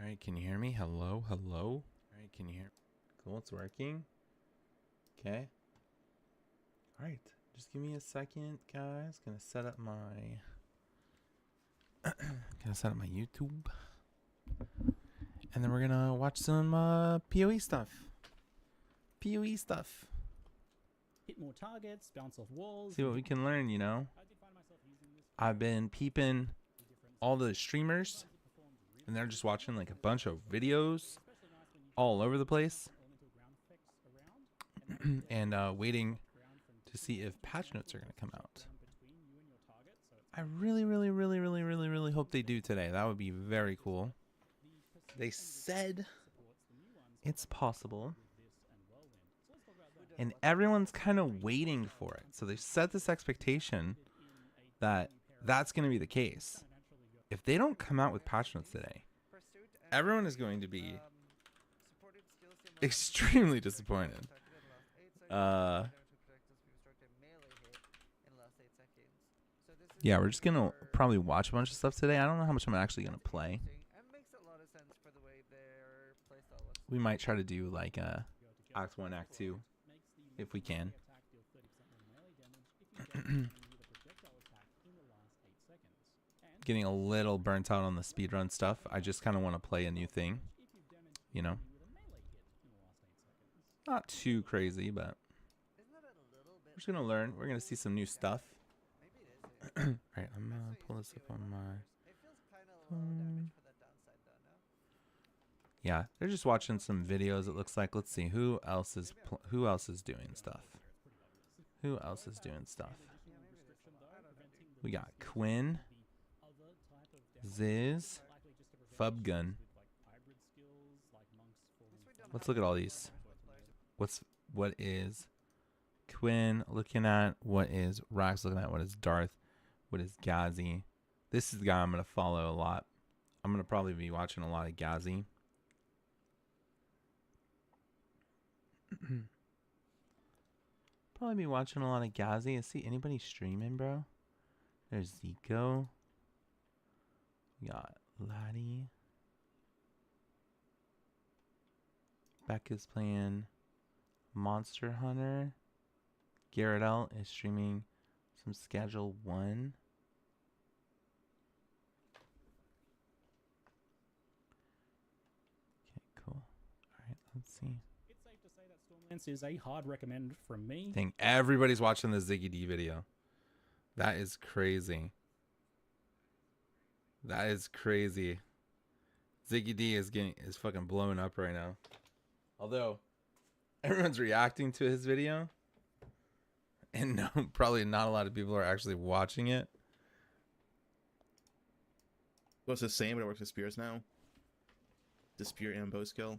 All right, can you hear me? Hello, hello. All right, can you hear? Cool, it's working. Okay. All right, just give me a second, guys. Gonna set up my YouTube, and then we're gonna watch some PoE stuff. PoE stuff. Hit more targets, bounce off walls. See what we can learn. I've been peeping all the streamers, and they're just watching like a bunch of videos all over the place, and waiting to see if patch notes are going to come out. I really hope they do today. That would be very cool. They said it's possible, and everyone's kind of waiting for it. So they set this expectation that that's going to be the case. If they don't come out with patch notes today, everyone is going to be extremely disappointed. Yeah, we're just gonna probably watch a bunch of stuff today. I don't know how much I'm actually gonna play. We might try to do like Act 1, Act 2, if we can. Getting a little burnt out on the speedrun stuff. I just kind of want to play a new thing, you know. Not too crazy, but we're just gonna learn. We're gonna see some new stuff. Right, I'm gonna pull this up on my phone. Yeah, they're just watching some videos. It looks like. Let's see who else is doing stuff. Who else is doing stuff? We got Quinn, Ziz, Fubgun. Let's look at all these. What is Quinn looking at? What is Rax looking at? What is Darth? What is Gazi? This is the guy I'm going to follow a lot. I'm going to probably be watching a lot of Gazi. Probably be watching a lot of Gazi. I see anybody streaming, bro. There's Zico. We got Laddie. Becca's playing Monster Hunter. Garrett L is streaming some Schedule 1. Okay, cool. All right, let's see. It's safe to say that Stormlance is a hard recommend from me. I think everybody's watching the Ziggy D video. That is crazy. That is crazy. Ziggy D is fucking blowing up right now. Although everyone's reacting to his video, and no, probably not a lot of people are actually watching it. Well, it's the same, but it works with spears now. The spear and bow skill.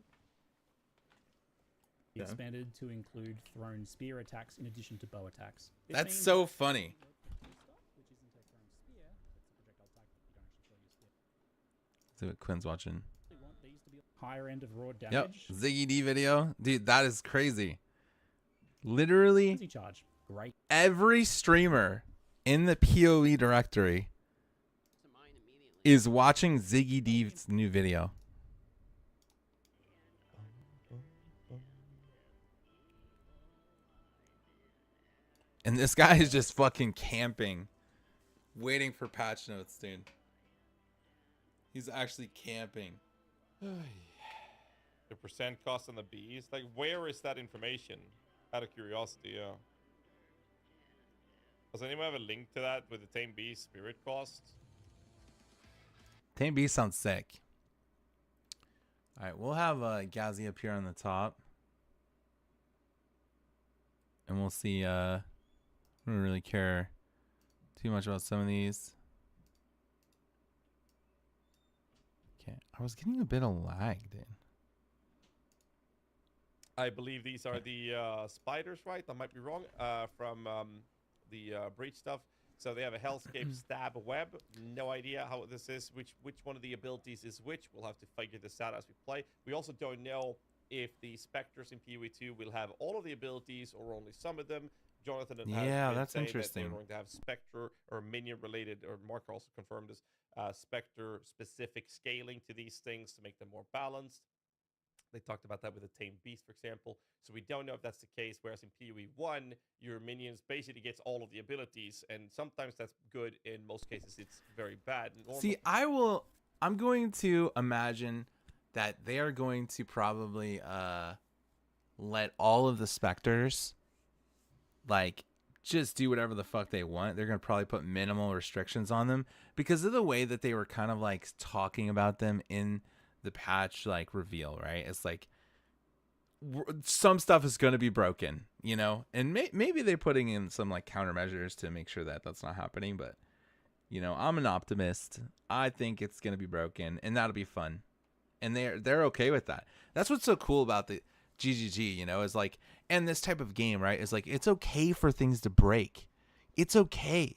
Yeah. Expanded to include thrown spear attacks in addition to bow attacks. That's so funny. See what Quinn's watching. Higher end of raw damage. Yep, Ziggy D video. Dude, that is crazy. Literally Charge. Great. every streamer in the PoE directory is watching Ziggy D's new video. And this guy is just fucking camping, waiting for patch notes, dude. He's actually camping. The percent cost on the bees, like where is that information? Out of curiosity, yeah. Does anyone have a link to that with the Tame Bee spirit cost? Tame B sounds sick. All right, we'll have Gazi up here on the top, and we'll see. I don't really care too much about some of these. Okay, I was getting a bit of lag, dude. I believe these are the spiders, right? I might be wrong. From the breach stuff. So they have a Hellscape Stab Web. No idea how this is, which one of the abilities is which. We'll have to figure this out as we play. We also don't know if the Spectres in PoE2 will have all of the abilities or only some of them. Jonathan has Yeah, been that's saying that interesting. they're going to have Spectre or minion related, or Mark also confirmed this, Spectre specific scaling to these things to make them more balanced. They talked about that with the Tamed Beast, for example. So we don't know if that's the case. Whereas in PoE 1, your minions basically gets all of the abilities, and sometimes that's good. In most cases, it's very bad. See, I'm going to imagine that they are going to probably let all of the specters like just do whatever the fuck they want. They're going to probably put minimal restrictions on them because of the way that they were kind of like talking about them in the patch like reveal, right? It's like some stuff is going to be broken, you know, and maybe they're putting in some like countermeasures to make sure that that's not happening. But you know, I'm an optimist. I think it's going to be broken, and that'll be fun, and they're okay with that. That's what's so cool about the GGG, you know, is like, and this type of game, right? Is like it's okay for things to break. It's okay.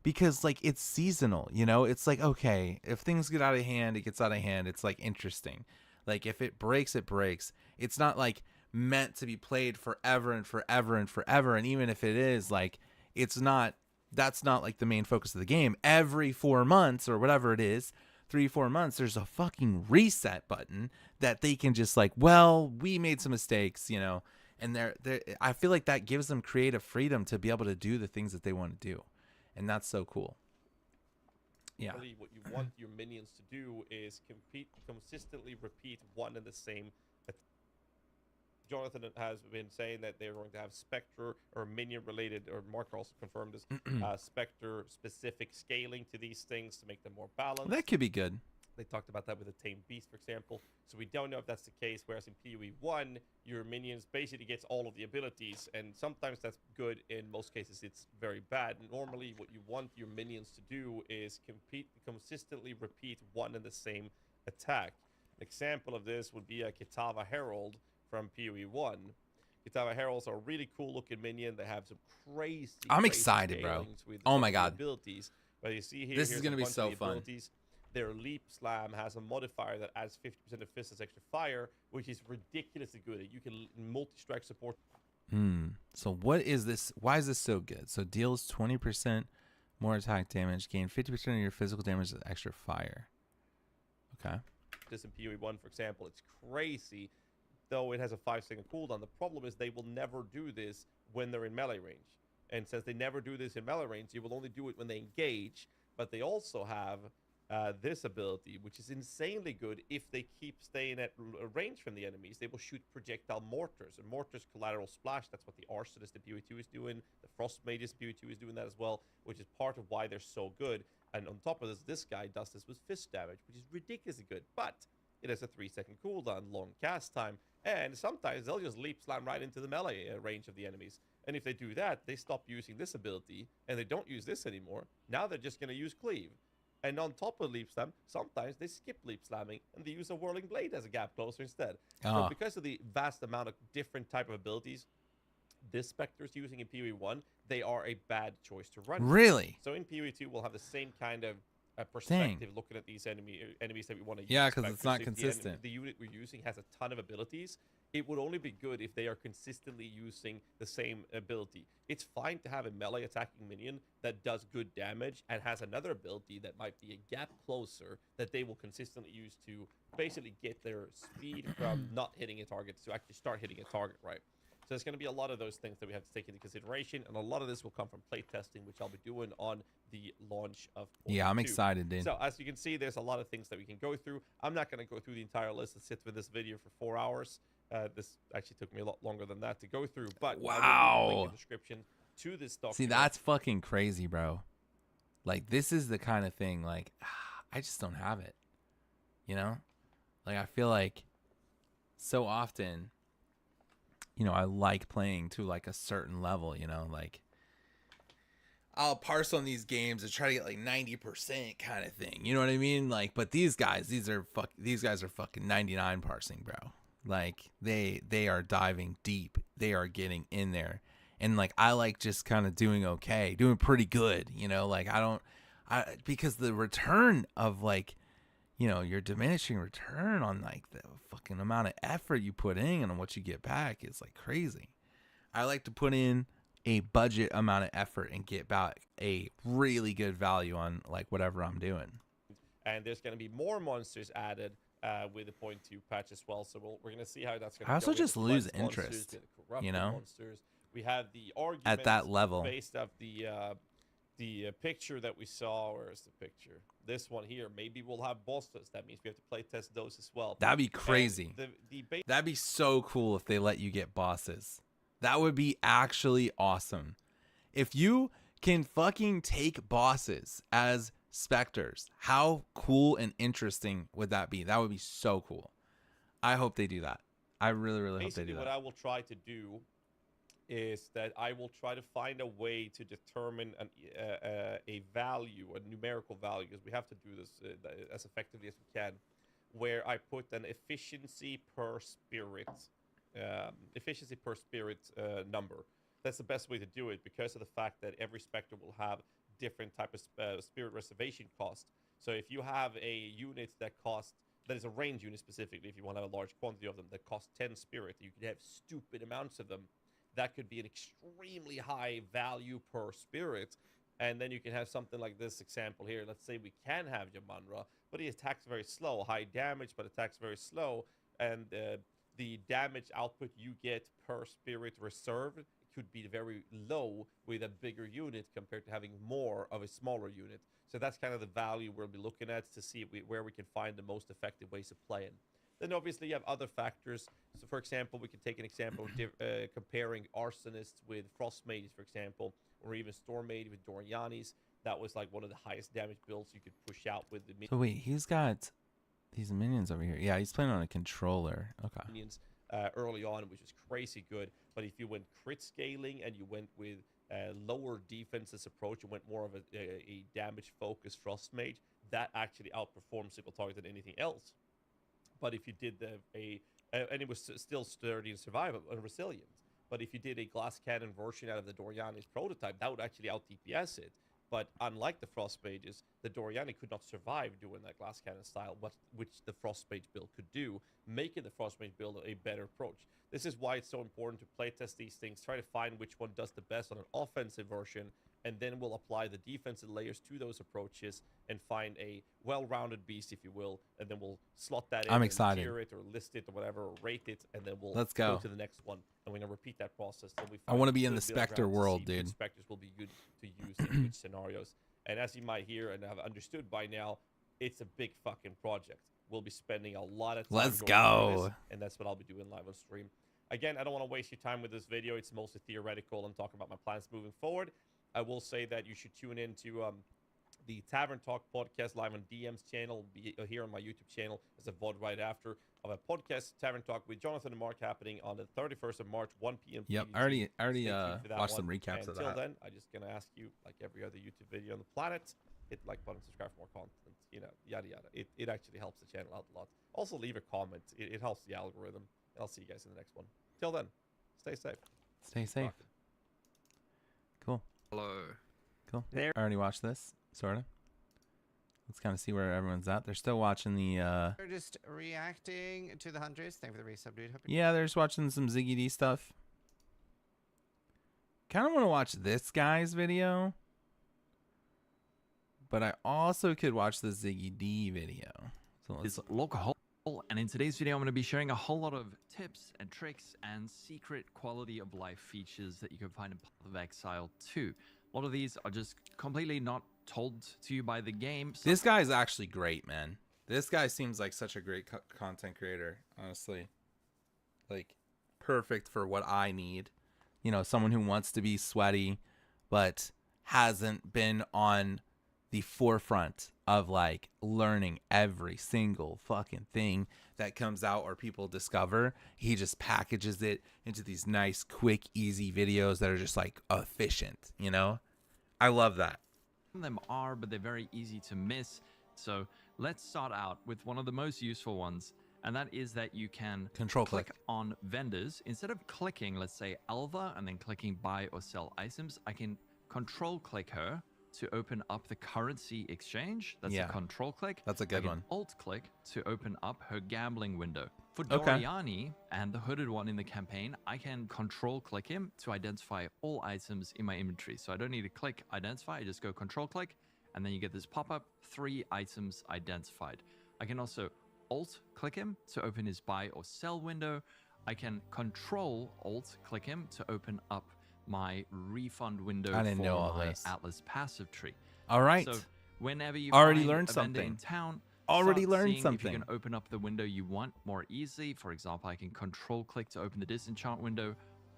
Because like it's seasonal, you know, it's like, okay, if things get out of hand, it gets out of hand. It's like interesting. Like if it breaks, it breaks. It's not like meant to be played forever and forever and forever. And even if it is, like, that's not like the main focus of the game. Every 4 months or whatever it is, 3-4 months, there's a fucking reset button that they can just like, well, we made some mistakes, you know, and I feel like that gives them creative freedom to be able to do the things that they want to do. And that's so cool. Yeah. What you want your minions to do is consistently repeat one and the same. Jonathan has been saying that they're going to have Spectre or minion related, or Mark also confirmed this, Spectre specific scaling to these things to make them more balanced. That could be good. They talked about that with the Tamed Beast, for example. So we don't know if that's the case. Whereas in PoE 1, your minions basically gets all of the abilities, and sometimes that's good. In most cases, it's very bad. Normally, what you want your minions to do is consistently repeat one and the same attack. An example of this would be a Kitava Herald from PoE 1. Kitava Heralds are a really cool looking minion. They have some crazy. I'm excited, bro. Oh my god. Abilities. But you see here, this is gonna be so fun. Abilities. Their Leap Slam has a modifier that adds 50% of Fist as extra fire, which is ridiculously good. You can multi-strike support. So what is this? Why is this so good? So deals 20% more attack damage, gain 50% of your physical damage with extra fire. Okay. This in PoE 1, for example, it's crazy. Though it has a 5-second cooldown, the problem is they will never do this when they're in melee range. And since they never do this in melee range, you will only do it when they engage. But they also have this ability, which is insanely good if they keep staying at range from the enemies. They will shoot projectile mortars, and mortars collateral splash. That's what the Arsonist in PoE 2 is doing. The Frost Mages in PoE 2 is doing that as well, which is part of why they're so good. And on top of this guy does this with fist damage, which is ridiculously good. But it has a 3-second cooldown, long cast time, and sometimes they'll just leap slam right into the melee range of the enemies. And if they do that, they stop using this ability, and they don't use this anymore. Now they're just going to use Cleave. And on top of Leap Slam, sometimes they skip Leap Slamming, and they use a Whirling Blade as a gap closer instead. So because of the vast amount of different type of abilities this Spectre's using in PoE 1, they are a bad choice to run. Really? So in PoE 2, we'll have the same kind of perspective looking at these enemies that we want to use. Yeah, because it's not consistent. The unit we're using has a ton of abilities. It would only be good if they are consistently using the same ability. It's fine to have a melee attacking minion that does good damage and has another ability that might be a gap closer that they will consistently use to basically get their speed from not hitting a target to actually start hitting a target, right? So there's going to be a lot of those things that we have to take into consideration, and a lot of this will come from playtesting, which I'll be doing on the launch of Portal Yeah, I'm 2. excited, dude. So as you can see, there's a lot of things that we can go through. I'm not going to go through the entire list and sit with this video for 4 hours. This actually took me a lot longer than that to go through, but wow. I will leave a link in the description to this document. See, that's fucking crazy, bro. Like, this is the kind of thing, like, I just don't have it. You know? Like, I feel like so often, you know, I like playing to, like, a certain level, you know? Like, I'll parse on these games and try to get, like, 90% kind of thing. You know what I mean? Like, but these guys are fucking 99 parsing, bro. Like, they are diving deep. They are getting in there. And, like, I like just kind of doing okay, doing pretty good, you know? Like, because the return of, like, you know, your diminishing return on, like, the fucking amount of effort you put in and what you get back is, like, crazy. I like to put in a budget amount of effort and get back a really good value on like whatever I'm doing. And there's going to be more monsters added with the 0.2 patch as well. So we're going to see how that's going to go. I also We have just the lose Quest monsters, interest, we have the corrupted you know? monsters. We have the argument At that level. based off the picture that we saw. Where's the picture? This one here. Maybe we'll have bosses. That means we have to play test those as well. That'd be And crazy. the That'd be so cool if they let you get bosses. That would be actually awesome. If you can fucking take bosses as specters, how cool and interesting would that be? That would be so cool. I hope they do that. I really, really hope they basically do what that. I will try to do is that I will try to find a way to determine a value, a numerical value, because we have to do this as effectively as we can, where I put an efficiency per spirit number. That's the best way to do it because of the fact that every specter will have different type of spirit reservation cost. So if you have a unit that is a range unit specifically, if you want to have a large quantity of them that cost 10 spirit, you could have stupid amounts of them. That could be an extremely high value per spirit. And then you can have something like this example here. Let's say we can have Yamanra, but he attacks very slow. High damage, but attacks very slow. And the damage output you get per spirit reserved could be very low with a bigger unit compared to having more of a smaller unit. So that's kind of the value we'll be looking at to see where we can find the most effective ways of playing. Then obviously you have other factors. So for example, we can take an example of comparing Arsonists with Frost Mages, for example, or even Storm Mage with Dorianis. That was like one of the highest damage builds you could push out with the So wait, he's got these minions over here. Yeah, he's playing on a controller. Okay. minions early on, which was crazy good. But if you went crit scaling and you went with lower defenses approach and went more of a damage focused Frost Mage, that actually outperformed single target than anything else. But if you did and it was still sturdy and survival and resilient. But if you did a glass cannon version out of the Doriani's prototype, that would actually out DPS it. But unlike the Frost Mages, the Doriani could not survive doing that glass cannon style, which the Frost Mage build could do, making the Frost Mage build a better approach. This is why it's so important to playtest these things, try to find which one does the best on an offensive version, and then we'll apply the defensive layers to those approaches and find a well-rounded beast, if you will, and then we'll slot that in. I'm and excited. Tier it or list it or whatever, or rate it, and then we'll Let's go. to the next one. And we're going to repeat that process. Till we I want to find be in good the middle Spectre ground to world, see which dude. Spectres will be good to use in which scenarios. And as you might hear and have understood by now, it's a big fucking project. We'll be spending a lot of time Let's going through go. this, and that's what I'll be doing live on stream. Again, I don't want to waste your time with this video. It's mostly theoretical and talking about my plans moving forward. I will say that you should tune into the Tavern Talk podcast live on DM's channel, be here on my YouTube channel as a VOD right after of a podcast, Tavern Talk with Jonathan and Mark, happening on the 31st of March, 1 p.m. Yep, PDT. I already Stay tuned for that watched one. some recaps And of Until that. then, I'm just gonna ask you, like every other YouTube video on the planet, hit the like button, subscribe for more content, yada yada. It actually helps the channel out a lot. Also, leave a comment. It helps the algorithm. And I'll see you guys in the next one. Till then, stay safe. Stay safe. Rock. Cool. Hello. Cool. There- I already watched this, sort of. Let's kind of see where everyone's at. They're still watching the, We're just reacting to the Hunters. Thank you for the resub, dude. Hope yeah, they're just watching some Ziggy D stuff. Kind of want to watch this guy's video. But I also could watch the Ziggy D video. So let's Is Locahole, and in today's video I'm going to be sharing a whole lot of tips and tricks and secret quality of life features that you can find in Path of Exile 2. A lot of these are just completely not told to you by the game. This guy's actually great, man. This guy seems like such a great content creator, honestly. Like, perfect for what I need. You know, someone who wants to be sweaty, but hasn't been on the forefront of, like, learning every single fucking thing that comes out or people discover. He just packages it into these nice, quick, easy videos that are just, like, efficient, you know? I love that. Some of them are, but they're very easy to miss. So let's start out with one of the most useful ones, and that is that you can Control click click. on vendors. Instead of clicking, let's say, Alva, and then clicking buy or sell items, I can control click her to open up the currency exchange. That's Yeah. a control click. That's a I good can one. alt click to open up her gambling window. For Okay. Doriani and the hooded one in the campaign, I can control click him to identify all items in my inventory. So I don't need to click identify, I just go control click, and then you get this pop-up, 3 items identified. I can also alt click him to open his buy or sell window. I can control alt click him to open up my refund window I didn't for know all my this. Atlas passive tree. All right. So whenever you Already find learned a vendor in something. town, Already start learned seeing if something. you can open up the window you want more easily. For example, I can control click to open the disenchant window,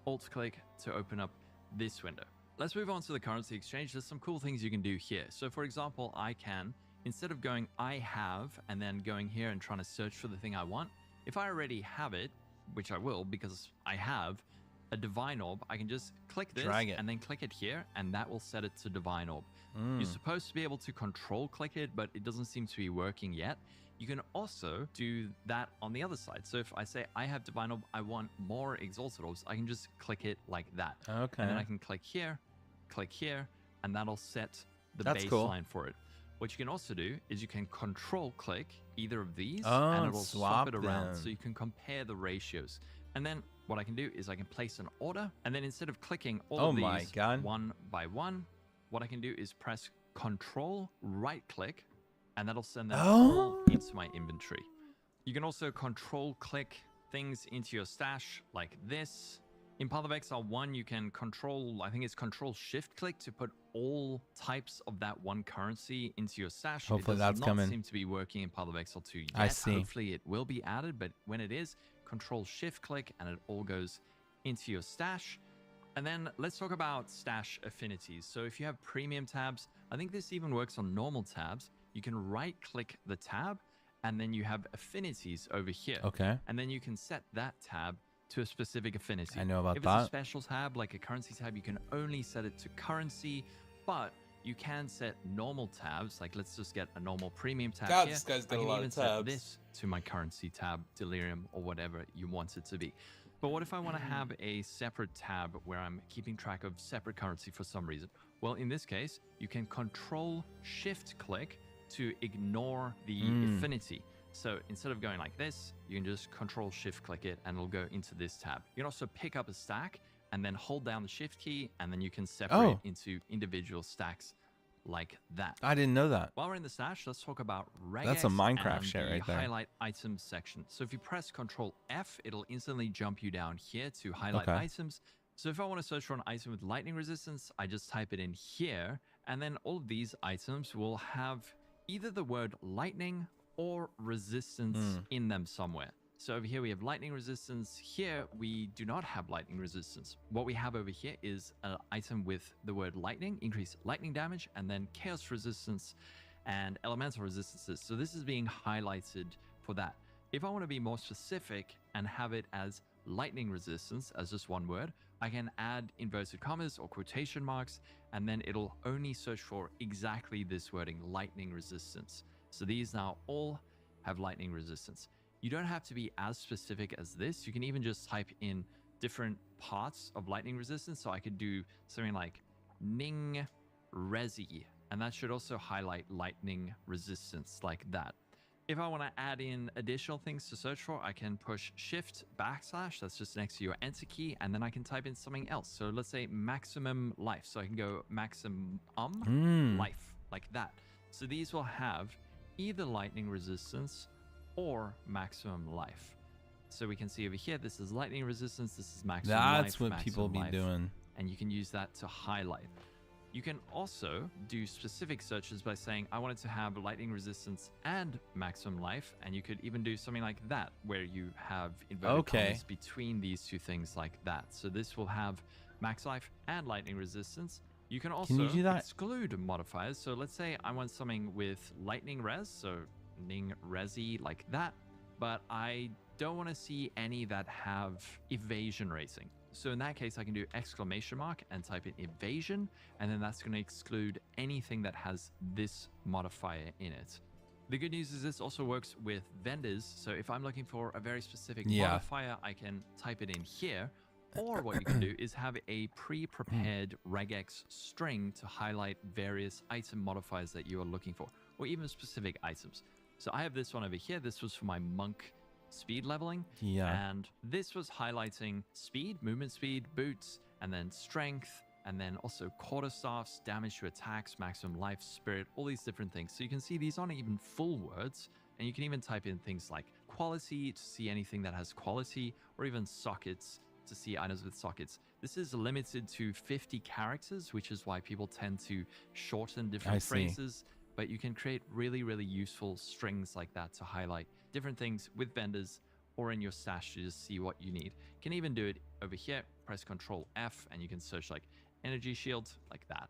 alt click to open up this window. Let's move on to the currency exchange. There's some cool things you can do here. So for example, I can, instead of going I have and then going here and trying to search for the thing I want, if I already have it, which I will because I have a divine orb, I can just click this Drag it. and then click it here, and that will set it to divine orb. Mm. You're supposed to be able to control click it, but it doesn't seem to be working yet. You can also do that on the other side. So if I say I have divine orb, I want more exalted orbs, I can just click it like that. Okay. And then I can click here, and that'll set the That's cool. baseline for it. What you can also do is you can control click either of these, Oh, and and it'll swap swap it around so them. you can compare the ratios. And then what I can do is I can place an order, and then instead of clicking all Oh of my these God. one by one, what I can do is press Control right click, and that'll send them all Oh. into my inventory. You can also control click things into your stash like this. In Path of Exile 1, you can control, I think it's control shift click to put all types of that one currency into your stash. Hopefully it does that's not coming. seem to be working in Path of Exile 2 yet. I see. Hopefully it will be added, but when it is, control shift click and it all goes into your stash. And then let's talk about stash affinities. So if you have premium tabs, I think this even works on normal tabs. You can right click the tab and then you have affinities over here. Okay. And then you can set that tab to a specific affinity. I know about if it's a that. special tab, like a currency tab, you can only set it to currency, but you can set normal tabs. Like let's just get a normal premium tab God, here. this guy's got I a can lot even of set tabs. this to my currency tab, Delirium, or whatever you want it to be. But what if I want to have a separate tab where I'm keeping track of separate currency for some reason? Well, in this case, you can control shift click to ignore the affinity. So instead of going like this, you can just control shift click it and it'll go into this tab. You can also pick up a stack and then hold down the shift key, and then you can separate Oh. into individual stacks like that. I didn't know that. While we're in the stash, let's talk about regex. That's a Minecraft and shit the right there. Highlight items section. So if you press Control F, it'll instantly jump you down here to highlight Okay. items. So if I want to search for an item with lightning resistance, I just type it in here, and then all of these items will have either the word lightning or resistance in them somewhere. So over here we have lightning resistance. Here we do not have lightning resistance. What we have over here is an item with the word lightning, increase lightning damage, and then chaos resistance and elemental resistances. So this is being highlighted for that. If I want to be more specific and have it as lightning resistance as just one word, I can add inverted commas or quotation marks, and then it'll only search for exactly this wording, lightning resistance. So these now all have lightning resistance. You don't have to be as specific as this. You can even just type in different parts of lightning resistance. So I could do something like Ning Resi, and that should also highlight lightning resistance like that. If I want to add in additional things to search for, I can push shift backslash, that's just next to your enter key, and then I can type in something else. So let's say maximum life. So I can go maximum life like that. So these will have either lightning resistance or maximum life. So we can see over here, this is lightning resistance, this is maximum life. That's what people be maximum life, doing. and you can use that to highlight. You can also do specific searches by saying, I want it to have lightning resistance and maximum life, and you could even do something like that, where you have inverted commas between these two things like that. So this will have max life and lightning resistance. You can also you do that? exclude modifiers. So let's say I want something with lightning res, so Ning Resi like that, but I don't want to see any that have evasion rating. So in that case, I can do exclamation mark and type in evasion, and then that's going to exclude anything that has this modifier in it. The good news is this also works with vendors. So if I'm looking for a very specific modifier, I can type it in here, Or what you can do is have a pre-prepared regex string to highlight various item modifiers that you are looking for, or even specific items. So I have this one over here. This was for my monk speed leveling. Yeah. And this was highlighting speed, movement speed, boots, and then strength, and then also quarterstaffs, damage to attacks, maximum life, spirit, all these different things. So you can see these aren't even full words, and you can even type in things like quality to see anything that has quality, or even sockets to see items with sockets. This is limited to 50 characters, which is why people tend to shorten different phrases, but you can create really, really useful strings like that to highlight different things with vendors or in your stash to just see what you need. You can even do it over here, press Control F, and you can search like energy shield, like that.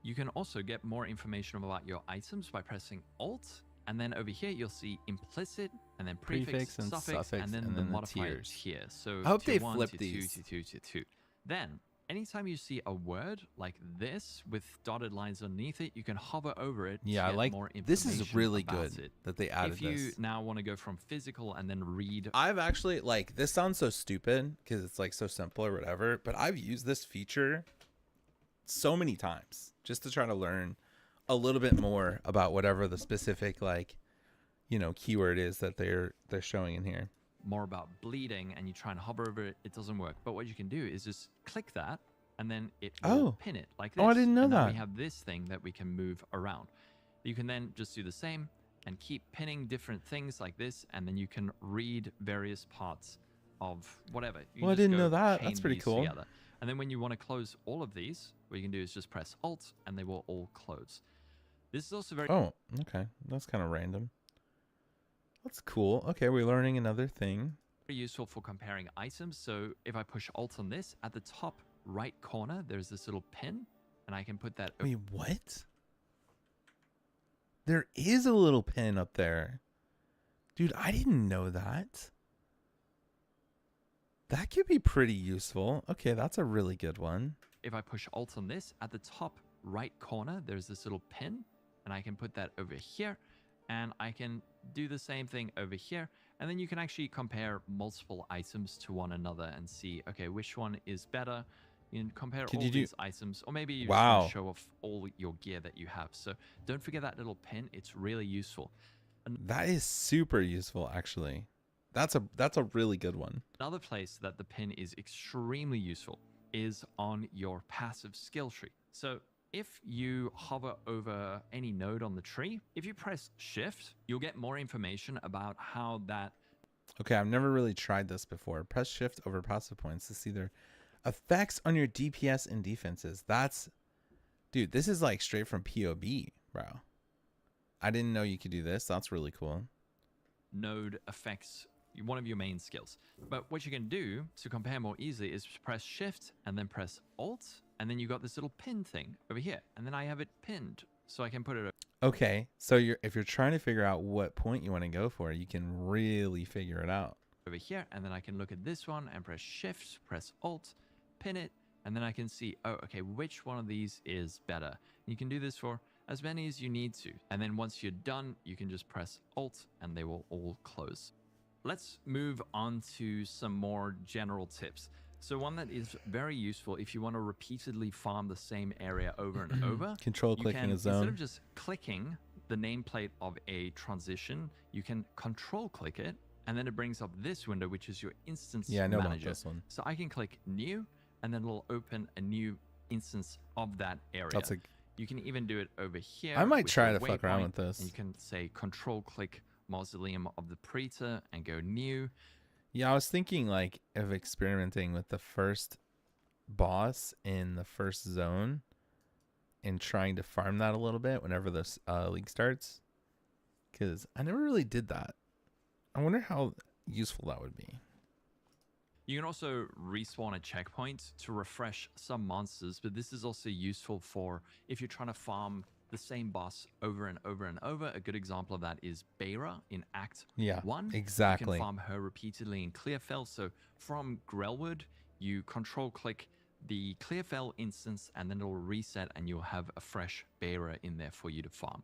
You can also get more information about your items by pressing Alt, and then over here you'll see implicit, and then prefix and suffix, and then the modifiers tiers. here. So I hope tier they 1, flip tier these. 2, tier 2, tier 2. Then, anytime you see a word like this with dotted lines underneath it, you can hover over it. Yeah, to I get like more this is information really about good it. that they added If you this. now want to go from physical and then read, I've actually like this sounds so stupid because it's like so simple or whatever, but I've used this feature so many times just to try to learn a little bit more about whatever the specific like, you know, keyword is that they're showing in here. more about bleeding, and you try and hover over it, it doesn't work. But what you can do is just click that, and then it will pin it like this. Oh, I didn't know and then that. we have this thing that we can move around. You can then just do the same and keep pinning different things like this, and then you can read various parts of whatever. You Well, I just didn't go know that. chain That's pretty these cool. together. And then when you want to close all of these, what you can do is just press Alt, and they will all close. This is also very Oh, okay. That's kind of random. That's cool. Okay, we're learning another thing. very useful for comparing items. So if I push Alt on this, at the top right corner, there's this little pin, and I can put that over. Wait, what? There is a little pin up there. Dude, I didn't know that. That could be pretty useful. Okay, that's a really good one. If I push Alt on this, at the top right corner, there's this little pin, and I can put that over here, and I can do the same thing over here. And then you can actually compare multiple items to one another and see, okay, which one is better. You can compare Could all you do- these items, or maybe you just Wow. want to show off all your gear that you have. So don't forget that little pin. It's really useful. That is super useful, actually. That's a really good one. Another place that the pin is extremely useful is on your passive skill tree. So if you hover over any node on the tree, if you press Shift, you'll get more information about how that Okay, I've never really tried this before. Press shift over passive points to see their effects on your DPS and defenses. Dude, this is like straight from POB, bro. I didn't know you could do this. That's really cool. node affects one of your main skills. But what you can do to compare more easily is press Shift and then press Alt, and then you got this little pin thing over here, and then I have it pinned, so I can put it Okay, so if you're trying to figure out what point you want to go for, you can really figure it out. over here, and then I can look at this one and press Shift, press Alt, pin it, and then I can see, oh, okay, which one of these is better. And you can do this for as many as you need to. And then once you're done, you can just press Alt and they will all close. Let's move on to some more general tips. So one that is very useful if you want to repeatedly farm the same area over and over. Control You clicking can, a instead zone. of just clicking the nameplate of a transition, you can control click it, and then it brings up this window, which is your instance Yeah, I know about manager. this one. So I can click new, and then it'll open a new instance of that area. That's a You can even do it over here. I might with try your to fuck around waypoint, with this. and you can say control click Mausoleum of the Praetor and go new. Yeah, I was thinking like of experimenting with the first boss in the first zone and trying to farm that a little bit whenever this league starts, because I never really did that. I wonder how useful that would be. You can also respawn a checkpoint to refresh some monsters, but this is also useful for if you're trying to farm the same boss over and over and over. A good example of that is Beira in Act Yeah, 1. You exactly. can farm her repeatedly in Clearfell. So from Grelwood, you control click the Clearfell instance, and then it'll reset and you'll have a fresh Beira in there for you to farm.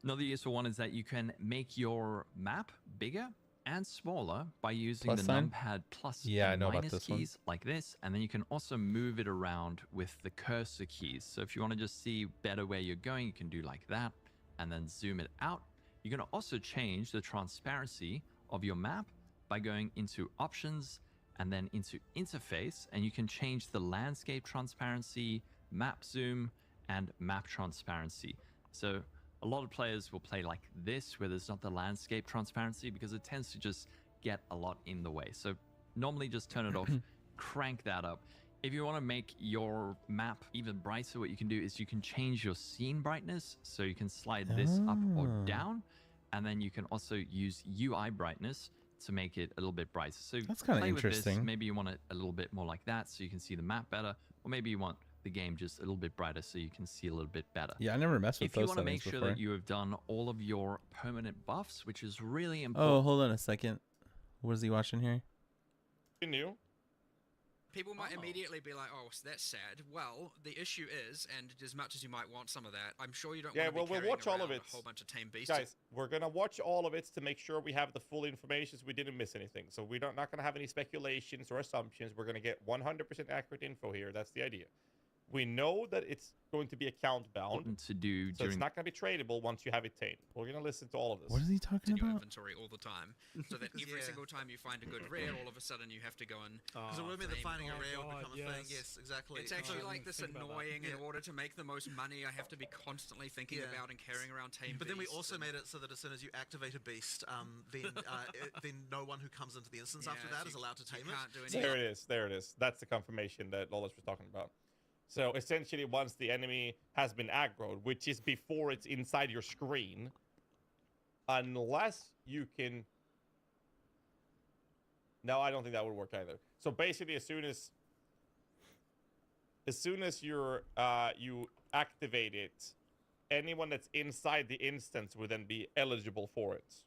Another useful one is that you can make your map bigger and smaller by using Plus the sign? numpad plus Yeah, and I know about minus this one. keys like this, and then you can also move it around with the cursor keys. So if you want to just see better where you're going, you can do like that and then zoom it out. You can also change the transparency of your map by going into options and then into interface, and you can change the landscape transparency, map zoom, and map transparency. So a lot of players will play like this, where there's not the landscape transparency, because it tends to just get a lot in the way. So normally just turn it off, crank that up. If you want to make your map even brighter, what you can do is you can change your scene brightness. So you can slide this up or Ah. down, and then you can also use UI brightness to make it a little bit brighter. So That's kinda play with this. interesting. Maybe you want it a little bit more like that so you can see the map better, or maybe you want the game just a little bit brighter so you can see a little bit better. Yeah, I never messed with If you those want to settings make sure before. that you have done all of your permanent buffs, which is really Oh, important. hold on a second. What is he watching here? New. People might Oh. immediately be like, "Oh, so that's sad." Well, the issue is, and as much as you might want some of that, I'm sure you don't Yeah, want to well, be we'll carrying watch all of around it. a whole bunch of tame beasts. Guys, we're gonna watch all of it to make sure we have the full information so we didn't miss anything. So we're not gonna have any speculations or assumptions. We're gonna get 100% accurate info here. That's the idea. We know that it's going to be account bound, Important to do so it's during not gonna be tradable once you have it tamed. We're gonna listen to all of this. What is he talking in your about? inventory all the time, so that every Yeah. single time you find a good rare, all of a sudden you have to go and. Because it would mean that tame finding it. a Oh rare would God, become a thing. yes. Yes, exactly. It's actually I like didn't this think about that. annoying. In Yeah. order to make the most money, I have to be constantly thinking Yeah. about and carrying around tame But then we beasts also and- made it so that as soon as you activate a beast, then no one who comes into the instance after Yeah, that so is you- allowed to you tame it. can't do So- There it is. There it is. That's the confirmation that Lawless was talking about. So essentially, once the enemy has been aggroed, which is before it's inside your screen, unless you can. No, I don't think that would work either. So basically, as soon as you activate it, anyone that's inside the instance would then be eligible for it.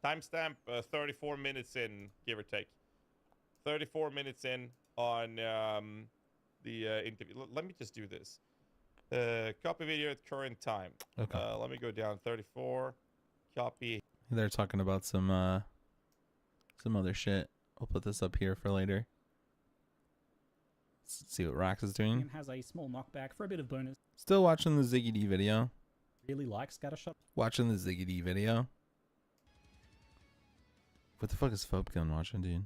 Timestamp 34 minutes in, give or take. 34 minutes in on the interview. Let me just do this. Copy video at current time. Okay. Let me go down. 34. Copy. They're talking about some other shit. I'll put this up here for later. Let's see what Rax is doing. And has a small knockback for a bit of bonus. Still watching the Ziggy D video. Really like Scattershot. Watching the Ziggy D video. What the fuck is Phobgun watching, dude?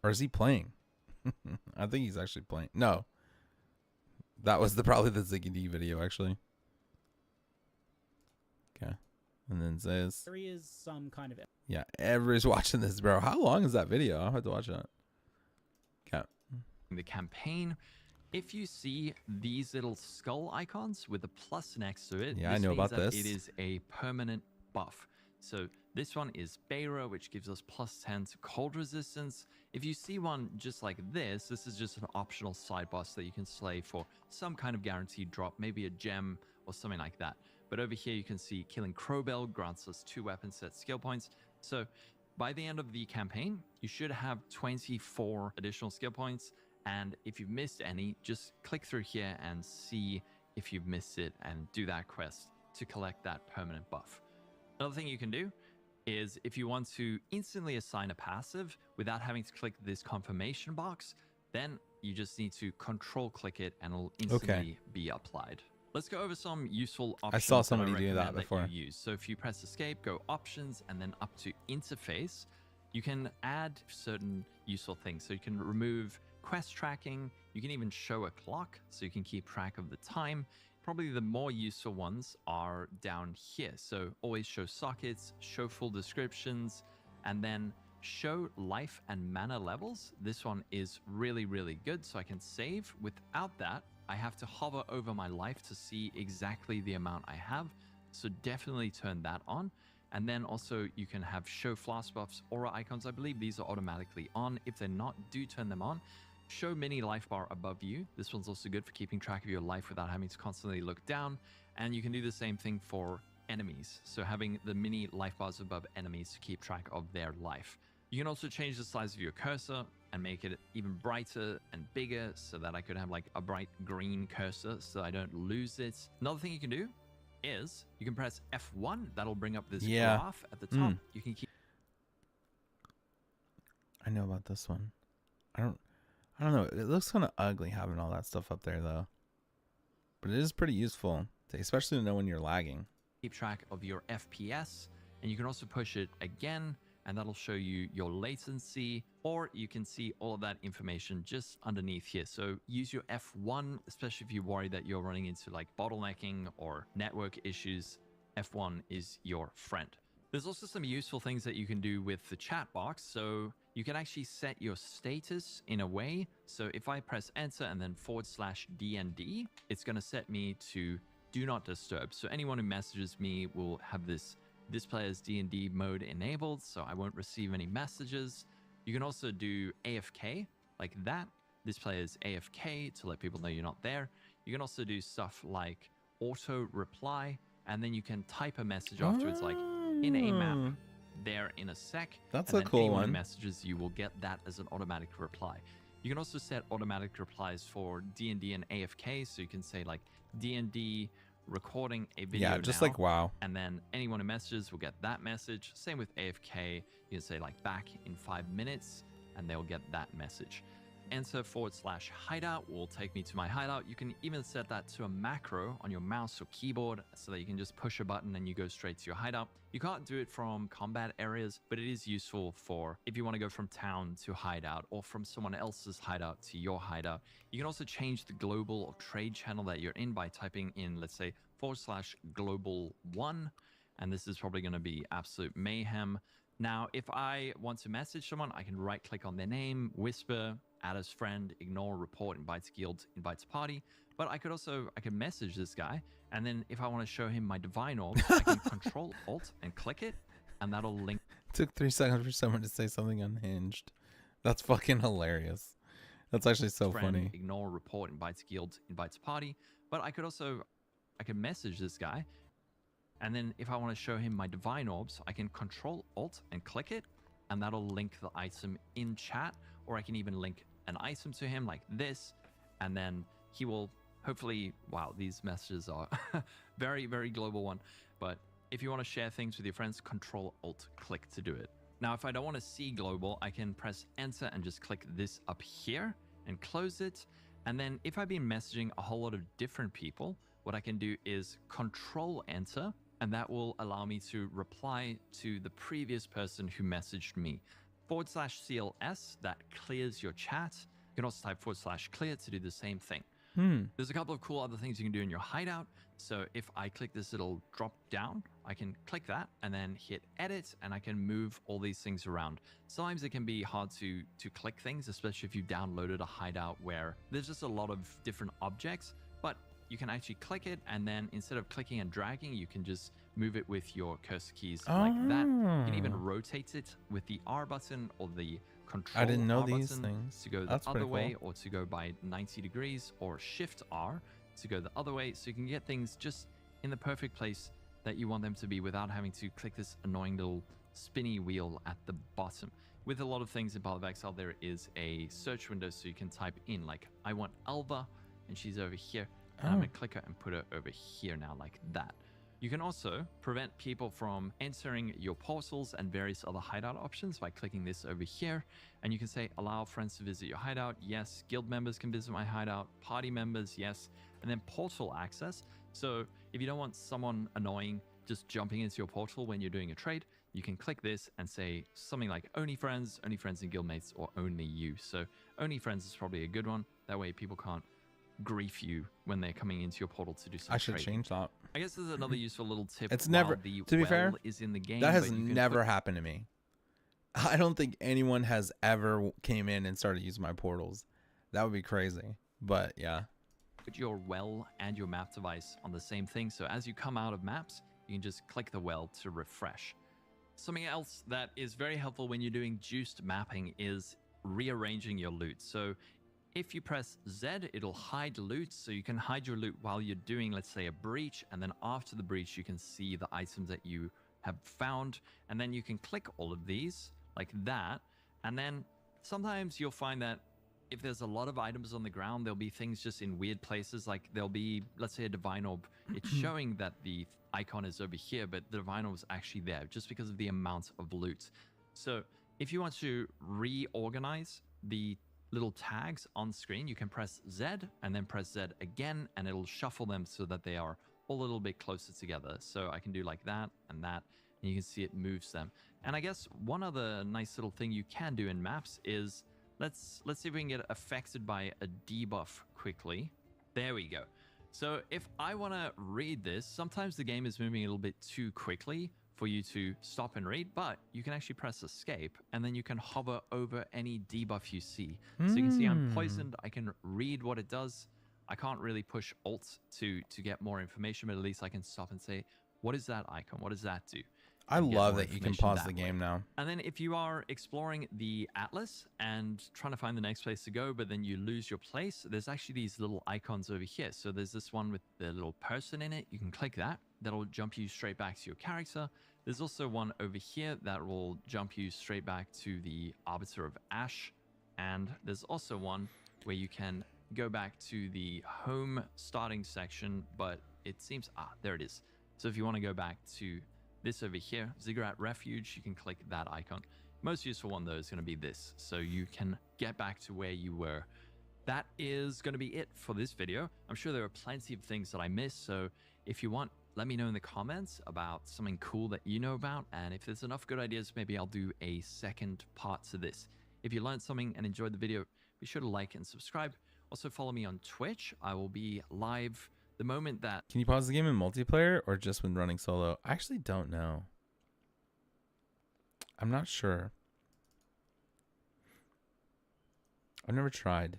Or is he playing? I think he's actually playing. No. That was probably the Ziggy D video, actually. Okay. And then says, There is some kind of yeah, everybody's watching this, bro. How long is that video? I'll have to watch that. Okay. the campaign. If you see these little skull icons with a plus next to it, Yeah, I this know means about that this. It is a permanent buff. So this one is Beira, which gives us plus 10 to cold resistance. If you see one just like this is just an optional side boss that you can slay for some kind of guaranteed drop, maybe a gem or something like that. But over here you can see killing Crowbell grants us 2 weapon set skill points. So by the end of the campaign, you should have 24 additional skill points. And if you've missed any, just click through here and see if you've missed it and do that quest to collect that permanent buff. Another thing you can do is if you want to instantly assign a passive without having to click this confirmation box, then you just need to control click it and it'll instantly be applied. Let's go over some useful options. I saw somebody do that recommend before. you use. So if you press escape, go options and then up to interface, you can add certain useful things. So you can remove quest tracking, you can even show a clock so you can keep track of the time. Probably the more useful ones are down here. So always show sockets, show full descriptions, and then show life and mana levels. This one is really, really good. So I can save. Without that, I have to hover over my life to see exactly the amount I have. So definitely turn that on. And then also you can have show flask buffs, aura icons. I believe these are automatically on. If they're not, do turn them on. Show mini life bar above you. This one's also good for keeping track of your life without having to constantly look down. And you can do the same thing for enemies. So having the mini life bars above enemies to keep track of their life. You can also change the size of your cursor. and make it even brighter and bigger so that I could have like a bright green cursor so I don't lose it. Another thing you can do is you can press F1. That'll bring up this graph at the top. You can keep. I know about this one. I don't know. It looks kind of ugly having all that stuff up there though. But it is pretty useful, especially to know when you're lagging. Keep track of your FPS, and you can also push it again, and that'll show you your latency, or you can see all of that information just underneath here. So use your F1, especially if you worry that you're running into like bottlenecking or network issues. F1 is your friend. There's also some useful things that you can do with the chat box. So you can actually set your status in a way. So if I press enter and then /DND, it's going to set me to do not disturb. So anyone who messages me will have this display as D&D mode enabled, so I won't receive any messages. You can also do AFK like that. Display as AFK to let people know you're not there. You can also do stuff like auto reply, and then you can type a message afterwards, like in a map there in a sec. That's and a then cool anyone who one. messages you will get that as an automatic reply. You can also set automatic replies for D&D and AFK, so you can say like D&D recording a video Yeah, just now, like WoW. and then anyone who messages will get that message. Same with AFK. You can say like back in 5 minutes, and they'll get that message. Enter /hideout will take me to my hideout. You can even set that to a macro on your mouse or keyboard so that you can just push a button and you go straight to your hideout. You can't do it from combat areas, but it is useful for if you want to go from town to hideout or from someone else's hideout to your hideout. You can also change the global or trade channel that you're in by typing in, let's say, /global1, and this is probably going to be absolute mayhem. Now, if I want to message someone, I can right click on their name, whisper, add as friend, ignore, report, invite to guild, invite to party. But I can message this guy, and then if I want to show him my divine orb, I can control alt and click it, and that'll link. It took 3 seconds for someone to say something unhinged. That's fucking hilarious. That's actually so friend, funny. Ignore, report, invite to guild, invite to party. But I can message this guy, and then if I want to show him my divine orbs, I can control alt and click it, and that'll link the item in chat, or I can even link an item to him like this, and then he will hopefully, wow, these messages are very, very global one. But if you want to share things with your friends, control alt click to do it. Now, if I don't want to see global, I can press enter and just click this up here and close it. And then if I've been messaging a whole lot of different people, what I can do is control enter, and that will allow me to reply to the previous person who messaged me. /CLS, that clears your chat. You can also type /clear to do the same thing. There's a couple of cool other things you can do in your hideout. So if I click this little drop down, I can click that and then hit edit, and I can move all these things around. Sometimes it can be hard to click things, especially if you downloaded a hideout where there's just a lot of different objects, but you can actually click it, and then instead of clicking and dragging, you can just move it with your cursor keys like that. You can even rotate it with the R button or the control I didn't know R these button things. to go the That's other pretty way, cool. or to go by 90 degrees, or shift R to go the other way. So you can get things just in the perfect place that you want them to be without having to click this annoying little spinny wheel at the bottom. With a lot of things in Path of Exile, there is a search window, so you can type in like, I want Alva, and she's over here. And I'm gonna click her and put her over here now, like that. You can also prevent people from entering your portals and various other hideout options by clicking this over here. And you can say, allow friends to visit your hideout. Yes. Guild members can visit my hideout. Party members, yes. And then portal access. So if you don't want someone annoying just jumping into your portal when you're doing a trade, you can click this and say something like only friends and guildmates, or only you. So only friends is probably a good one. That way people can't grief you when they're coming into your portal to do some I should trading. change that. I guess there's another useful little tip. It's while never, the to be fair, well is in the game, that has but you can never put happened to me. I don't think anyone has ever came in and started using my portals. That would be crazy. But yeah. Put your well and your map device on the same thing. So as you come out of maps, you can just click the well to refresh. Something else that is very helpful when you're doing juiced mapping is rearranging your loot. So if you press Z, it'll hide loot. So you can hide your loot while you're doing, let's say, a breach. And then after the breach, you can see the items that you have found. And then you can click all of these like that. And then sometimes you'll find that if there's a lot of items on the ground, there'll be things just in weird places. Like there'll be, let's say, a divine orb. It's showing that the icon is over here, but the divine orb is actually there just because of the amount of loot. So if you want to reorganize the little tags on screen, you can press Z and then press Z again, and it'll shuffle them so that they are all a little bit closer together. So I can do like that and that, and you can see it moves them. And I guess one other nice little thing you can do in maps is, let's see if we can get affected by a debuff quickly. There we go. So if I want to read this, sometimes the game is moving a little bit too quickly for you to stop and read, but you can actually press escape and then you can hover over any debuff you see. So you can see I'm poisoned. I can read what it does. I can't really push Alt to get more information, but at least I can stop and say, what is that icon? What does that do? I And get love more that you can information pause that the way. game now. And then if you are exploring the atlas and trying to find the next place to go, but then you lose your place, there's actually these little icons over here. So there's this one with the little person in it. You can click that. That'll jump you straight back to your character. There's also one over here that will jump you straight back to the Arbiter of Ash. And there's also one where you can go back to the home starting section, but it seems, there it is. So if you want to go back to this over here, Ziggurat Refuge, you can click that icon. Most useful one though is going to be this, so you can get back to where you were. That is going to be it for this video. I'm sure there are plenty of things that I missed, so if you want, let me know in the comments about something cool that you know about, and if there's enough good ideas, maybe I'll do a second part to this. If you learned something and enjoyed the video, be sure to like and subscribe. Also follow me on Twitch. I will be live the moment that... Can you pause the game in multiplayer or just when running solo? I actually don't know. I'm not sure. I've never tried.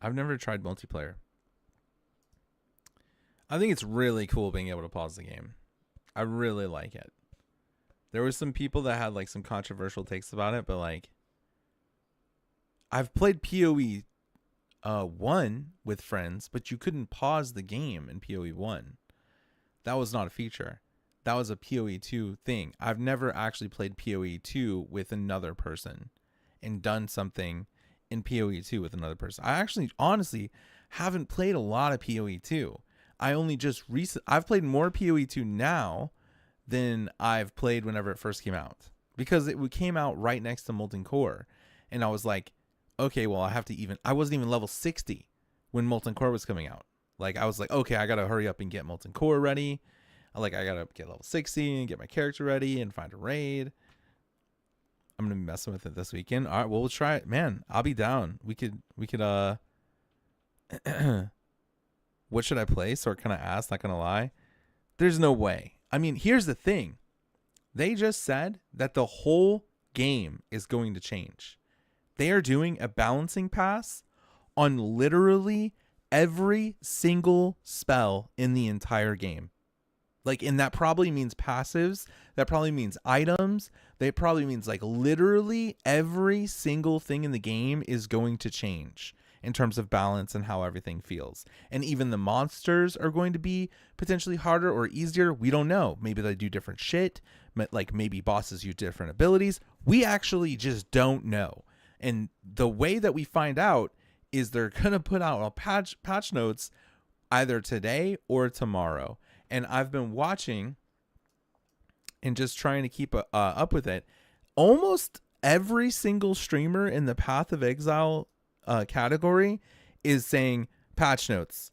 I've never tried multiplayer. I think it's really cool being able to pause the game. I really like it. There were some people that had like some controversial takes about it, but like I've played PoE 1 with friends, but you couldn't pause the game in PoE 1. That was not a feature. That was a PoE 2 thing. I've never actually played PoE 2 with another person and done something in PoE 2 with another person. I actually honestly haven't played a lot of PoE 2. I only just I've played more PoE 2 now than I've played whenever it first came out, because it came out right next to Molten Core, and I was like, okay, well, I wasn't even level 60 when Molten Core was coming out. Like, I was like, okay, I gotta hurry up and get Molten Core ready. I gotta get level 60 and get my character ready and find a raid. I'm gonna be messing with it this weekend. All right, well, we'll try it, man. I'll be down. We could what should I play? Sort kind of asked, not gonna lie. There's no way. I mean, here's the thing. They just said that the whole game is going to change. They are doing a balancing pass on literally every single spell in the entire game. Like, and that probably means passives. That probably means items. That probably means like literally every single thing in the game is going to change in terms of balance and how everything feels. And even the monsters are going to be potentially harder or easier. We don't know. Maybe they do different shit. Like maybe bosses use different abilities. We actually just don't know. And the way that we find out is they're going to put out a patch notes either today or tomorrow. And I've been watching and just trying to keep up with it. Almost every single streamer in the Path of Exile category is saying patch notes,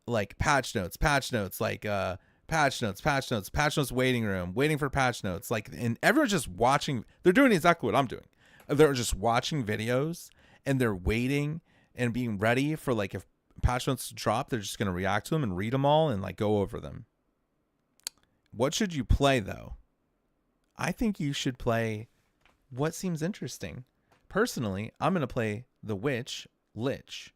like patch notes, patch notes, like patch notes, patch notes, patch notes, waiting room, waiting for patch notes. Like, and everyone's just watching. They're doing exactly what I'm doing. They're just watching videos and they're waiting and being ready for, like, if patch notes drop, they're just going to react to them and read them all and like go over them. What should you play though? I think you should play what seems interesting. Personally, I'm going to play the Witch Lich.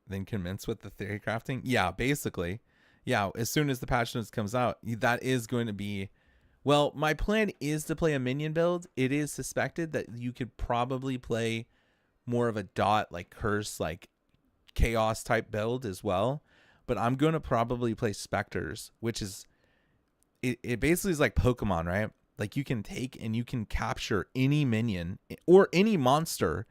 Then commence with the theory crafting. Yeah, basically. Yeah, as soon as the patch notes comes out, that is going to be... Well, my plan is to play a minion build. It is suspected that you could probably play more of a dot, like curse, like chaos type build as well. But I'm going to probably play specters, which is... It basically is like Pokemon, right? Like you can take and you can capture any minion or any monster,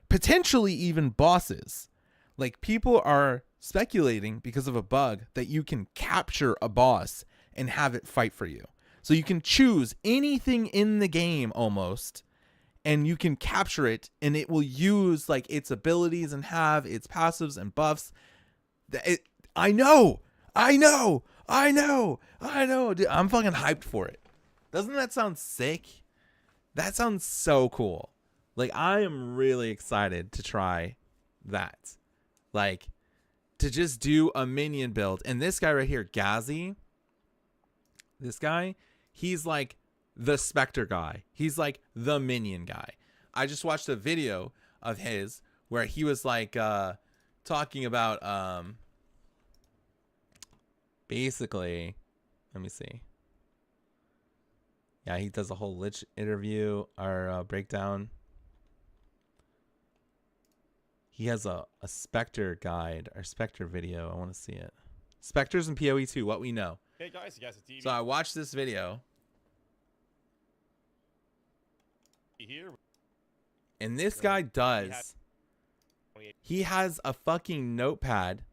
potentially even bosses. Like people are speculating because of a bug that you can capture a boss and have it fight for you. So you can choose anything in the game almost, and you can capture it, and it will use like its abilities and have its passives and buffs. I know. Dude, I'm fucking hyped for it. Doesn't that sound sick? That sounds so cool. Like I am really excited to try that. Like to just do a minion build. And this guy right here, Gazi, this guy, he's like the Spectre guy. He's like the minion guy. I just watched a video of his where he was like talking about basically, let me see. Yeah, he does a whole Lich interview or breakdown. He has a Spectre guide or Spectre video. I want to see it. Spectres and PoE 2, what we know. Hey guys, you guys are TV So I watched this video. here. And this guy does. He has a fucking notepad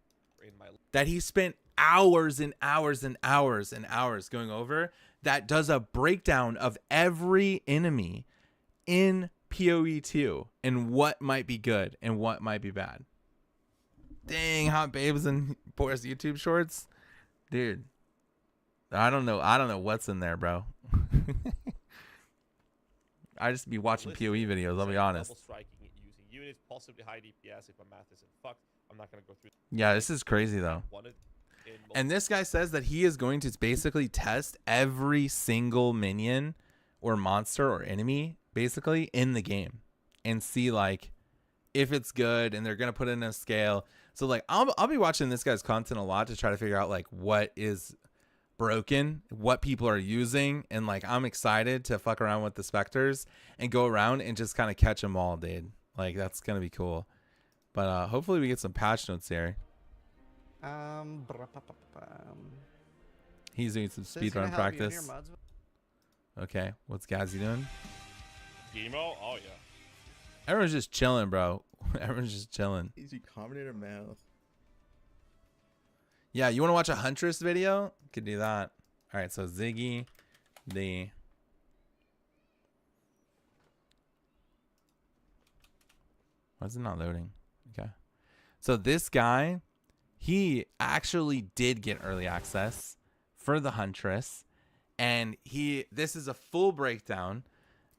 In my that he spent hours and hours and hours and hours going over that does a breakdown of every enemy in PoE 2 and what might be good and what might be bad. Dang, hot babes and Boris YouTube shorts. Dude. I don't know what's in there, bro. I just be watching PoE videos, I'll be honest. Double striking it using units, possibly high DPS if my math isn't fucked. I'm not gonna go through. Yeah, this is crazy though. And this guy says that he is going to basically test every single minion or monster or enemy basically in the game and see like if it's good, and they're going to put it in a scale. So like I'll be watching this guy's content a lot to try to figure out like what is broken, what people are using, and like I'm excited to fuck around with the Spectres and go around and just kind of catch them all, dude. Like that's going to be cool. But hopefully we get some patch notes here. He's doing some speedrun practice. Okay, what's Gazi doing? Emo? Oh yeah. Everyone's just chilling, bro. Everyone's just chilling. Easy Combinator mouth. Yeah, you want to watch a Huntress video? Could do that. All right, so Ziggy, the... Why is it not loading? Okay. So this guy, he actually did get early access for the Huntress. And this is a full breakdown.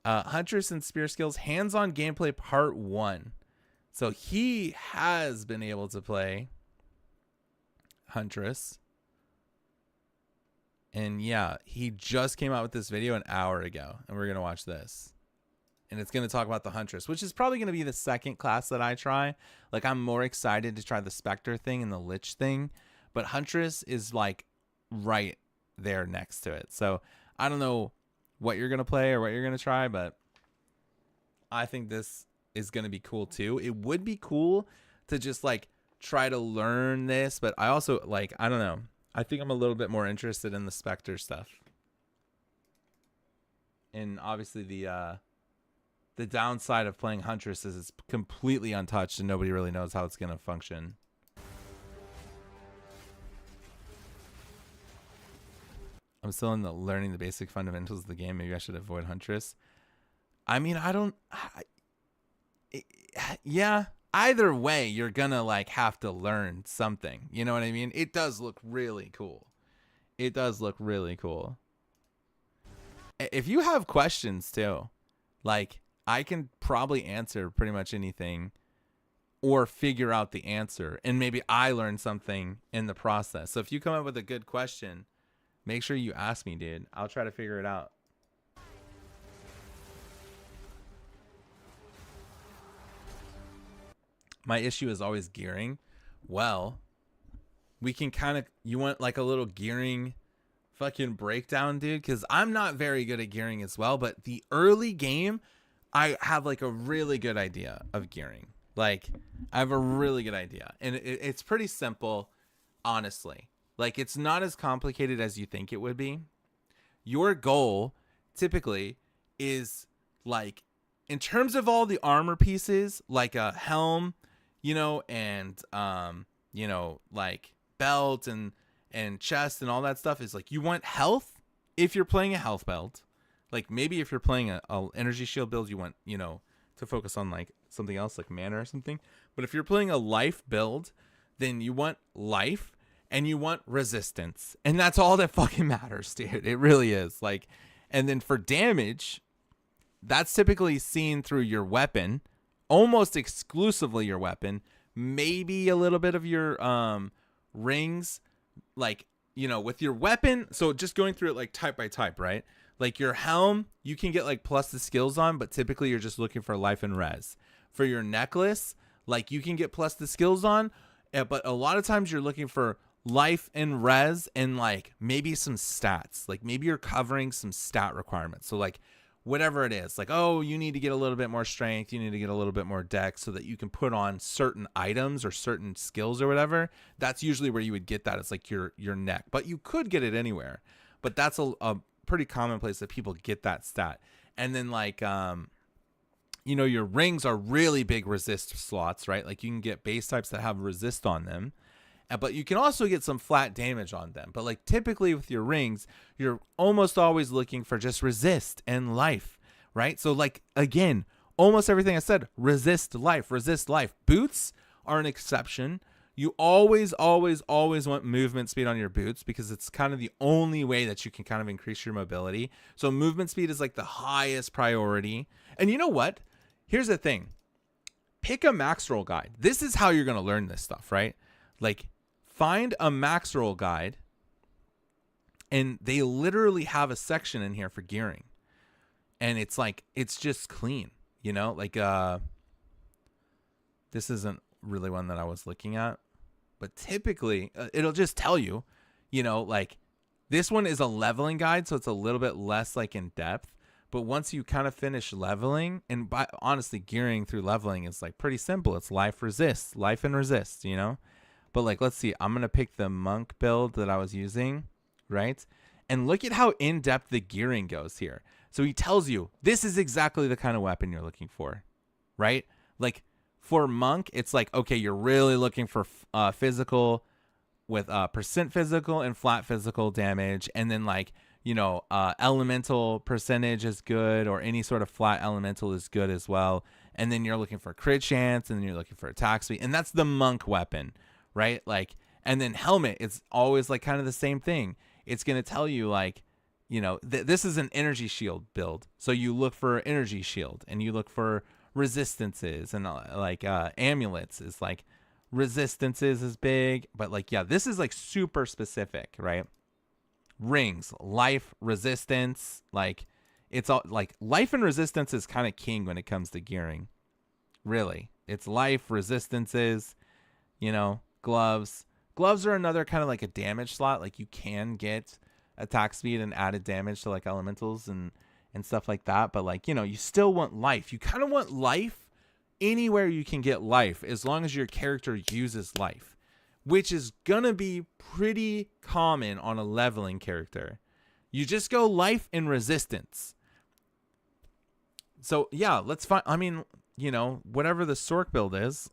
Huntress and Spear Skills, hands-on gameplay part 1. So he has been able to play Huntress. And yeah, he just came out with this video an hour ago. And we're going to watch this. And it's going to talk about the Huntress, which is probably going to be the second class that I try. Like, I'm more excited to try the Spectre thing and the Lich thing. But Huntress is, like, right there next to it. So, I don't know what you're going to play or what you're going to try, but I think this is going to be cool, too. It would be cool to just, like, try to learn this. But I also, like, I don't know. I think I'm a little bit more interested in the Spectre stuff. And, obviously, the downside of playing Huntress is it's completely untouched and nobody really knows how it's going to function. I'm still in the learning the basic fundamentals of the game. Maybe I should avoid Huntress. I mean, yeah, either way, you're going to like have to learn something. You know what I mean? It does look really cool. It does look really cool. If you have questions too, like, I can probably answer pretty much anything or figure out the answer. And maybe I learned something in the process. So if you come up with a good question, make sure you ask me, dude. I'll try to figure it out. My issue is always gearing. Well, we can kind of... You want like a little gearing fucking breakdown, dude? Because I'm not very good at gearing as well. But the early game... I have like a really good idea of gearing. Like I have a really good idea, and it's pretty simple, honestly. Like it's not as complicated as you think it would be. Your goal typically is like, in terms of all the armor pieces, like a helm, you know, and you know, like belt and chest and all that stuff, is like, you want health if you're playing a health belt. Like maybe if you're playing a energy shield build, you want, you know, to focus on like something else like mana or something. But if you're playing a life build, then you want life and you want resistance. And that's all that fucking matters, dude. It really is. Like, and then for damage, that's typically seen through your weapon, almost exclusively your weapon, maybe a little bit of your rings, like, you know, with your weapon. So just going through it like type by type, right? Like your helm, you can get like plus the skills on, but typically you're just looking for life and res. For your necklace, like you can get plus the skills on, but a lot of times you're looking for life and res and like maybe some stats. Like maybe you're covering some stat requirements. So like whatever it is, like, oh, you need to get a little bit more strength, you need to get a little bit more dex so that you can put on certain items or certain skills or whatever. That's usually where you would get that. It's like your neck, but you could get it anywhere. But that's a pretty commonplace that people get that stat. And then like you know, your rings are really big resist slots, right? Like you can get base types that have resist on them, but you can also get some flat damage on them. But like typically with your rings, you're almost always looking for just resist and life, right? So like, again, almost everything I said, resist life. Boots are an exception. You always want movement speed on your boots because it's kind of the only way that you can kind of increase your mobility. So movement speed is like the highest priority. And you know what? Here's the thing. Pick a max roll guide. This is how you're going to learn this stuff, right? Like find a max roll guide, and they literally have a section in here for gearing. And it's like, it's just clean, you know, like this isn't really one that I was looking at. But typically, it'll just tell you, you know, like this one is a leveling guide, so it's a little bit less like in depth. But once you kind of finish leveling, and honestly, gearing through leveling is like pretty simple. It's life and resist, you know. But like, let's see, I'm gonna pick the monk build that I was using, right? And look at how in depth the gearing goes here. So he tells you this is exactly the kind of weapon you're looking for, right? Like, for monk, it's like, okay, you're really looking for physical with percent physical and flat physical damage. And then like, you know, elemental percentage is good, or any sort of flat elemental is good as well. And then you're looking for crit chance, and then you're looking for attack speed. And that's the monk weapon, right? Like, and then helmet, it's always like kind of the same thing. It's going to tell you like, you know, this is an energy shield build. So you look for energy shield, and you look for resistances, and like amulets is like resistances is big, but like, yeah, this is like super specific, right? Rings, life, resistance, like it's all like life and resistance is kind of king when it comes to gearing. Really, it's life, resistances, you know. Gloves are another kind of like a damage slot. Like you can get attack speed and added damage to like elementals and stuff like that, but like, you know, you still want life. You kind of want life anywhere you can get life, as long as your character uses life, which is gonna be pretty common on a leveling character. You just go life and resistance. So yeah, let's find, I mean, you know, whatever the Sork build is,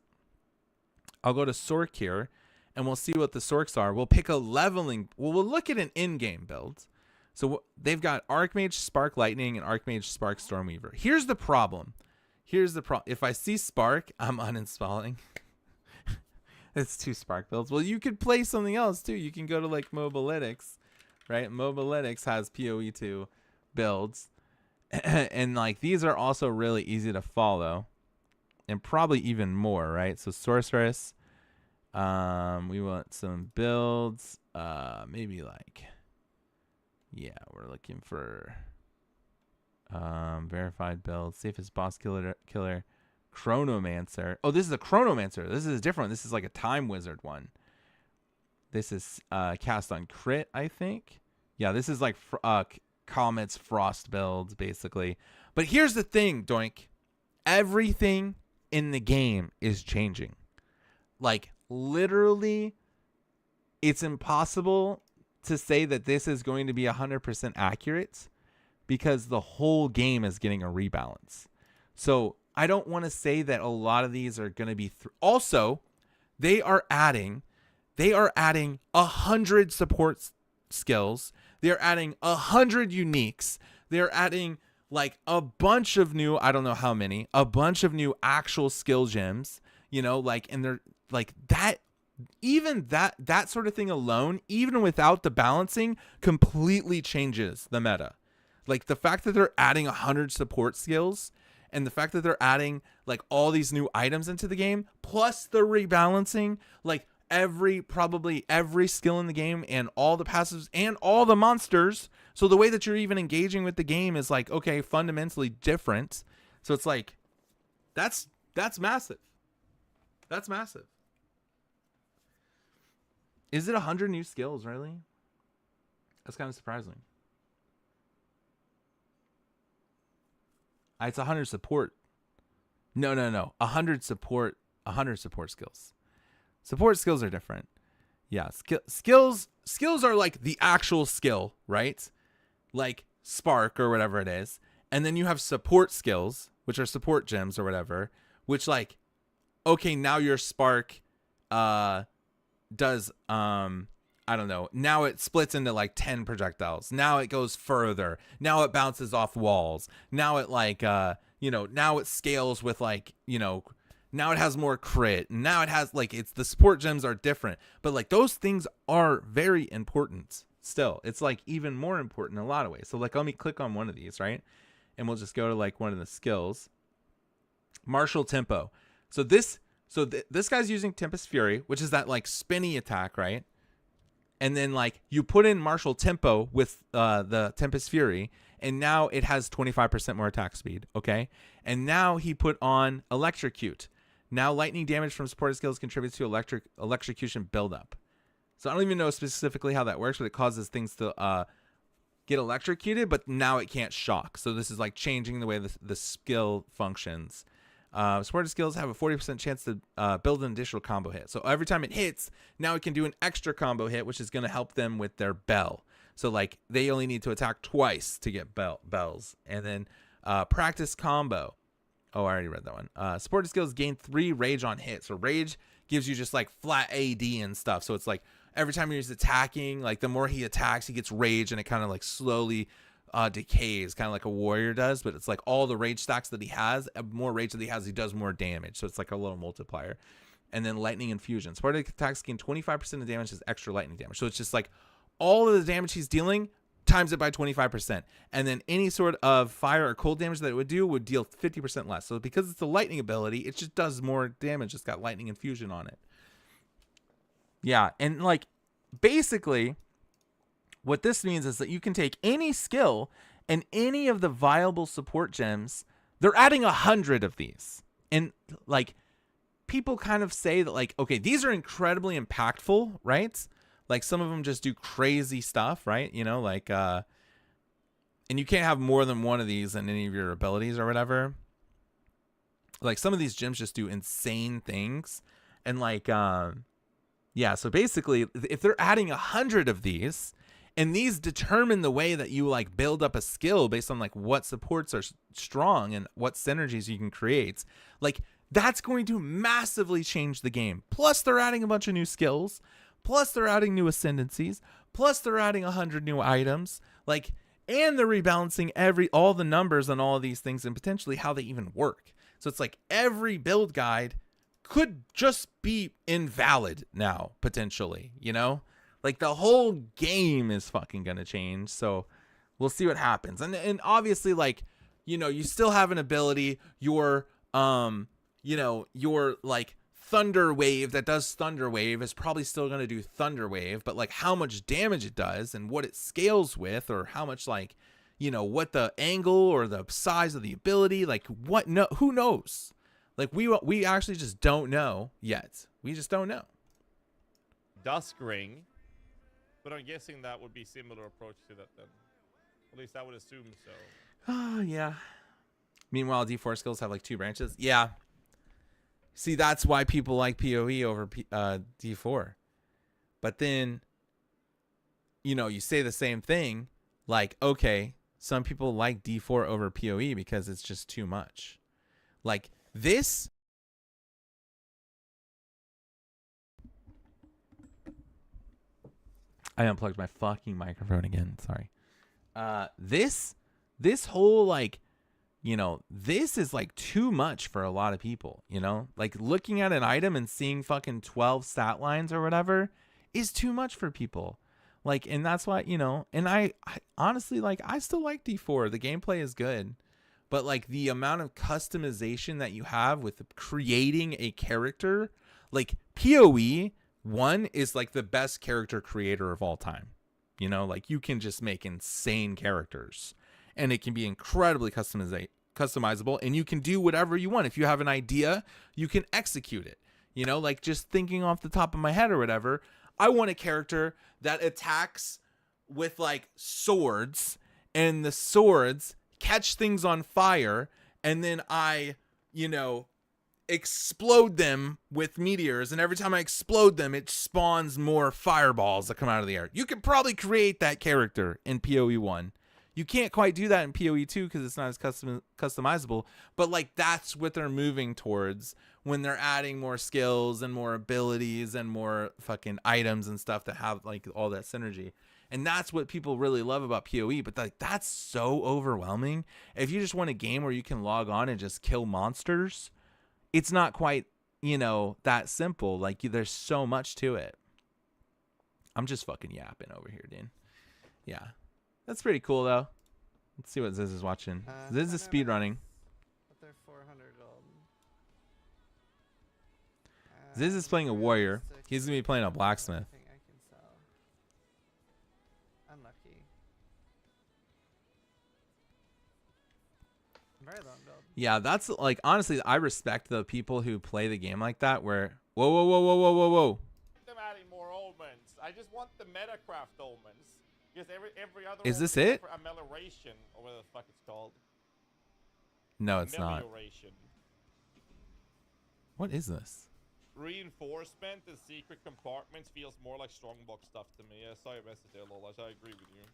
I'll go to Sork here and we'll see what the Sorks are. We'll pick a leveling, we'll look at an in-game build. So they've got Archmage Spark Lightning and Archmage Spark Stormweaver. Here's the problem. If I see Spark, I'm uninstalling. It's 2 Spark builds. Well, you could play something else too. You can go to like Mobalytics, right? Mobalytics has PoE2 builds. And like these are also really easy to follow. And probably even more, right? So Sorceress. We want some builds. Maybe like, yeah, we're looking for verified build, safest boss killer, Chronomancer. Oh, this is a Chronomancer. This is different. This is like a time wizard one. This is cast on crit, I think. Yeah, this is like Comet's Frost builds, basically. But here's the thing, Doink. Everything in the game is changing. Like, literally, it's impossible to say that this is going to be 100% accurate, because the whole game is getting a rebalance. So I don't want to say that a lot of these are going to be also they are adding 100 support skills. They're adding 100 uniques. They're adding like a bunch of new, I don't know how many, a bunch of new actual skill gems, you know, like, and they're like that, even that sort of thing alone, even without the balancing, completely changes the meta. Like the fact that they're adding 100 support skills and the fact that they're adding like all these new items into the game, plus the rebalancing, like probably every skill in the game and all the passives and all the monsters. So the way that you're even engaging with the game is like, okay, fundamentally different. So it's like, that's massive. That's massive. Is it 100 new skills, really? That's kind of surprising. It's 100 support. No. 100 support skills. Support skills are different. Yeah, skills are like the actual skill, right? Like Spark or whatever it is. And then you have support skills, which are support gems or whatever, which like, okay, now your Spark does I don't know, now it splits into like 10 projectiles. Now it goes further. Now it bounces off walls. Now it like now it scales with like, now it has more crit. Now it has like, it's the support gems are different, but like those things are very important still. It's like even more important in a lot of ways. So like, let me click on one of these, right? And we'll just go to like one of the skills. Martial Tempo. So this guy's using Tempest Fury, which is that like spinny attack, right? And then like you put in Martial Tempo with the Tempest Fury, and now it has 25% more attack speed, okay? And now he put on Electrocute. Now lightning damage from supported skills contributes to electrocution buildup. So I don't even know specifically how that works, but it causes things to get electrocuted, but now it can't shock. So this is like changing the way the skill functions. Supported skills have a 40% chance to build an additional combo hit. So every time it hits, now it can do an extra combo hit, which is going to help them with their bell. So like they only need to attack twice to get bells. And then practice combo. Oh, I already read that one. Supported skills gain 3 rage on hit. So rage gives you just like flat AD and stuff. So it's like every time he's attacking, like the more he attacks, he gets rage, and it kind of like slowly decays, kind of like a warrior does. But it's like all the rage stacks that he has, more rage that he has, he does more damage. So it's like a little multiplier. And then lightning infusion. Supported attacks gain 25% of damage as extra lightning damage. So it's just like all of the damage he's dealing times it by 25%. And then any sort of fire or cold damage that it would do would deal 50% less. So because it's a lightning ability, it just does more damage. It's got lightning infusion on it. Yeah, and like basically what this means is that you can take any skill and any of the viable support gems. They're adding 100 of these. And like people kind of say that like, okay, these are incredibly impactful, right? Like some of them just do crazy stuff, right? Like and you can't have more than one of these in any of your abilities or whatever. Like some of these gems just do insane things. And like yeah, so basically if they're adding 100 of these, and these determine the way that you like build up a skill based on like what supports are strong and what synergies you can create, like that's going to massively change the game. Plus they're adding a bunch of new skills, plus they're adding new ascendancies, plus they're adding 100 new items, like, and they're rebalancing all the numbers on all of these things and potentially how they even work. So it's like every build guide could just be invalid now, potentially, Like the whole game is fucking gonna change. So we'll see what happens. And obviously, like, you still have an ability, your like Thunder Wave that does Thunder Wave is probably still gonna do Thunder Wave, but like how much damage it does and what it scales with, or how much like, what the angle or the size of the ability, like who knows? Like we actually just don't know yet. We just don't know. Dusk Ring. But I'm guessing that would be similar approach to that then. At least I would assume so. Oh, yeah. Meanwhile, D4 skills have like 2 branches. Yeah. See, that's why people like PoE over D4. But then, you say the same thing. Like, okay, some people like D4 over PoE because it's just too much. Like this. I unplugged my fucking microphone again. Sorry. This whole like, you know, this is like too much for a lot of people, you know, like looking at an item and seeing fucking 12 stat lines or whatever is too much for people. Like, and that's why, you know, and I honestly, like, I still like D4. The gameplay is good, but like the amount of customization that you have with creating a character, like PoE 1 is like the best character creator of all time. You know, like you can just make insane characters and it can be incredibly customizable and you can do whatever you want. If you have an idea, you can execute it. You know, like just thinking off the top of my head or whatever, I want a character that attacks with like swords and the swords catch things on fire and then I, you know, explode them with meteors, and every time I explode them it spawns more fireballs that come out of the air. You could probably create that character in PoE 1. You can't quite do that in PoE 2 because it's not as customizable, but like that's what they're moving towards when they're adding more skills and more abilities and more fucking items and stuff that have like all that synergy. And that's what people really love about PoE, but like that's so overwhelming. If you just want a game where you can log on and just kill monsters, it's not quite, you know, that simple. Like there's so much to it. I'm just fucking yapping over here, dude. Yeah. That's pretty cool though. Let's see what Ziz is watching. Ziz is speed running. But they're 400 gold. Ziz is playing a warrior. He's gonna be playing a blacksmith. I can sell. Unlucky. Very low on gold. Yeah, that's like honestly, I respect the people who play the game like that. Where whoa. Them adding more omens. I just want the Metacraft omens. Because every other Is this omen it? for amelioration or whatever the fuck it's called. No, it's not. Amelioration. What is this? Reinforcement and secret compartments feels more like strongbox stuff to me. Yeah, sorry, message there, Lolas. I agree with you.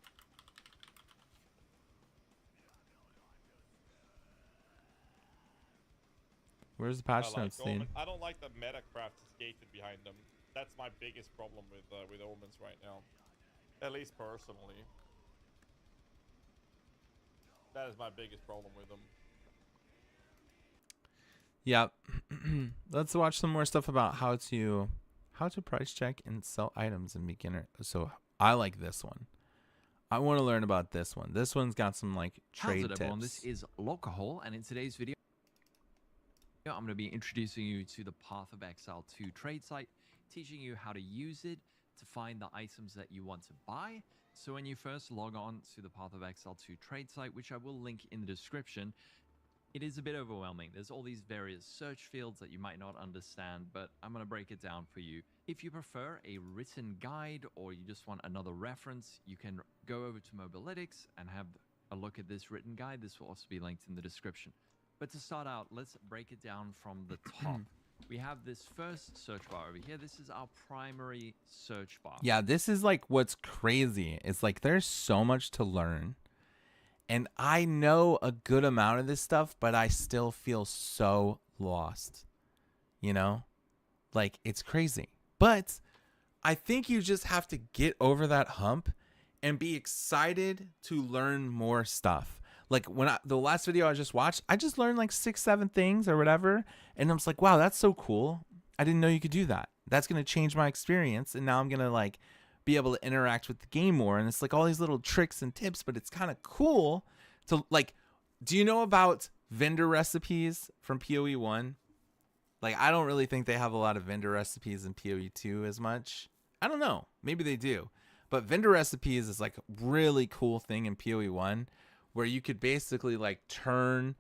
Where's the patch notes, dude? I don't like the Metacraft is gated behind them. That's my biggest problem with omens right now. At least personally. That is my biggest problem with them. Yeah. Let's watch some more stuff about how to price check and sell items in beginner. So I like this one. I want to learn about this one. This one's got some like trade How's it, tips. everyone? This is Lockerhole, and in today's video, I'm going to be introducing you to the Path of Exile 2 trade site, teaching you how to use it to find the items that you want to buy. So when you first log on to the Path of Exile 2 trade site, which I will link in the description, it is a bit overwhelming. There's all these various search fields that you might not understand, but I'm going to break it down for you. If you prefer a written guide or you just want another reference, you can go over to Mobalytics and have a look at this written guide. This will also be linked in the description. But to start out, let's break it down from the top. We have this first search bar over here. This is our primary search bar. Yeah, this is like what's crazy. It's like there's so much to learn. And I know a good amount of this stuff, but I still feel so lost. You know? Like it's crazy. But I think you just have to get over that hump and be excited to learn more stuff. Like when the last video I just watched, I just learned like 6-7 things or whatever. And I was like, wow, that's so cool. I didn't know you could do that. That's going to change my experience. And now I'm going to like be able to interact with the game more. And it's like all these little tricks and tips, but it's kind of cool to like, do you know about vendor recipes from PoE 1? Like, I don't really think they have a lot of vendor recipes in PoE 2 as much. I don't know. Maybe they do. But vendor recipes is like a really cool thing in PoE 1 where you could basically like turn,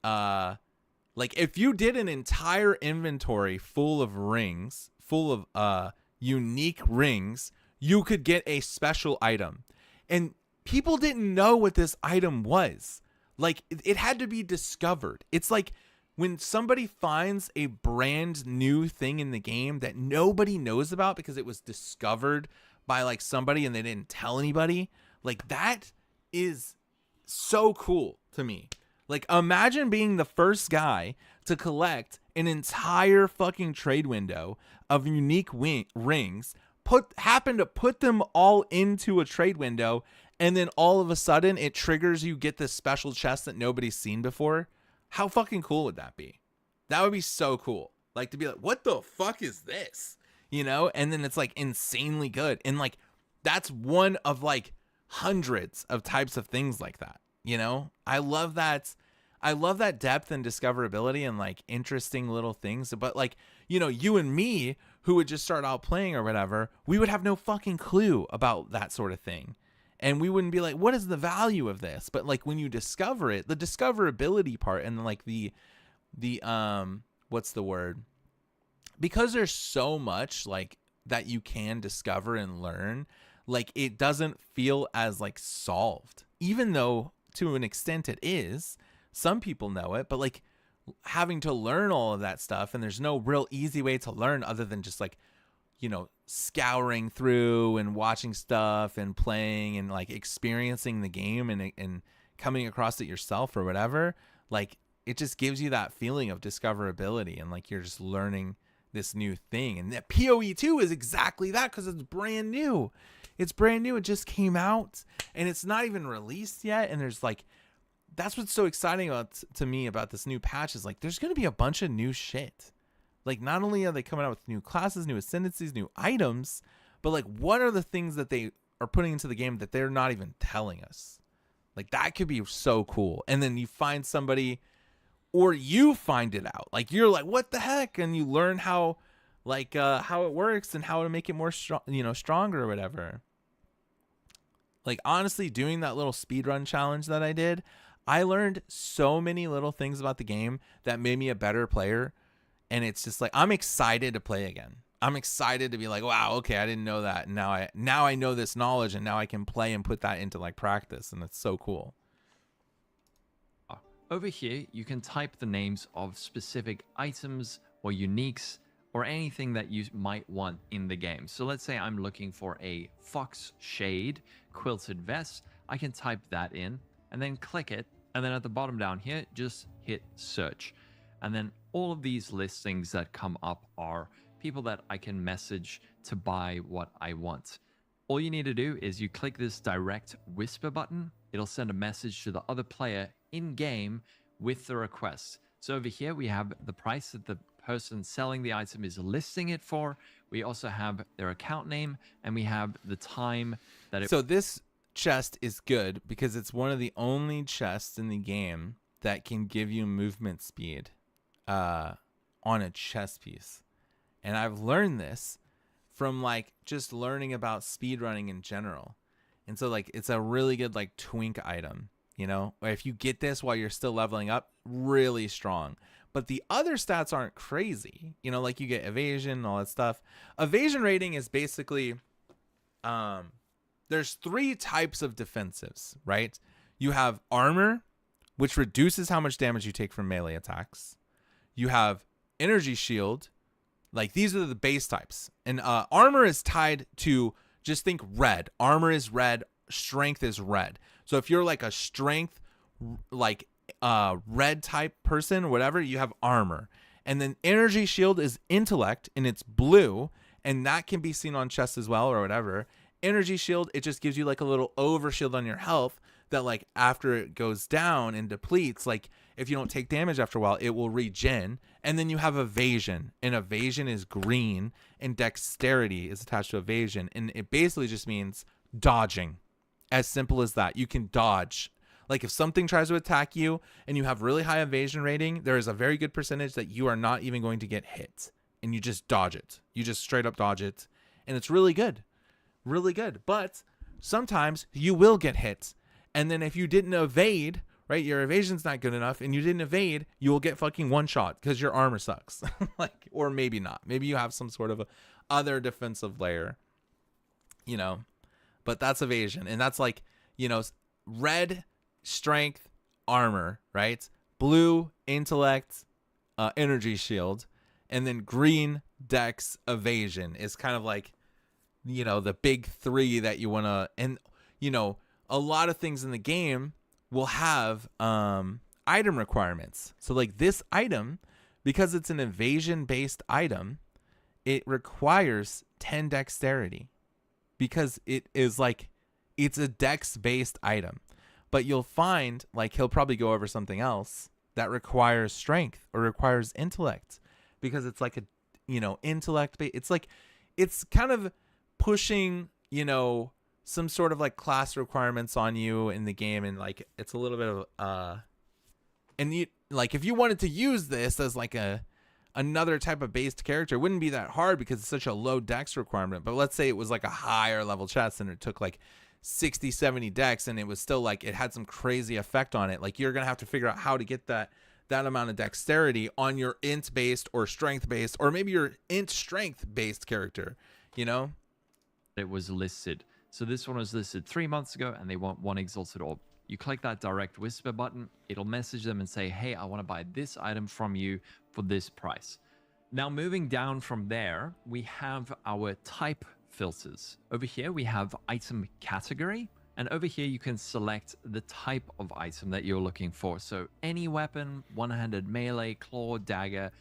like if you did an entire inventory full of rings, full of unique rings, you could get a special item. And people didn't know what this item was. Like it had to be discovered. It's like when somebody finds a brand new thing in the game that nobody knows about because it was discovered by like somebody and they didn't tell anybody, like that is so cool to me. Like, imagine being the first guy to collect an entire fucking trade window of unique rings, happen to put them all into a trade window, and then all of a sudden it triggers you get this special chest that nobody's seen before. How fucking cool would that be? That would be so cool. Like, to be like, what the fuck is this? You know? And then it's like insanely good. And like, that's one of like hundreds of types of things like that. You know? I love that depth and discoverability and like interesting little things. But like, you know, you and me who would just start out playing or whatever, we would have no fucking clue about that sort of thing. And we wouldn't be like, what is the value of this? But like when you discover it, the discoverability part and like the what's the word? Because there's so much like that you can discover and learn, like it doesn't feel as like solved, even though to an extent it is. Some people know it, but like having to learn all of that stuff, and there's no real easy way to learn other than just like, you know, scouring through and watching stuff and playing and like experiencing the game and coming across it yourself or whatever. Like it just gives you that feeling of discoverability and like you're just learning this new thing. And that PoE 2 is exactly that, because it's brand new. It's brand new. It just came out and it's not even released yet. And there's like, that's what's so exciting about to me about this new patch is like there's going to be a bunch of new shit. Like not only are they coming out with new classes, new ascendancies, new items, but like what are the things that they are putting into the game that they're not even telling us? Like that could be so cool. And then you find somebody or you find it out. Like you're like, what the heck? And you learn how it works and how to make it more strong, you know, stronger or whatever. Like honestly, doing that little speedrun challenge that I did, I learned so many little things about the game that made me a better player. And it's just like, I'm excited to play again. I'm excited to be like, wow, okay, I didn't know that. And now I know this knowledge and now I can play and put that into like practice. And it's so cool. Over here, you can type the names of specific items or uniques or anything that you might want in the game. So let's say I'm looking for a fox shade quilted vest. I can type that in and then click it. And then at the bottom down here, just hit search. And then all of these listings that come up are people that I can message to buy what I want. All you need to do is you click this direct whisper button. It'll send a message to the other player in game with the request. So over here, we have the price that the person selling the item is listing it for. We also have their account name and we have the time that it... So this chest is good because it's one of the only chests in the game that can give you movement speed on a chest piece. And I've learned this from like just learning about speedrunning in general. And so like it's a really good like twink item, you know, if you get this while you're still leveling up, really strong. But the other stats aren't crazy, you know, like you get evasion and all that stuff. Evasion rating is basically there's 3 types of defensives, right? You have armor, which reduces how much damage you take from melee attacks. You have energy shield. Like these are the base types. And armor is tied to, just think red. Armor is red. Strength is red. So if you're like a strength, like red type person or whatever, you have armor. And then energy shield is intellect and it's blue. And that can be seen on chests as well or whatever. Energy shield, it just gives you like a little overshield on your health that like after it goes down and depletes, like if you don't take damage after a while, it will regen. And then you have evasion, and evasion is green and dexterity is attached to evasion. And it basically just means dodging. As simple as that. You can dodge. Like if something tries to attack you and you have really high evasion rating, there is a very good percentage that you are not even going to get hit and you just dodge it. You just straight up dodge it. And it's really good. Really good. But sometimes you will get hit. And then if you didn't evade, right, your evasion's not good enough and you didn't evade, you will get fucking one shot because your armor sucks. Like, or maybe not. Maybe you have some sort of other defensive layer, you know, but that's evasion. And that's like, you know, red, strength, armor, right? Blue, intellect, energy shield, and then green, dex, evasion is kind of like, you know, the big 3 that you want to, and, you know, a lot of things in the game will have item requirements. So like this item, because it's an evasion based item, it requires 10 dexterity because it is like it's a dex based item. But you'll find like he'll probably go over something else that requires strength or requires intellect because it's like a, you know, intellect based. It's like it's kind of pushing, you know, some sort of like class requirements on you in the game, and like it's a little bit of and you like if you wanted to use this as like another type of based character, it wouldn't be that hard because it's such a low dex requirement. But let's say it was like a higher level chest and it took like 60, 70 dex and it was still like it had some crazy effect on it. Like you're gonna have to figure out how to get that amount of dexterity on your int based or strength based, or maybe your int strength based character, you know? It was listed. So this one was listed 3 months ago and they want 1 exalted orb. You click that direct whisper button, it'll message them and say, hey, I want to buy this item from you for this price. Now moving down from there, we have our type filters. Over here we have item category, and over here you can select the type of item that you're looking for. So any weapon, one-handed melee, claw, dagger,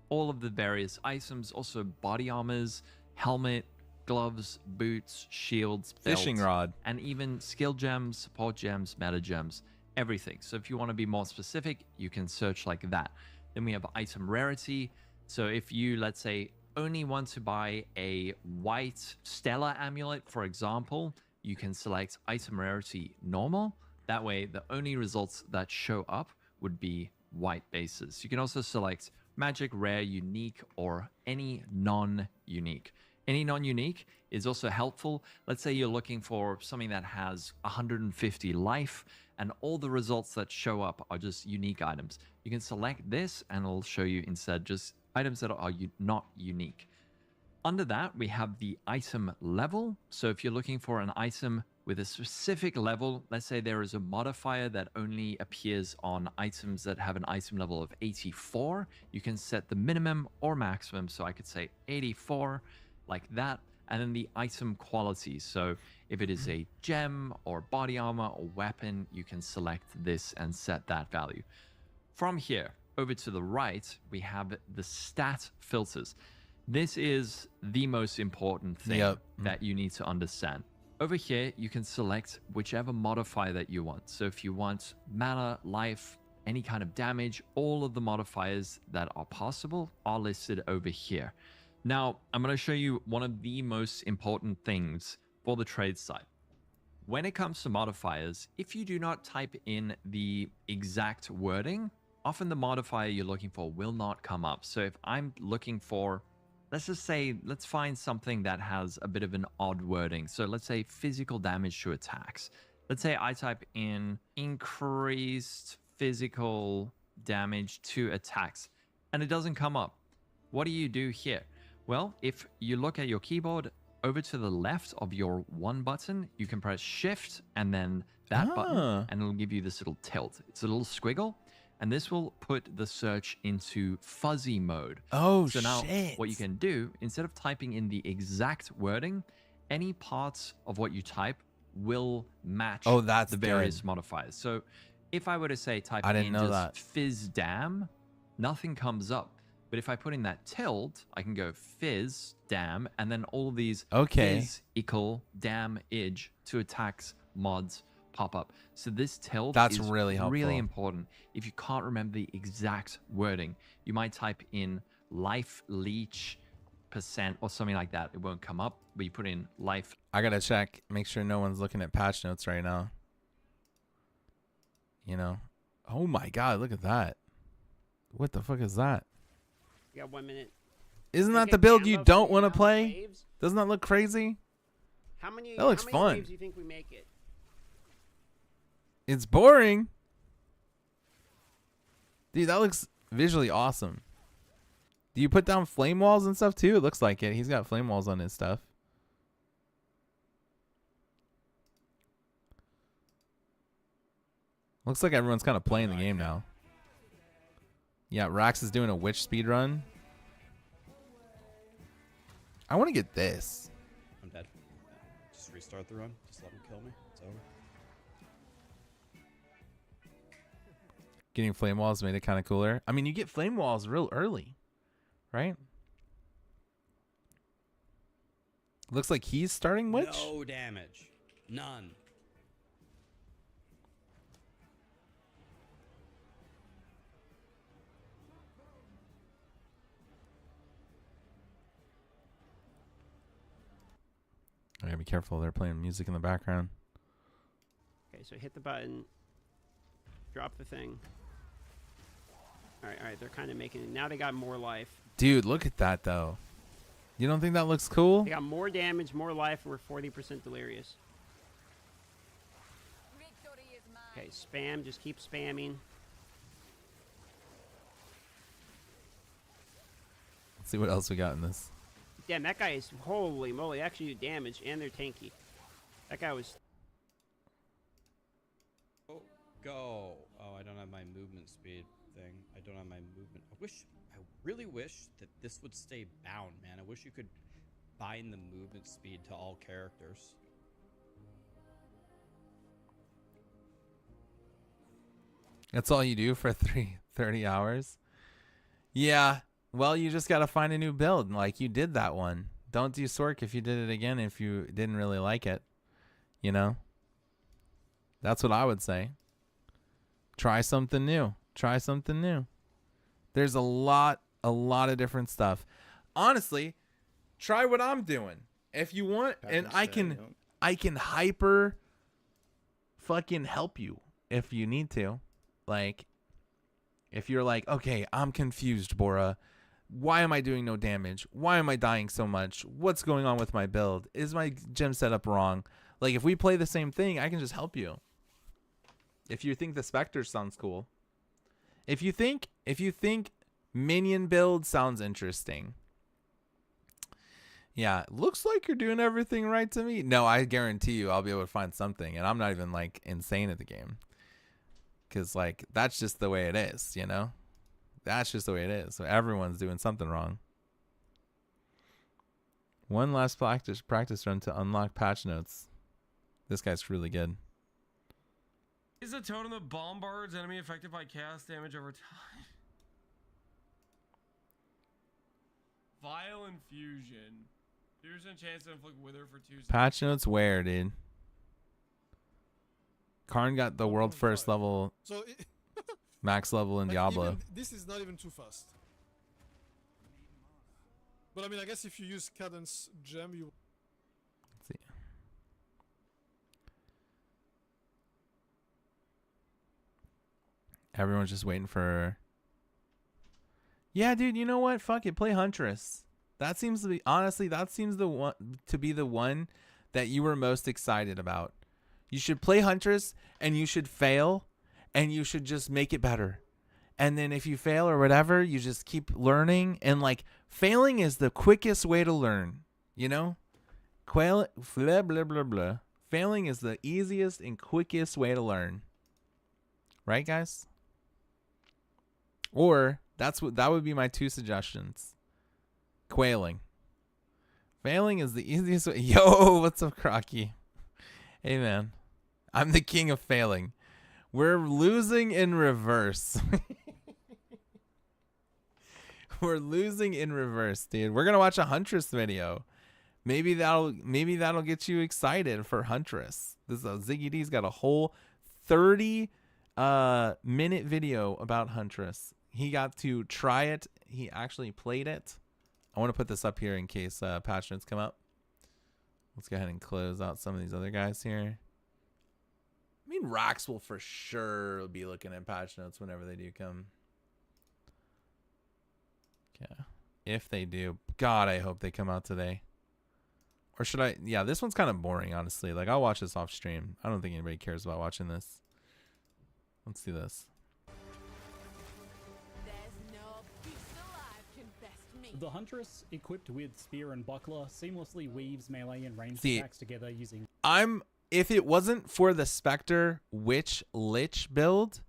all of the various items, also body armors, helmet, gloves, boots, shields, belts, Fishing rod, and even skill gems, support gems, meta gems, everything. So if you want to be more specific, you can search like that. Then we have item rarity. So if you, let's say, only want to buy a white stellar amulet, for example, you can select item rarity normal. That way, the only results that show up would be white bases. You can also select magic, rare, unique, or any non-unique. Any non-unique is also helpful. Let's say you're looking for something that has 150 life and all the results that show up are just unique items. You can select this and it'll show you instead just items that are not unique. Under that, we have the item level. So if you're looking for an item with a specific level, let's say there is a modifier that only appears on items that have an item level of 84, you can set the minimum or maximum. So I could say 84, like that. And then the item quality. So if it is a gem or body armor or weapon, you can select this and set that value. From here, over to the right, we have the stat filters. This is the most important thing that you need to understand. Over here, you can select whichever modifier that you want. So if you want mana, life, any kind of damage, all of the modifiers that are possible are listed over here. Now, I'm going to show you one of the most important things for the trade site. When it comes to modifiers, if you do not type in the exact wording, often the modifier you're looking for will not come up. So if I'm looking for, let's just say, let's find something that has a bit of an odd wording. So let's say physical damage to attacks. Let's say I type in increased physical damage to attacks and it doesn't come up. What do you do here? Well, if you look at your keyboard, over to the left of your one button, you can press shift and then that button, and it'll give you this little tilt. It's a little squiggle, and this will put the search into fuzzy mode. Oh, so now what you can do, instead of typing in the exact wording, any parts of what you type will match the various modifiers. So if I were to say type in just fizz dam, nothing comes up. But if I put in that tilde, I can go fizz, dam, and then all of these fizz equal dam idge to attacks mods pop up. So this tilde is really important. If you can't remember the exact wording, you might type in life leech % or something like that. It won't come up, but you put in life. I gotta check, make sure no one's looking at patch notes right now. You know? Oh my god, look at that. What the fuck is that? You got 1 minute. Isn't that the build you don't want to play? Waves? Doesn't that look crazy? How many? That looks fun. Waves do you think we make it? It's boring. Dude, that looks visually awesome. Do you put down flame walls and stuff too? It looks like it. He's got flame walls on his stuff. Looks like everyone's kind of playing the game now. Yeah, Rax is doing a witch speed run. I want to get this. I'm dead. Just restart the run. Just let him kill me. It's over. Getting flame walls made it kind of cooler. I mean, you get flame walls real early, right? Looks like he's starting witch. No damage. None. I gotta be careful. They're playing music in the background. Okay, so hit the button. Drop the thing. All right. They're kind of making it. Now they got more life. Dude, look at that though. You don't think that looks cool? They got more damage, more life, and we're 40% delirious. Okay, spam. Just keep spamming. Let's see what else we got in this. Damn, that guy is, holy moly, actually do damage, and they're tanky. That guy was... Oh, go. Oh, I don't have my movement speed thing. I don't have my movement. I really wish that this would stay bound, man. I wish you could bind the movement speed to all characters. That's all you do for 30 hours? Yeah. Well, you just got to find a new build. Like, you did that one. Don't do Sork if you did it again if you didn't really like it. You know? That's what I would say. Try something new. Try something new. There's a lot of different stuff. Honestly, try what I'm doing. If you want, and I can hyper fucking help you if you need to. Like, if you're like, okay, I'm confused, Bora. Why am I doing no damage? Why am I dying so much? What's going on with my build? Is my gem setup wrong? Like, if we play the same thing, I can just help you. If you think the Spectre sounds cool. If you think minion build sounds interesting. Yeah, looks like you're doing everything right to me. No, I guarantee you I'll be able to find something. And I'm not even, like, insane at the game. Because, like, that's just the way it is, you know? That's just the way it is. So everyone's doing something wrong. One last practice run to unlock patch notes. This guy's really good. Is the totem that bombards enemy affected by chaos damage over time? Vile Infusion. Here's a chance to inflict wither for 2 seconds. Patch notes where, dude? Karn got the world first level, so max level in like Diablo. This is not even too fast. But I mean, I guess if you use Cadence Gem, you... Let's see. Everyone's just waiting for... Yeah, dude, you know what? Fuck it, play Huntress. That seems to be... Honestly, that seems to be the one that you were most excited about. You should play Huntress, and you should fail, and you should just make it better. And then if you fail or whatever, you just keep learning. And, like, failing is the quickest way to learn, you know? Blah, blah, blah, blah. Failing is the easiest and quickest way to learn. Right, guys? Or, that would be my 2 suggestions. Quailing. Failing is the easiest way. Yo, what's up, Crocky? Hey, man. I'm the king of failing. We're losing in reverse. We're losing in reverse, dude. We're gonna watch a Huntress video. Maybe that'll get you excited for Huntress. This Ziggy D's got a whole 30 minute video about Huntress. He got to try it. He actually played it. I want to put this up here in case patch notes come up. Let's go ahead and close out some of these other guys here. I mean, Rax will for sure be looking at patch notes whenever they do come. Yeah. If they do. God, I hope they come out today. Or should I? Yeah, this one's kind of boring, honestly. Like, I'll watch this off stream. I don't think anybody cares about watching this. Let's do this. The Huntress, equipped with Spear and Buckler, seamlessly weaves melee and ranged See, attacks together using... If it wasn't for the Spectre Witch Lich build,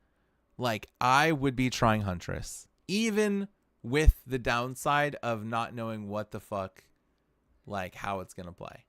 like, I would be trying Huntress. Even with the downside of not knowing what the fuck, like, how it's gonna play.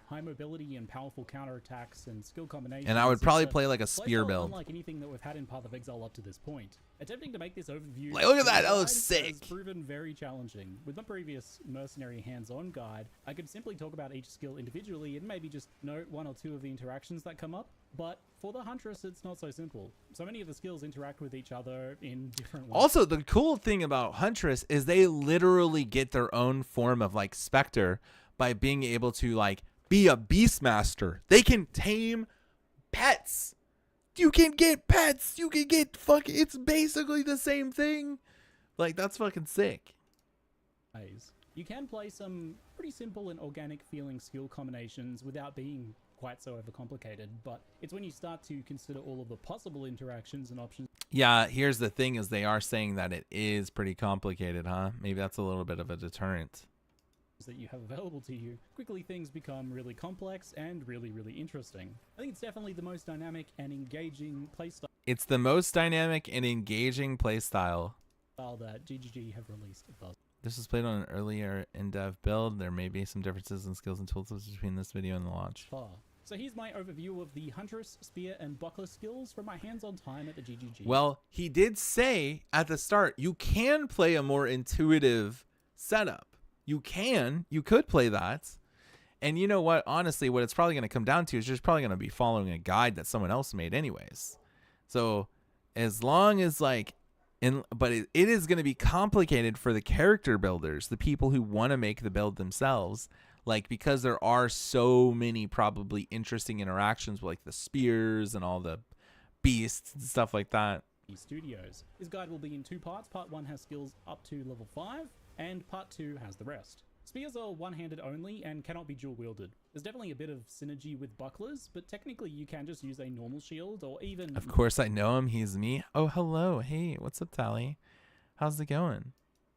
high mobility and powerful counterattacks and skill combinations. And I would It's probably a play like a spear playstyle build. unlike anything that we've had in Path of Exile up to this point. Attempting to make this overview Like, look at that, that guide looks has sick. proven very challenging. With my previous mercenary hands-on guide, I could simply talk about each skill individually and maybe just note one or two of the interactions that come up. But for the Huntress, it's not so simple. So many of the skills interact with each other in different ways. Also, the cool thing about Huntress is they literally get their own form of like Spectre by being able to like be a Beastmaster. They can tame pets. You can get pets. You can get fucking. It's basically the same thing. Like, that's fucking sick. You can play some pretty simple and organic feeling skill combinations without being quite so overcomplicated, but it's when you start to consider all of the possible interactions and options. Yeah, here's the thing is they are saying that it is pretty complicated, huh? Maybe that's a little bit of a deterrent. That you have available to you, quickly things become really complex and really, really interesting. I think it's definitely the most dynamic and engaging playstyle It's the most dynamic and engaging playstyle. that GGG have released thus. This was played on an earlier in-dev build. There may be some differences in skills and tools between this video and the launch. far. So here's my overview of the Huntress, Spear, and Buckler skills from my hands-on time at the GGG. Well, he did say at the start, you can play a more intuitive setup. You could play that. And you know what? Honestly, what it's probably going to come down to is just probably going to be following a guide that someone else made anyways. So as long as like, but it is going to be complicated for the character builders, the people who want to make the build themselves, like, because there are so many probably interesting interactions with like the spears and all the beasts and stuff like that. Studios. This guide will be in two parts. Part 1 has skills up to level 5, and Part 2 has the rest. Spears are one-handed only and cannot be dual-wielded. There's definitely a bit of synergy with bucklers, but technically you can just use a normal shield or even... Of course I know him. He's me. Oh, hello. Hey, what's up, Tally? How's it going?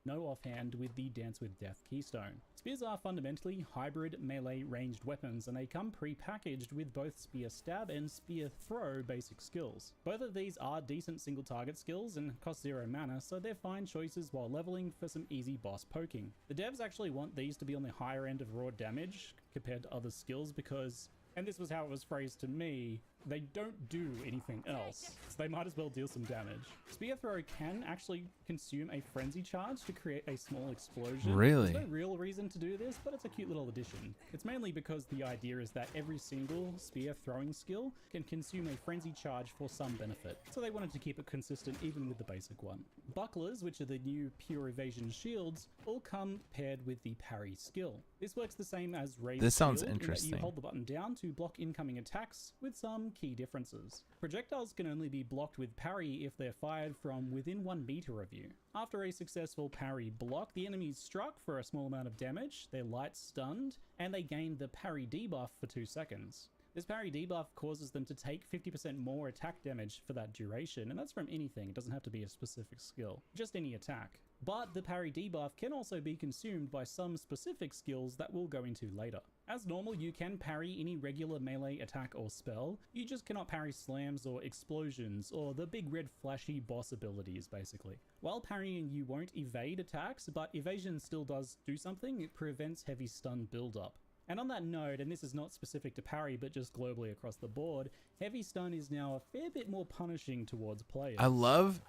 no offhand with the Dance with Death keystone. Spears are fundamentally hybrid melee ranged weapons, and they come pre-packaged with both Spear Stab and Spear Throw basic skills. Both of these are decent single target skills and cost 0 mana, so they're fine choices while leveling for some easy boss poking. The devs actually want these to be on the higher end of raw damage compared to other skills because, and this was how it was phrased to me, they don't do anything else, so they might as well deal some damage. Spear Throw can actually consume a Frenzy Charge to create a small explosion. Really? There's no real reason to do this, but it's a cute little addition. It's mainly because the idea is that every single spear throwing skill can consume a Frenzy Charge for some benefit, so they wanted to keep it consistent even with the basic one. Bucklers, which are the new pure evasion shields, all come paired with the parry skill. This works the same as Raise This sounds Shield in that interesting. you hold the button down to block incoming attacks, with some key differences. Projectiles can only be blocked with parry if they're fired from within 1 meter of you. After a successful parry block, the enemy is struck for a small amount of damage, they're light stunned, and they gain the parry debuff for 2 seconds. This parry debuff causes them to take 50% more attack damage for that duration, and that's from anything, it doesn't have to be a specific skill, just any attack. But the parry debuff can also be consumed by some specific skills that we'll go into later. As normal, you can parry any regular melee attack or spell, you just cannot parry slams or explosions, or the big red flashy boss abilities basically. While parrying you won't evade attacks, but evasion still does do something, it prevents heavy stun buildup. And on that note, and this is not specific to parry but just globally across the board, heavy stun is now a fair bit more punishing towards players. I love...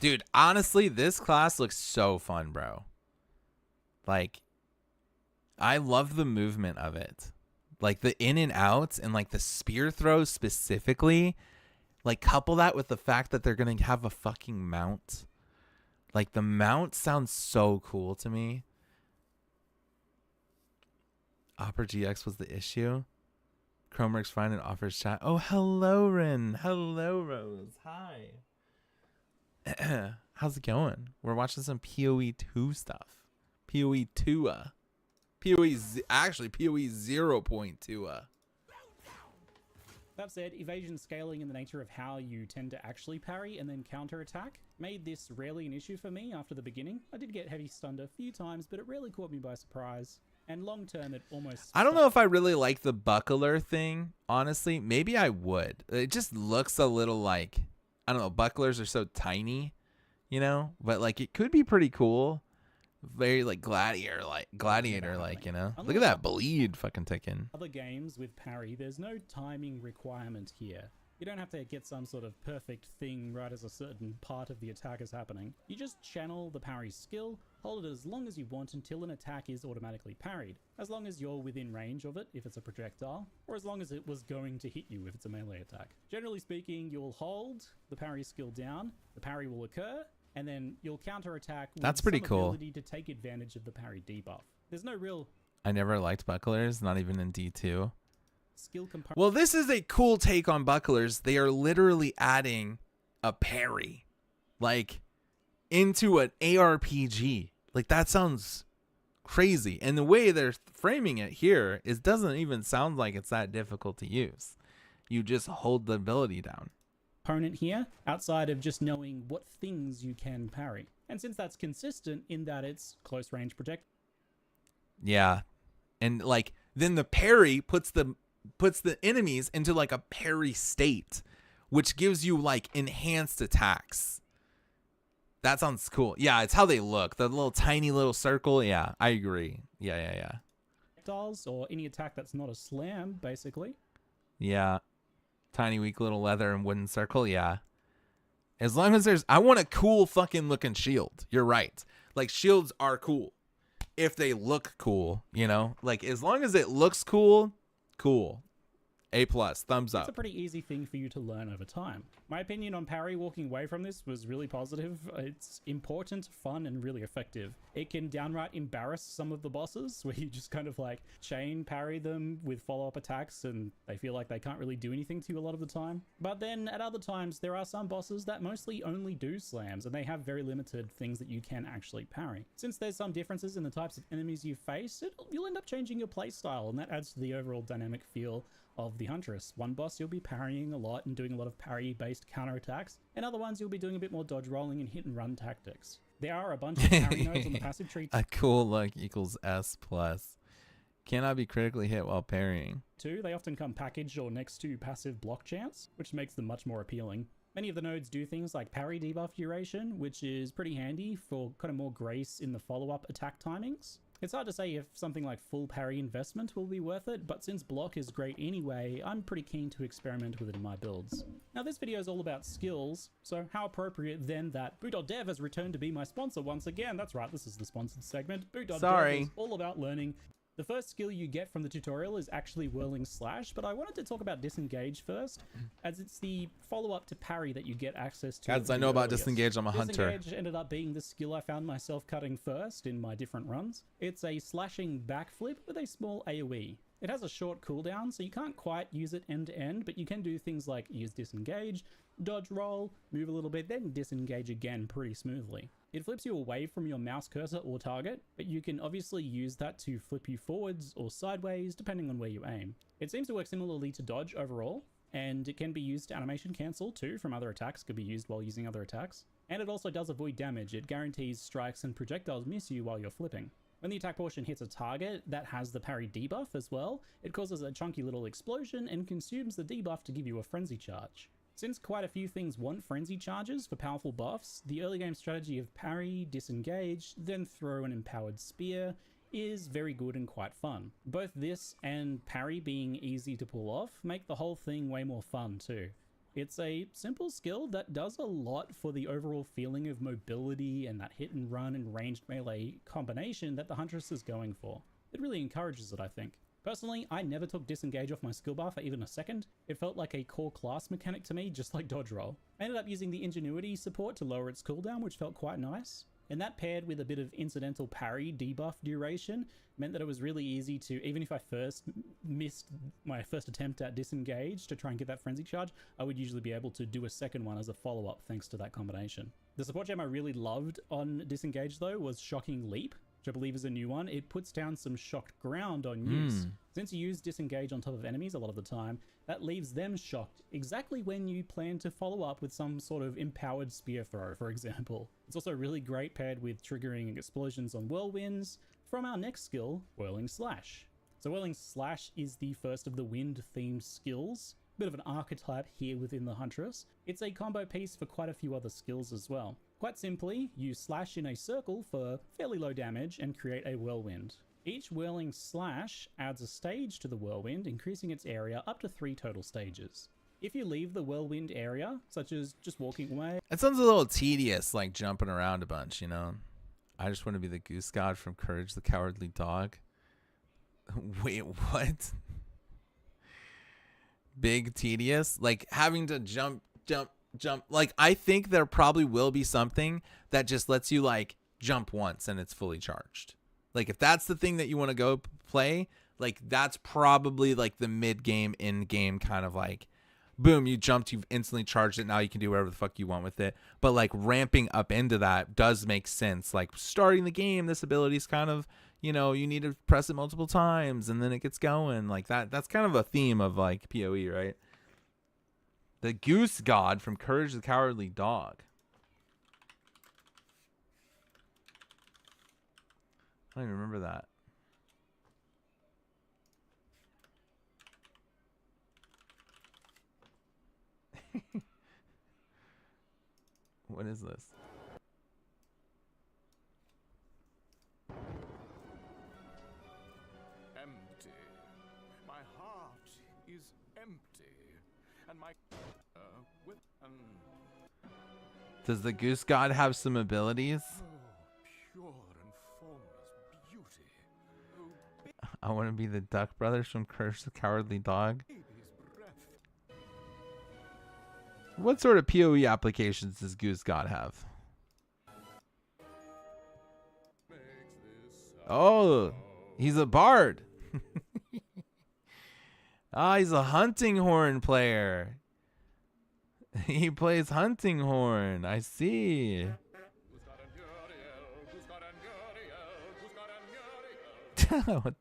Dude, honestly, this class looks so fun, bro. Like, I love the movement of it. Like, the in and outs and, like, the spear throws specifically. Like, couple that with the fact that they're going to have a fucking mount. Like, the mount sounds so cool to me. Opera GX was the issue. Chromeworks fine and offers chat. Oh, hello, Rin. Hello, Rose. Hi. How's it going? We're watching some PoE 2 stuff. PoE 2. Actually, PoE 0.2. That said, evasion scaling in the nature of how you tend to actually parry and then counterattack made this rarely an issue for me after the beginning. I did get heavy stunned a few times, but it really caught me by surprise. And long term, it almost... I don't know if I really like the buckler thing, honestly. Maybe I would. It just looks a little like... I don't know, bucklers are so tiny, you know? But, like, it could be pretty cool. very like gladiator like, you know. Look at that bleed fucking ticking. Other games with parry, there's no timing requirement here. You don't have to get some sort of perfect thing right as a certain part of the attack is happening. You just channel the parry skill, hold it as long as you want until an attack is automatically parried, as long as you're within range of it if it's a projectile, or as long as it was going to hit you if it's a melee attack. Generally speaking, you'll hold the parry skill down, the parry will occur, and then you'll counterattack with That's pretty some cool. ability to take advantage of the parry debuff. There's no real I never liked bucklers, not even in D2. skill component. Well, this is a cool take on bucklers. They are literally adding a parry, like, into an ARPG. Like, that sounds crazy. And the way they're framing it here is doesn't even sound like it's that difficult to use. You just hold the ability down. Opponent here, outside of just knowing what things you can parry. And since that's consistent in that it's close range protect. Yeah. And like then the parry puts the enemies into like a parry state, which gives you like enhanced attacks. That sounds cool. Yeah, it's how they look. The little tiny little circle. Yeah, I agree. Yeah. Or any attack that's not a slam, basically. Yeah. Tiny weak little leather and wooden circle. Yeah. As long as I want a cool fucking looking shield. You're right. Like shields are cool. If they look cool, you know, like as long as it looks cool, cool. A+, thumbs up. It's a pretty easy thing for you to learn over time. My opinion on parry walking away from this was really positive. It's important, fun, and really effective. It can downright embarrass some of the bosses where you just kind of like chain parry them with follow-up attacks and they feel like they can't really do anything to you a lot of the time. But then at other times, there are some bosses that mostly only do slams and they have very limited things that you can actually parry. Since there's some differences in the types of enemies you face, you'll end up changing your playstyle and that adds to the overall dynamic feel of the Huntress. One boss you'll be parrying a lot and doing a lot of parry-based counterattacks, and other ones you'll be doing a bit more dodge rolling and hit-and-run tactics. There are a bunch of parry nodes on the passive tree. A cool look equals S+. Cannot be critically hit while parrying. Too, they often come packaged or next to passive block chance, which makes them much more appealing. Many of the nodes do things like parry debuff duration, which is pretty handy for kind of more grace in the follow-up attack timings. It's hard to say if something like full parry investment will be worth it, but since block is great anyway, I'm pretty keen to experiment with it in my builds. Now this video is all about skills, so how appropriate then that Boot.dev has returned to be my sponsor once again. That's right, this is the sponsored segment. Boot.dev is all about learning. The first skill you get from the tutorial is actually Whirling Slash, but I wanted to talk about Disengage first, as it's the follow-up to parry that you get access to. As I know about Disengage, I'm a hunter. Disengage ended up being the skill I found myself cutting first in my different runs. It's a slashing backflip with a small AoE. It has a short cooldown, so you can't quite use it end to end, but you can do things like use Disengage, dodge roll, move a little bit, then disengage again pretty smoothly. It flips you away from your mouse cursor or target, but you can obviously use that to flip you forwards or sideways depending on where you aim. It seems to work similarly to dodge overall, and it can be used to animation cancel too from other attacks, could be used while using other attacks. And it also does avoid damage. It guarantees strikes and projectiles miss you while you're flipping. When the attack portion hits a target that has the parry debuff as well, it causes a chunky little explosion and consumes the debuff to give you a frenzy charge. Since quite a few things want frenzy charges for powerful buffs, the early game strategy of parry, disengage, then throw an empowered spear is very good and quite fun. Both this and parry being easy to pull off make the whole thing way more fun too. It's a simple skill that does a lot for the overall feeling of mobility and that hit and run and ranged melee combination that the Huntress is going for. It really encourages it, I think. Personally, I never took Disengage off my skill bar for even a second. It felt like a core class mechanic to me, just like dodge roll. I ended up using the Ingenuity support to lower its cooldown, which felt quite nice. And that paired with a bit of incidental parry debuff duration meant that it was really easy to, even if I first missed my first attempt at Disengage to try and get that frenzy charge, I would usually be able to do a second one as a follow-up thanks to that combination. The support gem I really loved on Disengage though was Shocking Leap, which I believe is a new one. It puts down some shocked ground on use. Since you use Disengage on top of enemies a lot of the time, that leaves them shocked exactly when you plan to follow up with some sort of empowered spear throw, for example. It's also really great paired with triggering explosions on whirlwinds from our next skill, Whirling Slash. So Whirling Slash is the first of the wind-themed skills. Bit of an archetype here within the Huntress. It's a combo piece for quite a few other skills as well. Quite simply, you slash in a circle for fairly low damage and create a whirlwind. Each whirling slash adds a stage to the whirlwind, increasing its area up to 3 total stages. If you leave the whirlwind area, such as just walking away... It sounds a little tedious, like jumping around a bunch, you know? I just want to be the Goose God from Courage the Cowardly Dog. Wait, what? Big tedious? Like having to jump. Like I think there probably will be something that just lets you like jump once and it's fully charged. Like if that's the thing that you want to go play, like that's probably like the mid-game, in-game kind of like, boom, you jumped, you've instantly charged it, now you can do whatever the fuck you want with it. But like ramping up into that does make sense. Like starting the game, this ability is kind of, you know, you need to press it multiple times and then it gets going. Like that's kind of a theme of like PoE, right? The Goose God from Courage the Cowardly Dog. I don't even remember that. What is this? Empty. My heart is empty. And my with Does the Goose God have some abilities? pure and formless beauty. I want to be the Duck Brothers from Courage the Cowardly Dog. What sort of PoE applications does Goose God have? Oh, he's a bard. Ah, he's a hunting horn player. He plays hunting horn. I see. What?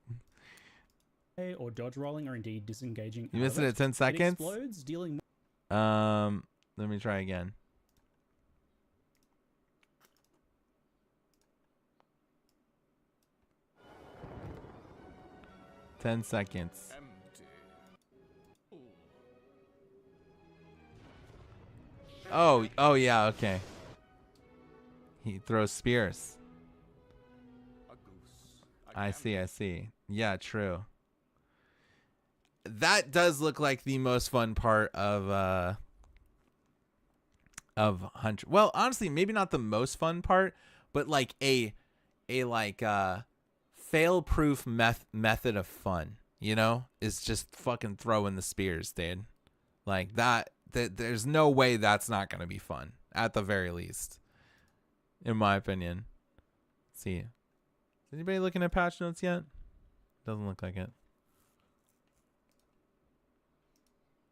Or dodge rolling or indeed disengaging. You missed it at 10 seconds? It explodes, dealing... Let me try again. Ten seconds. Oh yeah, okay. He throws spears. I see. Yeah, true. That does look like the most fun part of Hunter. Well, honestly, maybe not the most fun part, but like a fail-proof method of fun, you know, is just fucking throwing the spears, dude. Like that there's no way that's not going to be fun at the very least, in my opinion. Let's see. Is anybody looking at patch notes yet? Doesn't look like it.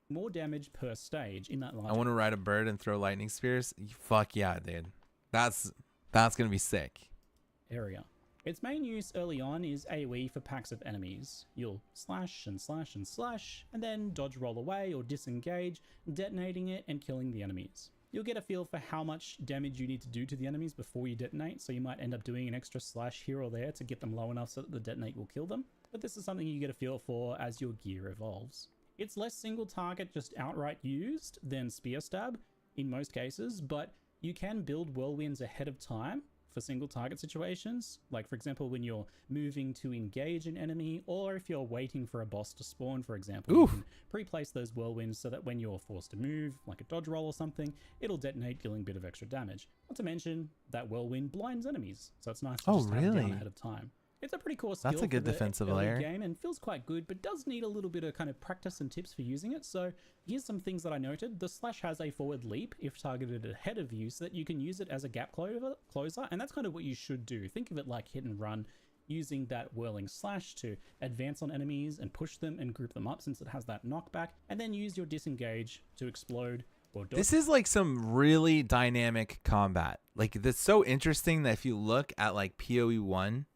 More damage per stage in that line. I want to ride a bird and throw lightning spears. Fuck yeah, dude. That's gonna be sick. Area. Its main use early on is AoE for packs of enemies. You'll slash and slash and slash, and then dodge roll away or disengage, detonating it and killing the enemies. You'll get a feel for how much damage you need to do to the enemies before you detonate, so you might end up doing an extra slash here or there to get them low enough so that the detonate will kill them, but this is something you get a feel for as your gear evolves. It's less single target just outright used than spear stab in most cases, but you can build whirlwinds ahead of time for single target situations, like for example when you're moving to engage an enemy, or if you're waiting for a boss to spawn, for example. You can pre-place those whirlwinds so that when you're forced to move, like a dodge roll or something, it'll detonate, dealing a bit of extra damage. Not to mention that whirlwind blinds enemies, so it's nice to just have it down ahead of time. It's a pretty core skill. That's a good for the defensive early layer. game and feels quite good, but does need a little bit of kind of practice and tips for using it. So here's some things that I noted. The slash has a forward leap if targeted ahead of you, so that you can use it as a gap closer, and that's kind of what you should do. Think of it like hit and run, using that whirling slash to advance on enemies and push them and group them up since it has that knockback, and then use your disengage to explode or dodge. This is like some really dynamic combat. Like that's so interesting that if you look at like PoE 1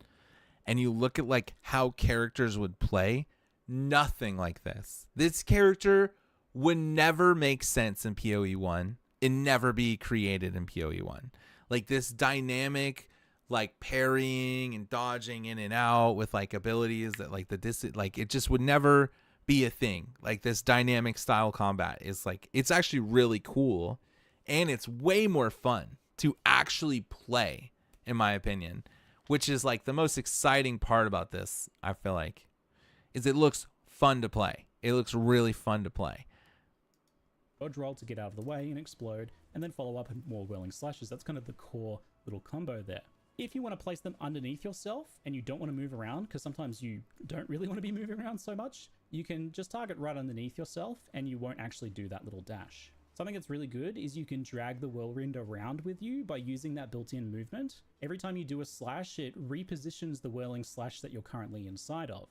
and you look at like how characters would play, nothing like this. This character would never make sense in PoE 1 and never be created in PoE 1. Like this dynamic, like parrying and dodging in and out with like abilities that like like it just would never be a thing. Like this dynamic style combat is like, it's actually really cool, and it's way more fun to actually play, in my opinion, which is like the most exciting part about this. I feel like is it looks fun to play. It looks really fun to play. Dodge roll to get out of the way and explode, and then follow up with more whirling slashes. That's kind of the core little combo there. If you want to place them underneath yourself and you don't want to move around, because sometimes you don't really want to be moving around so much, you can just target right underneath yourself and you won't actually do that little dash. Something that's really good is you can drag the whirlwind around with you by using that built-in movement. Every time you do a slash, it repositions the whirling slash that you're currently inside of.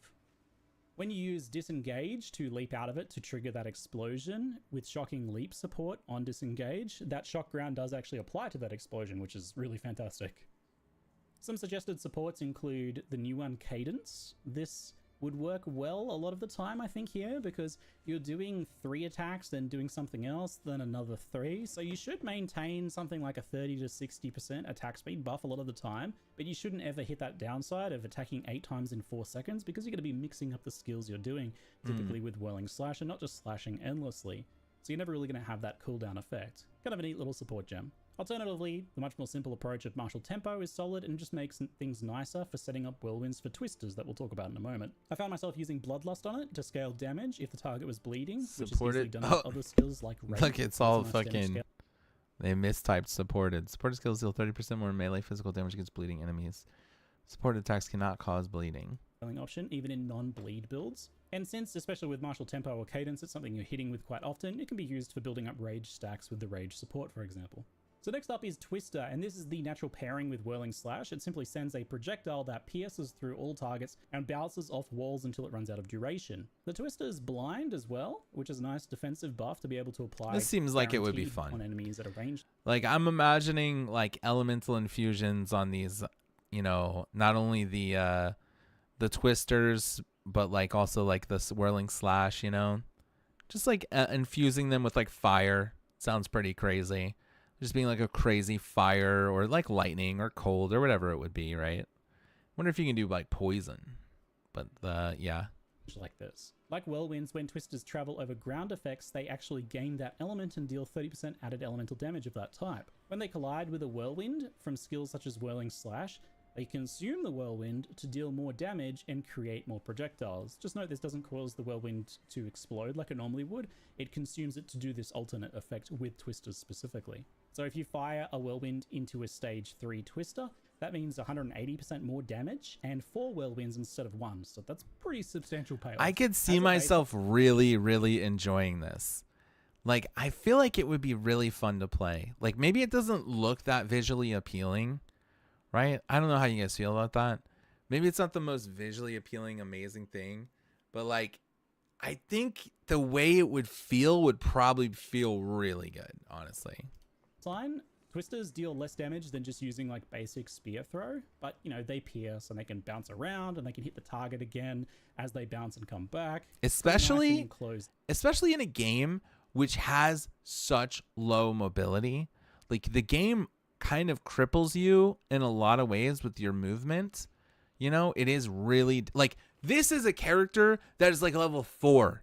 When you use disengage to leap out of it to trigger that explosion with shocking leap support on disengage, that shock ground does actually apply to that explosion, which is really fantastic. Some suggested supports include the new one, Cadence. This would work well a lot of the time, I think, here, because you're doing 3 attacks, then doing something else, then another 3. So you should maintain something like a 30 to 60% attack speed buff a lot of the time, but you shouldn't ever hit that downside of attacking 8 times in 4 seconds, because you're going to be mixing up the skills you're doing, typically with Whirling Slash, and not just slashing endlessly. So you're never really going to have that cooldown effect. Kind of a neat little support gem. Alternatively, the much more simple approach of Martial Tempo is solid and just makes things nicer for setting up whirlwinds for twisters that we'll talk about in a moment. I found myself using Bloodlust on it to scale damage if the target was bleeding, which is easily done with other skills like Rage. Look, it's all fucking... They mistyped supported. Supported skills deal 30% more melee physical damage against bleeding enemies. Supported attacks cannot cause bleeding. Option, even in non-bleed builds. And since, especially with Martial Tempo or Cadence, it's something you're hitting with quite often, it can be used for building up Rage stacks with the Rage support, for example. So next up is Twister, and this is the natural pairing with Whirling Slash. It simply sends a projectile that pierces through all targets and bounces off walls until it runs out of duration. The Twister is blind as well, which is a nice defensive buff to be able to apply. This seems like it would be fun on enemies at a range. Like, I'm imagining like elemental infusions on these, you know, not only the Twisters, but like also like the Whirling Slash, you know, just like infusing them with like fire. Sounds pretty crazy. Just being like a crazy fire or like lightning or cold or whatever it would be, right? Wonder if you can do like poison. But yeah. Like this. Like whirlwinds, when Twisters travel over ground effects, they actually gain that element and deal 30% added elemental damage of that type. When they collide with a whirlwind from skills such as Whirling Slash, they consume the whirlwind to deal more damage and create more projectiles. Just note this doesn't cause the whirlwind to explode like it normally would. It consumes it to do this alternate effect with Twisters specifically. So if you fire a whirlwind into a stage 3 Twister, that means 180% more damage and 4 whirlwinds instead of 1. So that's pretty substantial payoff. I could see myself really, really enjoying this. Like, I feel like it would be really fun to play. Like, maybe it doesn't look that visually appealing, right? I don't know how you guys feel about that. Maybe it's not the most visually appealing, amazing thing, but like, I think the way it would feel would probably feel really good, honestly. Twisters deal less damage than just using like basic spear throw, but you know, they pierce and they can bounce around and they can hit the target again as they bounce and come back. Especially in a game which has such low mobility. Like, the game kind of cripples you in a lot of ways with your movement. You know, it is really like, this is a character that is like level 4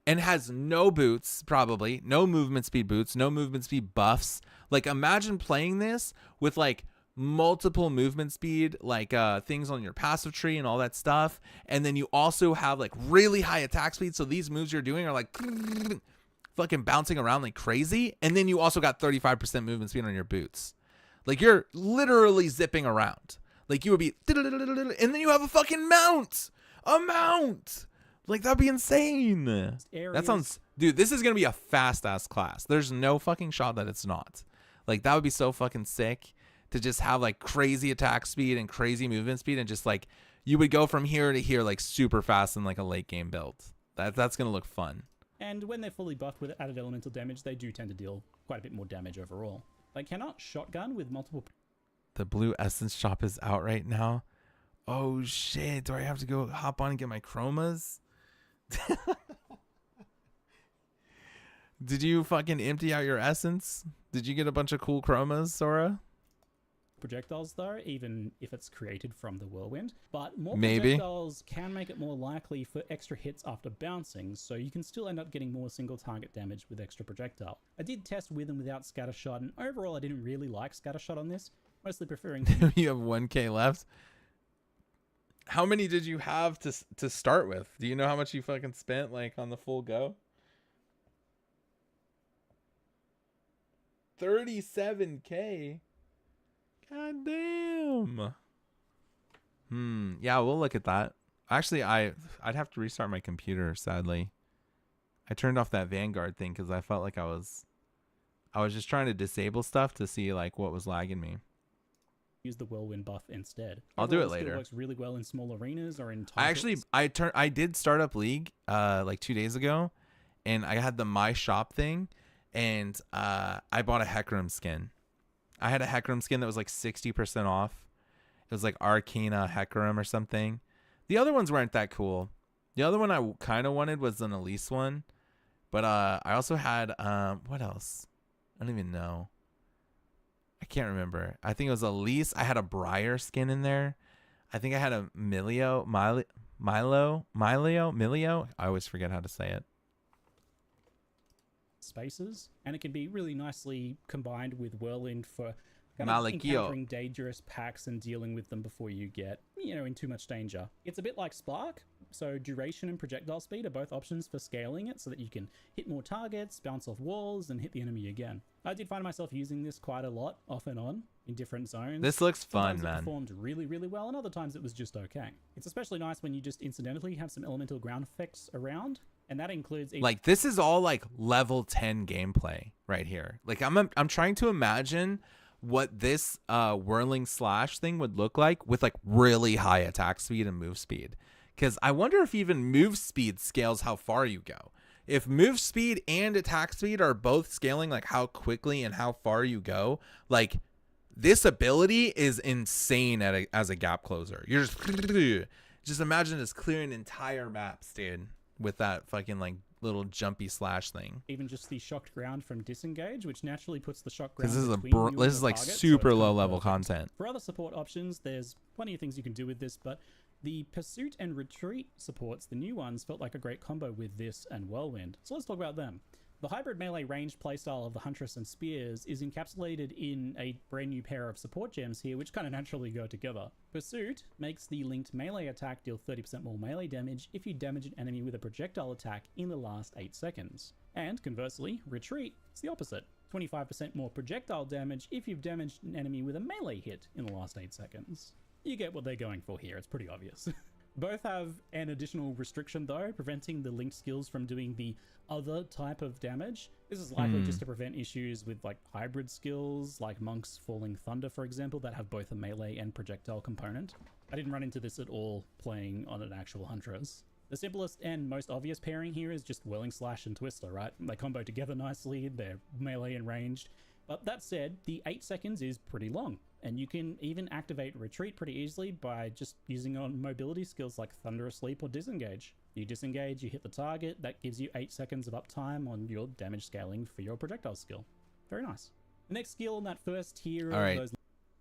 and has no boots, probably no movement speed boots, no movement speed buffs. Like, imagine playing this with like multiple movement speed, like things on your passive tree and all that stuff. And then you also have like really high attack speed. So these moves you're doing are like fucking bouncing around like crazy. And then you also got 35% movement speed on your boots. Like, you're literally zipping around. Like, you would be, and then you have a fucking mount. A mount. Like, that'd be insane. That sounds, dude, this is going to be a fast-ass class. There's no fucking shot that it's not. Like, that would be so fucking sick to just have, like, crazy attack speed and crazy movement speed and just, like, you would go from here to here, like, super fast in, like, a late-game build. That's going to look fun. And when they're fully buffed with added elemental damage, they do tend to deal quite a bit more damage overall. They cannot shotgun with multiple... The blue essence shop is out right now. Oh, shit. Do I have to go hop on and get my chromas? Did you fucking empty out your essence? Did you get a bunch of cool chromas, Sora? projectiles though, even if it's created from the whirlwind. But more Maybe. projectiles can make it more likely for extra hits after bouncing, so you can still end up getting more single target damage with extra projectile. I did test with and without scattershot, and overall I didn't really like scattershot on this, mostly preferring You have 1K left. How many did you have to start with? Do you know how much you fucking spent like on the full go? 37K. God damn. Yeah, we'll look at that. Actually, I'd have to restart my computer, sadly. I turned off that Vanguard thing because I felt like I was just trying to disable stuff to see like what was lagging me. use the whirlwind buff instead. I'll do it Overall, still later. works really well in small arenas or in tight I did start up League like 2 days ago, and I had the My Shop thing, and I bought a Hecarim skin. I had a Hecarim skin that was like 60% off. It was like Arcana Hecarim or something. The other ones weren't that cool. The other one I kind of wanted was an Elise one, but I also had what else? I don't even know. I can't remember. I think it was Elise. I had a Briar skin in there. I think I had a Milio. I always forget how to say it. spaces, and it can be really nicely combined with whirlwind for kind Malakio. of encountering dangerous packs and dealing with them before you get, in too much danger. It's a bit like Spark, so duration and projectile speed are both options for scaling it so that you can hit more targets, bounce off walls, and hit the enemy again. I did find myself using this quite a lot, off and on, in different zones. This looks fun, Sometimes man. It performed really, really well, and other times it was just okay. It's especially nice when you just incidentally have some elemental ground effects around, and that includes Like this is all like level 10 gameplay right here. Like I'm trying to imagine what this whirling slash thing would look like with like really high attack speed and move speed. Because I wonder if even move speed scales how far you go. If move speed and attack speed are both scaling like how quickly and how far you go, like this ability is insane as a gap closer. You're just imagine just clearing entire maps, dude, with that fucking like little jumpy slash thing. even just the shocked ground from disengage, which naturally puts the shock ground Because this is between you and this is your like target, so super it's kinda low level perfect. content. For other support options, there's plenty of things you can do with this, but the pursuit and retreat supports, the new ones, felt like a great combo with this and whirlwind. So let's talk about them. The hybrid melee ranged playstyle of the Huntress and Spears is encapsulated in a brand new pair of support gems here, which kind of naturally go together. Pursuit makes the linked melee attack deal 30% more melee damage if you damage an enemy with a projectile attack in the last 8 seconds. And conversely, Retreat is the opposite. 25% more projectile damage if you've damaged an enemy with a melee hit in the last 8 seconds. You get what they're going for here, it's pretty obvious. Both have an additional restriction though, preventing the linked skills from doing the other type of damage. This is likely just to prevent issues with like hybrid skills, like Monk's Falling Thunder for example, that have both a melee and projectile component. I didn't run into this at all playing on an actual Huntress. The simplest and most obvious pairing here is just Whirling Slash and Twister, right? They combo together nicely, they're melee and ranged. But that said, the 8 seconds is pretty long, and you can even activate Retreat pretty easily by just using on mobility skills like Thunder Asleep or Disengage. You disengage, you hit the target, that gives you 8 seconds of uptime on your damage scaling for your projectile skill. Very nice. The next skill in that first tier All of right. those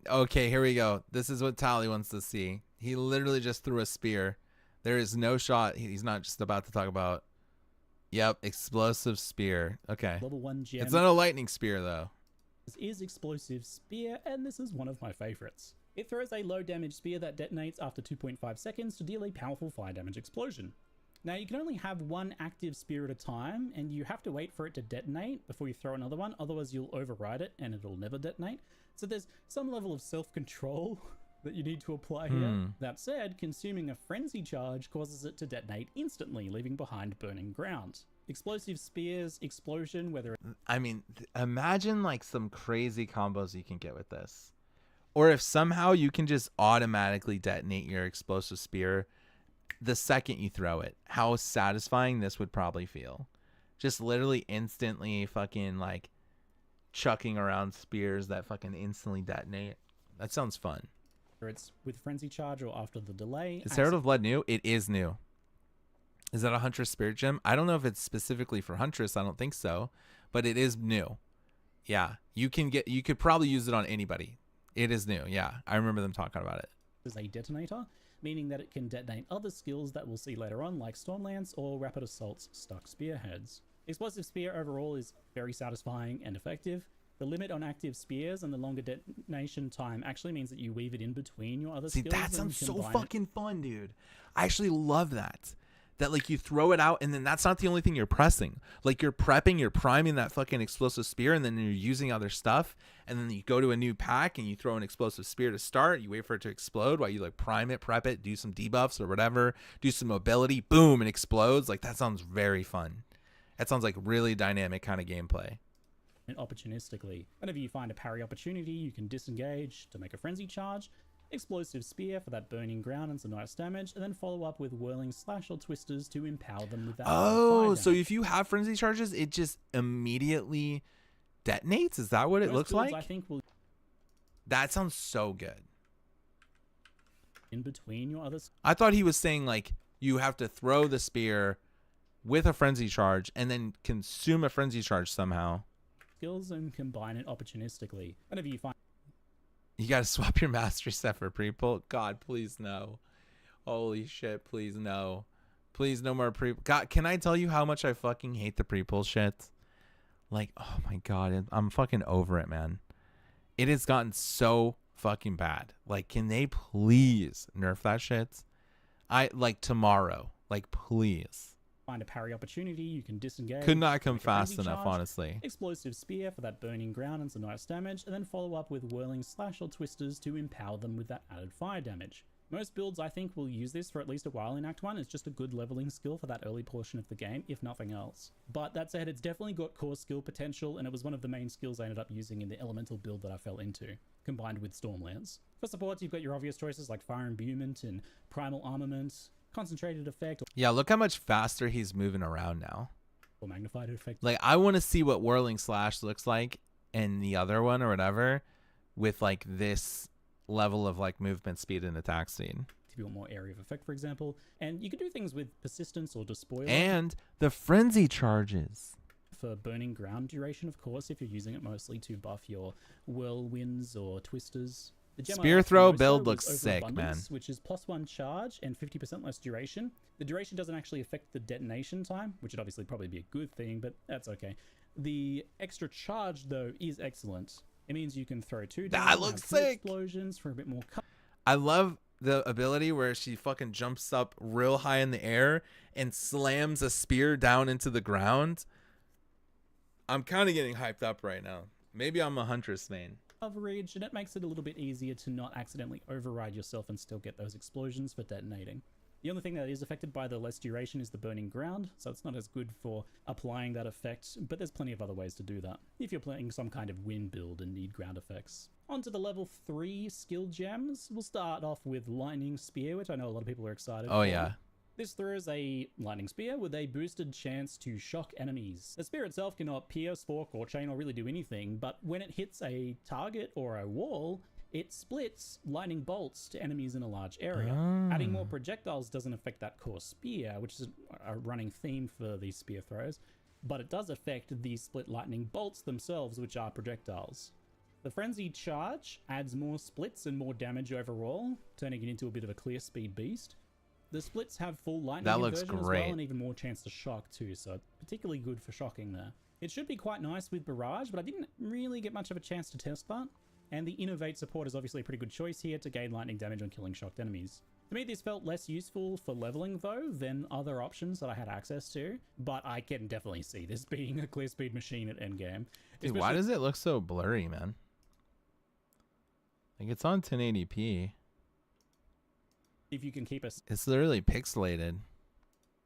Okay, here we go. This is what Tally wants to see. He literally just threw a spear. There is no shot. He's not just about to talk about. Yep, explosive spear. Okay. level 1 gem. It's not a lightning spear though. This is Explosive Spear, and this is one of my favorites. It throws a low damage spear that detonates after 2.5 seconds to deal a powerful fire damage explosion. Now you can only have one active spear at a time, and you have to wait for it to detonate before you throw another one, otherwise you'll override it and it'll never detonate. So there's some level of self-control that you need to apply here. That said, consuming a frenzy charge causes it to detonate instantly, leaving behind burning ground. Explosive Spear's explosion, whether I mean, imagine like some crazy combos you can get with this. Or if somehow you can just automatically detonate your explosive spear the second you throw it. How satisfying this would probably feel. Just literally instantly fucking like chucking around spears that fucking instantly detonate. That sounds fun. it's with frenzy charge or after the delay. Is Herald of Blood new? It is new. Is that a Huntress Spirit Gem? I don't know if it's specifically for Huntress. I don't think so, but it is new. Yeah, you could probably use it on anybody. It is new. Yeah, I remember them talking about it. As a detonator, meaning that it can detonate other skills that we'll see later on, like Stormlance or Rapid Assault's Stuck Spearheads. Explosive Spear overall is very satisfying and effective. The limit on active spears and the longer detonation time actually means that you weave it in between your other See, skills. that and sounds so combine it. fucking fun, dude. I actually love that. That like you throw it out and then that's not the only thing you're pressing. Like you're prepping, you're priming that fucking explosive spear and then you're using other stuff. And then you go to a new pack and you throw an explosive spear to start. You wait for it to explode while you like prime it, prep it, do some debuffs or whatever, do some mobility, boom, it explodes. Like that sounds very fun. That sounds like really dynamic kind of gameplay. And opportunistically. Whenever you find a parry opportunity, you can disengage to make a frenzy charge, explosive spear for that burning ground and some nice damage, and then follow up with whirling slash or twisters to empower them with that. Oh, so if you have frenzy charges, it just immediately detonates? Is that what it looks like? I think will That sounds so good. in between your other I thought he was saying like you have to throw the spear with a frenzy charge and then consume a frenzy charge somehow. skills and combine it opportunistically. Whenever you find You gotta swap your mastery set for pre-pull. God, please no. Holy shit, please no. Please no more pre. God, can I tell you how much I fucking hate the pre-pull shit? Like, oh my god, I'm fucking over it, man. It has gotten so fucking bad. Like, can they please nerf that shit? Like tomorrow. Like, please. find a parry opportunity, you can disengage. Could not come make a fast frenzy enough, charge, honestly. Explosive spear for that burning ground and some nice damage, and then follow up with whirling slash or twisters to empower them with that added fire damage. Most builds, I think, will use this for at least a while in Act 1. It's just a good leveling skill for that early portion of the game, if nothing else. But that said, it's definitely got core skill potential, and it was one of the main skills I ended up using in the elemental build that I fell into, combined with Stormlance. For supports, you've got your obvious choices like Fire Imbuement and Primal Armament, Concentrated Effect, Yeah, look how much faster he's moving around now. or Magnified Effect. Like, I want to see what Whirling Slash looks like in the other one or whatever with, like, this level of, like, movement speed and attack speed. If you want more area of effect, for example. And you can do things with Persistence or Despoiler. And the frenzy charges. For burning ground duration, of course, if you're using it mostly to buff your whirlwinds or twisters. The gem I Spear liked the throw most, build though, looks was sick, Overabundance, which is +1 charge and 50% less duration. The duration doesn't actually affect the detonation time, which would obviously probably be a good thing, but that's okay. The extra charge, though, is excellent. It means you can throw two down, That looks have two sick. explosions for a bit more I love the ability where she fucking jumps up real high in the air and slams a spear down into the ground. I'm kind of getting hyped up right now. Maybe I'm a Huntress main. coverage, and it makes it a little bit easier to not accidentally override yourself and still get those explosions for detonating. The only thing that is affected by the less duration is the burning ground, so it's not as good for applying that effect, but there's plenty of other ways to do that if you're playing some kind of wind build and need ground effects. On to the level 3 skill gems. We'll start off with Lightning Spear, which I know a lot of people are excited Oh, for. yeah. This throws a lightning spear with a boosted chance to shock enemies. The spear itself cannot pierce, fork, or chain or really do anything, but when it hits a target or a wall, it splits lightning bolts to enemies in a large area. Adding more projectiles doesn't affect that core spear, which is a running theme for these spear throws, but it does affect the split lightning bolts themselves, which are projectiles. The Frenzied Charge adds more splits and more damage overall, turning it into a bit of a clear speed beast. The splits have full lightning That looks inversion as great. well, and even more chance to shock too, so particularly good for shocking there. It should be quite nice with Barrage, but I didn't really get much of a chance to test that. And the Innovate support is obviously a pretty good choice here to gain lightning damage on killing shocked enemies. To me, this felt less useful for leveling though than other options that I had access to, but I can definitely see this being a clear speed machine at endgame. Dude, why does it look so blurry, man? Like, it's on 1080p. If you can keep a It's literally pixelated.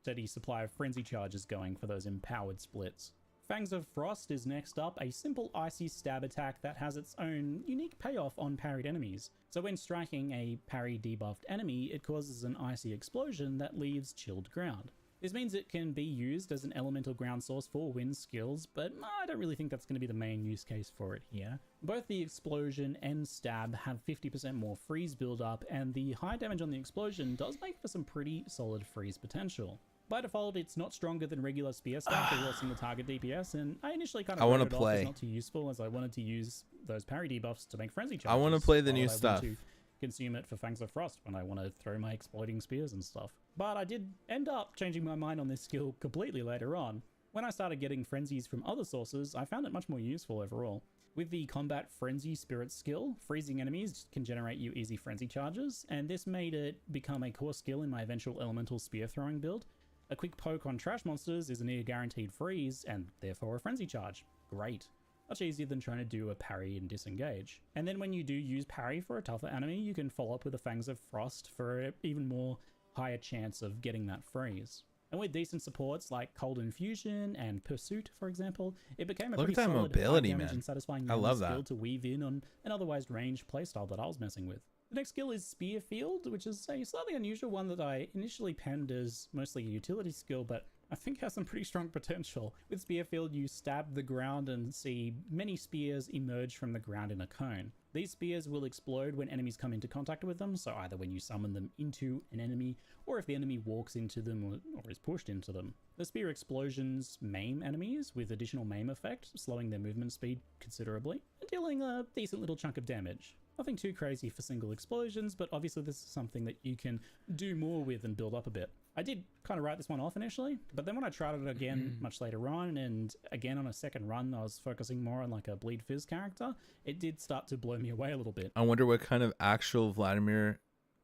steady supply of frenzy charges going for those empowered splits. Fangs of Frost is next up, a simple icy stab attack that has its own unique payoff on parried enemies. So when striking a parry debuffed enemy, it causes an icy explosion that leaves chilled ground. This means it can be used as an elemental ground source for wind skills, but I don't really think that's going to be the main use case for it here. Both the explosion and stab have 50% more freeze buildup, and the high damage on the explosion does make for some pretty solid freeze potential. By default, it's not stronger than regular spear stack or single target DPS, and I initially kind I of wanna wrote it off play. as not too useful, as I wanted to use those parry debuffs to make frenzy charges. I wanna play the while new I want stuff. to consume it for Fangs of Frost when I want to throw my exploding spears and stuff. But I did end up changing my mind on this skill completely later on. When I started getting frenzies from other sources, I found it much more useful overall. With the Combat Frenzy Spirit skill, freezing enemies can generate you easy frenzy charges, and this made it become a core skill in my eventual elemental spear throwing build. A quick poke on trash monsters is a near guaranteed freeze, and therefore a frenzy charge. Great. Much easier than trying to do a parry and disengage. And then when you do use parry for a tougher enemy, you can follow up with a Fangs of Frost for an even more higher chance of getting that freeze. And with decent supports like Cold Infusion and Pursuit, for example, it became a Look pretty at that solid mobility, high damage man. and satisfying I love skill that. to weave in on an otherwise ranged playstyle that I was messing with. The next skill is Spear Field, which is a slightly unusual one that I initially penned as mostly a utility skill, but I think has some pretty strong potential. With Spear Field, you stab the ground and see many spears emerge from the ground in a cone. These spears will explode when enemies come into contact with them, so either when you summon them into an enemy, or if the enemy walks into them or is pushed into them. The spear explosions maim enemies with additional maim effect, slowing their movement speed considerably, and dealing a decent little chunk of damage. Nothing too crazy for single explosions, but obviously this is something that you can do more with and build up a bit. I did kind of write this one off initially, but then when I tried it again much later on, and again on a second run, I was focusing more on like a Bleed Fizz character, it did start to blow me away a little bit. I wonder what kind of actual Vladimir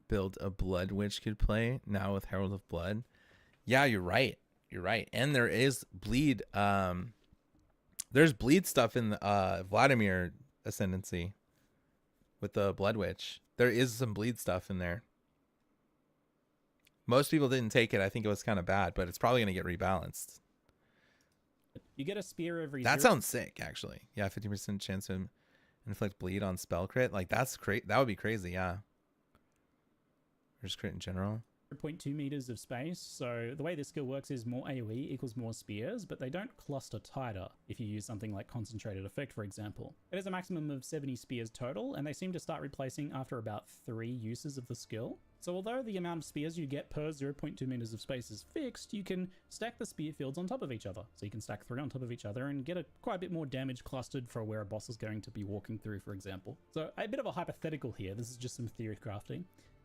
build a Blood Witch could play now with Herald of Blood. Yeah, you're right. You're right. And there is bleed. There's bleed stuff in the Vladimir Ascendancy with the Blood Witch. There is some bleed stuff in there. Most people didn't take it. I think it was kind of bad, but it's probably going to get rebalanced. You get a spear every That 0. sounds sick, actually. Yeah, 50% chance to inflict bleed on spell crit. Like, that's great. That would be crazy, yeah. Or just crit in general. 0.2 meters of space, so the way this skill works is more AoE equals more spears, but they don't cluster tighter if you use something like Concentrated Effect, for example. It has a maximum of 70 spears total, and they seem to start replacing after about 3 uses of the skill. So although the amount of spears you get per 0.2 meters of space is fixed, you can stack the spear fields on top of each other. So you can stack 3 on top of each other and get quite a bit more damage clustered for where a boss is going to be walking through, for example. So a bit of a hypothetical here, this is just some theory crafting.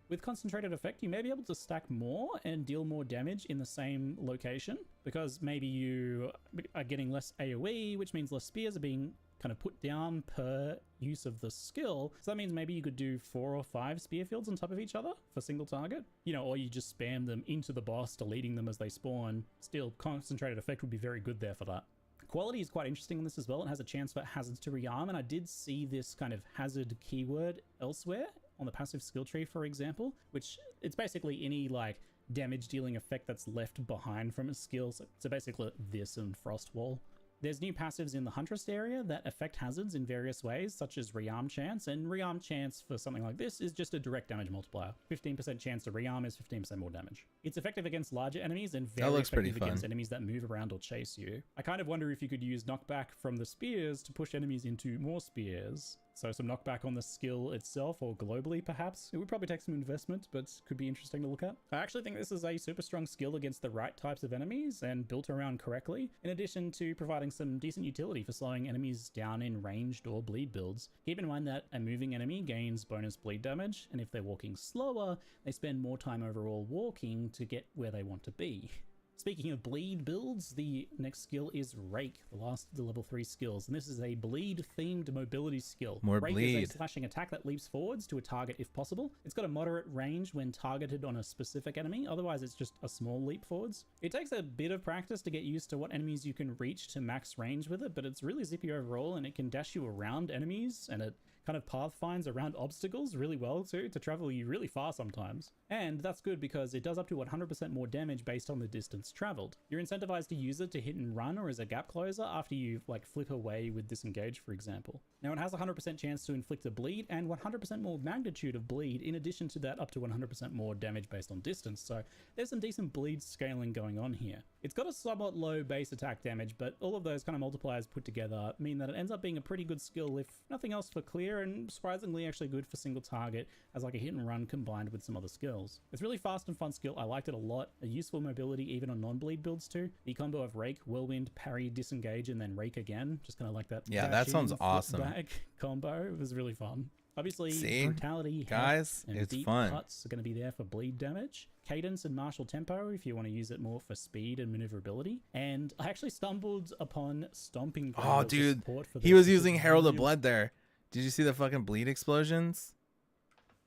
With Concentrated Effect, you may be able to stack more and deal more damage in the same location, because maybe you are getting less AoE, which means less spears are being kind of put down per use of the skill. So that means maybe you could do 4 or 5 spear fields on top of each other for single target, you know, or you just spam them into the boss, deleting them as they spawn. Still, Concentrated Effect would be very good there for that. Quality is quite interesting in this as well. It has a chance for hazards to rearm, and I did see this kind of hazard keyword elsewhere on the passive skill tree, for example, which it's basically any like damage dealing effect that's left behind from a skill. So basically this and Frostwall. There's new passives in the Huntress area that affect hazards in various ways, such as Rearm Chance, and Rearm Chance for something like this is just a direct damage multiplier. 15% chance to rearm is 15% more damage. It's effective against larger enemies and very effective against enemies that move around or chase you. I kind of wonder if you could use knockback from the spears to push enemies into more spears. So some knockback on the skill itself, or globally perhaps. It would probably take some investment, but could be interesting to look at. I actually think this is a super strong skill against the right types of enemies and built around correctly, in addition to providing some decent utility for slowing enemies down in ranged or bleed builds. Keep in mind that a moving enemy gains bonus bleed damage, and if they're walking slower, they spend more time overall walking to get where they want to be. Speaking of bleed builds, the next skill is Rake, the last of the level 3 skills, and this is a bleed-themed mobility skill. More Rake bleed. is a slashing attack that leaps forwards to a target if possible. It's got a moderate range when targeted on a specific enemy, otherwise it's just a small leap forwards. It takes a bit of practice to get used to what enemies you can reach to max range with it, but it's really zippy overall, and it can dash you around enemies, and it kind of path finds around obstacles really well too, to travel you really far sometimes. And that's good because it does up to 100% more damage based on the distance traveled. You're incentivized to use it to hit and run or as a gap closer after you like flip away with disengage, for example. Now it has a 100% chance to inflict a bleed and 100% more magnitude of bleed, in addition to that up to 100% more damage based on distance, so there's some decent bleed scaling going on here. It's got a somewhat low base attack damage, but all of those kind of multipliers put together mean that it ends up being a pretty good skill, if nothing else for clear, and surprisingly actually good for single target as like a hit and run combined with some other skills. It's really fast and fun skill. I liked it a lot. A useful mobility even on non-bleed builds too. The combo of Rake, Whirlwind, Parry, Disengage, and then Rake again. Just kind of like that. Yeah, that dash sounds in, flip awesome. back combo. It was really fun. Obviously, See? Brutality, Guys, Heft, and it's Deep fun. Cuts are going to be there for bleed damage. Cadence and Martial Tempo if you want to use it more for speed and maneuverability. And I actually stumbled upon Stomping Ground Oh, as a dude, support for he this, was which is using Herald of really Blood there. Did you see the fucking bleed explosions?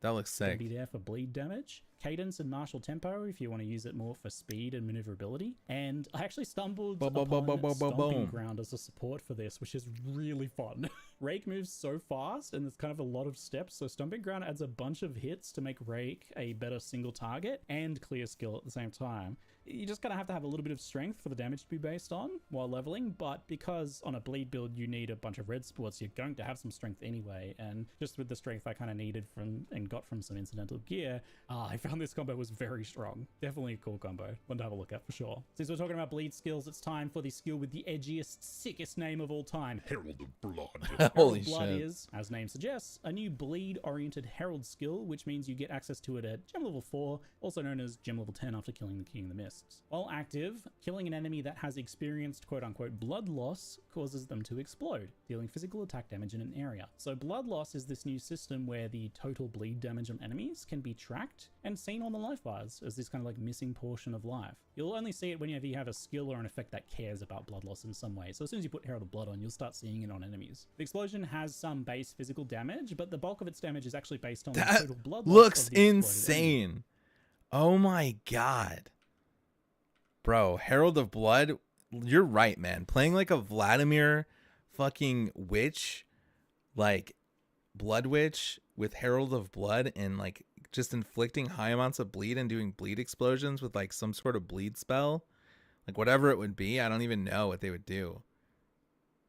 That looks gonna sick. be there for bleed damage. Cadence and Martial Tempo if you want to use it more for speed and maneuverability. And I actually stumbled upon Stomping Ground as a support for this, which is really fun. Rake moves so fast and there's kind of a lot of steps, so Stomping Ground adds a bunch of hits to make Rake a better single target and clear skill at the same time. You just gotta have to have a little bit of strength for the damage to be based on while leveling, but because on a bleed build you need a bunch of red sports, you're going to have some strength anyway, and just with the strength I kind of needed from and got from some incidental gear, I found this combo was very strong. Definitely a cool combo. One to have a look at for sure. Since we're talking about bleed skills, it's time for the skill with the edgiest, sickest name of all time. Herald of Blood. Holy Herald of Blood shit. is, as name suggests, a new bleed-oriented Herald skill, which means you get access to it at Gem level 4, also known as Gem level 10 after killing the King of the Mists. While active, killing an enemy that has experienced quote-unquote blood loss causes them to explode, dealing physical attack damage in an area. So blood loss is this new system where the total bleed damage on enemies can be tracked and seen on the life bars as this kind of like missing portion of life. You'll only see it whenever you have a skill or an effect that cares about blood loss in some way. So as soon as you put Herald of Blood on, you'll start seeing it on enemies. The explosion has some base physical damage, but the bulk of its damage is actually based on the That total blood loss looks of the exploded enemy. insane. Oh my god. Bro, Herald of Blood, you're right, man. Playing like a Vladimir fucking witch, like Blood Witch with Herald of Blood and like just inflicting high amounts of bleed and doing bleed explosions with like some sort of bleed spell, like whatever it would be. I don't even know what they would do.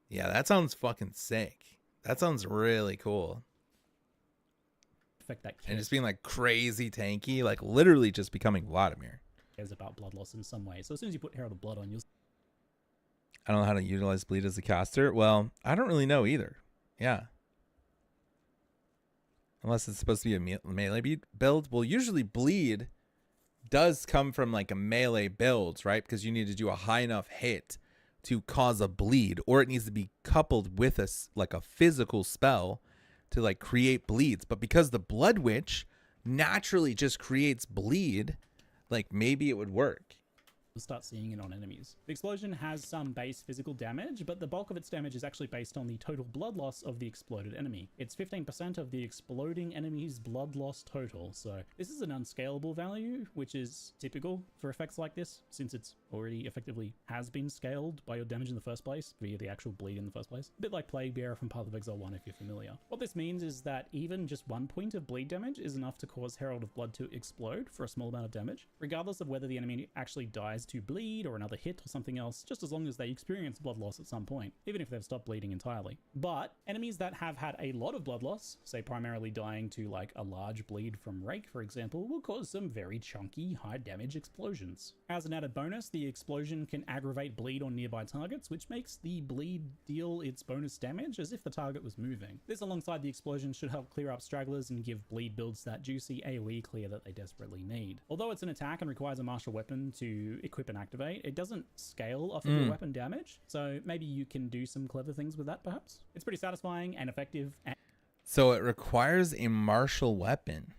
Yeah, that sounds fucking sick. That sounds really cool. Effect that And just being like crazy tanky, like literally just becoming Vladimir. cares about blood loss in some way. So as soon as you put Herald of Blood on, you'll I don't know how to utilize bleed as a caster. Well, I don't really know either. Yeah. Unless it's supposed to be a melee build. Well, usually bleed does come from like a melee build, right? Because you need to do a high enough hit to cause a bleed, or it needs to be coupled with like a physical spell to like create bleeds. But because the Blood Witch naturally just creates bleed, like maybe it would work. start seeing it on enemies. The explosion has some base physical damage, but the bulk of its damage is actually based on the total blood loss of the exploded enemy. It's 15% of the exploding enemy's blood loss total, so this is an unscalable value, which is typical for effects like this, since it's already effectively has been scaled by your damage in the first place, via the actual bleed in the first place. A bit like Plague Bearer from Path of Exile 1 if you're familiar. What this means is that even just 1 point of bleed damage is enough to cause Herald of Blood to explode for a small amount of damage, regardless of whether the enemy actually dies to bleed or another hit or something else, just as long as they experience blood loss at some point, even if they've stopped bleeding entirely. But enemies that have had a lot of blood loss, say primarily dying to like a large bleed from Rake for example, will cause some very chunky high damage explosions. As an added bonus, the explosion can aggravate bleed on nearby targets, which makes the bleed deal its bonus damage as if the target was moving. This alongside the explosion should help clear up stragglers and give bleed builds that juicy AoE clear that they desperately need. Although it's an attack and requires a martial weapon to equip and activate, it doesn't scale off of your weapon damage, so maybe you can do some clever things with that perhaps. It's pretty satisfying and effective. So it requires a martial weapon,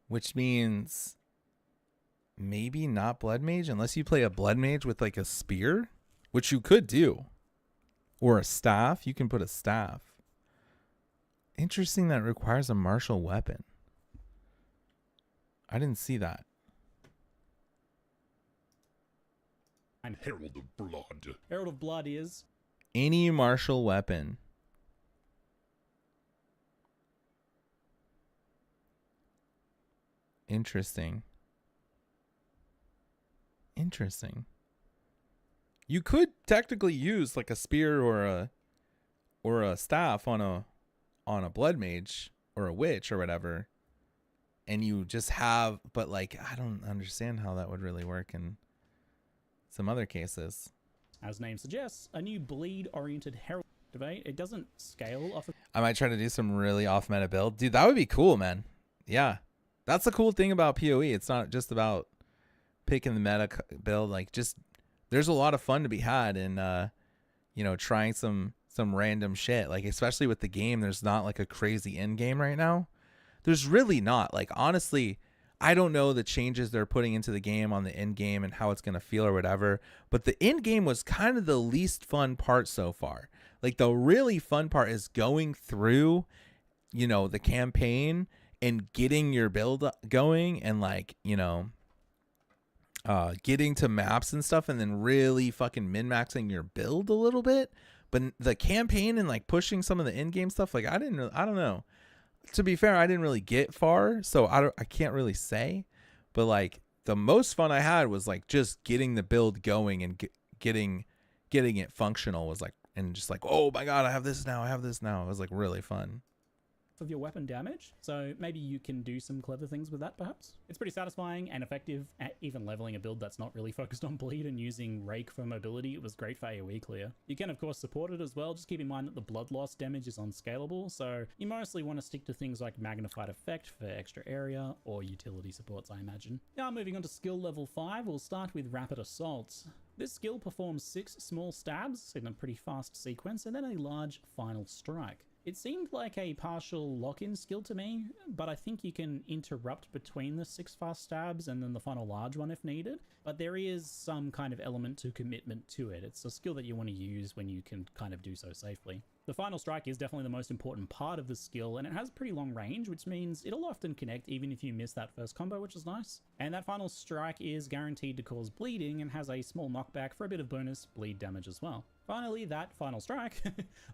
which means maybe not Blood Mage unless you play a Blood Mage with like a spear, which you could do, or a staff. You can put a staff. Interesting that it requires a martial weapon. I didn't see that. And Herald of Blood. Herald of Blood is Any martial weapon. Interesting. Interesting. You could technically use like a spear or a staff on a Blood Mage or a witch or whatever, and you just have, but like I don't understand how that would really work in some other cases. As name suggests, a new bleed-oriented herald activate. It doesn't scale off of I might try to do some really off-meta build. Dude, that would be cool, man. Yeah. That's the cool thing about PoE. It's not just about picking the meta build. Like, just there's a lot of fun to be had in you know, trying some random shit. Like, especially with the game, there's not like a crazy end game right now. There's really not. Like, honestly, I don't know the changes they're putting into the game on the end game and how it's going to feel or whatever, but the end game was kind of the least fun part so far. Like, the really fun part is going through, you know, the campaign and getting your build going and, like, you know, getting to maps and stuff and then really fucking min-maxing your build a little bit. But the campaign and, like, pushing some of the end game stuff, like, I don't know. To be fair, I didn't really get far, so I can't really say. But, like, the most fun I had was, like, just getting the build going and getting it functional was, like, and just like, oh my god, I have this now. It was, like, really fun. Of your weapon damage, so maybe you can do some clever things with that. Perhaps it's pretty satisfying and effective at even leveling a build that's not really focused on bleed, and using Rake for mobility. It was great for AoE clear. You can of course support it as well. Just keep in mind that the blood loss damage is unscalable, so you mostly want to stick to things like magnified effect for extra area or utility supports, I imagine. Now moving on to skill level 5, we'll start with Rapid Assault. This skill performs 6 small stabs in a pretty fast sequence and then a large final strike. It seemed like a partial lock-in skill to me, but I think you can interrupt between the 6 fast stabs and then the final large one if needed, but there is some kind of element to commitment to it. It's a skill that you want to use when you can kind of do so safely. The final strike is definitely the most important part of the skill, and it has pretty long range, which means it'll often connect even if you miss that first combo, which is nice. And that final strike is guaranteed to cause bleeding and has a small knockback for a bit of bonus bleed damage as well. Finally, that final strike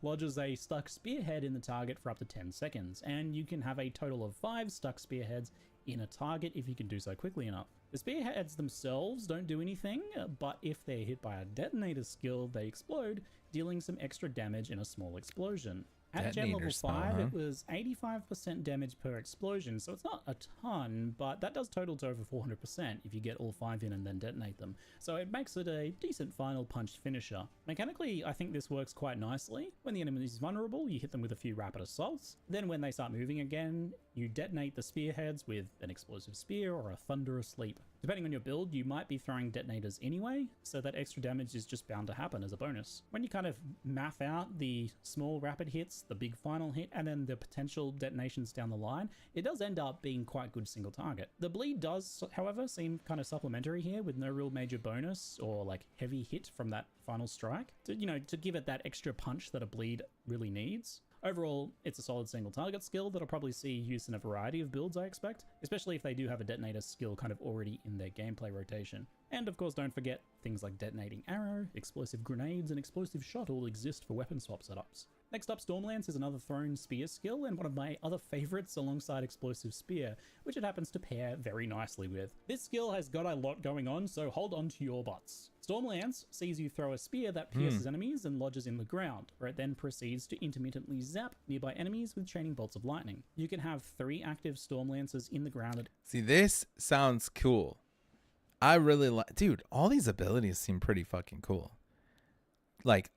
lodges a stuck spearhead in the target for up to 10 seconds, and you can have a total of 5 stuck spearheads in a target if you can do so quickly enough. The spearheads themselves don't do anything, but if they're hit by a detonator skill, they explode, dealing some extra damage in a small explosion. At Gen level 5, it was 85% damage per explosion, so it's not a ton, but that does total to over 400% if you get all 5 in and then detonate them. So it makes it a decent final punch finisher. Mechanically, I think this works quite nicely. When the enemy is vulnerable, you hit them with a few rapid assaults. Then when they start moving again, you detonate the spearheads with an explosive spear or a thunderous leap. Depending on your build, you might be throwing detonators anyway, so that extra damage is just bound to happen as a bonus. When you kind of math out the small rapid hits, the big final hit, and then the potential detonations down the line, it does end up being quite good single target. The bleed does, however, seem kind of supplementary here with no real major bonus or like heavy hit from that final strike to, you know, to give it that extra punch that a bleed really needs. Overall, it's a solid single target skill that'll probably see use in a variety of builds, I expect, especially if they do have a detonator skill kind of already in their gameplay rotation. And of course, don't forget, things like detonating arrow, explosive grenades, and explosive shot all exist for weapon swap setups. Next up, Stormlance is another thrown spear skill and one of my other favorites alongside Explosive Spear, which it happens to pair very nicely with. This skill has got a lot going on, so hold on to your butts. Stormlance sees you throw a spear that pierces enemies and lodges in the ground, where it then proceeds to intermittently zap nearby enemies with chaining bolts of lightning. You can have 3 active Stormlances in the ground. See, this sounds cool. I really like, dude, all these abilities seem pretty fucking cool. Like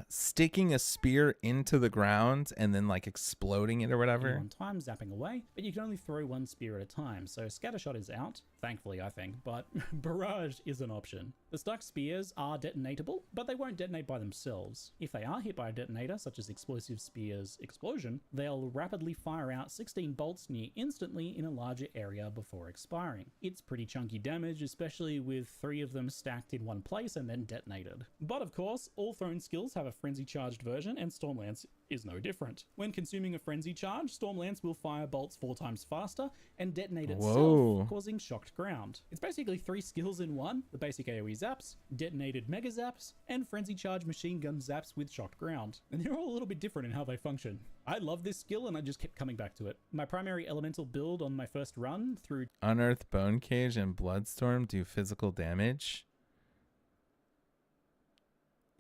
sticking a spear into the ground and then like exploding it or whatever. One time zapping away, but you can only throw 1 spear at a time, so Scattershot is out, thankfully I think, but Barrage is an option. The stuck spears are detonatable, but they won't detonate by themselves. If they are hit by a detonator, such as Explosive Spear's explosion, they'll rapidly fire out 16 bolts near instantly in a larger area before expiring. It's pretty chunky damage, especially with 3 of them stacked in one place and then detonated. But of course, all thrown skills have a frenzy charged version, and Stormlance is no different. When consuming a frenzy charge, Stormlance will fire bolts 4 times faster and detonate itself, causing shocked ground. It's basically 3 skills in one: the basic AoE zaps, detonated mega zaps, and frenzy charge machine gun zaps with shocked ground. And they're all a little bit different in how they function. I love this skill and I just kept coming back to it. My primary elemental build on my first run through Unearth Bone Cage and Bloodstorm do physical damage.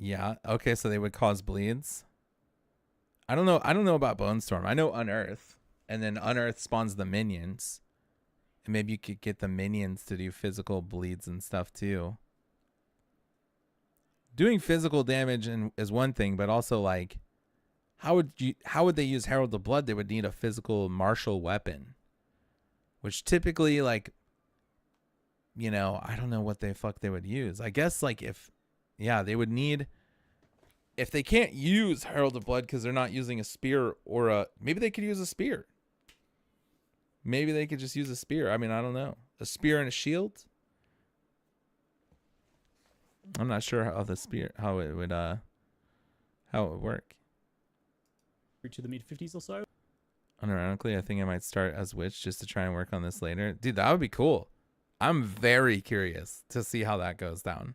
Yeah, okay, so they would cause bleeds. I don't know about Bone Storm. I know Unearth, and then Unearth spawns the minions. And maybe you could get the minions to do physical bleeds and stuff too. Doing physical damage is one thing, but also like how would they use Herald of Blood? They would need a physical martial weapon, which typically like you know, I don't know what the fuck they would use. I guess like if, yeah, they would need, if they can't use Herald of Blood because they're not using a spear or a, maybe they could use a spear. Maybe they could just use a spear. I mean, I don't know. A spear and a shield. I'm not sure how the spear, how it would work. To the mid 50s or so. Unironically, I think I might start as Witch just to try and work on this later. Dude, that would be cool. I'm very curious to see how that goes down.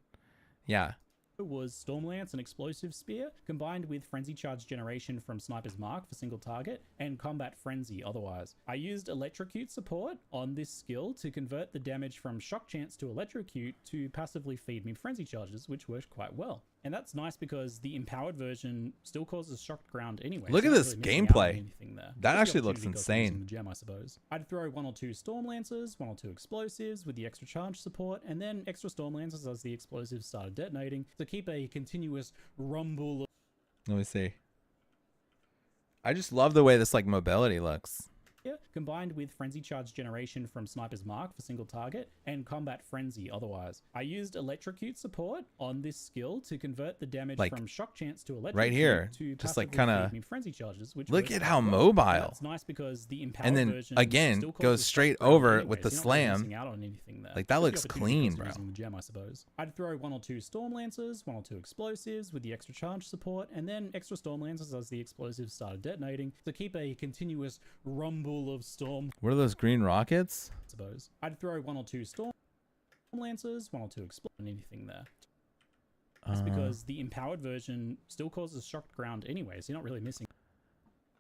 Yeah. Was Stormlance and Explosive Spear, combined with Frenzy Charge Generation from Sniper's Mark for single target, and Combat Frenzy otherwise. I used Electrocute support on this skill to convert the damage from Shock Chance to Electrocute to passively feed me Frenzy Charges, which worked quite well. And that's nice because the empowered version still causes shocked ground anyway. Look so at not this really missing out on gameplay. anything there. That Just the actually looks opportunity cost of using insane. the gem, I suppose. I'd throw 1 or 2 Stormlancers, 1 or 2 Explosives with the extra charge support, and then extra Stormlancers as the explosives started detonating to keep a continuous rumble. Let me see. I just love the way this like mobility looks. Combined with Frenzy Charge Generation from Sniper's Mark for single target, and Combat Frenzy otherwise. I used Electrocute support on this skill to convert the damage Like, from Shock Chance to Electrocute right here, to just like passively kinda- feed me Frenzy Charges, which look works at quite how well. mobile. And that's nice because the empowered And then version again still goes causes straight shock ground over anyway, with the so you're not really slam. missing out on anything there. Like that Just the looks opportunity clean, cost of bro. using the gem, I suppose. I'd throw 1 or 2 Stormlancers, 1 or 2 Explosives with the extra charge support, and then extra Stormlancers as the explosives started detonating to keep a continuous rumble of storm. What are those green rockets? I suppose. I'd throw 1 or 2 Stormlancers, 1 or 2 Explosives, anything there. That's because the empowered version still causes shocked ground anyway, so you're not really missing.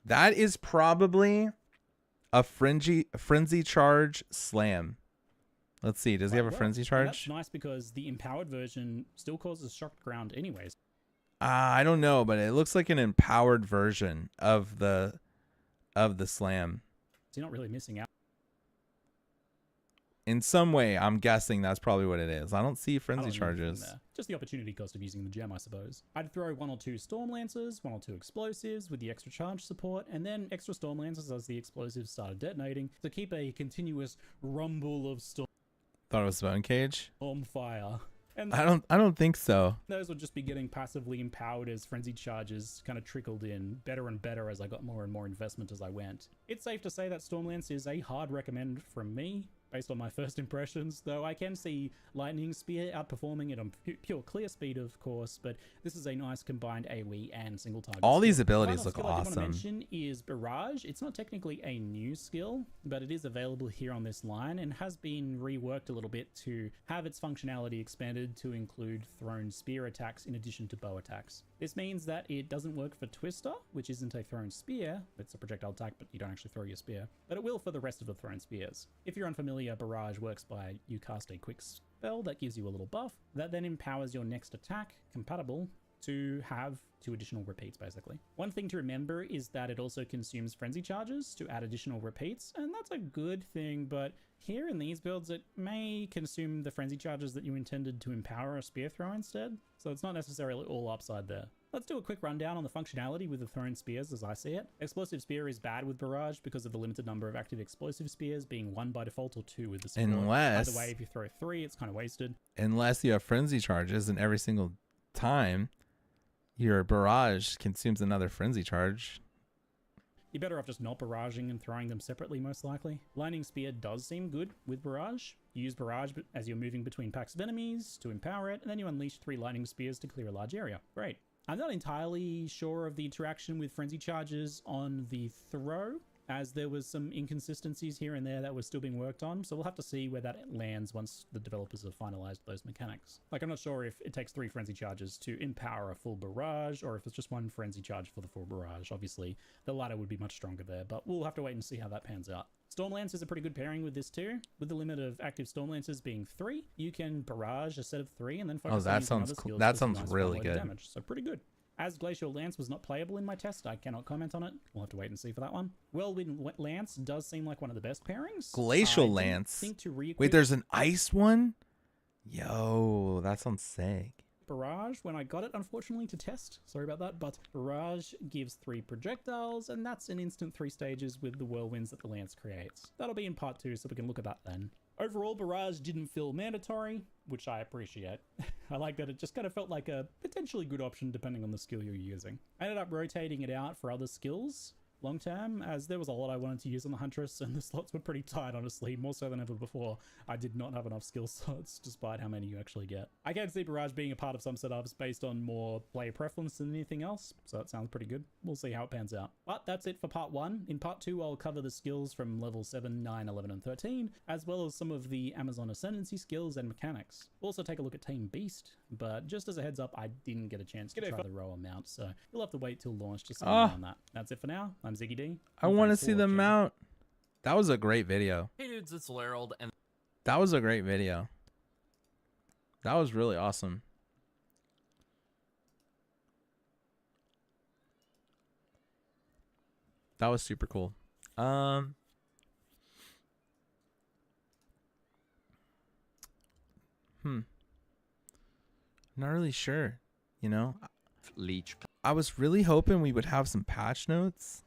That is probably a frenzy charge slam. Let's see. Does he have a Well, frenzy and charge? That's nice because the empowered version still causes shocked ground anyways. I don't know, but it looks like an empowered version of the slam. So you're not really missing out. In some way, I'm guessing that's probably what it is. I don't see frenzy I don't know anything charges. there. Just the opportunity cost of using the gem, I suppose. I'd throw 1 or 2 Stormlancers, 1 or 2 Explosives with the extra charge support, and then extra Stormlancers as the explosives started detonating to keep a continuous rumble of storm Thought it was Bone Cage. fire. And I don't think so. those would just be getting passively empowered as frenzy charges kind of trickled in better and better as I got more and more investment as I went. It's safe to say that Stormlance is a hard recommend from me, based on my first impressions, though I can see Lightning Spear outperforming it on pure clear speed, of course, but this is a nice combined AoE and single target All skill. these abilities Final look skill I do want to awesome. mention is Barrage. It's not technically a new skill, but it is available here on this line and has been reworked a little bit to have its functionality expanded to include thrown spear attacks in addition to bow attacks. This means that it doesn't work for Twister, which isn't a thrown spear. It's a projectile attack, but you don't actually throw your spear. But it will for the rest of the thrown spears. If you're unfamiliar, Barrage works by you cast a quick spell that gives you a little buff that then empowers your next attack, compatible to have 2 additional repeats, basically. One thing to remember is that it also consumes frenzy charges to add additional repeats, and that's a good thing, but here in these builds, it may consume the frenzy charges that you intended to empower a spear throw instead, so it's not necessarily all upside there. Let's do a quick rundown on the functionality with the thrown spears as I see it. Explosive Spear is bad with Barrage because of the limited number of active explosive spears, being 1 by default or 2 with the support. Unless- Either way, if you throw 3, it's kind of wasted. Unless you have frenzy charges, and every single time your barrage consumes another frenzy charge. You're better off just not barraging and throwing them separately, most likely. Lightning Spear does seem good with Barrage. You use Barrage as you're moving between packs of enemies to empower it, and then you unleash 3 Lightning Spears to clear a large area. Great. I'm not entirely sure of the interaction with Frenzy Charges on the throw, as there was some inconsistencies here and there that were still being worked on, so we'll have to see where that lands once the developers have finalized those mechanics. Like, I'm not sure if it takes 3 Frenzy Charges to empower a full Barrage, or if it's just 1 Frenzy Charge for the full Barrage. Obviously, the latter would be much stronger there, but we'll have to wait and see how that pans out. Stormlance is a pretty good pairing with this too. With the limit of active Stormlances being 3, you can Barrage a set of 3 and then focus that on using sounds other cool. skills That for some sounds nice really front-loaded good. damage, so pretty good. As Glacial Lance was not playable in my test, I cannot comment on it. We'll have to wait and see for that one. Whirlwind Lance does seem like one of the best pairings. Glacial I didn't Lance. think to re-equip Wait, there's an ice one? Yo, that sounds sick. Barrage when I got it, unfortunately, to test. Sorry about that, but Barrage gives 3 projectiles, and that's an instant 3 stages with the whirlwinds that the Lance creates. That'll be in part 2, so we can look at that then. Overall, Barrage didn't feel mandatory, which I appreciate. I like that it just kind of felt like a potentially good option depending on the skill you're using. I ended up rotating it out for other skills long term, as there was a lot I wanted to use on the Huntress, and the slots were pretty tight, honestly, more so than ever before. I did not have enough skill slots, despite how many you actually get. I can see Barrage being a part of some setups based on more player preference than anything else, so that sounds pretty good. We'll see how it pans out. But that's it for part 1. In part 2, I'll cover the skills from level 7, 9, 11, and 13, as well as some of the Amazon Ascendancy skills and mechanics. We'll also take a look at Tame Beast, but just as a heads up, I didn't get a chance to try the Roa mount, so you'll have to wait till launch to see more on that. That's it for now. I'm Ziggy D. I want to see the mount. That was a great video. Hey dudes, it's Larold, and that was a great video. That was really awesome. That was super cool. Not really sure, you know. Leech. I was really hoping we would have some patch notes.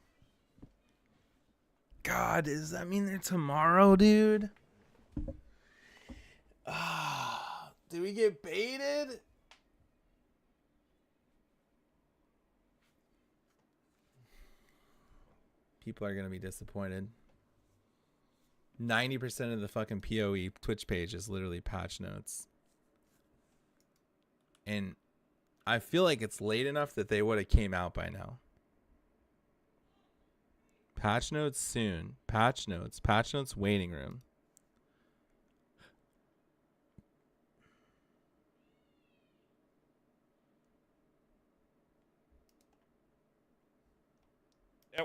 God, does that mean they're tomorrow, dude? Do we get baited? People are gonna be disappointed. 90% of the fucking PoE Twitch page is literally patch notes. And I feel like it's late enough that they would have came out by now. Patch notes soon. Patch notes. Patch notes waiting room.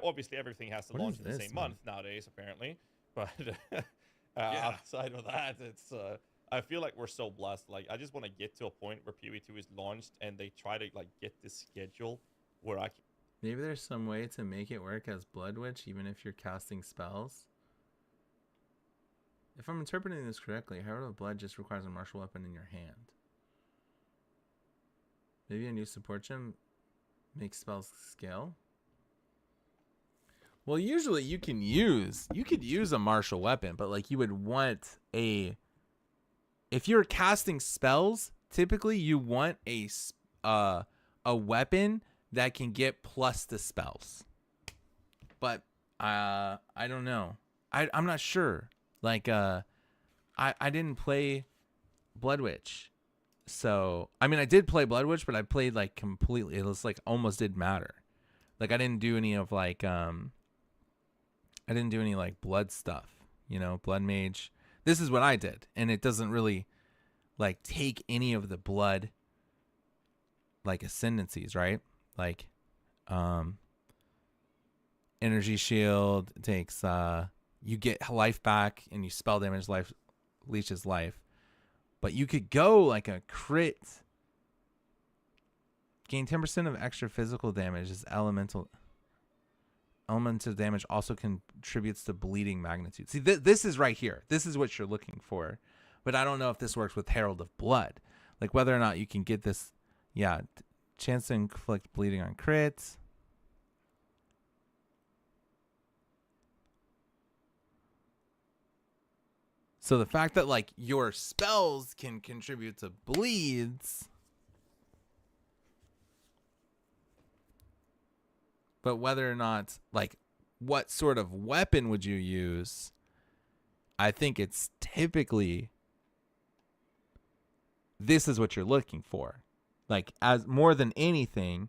Obviously, everything has to launch in the same month nowadays, apparently. But outside of that, it's I feel like we're so blessed. Like, I just want to get to a point where PoE2 is launched and they try to like get this schedule where I can. Maybe there's some way to make it work as Blood Witch, even if you're casting spells. If I'm interpreting this correctly, Herald of Blood just requires a martial weapon in your hand. Maybe a new support gem makes spells scale. Well, usually you could use a martial weapon, but like you would want a. If you're casting spells, typically you want a weapon that can get plus the spells. But I don't know. I'm not sure. Like I didn't play Blood Witch. So I mean I did play Blood Witch, but I played like completely, it was like almost didn't matter. Like I didn't do any of like I didn't do any like blood stuff, you know, blood mage. This is what I did, and it doesn't really like take any of the blood like ascendancies, right? Like energy shield takes you get life back and you spell damage, life leeches life. But you could go like a crit, gain 10% of extra physical damage as elemental damage also contributes to bleeding magnitude. See, this is right here. This is what you're looking for. But I don't know if this works with Herald of Blood. Like whether or not you can get this. Yeah. Chance to inflict bleeding on crits. So the fact that like your spells can contribute to bleeds. But whether or not, like, what sort of weapon would you use? I think it's typically, this is what you're looking for. Like, as more than anything,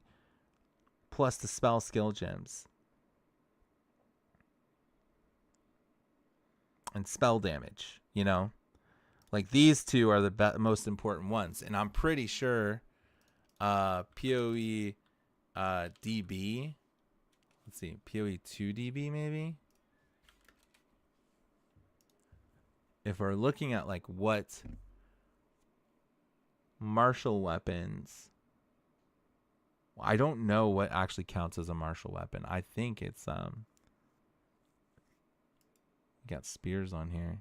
plus the spell skill gems. And spell damage, you know? Like, these two are the most important ones. And I'm pretty sure PoE DB... Let's see, PoE 2 DB maybe? If we're looking at like what martial weapons, I don't know what actually counts as a martial weapon. I think it's got spears on here.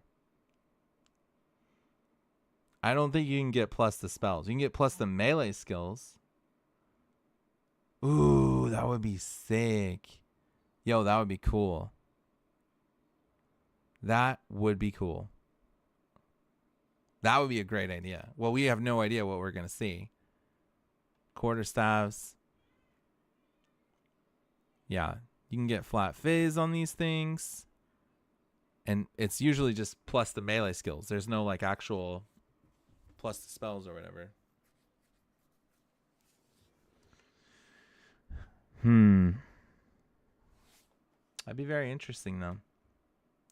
I don't think you can get plus the spells. You can get plus the melee skills. Ooh, that would be sick. Yo, that would be cool. That would be cool. That would be a great idea. Well, we have no idea what we're going to see. Quarterstaffs. Yeah, you can get flat fizz on these things. And it's usually just plus the melee skills. There's no like actual plus the spells or whatever. That'd be very interesting though.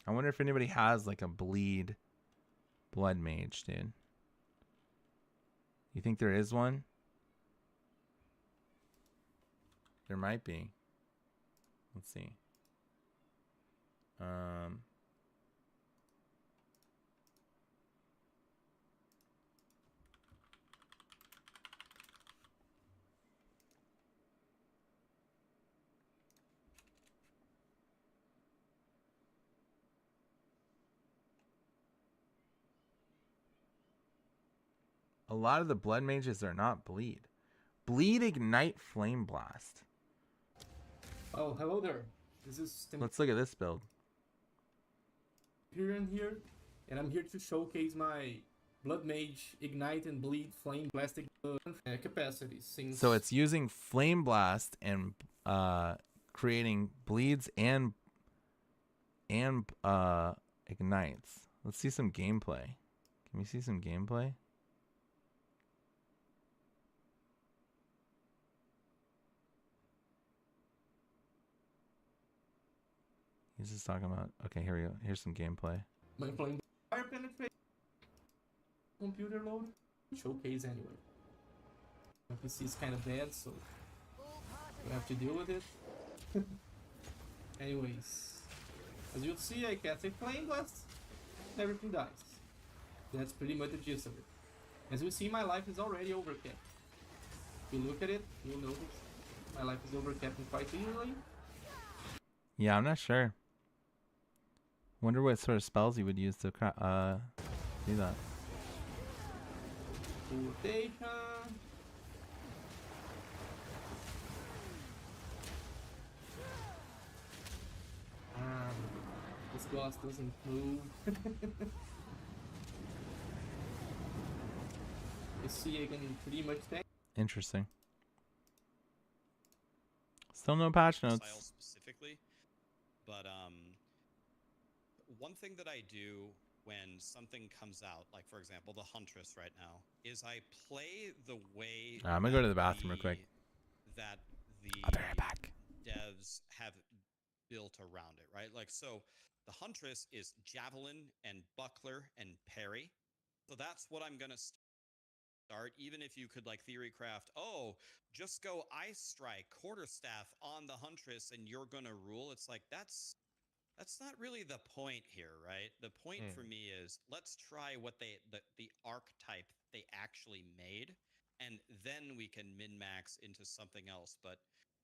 I wonder if anybody has like a bleed blood mage, dude. You think there is one? There might be. Let's see. A lot of the blood mages are not bleed. Bleed ignite flame blast. Oh, hello there. This is Let's look at this build. Tyrion here, and I'm here to showcase my Blood Mage Ignite and Bleed Flame Blasting capacities. So it's using flame blast and creating bleeds and ignites. Let's see some gameplay. Can we see some gameplay? He's just talking about. Okay, here we go. Here's some gameplay. My flame fire penetrate computer load showcase anyway. My PC is kind of dead, so we have to deal with it. Anyways, as you'll see, I cast a flame blast, and everything dies. That's pretty much the gist of it. As you see, my life is already overcapped. If you look at it, you'll notice my life is overcapped quite easily. Yeah, I'm not sure. Wonder what sort of spells you would use to do that. Rotation. This boss doesn't move. You see, I can pretty much tank. Interesting. Still no patch notes. Specifically, but one thing that I do when something comes out, like for example the Huntress right now, is I play the way I'm gonna go to the bathroom real quick. That the I'll be right back. devs have built around it, right? Like, so the Huntress is javelin and buckler and parry, so that's what I'm gonna start. Even if you could like theory craft, oh, just go ice strike quarterstaff on the Huntress and you're gonna rule. It's like that's not really the point here, right? The point for me is let's try what the archetype they actually made, and then we can min-max into something else. But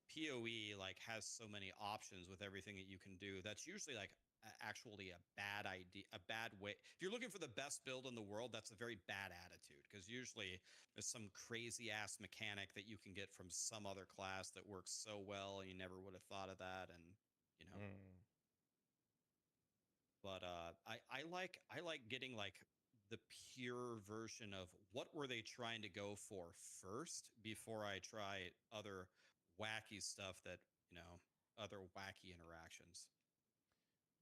PoE like has so many options with everything that you can do. That's usually like actually a bad idea, a bad way. If you're looking for the best build in the world, that's a very bad attitude, because usually there's some crazy ass mechanic that you can get from some other class that works so well and you never would have thought of that, and you know. But I like getting like the pure version of what were they trying to go for first before I try other wacky stuff that, you know, other wacky interactions.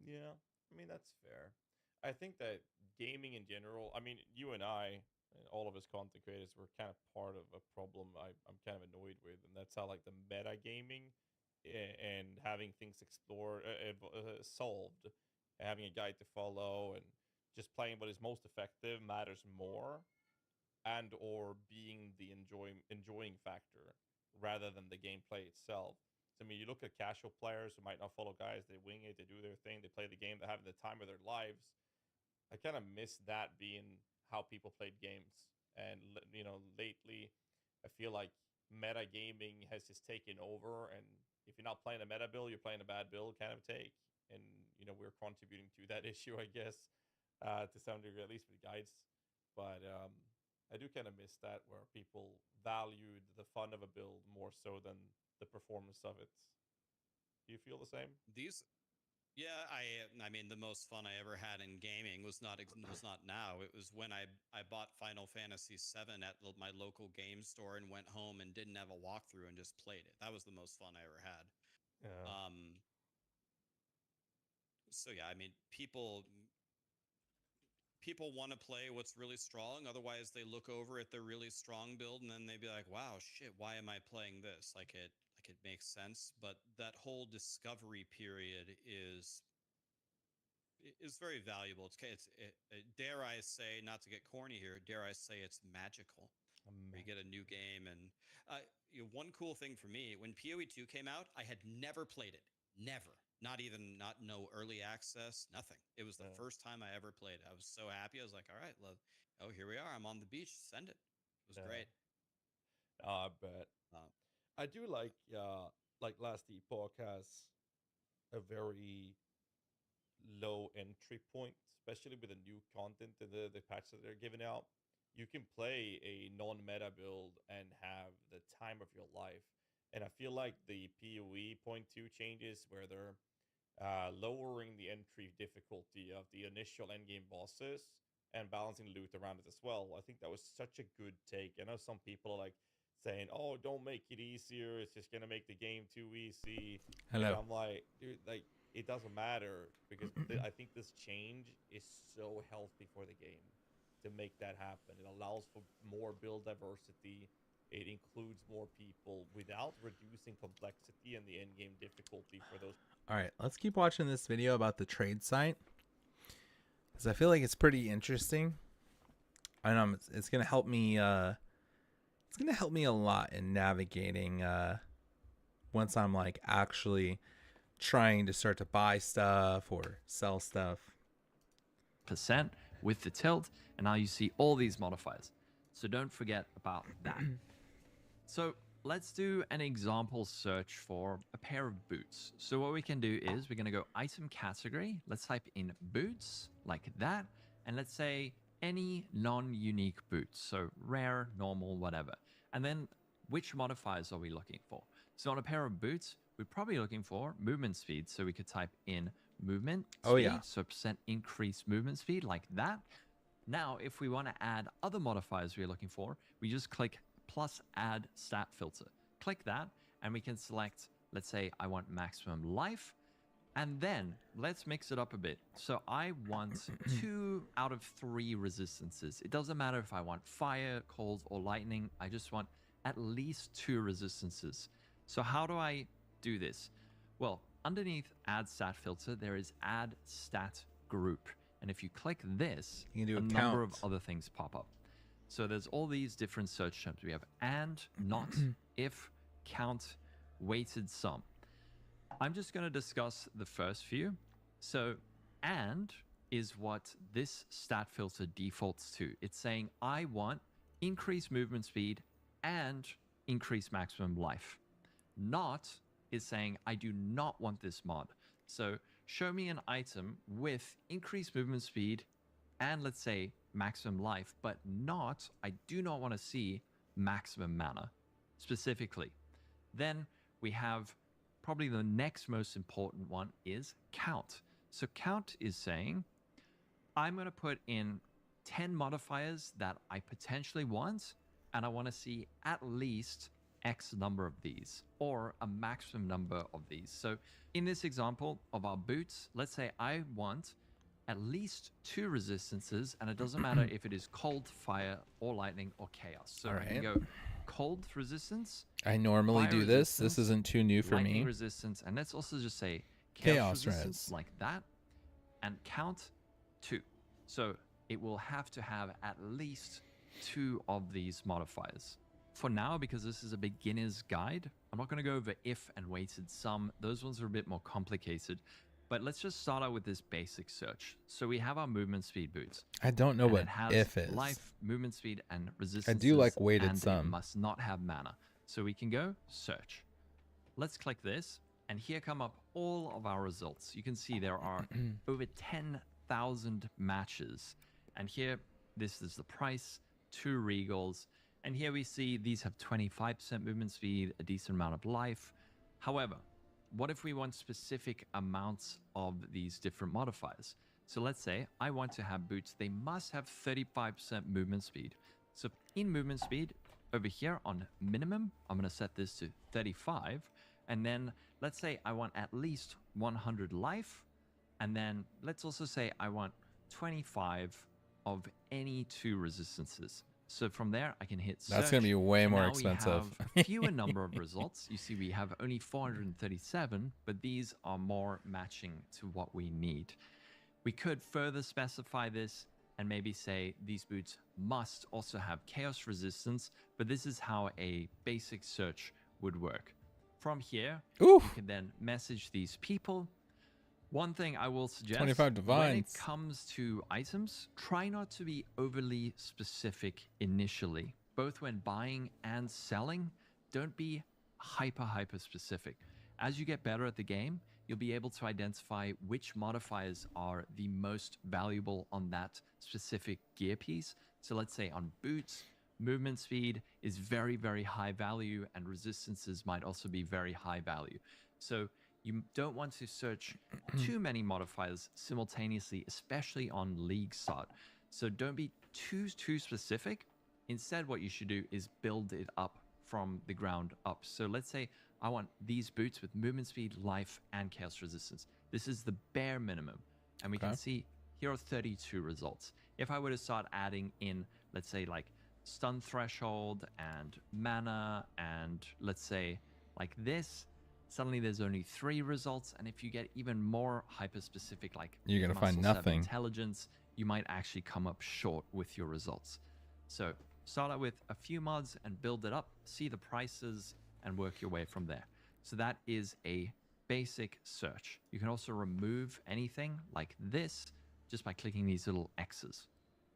Yeah, I mean, that's fair. I think that gaming in general, I mean, you and I, and all of us content creators, were kind of part of a problem I'm kind of annoyed with, and that's how like the meta gaming and having things explored, solved, having a guide to follow, and just playing what is most effective matters more, and or being the enjoying factor rather than the gameplay itself. So, I mean, you look at casual players who might not follow guides, they wing it, they do their thing, they play the game, they're having the time of their lives. I kind of miss that being how people played games. And, you know, lately, I feel like meta gaming has just taken over, and if you're not playing a meta build, you're playing a bad build kind of take. And, you know, we're contributing to that issue, I guess, to some degree, at least with guides. But I do kind of miss that, where people valued the fun of a build more so than the performance of it. Do you feel the same? These Yeah, I mean the most fun I ever had in gaming was not now. It was when I bought Final Fantasy VII at my local game store and went home and didn't have a walkthrough and just played it. That was the most fun I ever had. Yeah. So yeah, I mean people want to play what's really strong. Otherwise, they look over at their really strong build and then they'd be like, "Wow, shit, why am I playing this?" Like it makes sense, but that whole discovery period is very valuable. Dare I say, not to get corny here, dare I say it's magical. Where you get a new game, and one cool thing for me, when PoE 2 came out, I had never played it. Never. No early access, nothing. It was the first time I ever played it. I was so happy. I was like, all right, here we are. I'm on the beach. Send it. It was great. I bet. I do like Last Epoch has a very low entry point, especially with the new content and the patch that they're giving out. You can play a non-meta build and have the time of your life. And I feel like the PoE 0.2 changes where they're lowering the entry difficulty of the initial endgame bosses and balancing loot around it as well. I think that was such a good take. I know some people are like saying, "Oh, don't make it easier. It's just gonna make the game too easy." Hello. And I'm like, dude, like it doesn't matter because I think this change is so healthy for the game to make that happen. It allows for more build diversity. It includes more people without reducing complexity and the end game difficulty for those. All right, let's keep watching this video about the trade site because I feel like it's pretty interesting. And it's gonna help me. It's gonna help me a lot in navigating once I'm like actually trying to start to buy stuff or sell stuff. % with the tilt, and now you see all these modifiers. So don't forget about that. So let's do an example search for a pair of boots. So what we can do is we're going to go item category. Let's type in boots like that. And let's say any non-unique boots. So rare, normal, whatever. And then which modifiers are we looking for? So on a pair of boots, we're probably looking for movement speed. So we could type in movement speed. Oh, yeah. So % increased movement speed like that. Now, if we want to add other modifiers we're looking for, we just click plus add stat filter. Click that, and we can select, let's say I want maximum life, and then let's mix it up a bit. So I want 2 out of 3 resistances. It doesn't matter if I want fire, cold, or lightning. I just want at least 2 resistances. So how do I do this? Well, underneath add stat filter, there is add stat group. And if you click this, you can do a a number of count. other things pop up. So there's all these different search terms. We have and, not, if, count, weighted sum. I'm just going to discuss the first few. So and is what this stat filter defaults to. It's saying I want increased movement speed and increased maximum life. Not is saying I do not want this mod. So show me an item with increased movement speed and let's say maximum life, but not, I do not want to see maximum mana specifically. Then we have probably the next most important one is count. So count is saying I'm going to put in 10 modifiers that I potentially want, and I want to see at least X number of these or a maximum number of these. So in this example of our boots, let's say I want at least 2 resistances, and it doesn't matter if it is cold, fire, or lightning, or chaos. So we can go cold resistance. I normally fire do this. This isn't too new for lightning me. resistance, and let's also just say chaos resistance res. like that, and count 2. So it will have to have at least 2 of these modifiers. For now, because this is a beginner's guide, I'm not going to go over if and weighted sum. Those ones are a bit more complicated. But let's just start out with this basic search. So we have our movement speed boots. I don't know and what it has if is. Life, movement speed, and resistance. I do like weighted and sum. It must not have mana. So we can go search. Let's click this, and here come up all of our results. You can see there are over 10,000 matches. And here, this is the price, 2 regals. And here we see these have 25% movement speed, a decent amount of life. However, what if we want specific amounts of these different modifiers? So let's say I want to have boots. They must have 35% movement speed. So in movement speed, over here on minimum, I'm going to set this to 35. And then let's say I want at least 100 life. And then let's also say I want 25 of any 2 resistances. So from there, I can hit search. That's going to be way more Now expensive. We have fewer number of results. You see, we have only 437, but these are more matching to what we need. We could further specify this and maybe say these boots must also have chaos resistance, but this is how a basic search would work. From here, you can then message these people. One thing I will suggest, 25 when it divines. comes to items, try not to be overly specific initially. Both when buying and selling, don't be hyper specific. As you get better at the game, you'll be able to identify which modifiers are the most valuable on that specific gear piece. So let's say on boots, movement speed is very, very high value, and resistances might also be very high value. So you don't want to search too many modifiers simultaneously, especially on league start. So don't be too specific. Instead, what you should do is build it up from the ground up. So let's say I want these boots with movement speed, life, and chaos resistance. This is the bare minimum. And we can see here are 32 results. If I were to start adding in, let's say like stun threshold and mana, and let's say like this, suddenly there's only 3 results. And if you get even more hyper specific, like You're gonna find muscle 7 nothing. intelligence, you might actually come up short with your results. So start out with a few mods and build it up, see the prices, and work your way from there. So that is a basic search. You can also remove anything like this just by clicking these little X's.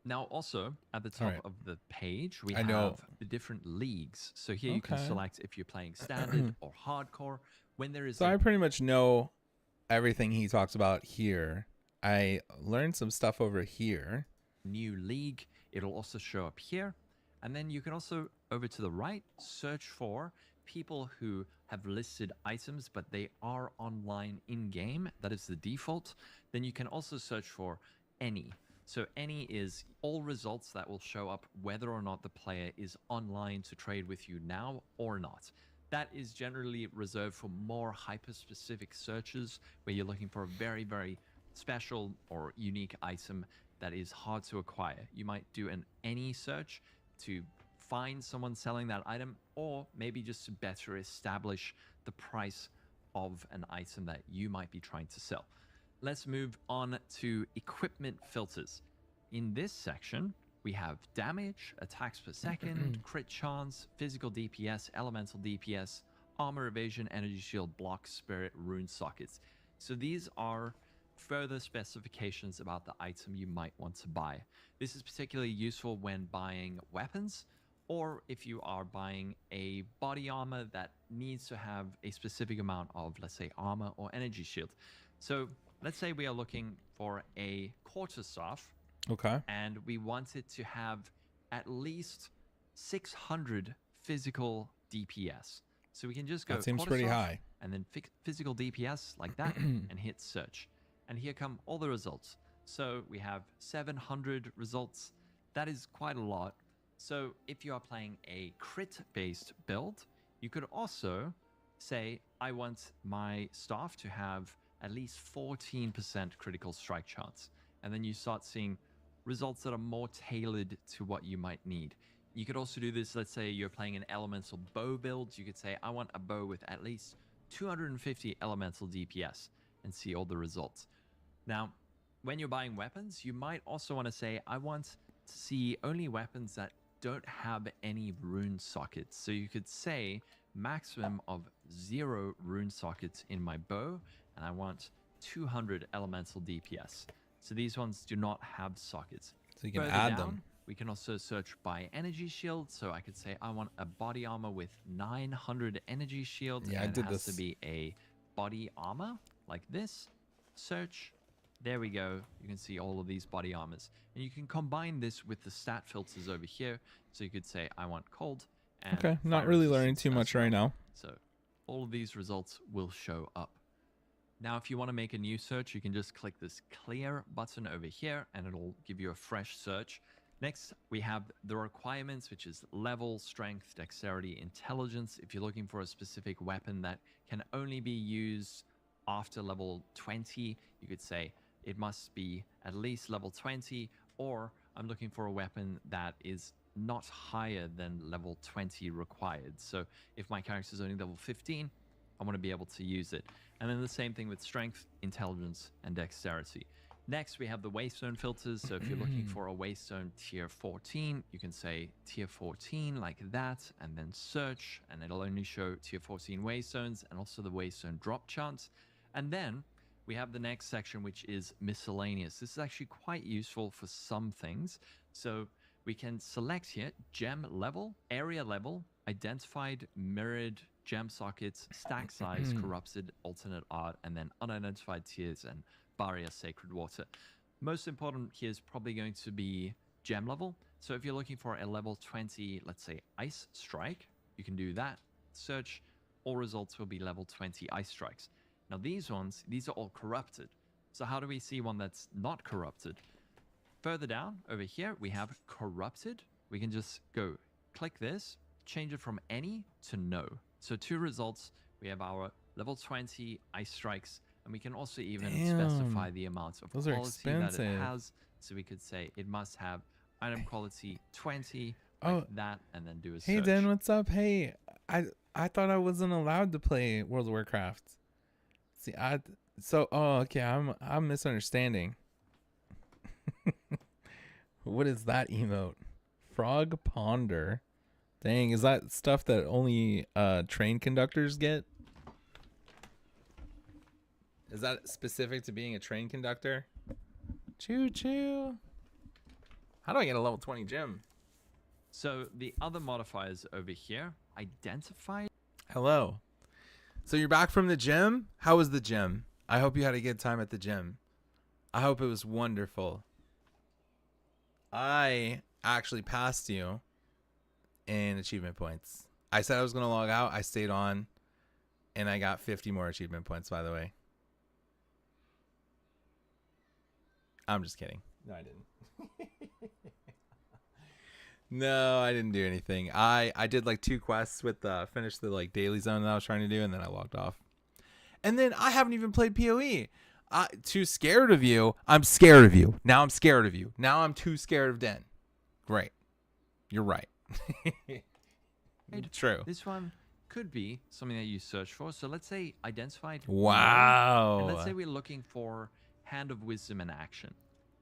Now also at the top of the page, we have the different leagues. So here you can select if you're playing standard or hardcore. When there is So I pretty much know everything he talks about here. I learned some stuff over here. New league, it'll also show up here. And then you can also, over to the right, search for people who have listed items, but they are online in-game. That is the default. Then you can also search for any. So any is all results that will show up whether or not the player is online to trade with you now or not. That is generally reserved for more hyper-specific searches where you're looking for a very, very special or unique item that is hard to acquire. You might do an any search to find someone selling that item, or maybe just to better establish the price of an item that you might be trying to sell. Let's move on to equipment filters. In this section, we have damage, attacks per second, crit chance, physical DPS, elemental DPS, armor evasion, energy shield, block, spirit, rune sockets. So these are further specifications about the item you might want to buy. This is particularly useful when buying weapons, or if you are buying a body armor that needs to have a specific amount of, let's say, armor or energy shield. So let's say we are looking for a quarterstaff. Okay. And we want it to have at least 600 physical DPS. So we can just go That seems pretty quarterstaff high. and then physical DPS like that and hit search. And here come all the results. So we have 700 results. That is quite a lot. So if you are playing a crit-based build, you could also say, I want my staff to have at least 14% critical strike chance. And then you start seeing results that are more tailored to what you might need. You could also do this, let's say you're playing an elemental bow build. You could say, I want a bow with at least 250 elemental DPS, and see all the results. Now, when you're buying weapons, you might also want to say, I want to see only weapons that don't have any rune sockets. So you could say maximum of 0 rune sockets in my bow, and I want 200 elemental DPS. So these ones do not have sockets. So you can Further add down, them. We can also search by energy shield. So I could say I want a body armor with 900 energy shield. Yeah, I and did it has this. to be a body armor like this. Search. There we go. You can see all of these body armors. And you can combine this with the stat filters over here. So you could say I want cold. And Okay, not fire really resistance learning too as much well. right now. So all of these results will show up. Now, if you want to make a new search, you can just click this clear button over here and it'll give you a fresh search. Next, we have the requirements, which is level, strength, dexterity, intelligence. If you're looking for a specific weapon that can only be used after level 20, you could say it must be at least level 20, or I'm looking for a weapon that is not higher than level 20 required. So if my character is only level 15, I want to be able to use it. And then the same thing with strength, intelligence, and dexterity. Next, we have the waystone filters. So if you're looking for a waystone tier 14, you can say tier 14 like that, and then search, and it'll only show tier 14 waystones and also the waystone drop chance. And then we have the next section, which is miscellaneous. This is actually quite useful for some things. So we can select here gem level, area level, identified, mirrored, gem sockets, stack size, corrupted, alternate art, and then unidentified tiers and barrier sacred water. Most important here is probably going to be gem level. So if you're looking for a level 20, let's say ice strike, you can do that. Search, all results will be level 20 ice strikes. Now these ones, these are all corrupted. So how do we see one that's not corrupted? Further down over here, we have corrupted. We can just go click this, change it from any to no. So 2 results, we have our level 20 ice strikes, and we can also even specify the amount of quality that it has. So we could say it must have item quality 20, like that, and then do a search. Hey Dan, what's up? Hey, I thought I wasn't allowed to play World of Warcraft. See, okay, I'm misunderstanding. What is that emote? Frog Ponder. Dang, is that stuff that only train conductors get? Is that specific to being a train conductor? Choo choo. How do I get a level 20 gem? So the other modifiers over here, identified. Hello. So you're back from the gym? How was the gym? I hope you had a good time at the gym. I hope it was wonderful. I actually passed you in achievement points. I said I was going to log out. I stayed on, and I got 50 more achievement points, by the way. I'm just kidding. No, I didn't. No, I didn't do anything. I did like 2 quests with finish the like daily zone that I was trying to do, and then I logged off. And then I haven't even played PoE. Too scared of you. I'm scared of you. Now I'm scared of you. Now I'm too scared of Den. Great. You're right. True. This one could be something that you search for. So let's say identified. Wow. And let's say we're looking for Hand of Wisdom in action.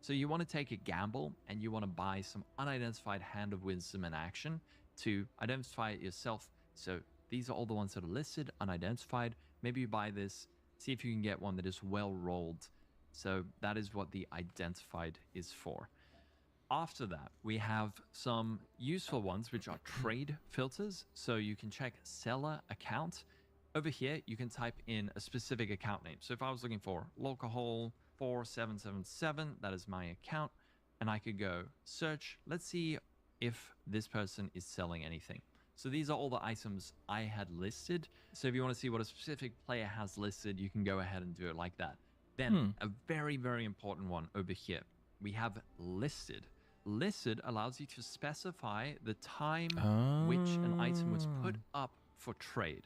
So you want to take a gamble and you want to buy some unidentified Hand of Wisdom in action to identify it yourself. So these are all the ones that are listed, unidentified. Maybe you buy this, see if you can get one that is well rolled. So that is what the identified is for. After that, we have some useful ones, which are trade filters. So you can check seller account. Over here, you can type in a specific account name. So if I was looking for Localhole 4777, that is my account. And I could go search. Let's see if this person is selling anything. So these are all the items I had listed. So if you want to see what a specific player has listed, you can go ahead and do it like that. Then a very, very important one over here. We have listed. Listed allows you to specify the time which an item was put up for trade.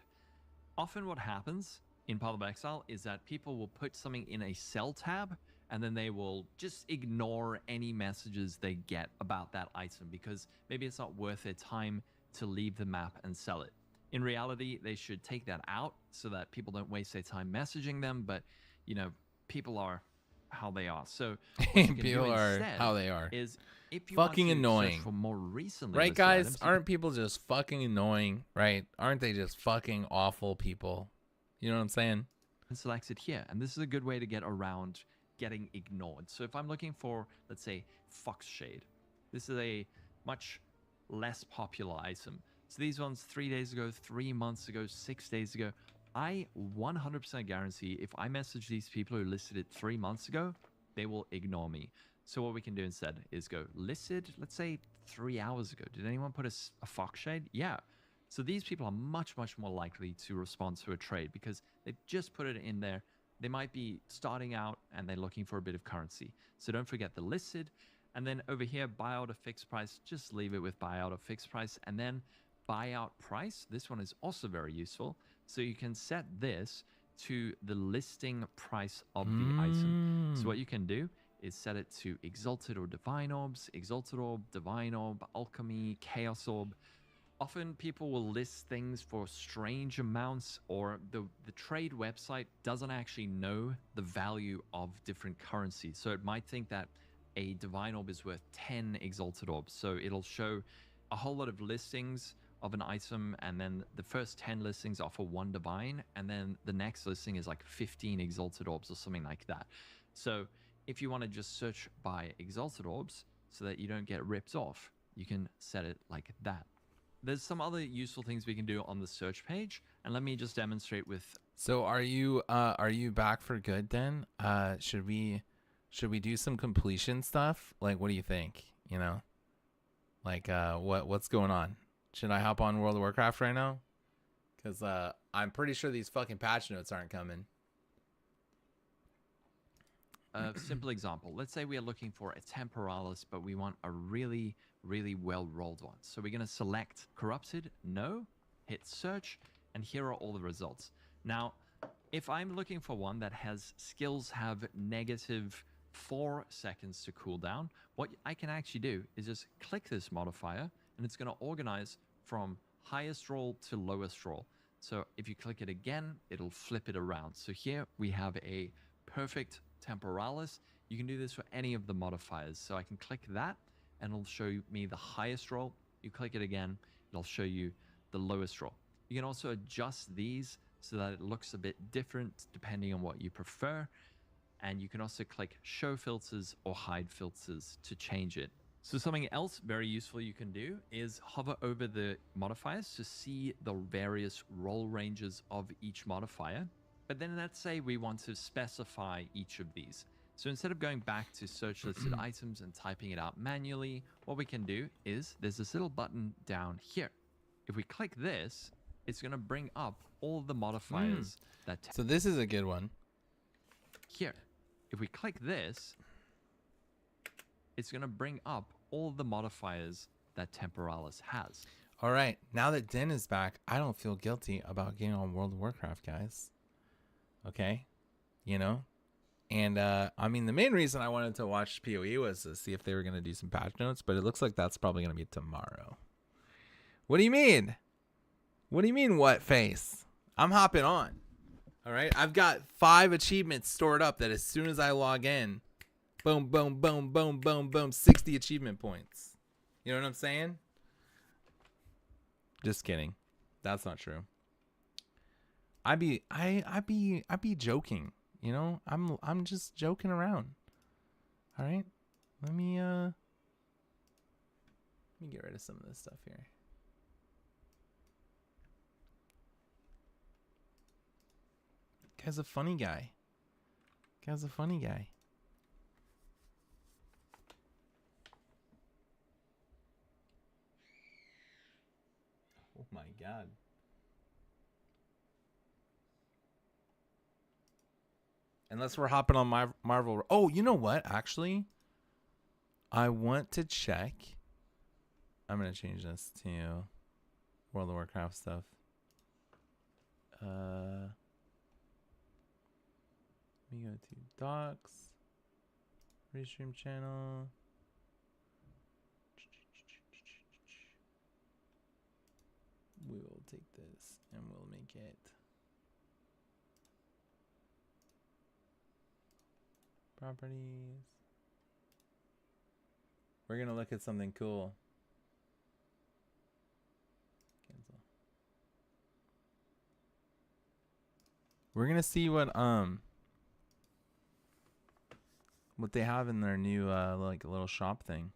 Often what happens in Path of Exile is that people will put something in a sell tab and then they will just ignore any messages they get about that item because maybe it's not worth their time to leave the map and sell it. In reality, they should take that out so that people don't waste their time messaging them, but you know, people are how they are. So people are how they are. Is if you fucking want to annoying. search for more recently right, guys? items, aren't people just fucking annoying? Right? Aren't they just fucking awful people? You know what I'm saying? And select it here, and this is a good way to get around getting ignored. So if I'm looking for, let's say, Fox Shade, this is a much less popular item. So these ones 3 days ago, 3 months ago, 6 days ago, I 100% guarantee if I message these people who listed it 3 months ago, they will ignore me. So what we can do instead is go listed, let's say 3 hours ago. Did anyone put a Fox Shade? Yeah. So these people are much, much more likely to respond to a trade because they've just put it in there. They might be starting out and they're looking for a bit of currency. So don't forget the listed. And then over here, buyout of fixed price, just leave it with buyout of fixed price. And then buyout price, this one is also very useful. So you can set this to the listing price of the item. So what you can do is set it to Exalted or Divine Orbs, Exalted Orb, Divine Orb, Alchemy, Chaos Orb. Often people will list things for strange amounts, or the trade website doesn't actually know the value of different currencies. So it might think that a Divine Orb is worth 10 Exalted Orbs. So it'll show a whole lot of listings of an item, and then the first 10 listings offer 1 Divine, and then the next listing is like 15 Exalted Orbs or something like that. So if you want to just search by Exalted Orbs so that you don't get ripped off, you can set it like that. There's some other useful things we can do on the search page, and let me just demonstrate with. So are you back for good then? Should we do some completion stuff? Like, what do you think? You know, like what's going on? Should I hop on World of Warcraft right now? Because I'm pretty sure these fucking patch notes aren't coming. A simple example. Let's say we are looking for a Temporalis, but we want a really, really well-rolled one. So we're going to select Corrupted, no, hit search, and here are all the results. Now, if I'm looking for one that has skills have -4 seconds to cool down, what I can actually do is just click this modifier, and it's going to organize from highest roll to lowest roll. So if you click it again, it'll flip it around. So here we have a perfect Temporalis. You can do this for any of the modifiers. So I can click that and it'll show me the highest roll. You click it again, it'll show you the lowest roll. You can also adjust these so that it looks a bit different depending on what you prefer. And you can also click show filters or hide filters to change it. So something else very useful you can do is hover over the modifiers to see the various roll ranges of each modifier. But then let's say we want to specify each of these. So instead of going back to search listed items and typing it out manually, what we can do is there's this little button down here. If we click this, it's going to bring up all the modifiers that. So this is a good one. Here, if we click this, it's going to bring up all the modifiers that Temporalis has. All right, now that Den is back, I don't feel guilty about getting on World of Warcraft, guys. Okay, you know, and I mean, the main reason I wanted to watch PoE was to see if they were going to do some patch notes, but it looks like that's probably going to be tomorrow. What do you mean? What do you mean, what face? I'm hopping on. All right, I've got 5 achievements stored up that as soon as I log in, boom, boom, boom, boom, boom, boom, 60 achievement points. You know what I'm saying? Just kidding. That's not true. I be joking, you know? I'm just joking around. All right? Let me get rid of some of this stuff here. Guy's a funny guy. Guy's a funny guy. Oh my god. Unless we're hopping on my Marvel. Oh, you know what? Actually, I want to check. I'm going to change this to World of Warcraft stuff. Let me go to docs, restream channel. We will take this and we'll make it properties. We're gonna look at something cool. Cancel. We're gonna see what they have in their new like little shop thing.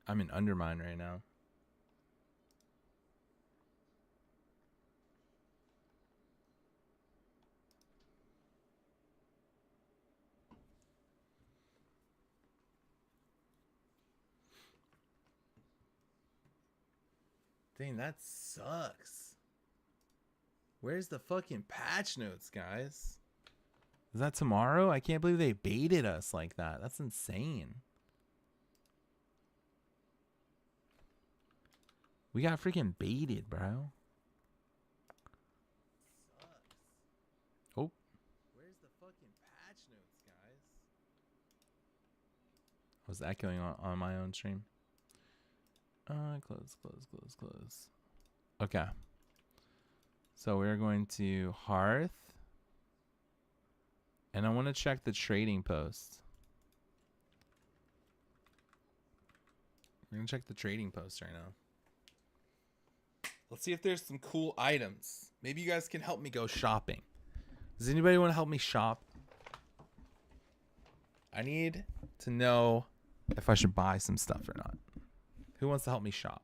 I'm in Undermine right now. Dang, that sucks. Where's the fucking patch notes, guys? Is that tomorrow? I can't believe they baited us like that. That's insane. We got freaking baited, bro. Oh. Where's the fucking patch notes, guys? Was echoing on my own stream. Close. Okay. So we're going to Hearth. And I want to check the trading post. We're going to check the trading post right now. Let's see if there's some cool items. Maybe you guys can help me go shopping. Does anybody want to help me shop? I need to know if I should buy some stuff or not. Who wants to help me shop?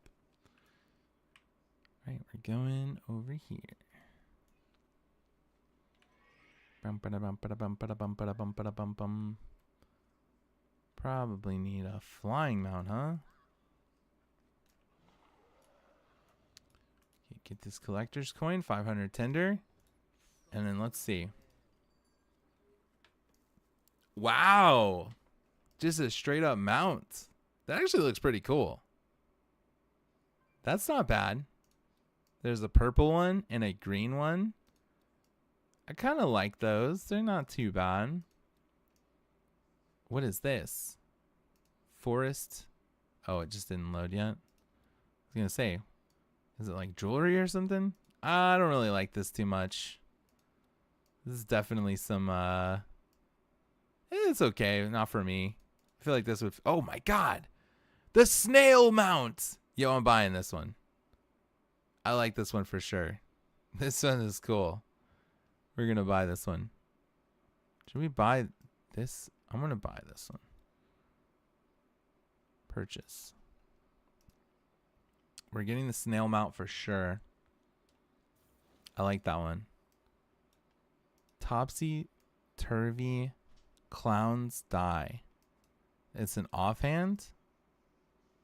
All right, we're going over here. Probably need a flying mount, huh? Okay, get this collector's coin, 500 tender. And then let's see. Wow. Just a straight up mount. That actually looks pretty cool. That's not bad. There's a purple one and a green one. I kind of like those. They're not too bad. What is this? Forest. Oh, it just didn't load yet. I was going to say, is it like jewelry or something? I don't really like this too much. This is definitely some, it's okay. Not for me. I feel like this would, oh my God. The snail mount. Yo, I'm buying this one. I like this one for sure. This one is cool. We're going to buy this one. Should we buy this? I'm going to buy this one. Purchase. We're getting the snail mount for sure. I like that one. Topsy-turvy clowns die. It's an offhand.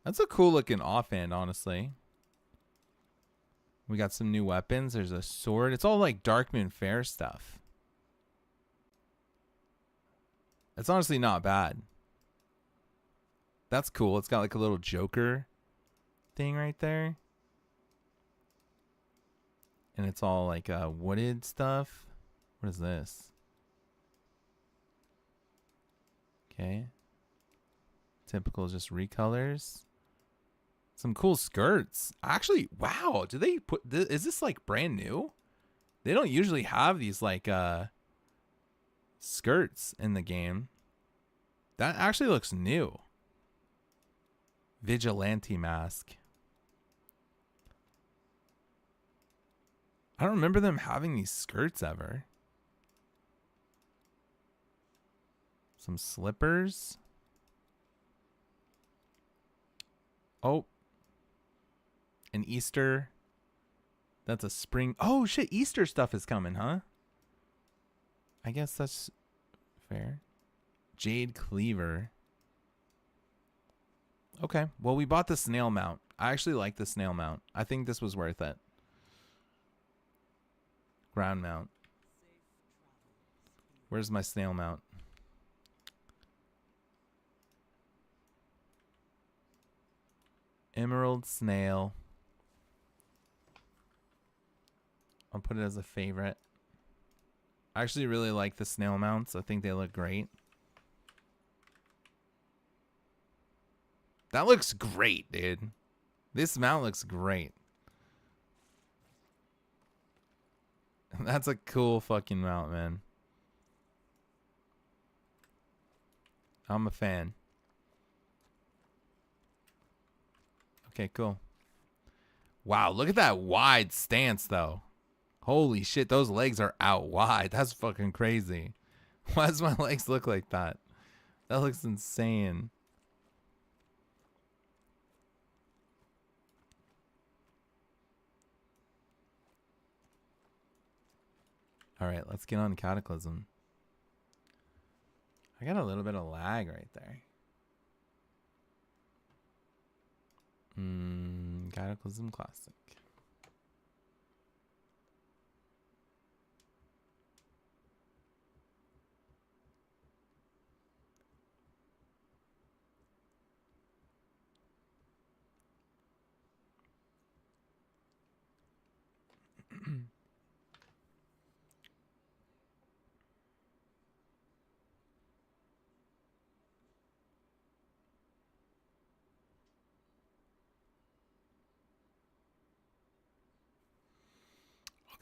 That's a cool looking offhand, honestly. We got some new weapons. There's a sword. It's all like Darkmoon Faire stuff. It's honestly not bad. That's cool. It's got like a little Joker thing right there. And it's all like wooded stuff. What is this? Okay. Typical just recolors. Some cool skirts. Actually, wow. Do they put this? Is this like brand new? They don't usually have these like skirts in the game. That actually looks new. Vigilante mask. I don't remember them having these skirts ever. Some slippers. Oh. An Easter. That's a spring. Oh shit, Easter stuff is coming, huh? I guess that's fair. Jade Cleaver. Okay, well we bought the snail mount. I actually like the snail mount. I think this was worth it. Ground mount. Where's my snail mount? Emerald snail. I'll put it as a favorite. I actually really like the snail mounts. I think they look great. That looks great, dude. This mount looks great. That's a cool fucking mount, man. I'm a fan. Okay, cool. Wow, look at that wide stance, though. Holy shit, those legs are out wide. That's fucking crazy. Why does my legs look like that? That looks insane. All right, let's get on Cataclysm. I got a little bit of lag right there. Cataclysm Classic.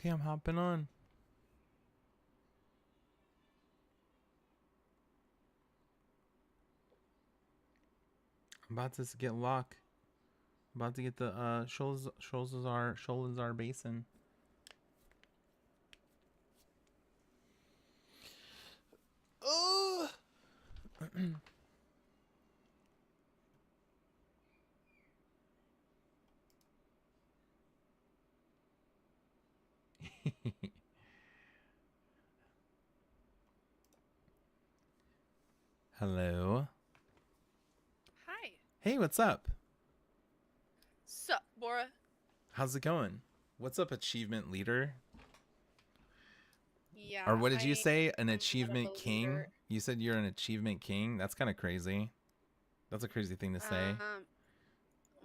Okay, I'm hopping on. I'm about to get lock. I'm about to get the Sholazar Basin. Oh. Hello. Hi. Hey, what's up? Sup, Bora? How's it going? What's up, achievement leader? Yeah. Or what did you I say? An am not achievement a king? leader. You said you're an achievement king? That's kind of crazy. That's a crazy thing to say.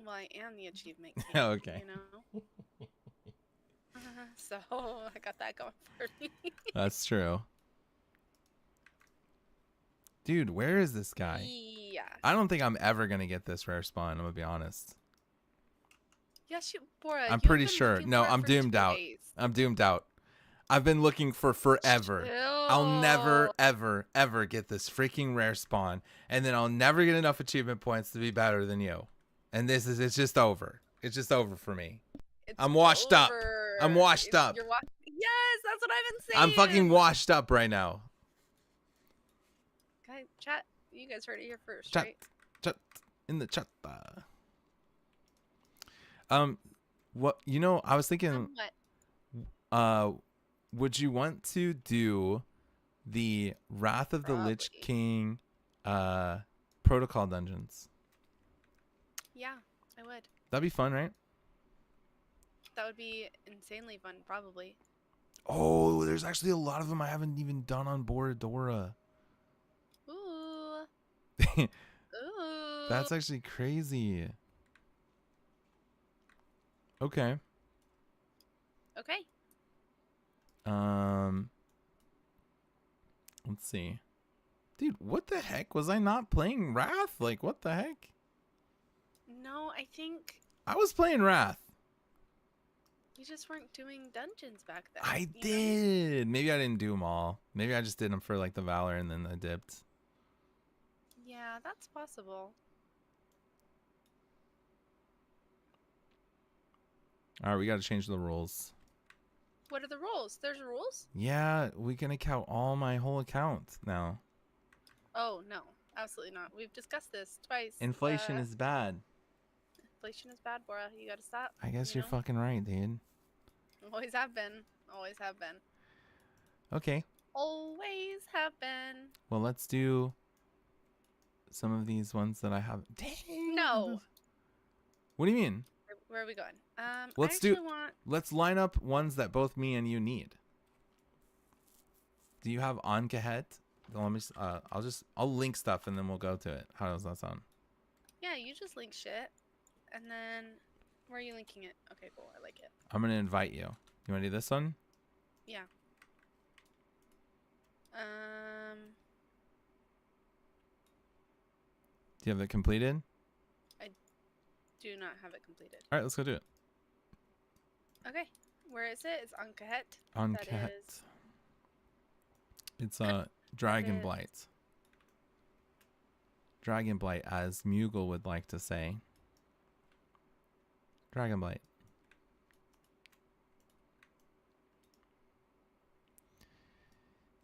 Well, I am the achievement king. Okay. You know. So I got that going for me. That's true. Dude, where is this guy? Yeah. I don't think I'm ever going to get this rare spawn, I'm going to be honest. Yes, you, Bora. I'm you've pretty been sure. looking No, for it I'm for doomed 2 out. days. I'm doomed out. I've been looking for forever. I'll never, ever, ever get this freaking rare spawn. And then I'll never get enough achievement points to be better than you. And it's just over. It's just over for me. I'm washed up. I'm washed up. You're yes, that's what I've been saying. I'm fucking washed up right now. Guys, chat. You guys heard it here first, Chat, right? chat in the chat bar. What I was thinking. What? Would you want to do the Wrath of the Lich King, protocol dungeons? Yeah, I would. That'd be fun, right? That would be insanely fun, probably. Oh, there's actually a lot of them I haven't even done on Borodora. Ooh. Ooh. That's actually crazy. Okay. Okay. Let's see. Dude, what the heck? Was I not playing Wrath? Like, what the heck? No, I think I was playing Wrath. you just weren't doing dungeons back then. I you know? did. Maybe I didn't do them all. Maybe I just did them for like the Valor and then I dipped. Yeah, that's possible. All right, we got to change the rules. What are the rules? There's rules? Yeah, we can account all my whole account now. Oh, no. Absolutely not. We've discussed this twice. Inflation is bad. Inflation is bad, Bora. You gotta stop. I guess you you're fucking right, dude. Always have been. Always have been. Okay. Always have been. Well, let's do some of these ones that I have. Dang. No. What do you mean? Where are we going? Let's I actually want... Let's line up ones that both me and you need. Do you have Ankahet? Let me. I'll link stuff and then we'll go to it. How does that sound? Yeah, you just link shit. And then... Where are you linking it? Okay, cool. I like it. I'm gonna invite you. You wanna do this one? Yeah. Do you have it completed? I do not have it completed. All right, let's go do it. Okay. Where is it? It's Ankahet. Ankahet. It's Dragon Blight. Dragon Blight, as Mughal would like to say. Dragon Blight.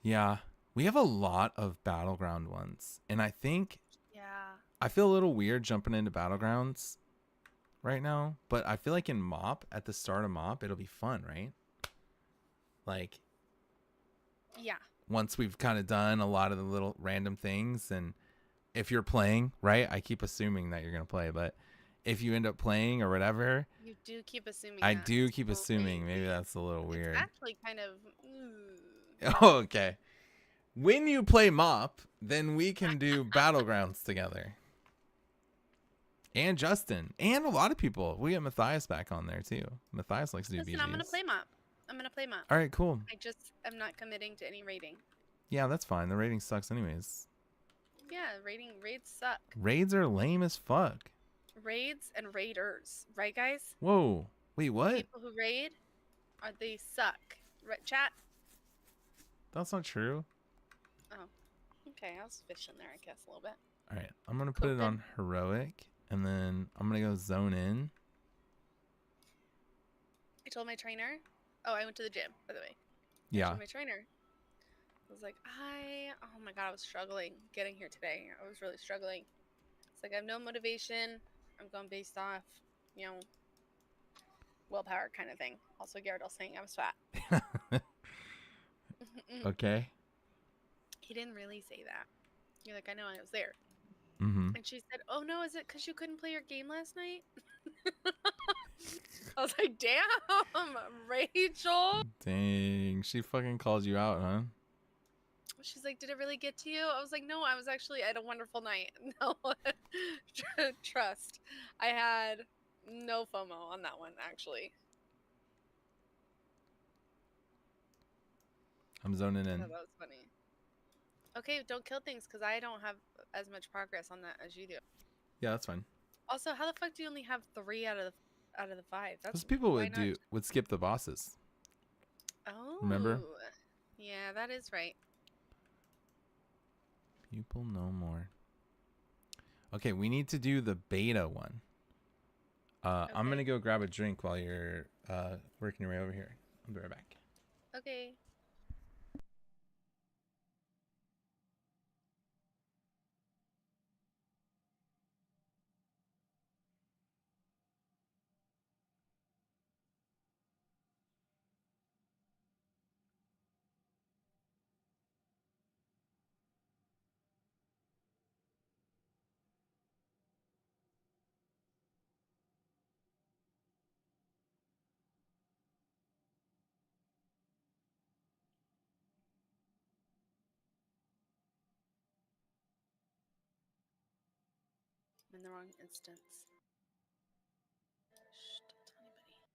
Yeah, We have a lot of battleground ones, and I think Yeah. I feel a little weird jumping into battlegrounds right now, but I feel like in MoP, at the start of MoP, it'll be fun, right? Like Yeah. once we've kind of done a lot of the little random things, and if you're playing, right? I keep assuming that you're gonna play, but if you end up playing or whatever, You do keep assuming. I that. do It's keep totally- assuming. Maybe that's a little weird. It's actually kind of. Oh, okay. When you play MoP, then we can do battlegrounds together. And Justin, and a lot of people. We get Matthias back on there too. Matthias likes to do Listen, BGs. I'm gonna play MoP. I'm gonna play MoP. All right, cool. I just am not committing to any rating. Yeah, that's fine. The rating sucks anyways. Yeah, raids suck. Raids are lame as fuck. Raids and raiders, right, guys? Whoa. Wait, what? People who raid, they suck. Right, chat. That's not true. Oh, okay. I was fishing there, I guess, a little bit. All right, I'm gonna put it on heroic, and then I'm gonna go zone in. I told my trainer. Oh, I went to the gym, by the way. I Yeah. told my trainer. I was like, oh my god, I was struggling getting here today. I was really struggling. It's like I have no motivation. I'm going based off, willpower kind of thing. Also, Gyarados saying I was fat. Okay. He didn't really say that. You're like, I know I was there. Mm-hmm. And she said, oh no, is it because you couldn't play your game last night? I was like, damn, Rachel. Dang, she fucking calls you out, huh? She's like, did it really get to you? I was like, no, I was actually at a wonderful night. No, trust. I had no FOMO on that one, actually. I'm zoning I in. thought that was funny. Okay, don't kill things because I don't have as much progress on that as you do. Yeah, that's fine. Also, how the fuck do you only have 3 out of the 5? That's Because people why not? would skip the bosses. Oh, Remember? Yeah, that is right. People no more. Okay, we need to do the beta one. I'm gonna go grab a drink while you're working your way over here. I'll be right back. Okay. I'm in the wrong instance. Shh, don't tell anybody.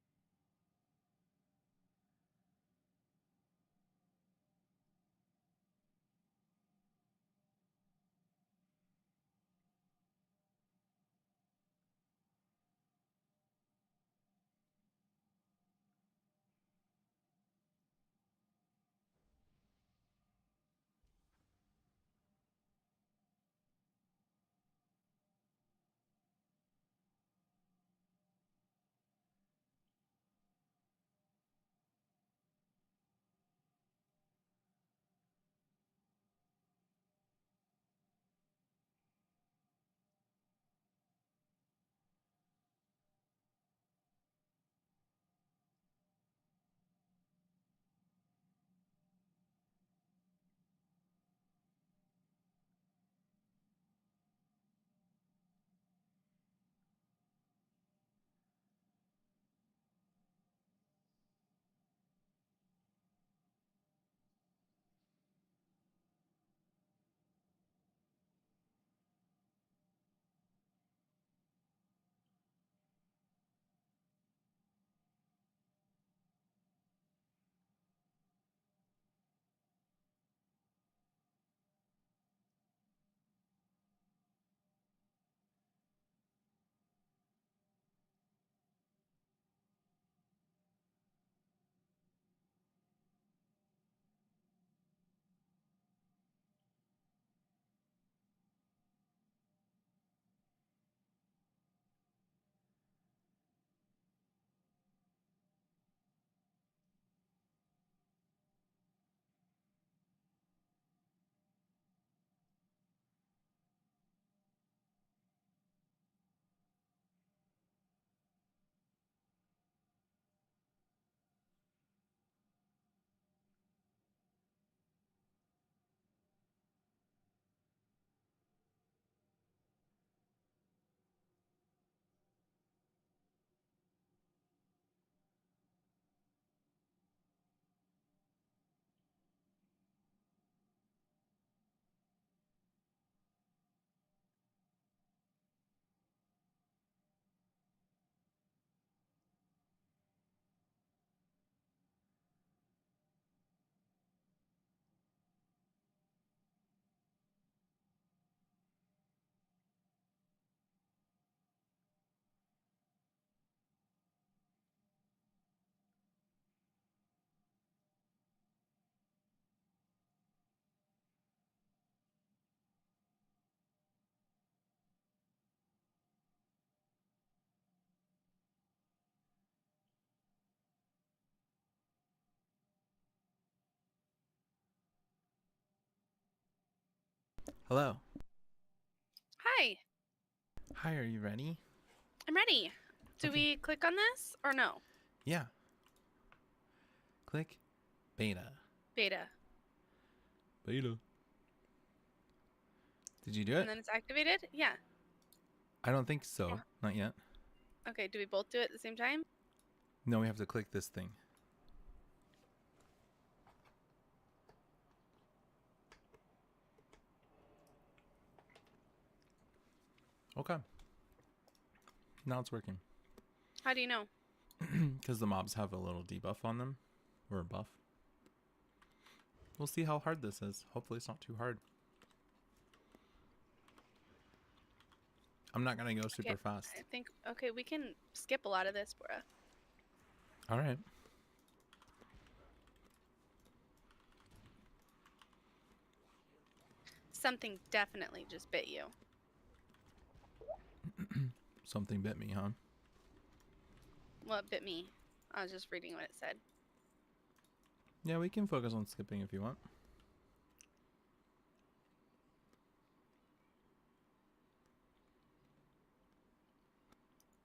Hello. Hi, Hi, are you ready? I'm ready. Do Okay. we click on this or no? Yeah. Click beta. Beta. Beta. Did you do it? And then it's activated? Yeah. I don't think so. Not yet. Okay, do we both do it at the same time? No, we have to click this thing. Okay. Now it's working. How do you know? Because the mobs have a little debuff on them. Or a buff. We'll see how hard this is. Hopefully it's not too hard. I'm not going to go super fast. I think, okay, we can skip a lot of this, Bora. Alright. Something definitely just bit you. Something bit me, huh? Well, it bit me. I was just reading what it said. Yeah, we can focus on skipping if you want.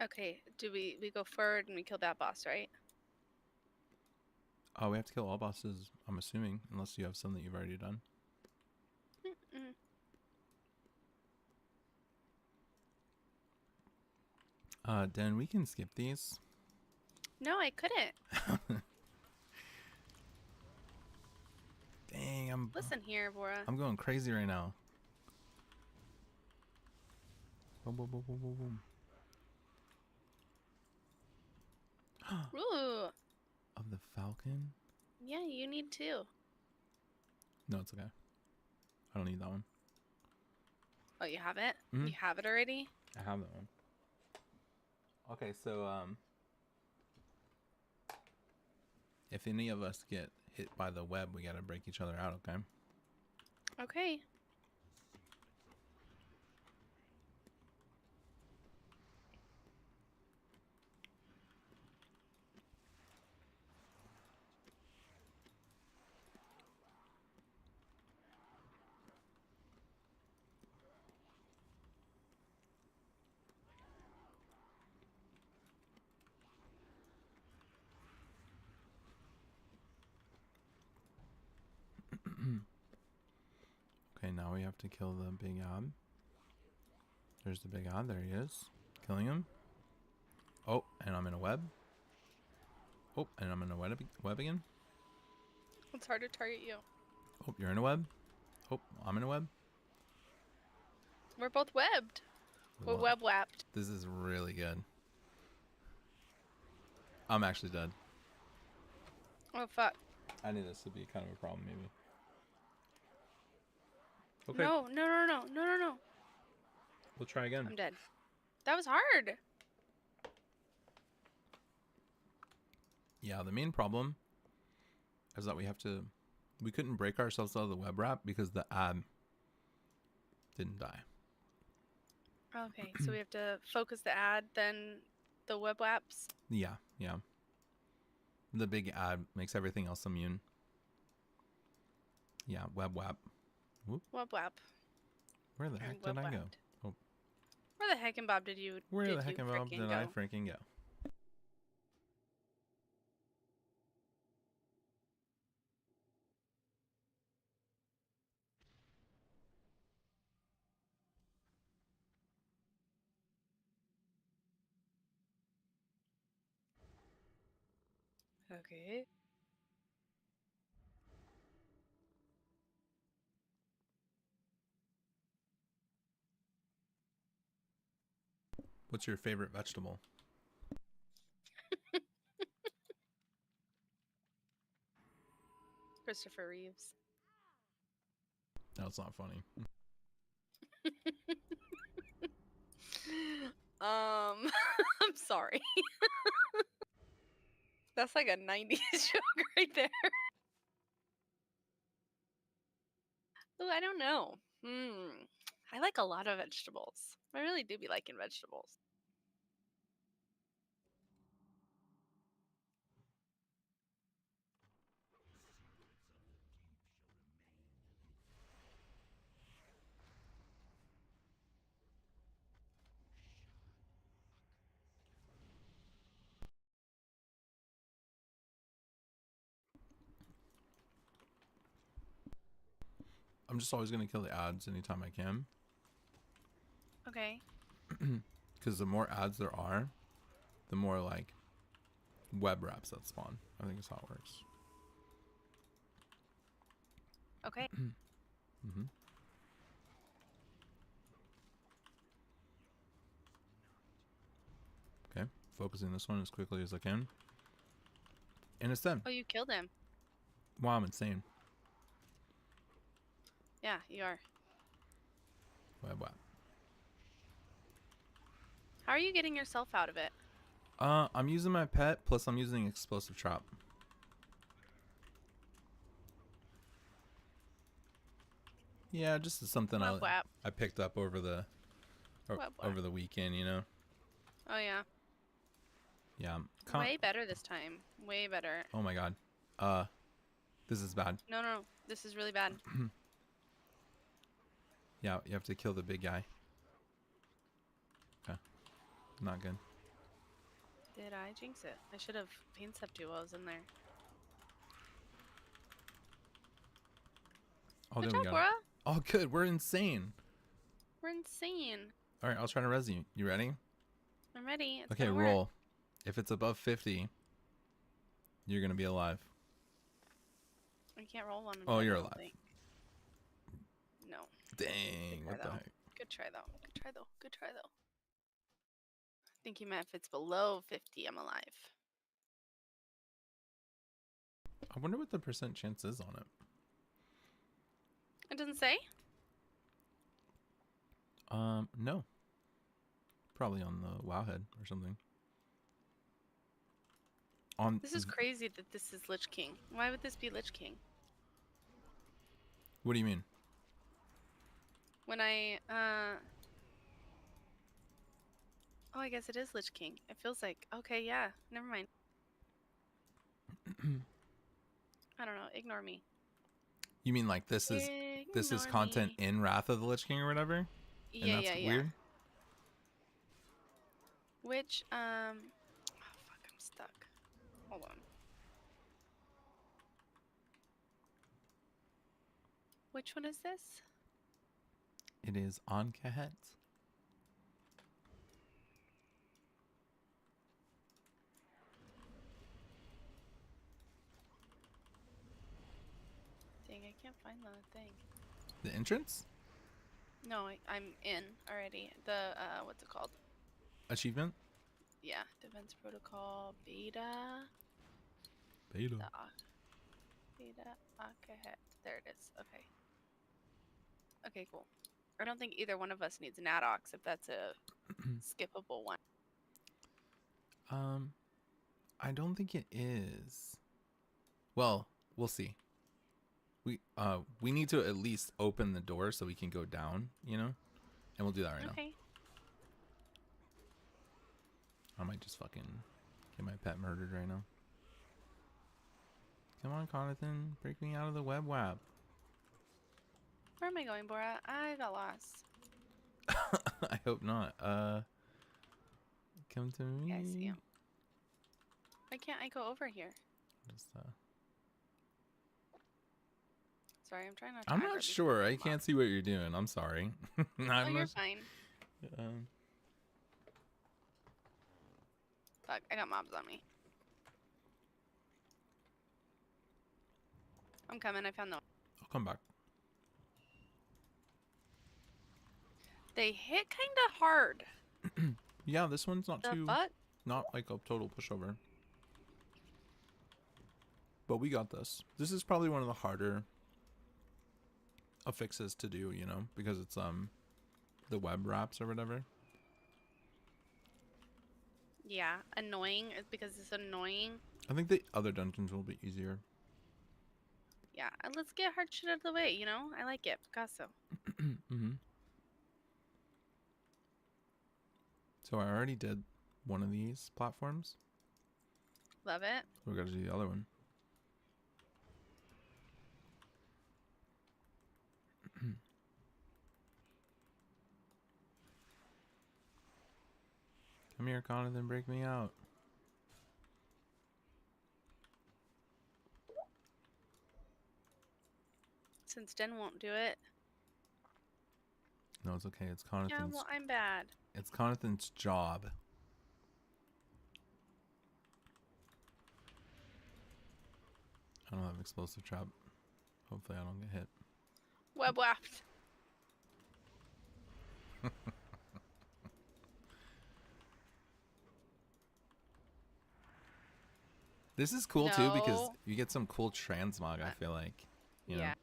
Okay, do we go forward and we kill that boss, right? Oh, we have to kill all bosses, I'm assuming. Unless you have some that you've already done. Mm-mm. Dan, we can skip these. No, I couldn't. Dang, I'm Listen here, Bora. I'm going crazy right now. Boom, boom, boom, boom, boom, boom. Ooh. Of the Falcon? Yeah, you need to. No, it's okay. I don't need that one. Oh, you have it? Mhm. You have it already? I have that one. Okay, so if any of us get hit by the web, we gotta break each other out, okay? Okay. Okay, now we have to kill the big odd. There's the big odd. There he is. Killing him. Oh, and I'm in a web. Oh, and I'm in a web again. It's hard to target you. Oh, you're in a web. Oh, I'm in a web. We're both webbed. We're Well, web wapped. This is really good. I'm actually dead. Oh, fuck. I knew this would be kind of a problem, maybe. Okay. No, no, no, no, no, no, no. We'll try again. I'm dead. That was hard. Yeah, the main problem is that we couldn't break ourselves out of the web wrap because the ad didn't die. Okay, so we have to focus the ad, then the web waps. Yeah, yeah. The big ad makes everything else immune. Yeah, web wap. Whoop. Web wap. Where the Or heck web did I go? wapped. Oh, Where the heck and Bob did you? where did the heck you Bob frickin' did go? I freaking go? Okay. What's your favorite vegetable? Christopher Reeves. That's not funny. I'm sorry. That's like a 90s joke right there. Oh, I don't know. I like a lot of vegetables. I really do be liking vegetables. I'm just always gonna kill the ads anytime I can. Okay. Because the more ads there are, the more like web wraps that spawn. I think that's how it works. Okay. Mm-hmm. Okay, focusing this one as quickly as I can. And it's done. Oh, you killed him. Wow, I'm insane. Yeah, you are. Web web. How are you getting yourself out of it? I'm using my pet, plus I'm using explosive trap. Yeah, just as something Web wap. I picked up over the Web wap. over the weekend, you know. Oh yeah. Yeah. Way better this time. Way better. Oh my god. This is bad. No, no, this is really bad. Yeah, you have to kill the big guy. Okay. Not good. Did I jinx it? I should have pain stepped you while I was in there. Oh, Good there we job, go. Bora. Oh, good. We're insane. We're insane. All right, I'll try to res you. You ready? I'm ready. It's Okay, gonna work. roll. If it's above 50, you're gonna be alive. I can't roll one. Oh, I you're don't alive. think. No. Dang, what the heck? Good try though. Good try though. Good try though. I think you meant if it's below 50, I'm alive. I wonder what the percent chance is on it. It doesn't say? No. Probably on the Wowhead or something. On This is crazy that this is Lich King. Why would this be Lich King? What do you mean? When I, oh, I guess it is Lich King. It feels like, okay, yeah, never mind. I don't know, ignore me. You mean like this is Ignore content me. in Wrath of the Lich King or whatever? And Yeah, that's yeah, weird? Which, oh fuck, I'm stuck. Hold on. Which one is this? It is on Kahet. Dang, I can't find the thing. The entrance? No, I'm in already. The, what's it called? Achievement? Yeah, Defense Protocol Beta. Beta. Beta Akahet. There it is. Okay. Okay, cool. I don't think either one of us needs an Adox if that's a skippable one. I don't think it is. Well, we'll see. We need to at least open the door so we can go down, you know? And we'll do that right now. Okay. I might just fucking get my pet murdered right now. Come on, Conathan. Break me out of the web wap. Where am I going, Bora? I got lost. I hope not. Come to me. Yeah, I see you. Why can't I go over here? Just, Sorry, I'm trying not to. I'm aggro not these sure. I mobs. can't see what you're doing. I'm sorry. Oh, I'm you're not- fine. Um, Fuck, I got mobs on me. I'm coming. I found the. I'll come back. They hit kind of hard. Yeah, this one's not The too, fuck? not like a total pushover. But we got this. This is probably one of the harder affixes to do, you know, because it's the web wraps or whatever. Yeah, annoying is because it's annoying. I think the other dungeons will be easier. Yeah, and let's get hard shit out of the way, you know? I like it. Picasso. Mm-hmm. So I already did one of these platforms. Love it. We got to do the other one. Come here, Conathan, break me out. since Den won't do it. No, it's okay. It's Yeah, Conathan's. well, I'm bad. It's Conathan's job. I don't have explosive trap. Hopefully, I don't get hit. Web waft. This is cool too because No. you get some cool transmog. I feel like, you know. Yeah.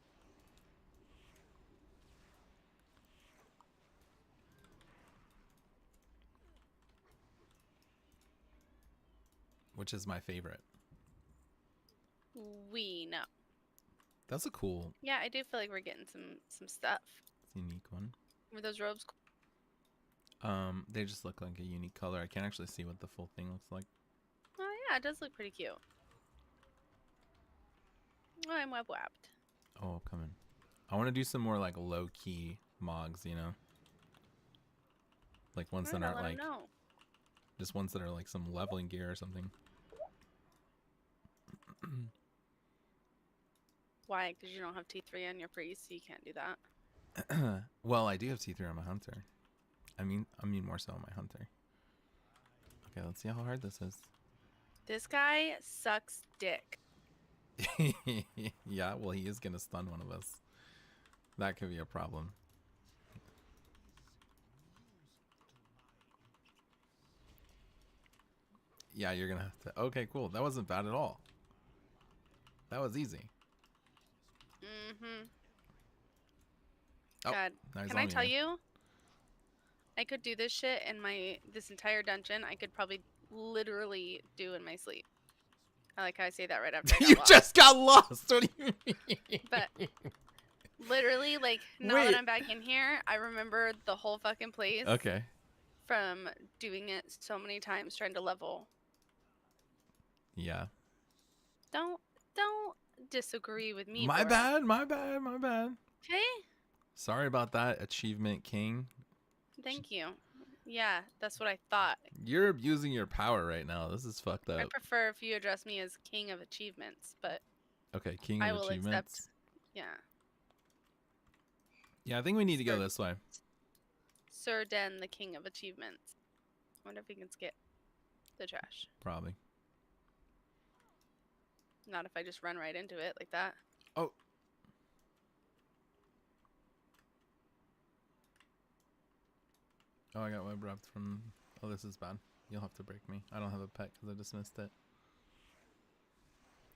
Which is my favorite. We know. That's a cool, Yeah, I do feel like we're getting some stuff. unique one. Were those robes cool? They just look like a unique color. I can't actually see what the full thing looks like. Oh yeah, it does look pretty cute. Oh, I'm web wapped. Oh, come in. I want to do some more like low key mogs, you know, like ones that aren't like just ones that are like some leveling gear or something. Why? Because you don't have T3 on your priest, so you can't do that. Well, I do have T3 on my hunter. I mean more so on my hunter. Okay, let's see how hard this is. This guy sucks dick. Yeah, well, he is gonna stun one of us. That could be a problem. Yeah, you're gonna have to. Okay, cool. That wasn't bad at all. That was easy. Mm-hmm. Oh, God, now he's can I on tell you. you? I could do this shit in this entire dungeon. I could probably literally do in my sleep. I like how I say that right after I got You lost. just got lost. What do you mean? But literally, like, now Wait. that I'm back in here, I remember the whole fucking place. Okay. From doing it so many times, trying to level. Yeah. Don't disagree with me. My Bora. bad. My bad. My bad. Okay. Sorry about that, Achievement King. Thank you. Yeah, that's what I thought. You're abusing your power right now. This is fucked I up. prefer if you address me as king of achievements, but Okay, King I of will Achievements. accept. Yeah. Yeah, I think we need to go this way. Sir Den, the king of achievements. I wonder if we can skip the trash. Probably. Not if I just run right into it like that. Oh. Oh, I got web wrapped from. Oh, this is bad. You'll have to break me. I don't have a pet because I dismissed it.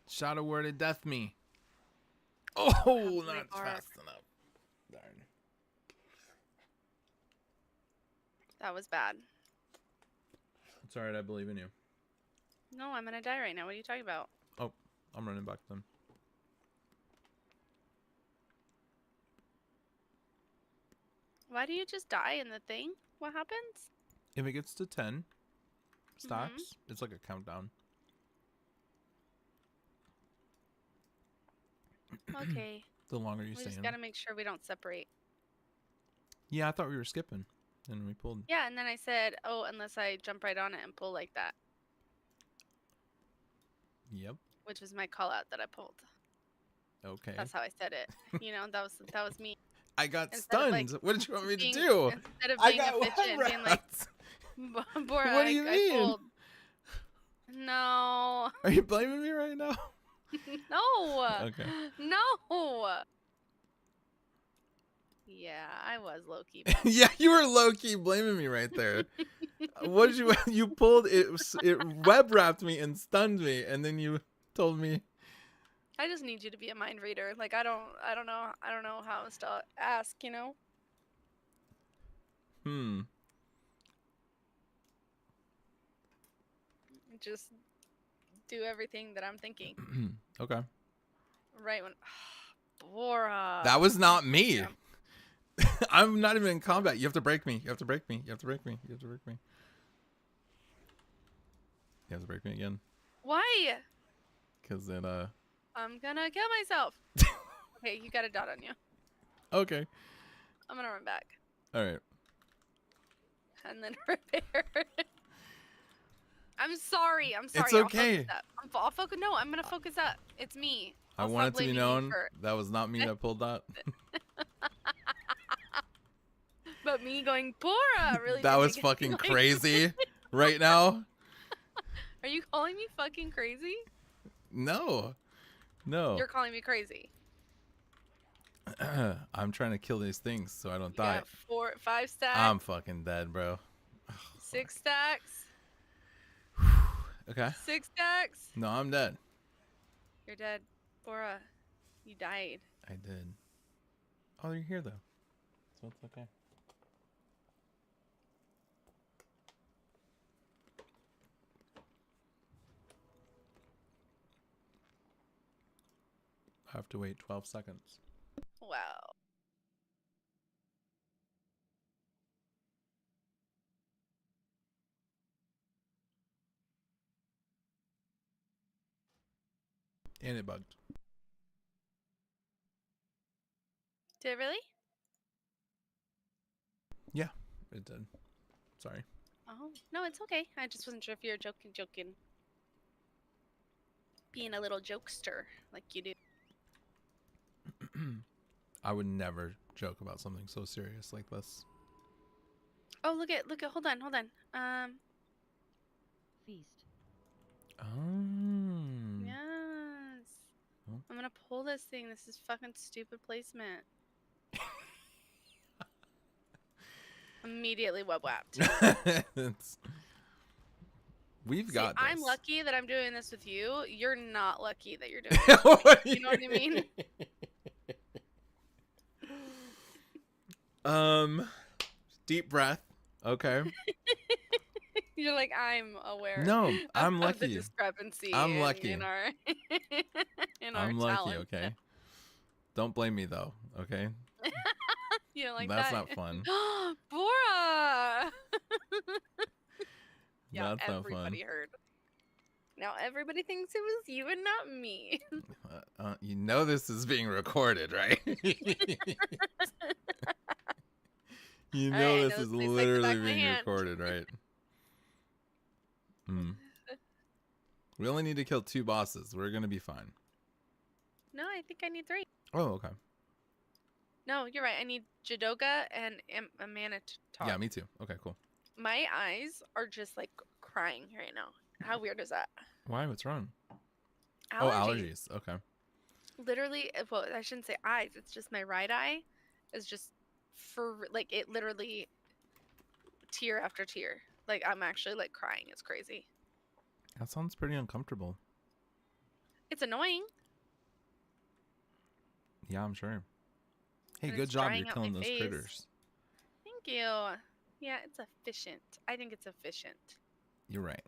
Shadow worded death me. Oh, not fast enough. Darn. That was bad. It's alright, I believe in you. No, I'm gonna die right now. What are you talking about? Oh, I'm running back then. Why do you just die in the thing? What happens? If it gets to 10 stacks, it's like a countdown. Okay. The longer you We stay just in. gotta make sure we don't separate. Yeah, I thought we were skipping. And we pulled. Yeah, and then I said, oh, unless I jump right on it and pull like that. Yep. Which was my call out that I pulled. Okay. That's how I said it. You know, that was me. I got Instead of, stunned. like, what did you want me to being- do? Instead of I being got efficient and being like, Bora, What do you I mean? pulled. No. Are you blaming me right now? No. Okay. No. Yeah, I was low key. Yeah, you were low key blaming me right there. What did you pulled it? It web wrapped me and stunned me, and then you told me. I just need you to be a mind reader. Like I don't know how else to ask. You know. Just do everything that I'm thinking. Okay. Right when. Bora. That was not me. I'm not even in combat. You have to break me. You have to break me. You have to break me. You have to break me. You have to break me again. Why? Because it I'm gonna kill myself. Okay, you got a dot on you. Okay. I'm gonna run back All right. and then repair. I'm sorry. I'm sorry. It's I'll okay. focus up. I'll focus. No, I'm gonna focus up. It's me. I I'll want stop it to be blaming you known for- that was not me that pulled that. But me going Bora really. That did was make it fucking like- crazy right now. Are you calling me fucking crazy? No. No. You're calling me crazy. I'm trying to kill these things so I don't You die. got 5 stacks. I'm fucking dead, bro. 6 stacks. Okay. 6 stacks. No, I'm dead. You're dead, Bora. You died. I did. Oh, you're here though. So it's okay. I have to wait 12 seconds. Wow. And it bugged. Did it really? Yeah, it did. Sorry. Oh no, it's okay. I just wasn't sure if you were joking. Being a little jokester like you do. I would never joke about something so serious like this. Oh, look at, hold on. Feast. Oh. Yes. Oh. I'm gonna pull this thing. This is fucking stupid placement. Immediately web whapped. We've got this. I'm lucky that I'm doing this with you. You're not lucky that you're doing this with me. You know what I mean? Deep breath. Okay. You're like, I'm aware. No, of, I'm of the lucky. discrepancy. I'm lucky. In our in our I'm lucky, talent. okay? Don't blame me though, okay? You know, like That's that. not fun. Bora. Yeah, That's not fun. everybody heard. Now everybody thinks it was you and not me. You know this is being recorded, right? You know I this know is this tastes like the back literally of my being hand. recorded, right? Hmm. We only need to kill 2 bosses. We're gonna be fine. No, I think I need 3. Oh, okay. No, you're right. I need Jidoga and a Manitar. Yeah, me too. Okay, cool. My eyes are just like crying right now. How weird is that? Why? What's wrong? Allergies. Oh, allergies. Okay. Literally, well, I shouldn't say eyes. It's just my right eye is just for like it literally tear after tear. Like I'm actually like crying. It's crazy. That sounds pretty uncomfortable. It's annoying. Yeah, I'm sure. Hey, And good it's job. drying You're out killing my those face. critters. Thank you. Yeah, it's efficient. I think it's efficient. You're right.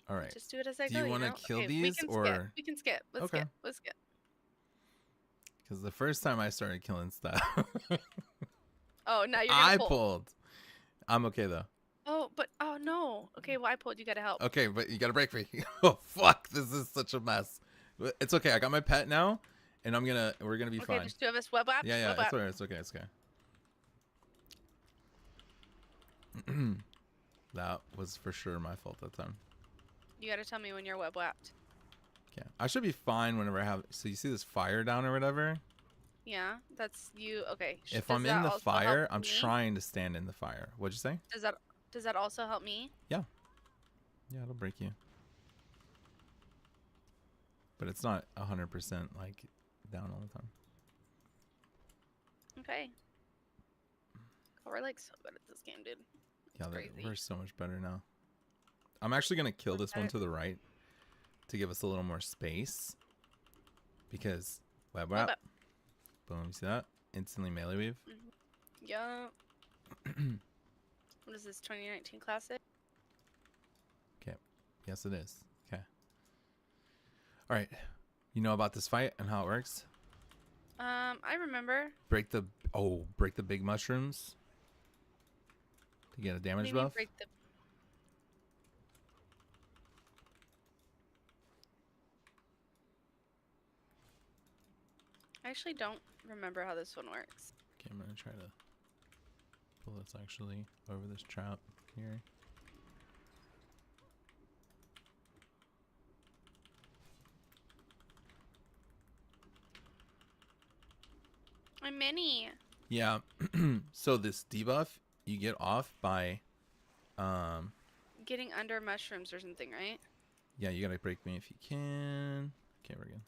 All right. Just do it as I Do go. you want to know? kill Okay, these we can or? skip. We can skip. Let's Okay. skip. Let's skip. Because the first time I started killing stuff, Oh, now you're gonna I pull. pulled. I'm okay though. Oh, but oh no. Okay, well I pulled. You gotta help. Okay, but you gotta break me. Oh fuck, this is such a mess. It's okay. I got my pet now, and we're gonna be Okay, fine. there's 2 of us. Web whapped. Yeah, yeah, Web it's whapped. alright. It's okay. It's okay. That was for sure my fault that time. You gotta tell me when you're web whapped. Okay, I should be fine whenever I have. So you see this fire down or whatever? Yeah, that's you. Okay. If does I'm that in the also fire, help I'm me? trying to stand in the fire. What'd you say? Does that also help me? Yeah. Yeah, it'll break you. But it's not 100% like down all the time. Okay. Oh, we're like so good at this game, dude. Yeah, It's crazy. we're so much better now. I'm actually gonna kill this one to the right to give us a little more space. Because web Web wrap. wrap. Boom, you see that? Instantly melee weave. Yeah. What is this? 2019 classic? Okay. Yes, it is. Okay. All right. You know about this fight and how it works? I remember. Break the big mushrooms to get a What do damage you mean buff. break the... I actually don't remember how this one works. Okay, I'm gonna try to pull this actually over this trap here. I'm mini. Yeah. So this debuff you get off by, Getting under mushrooms or something, right? yeah, you gotta break me if you can. Okay, we're good.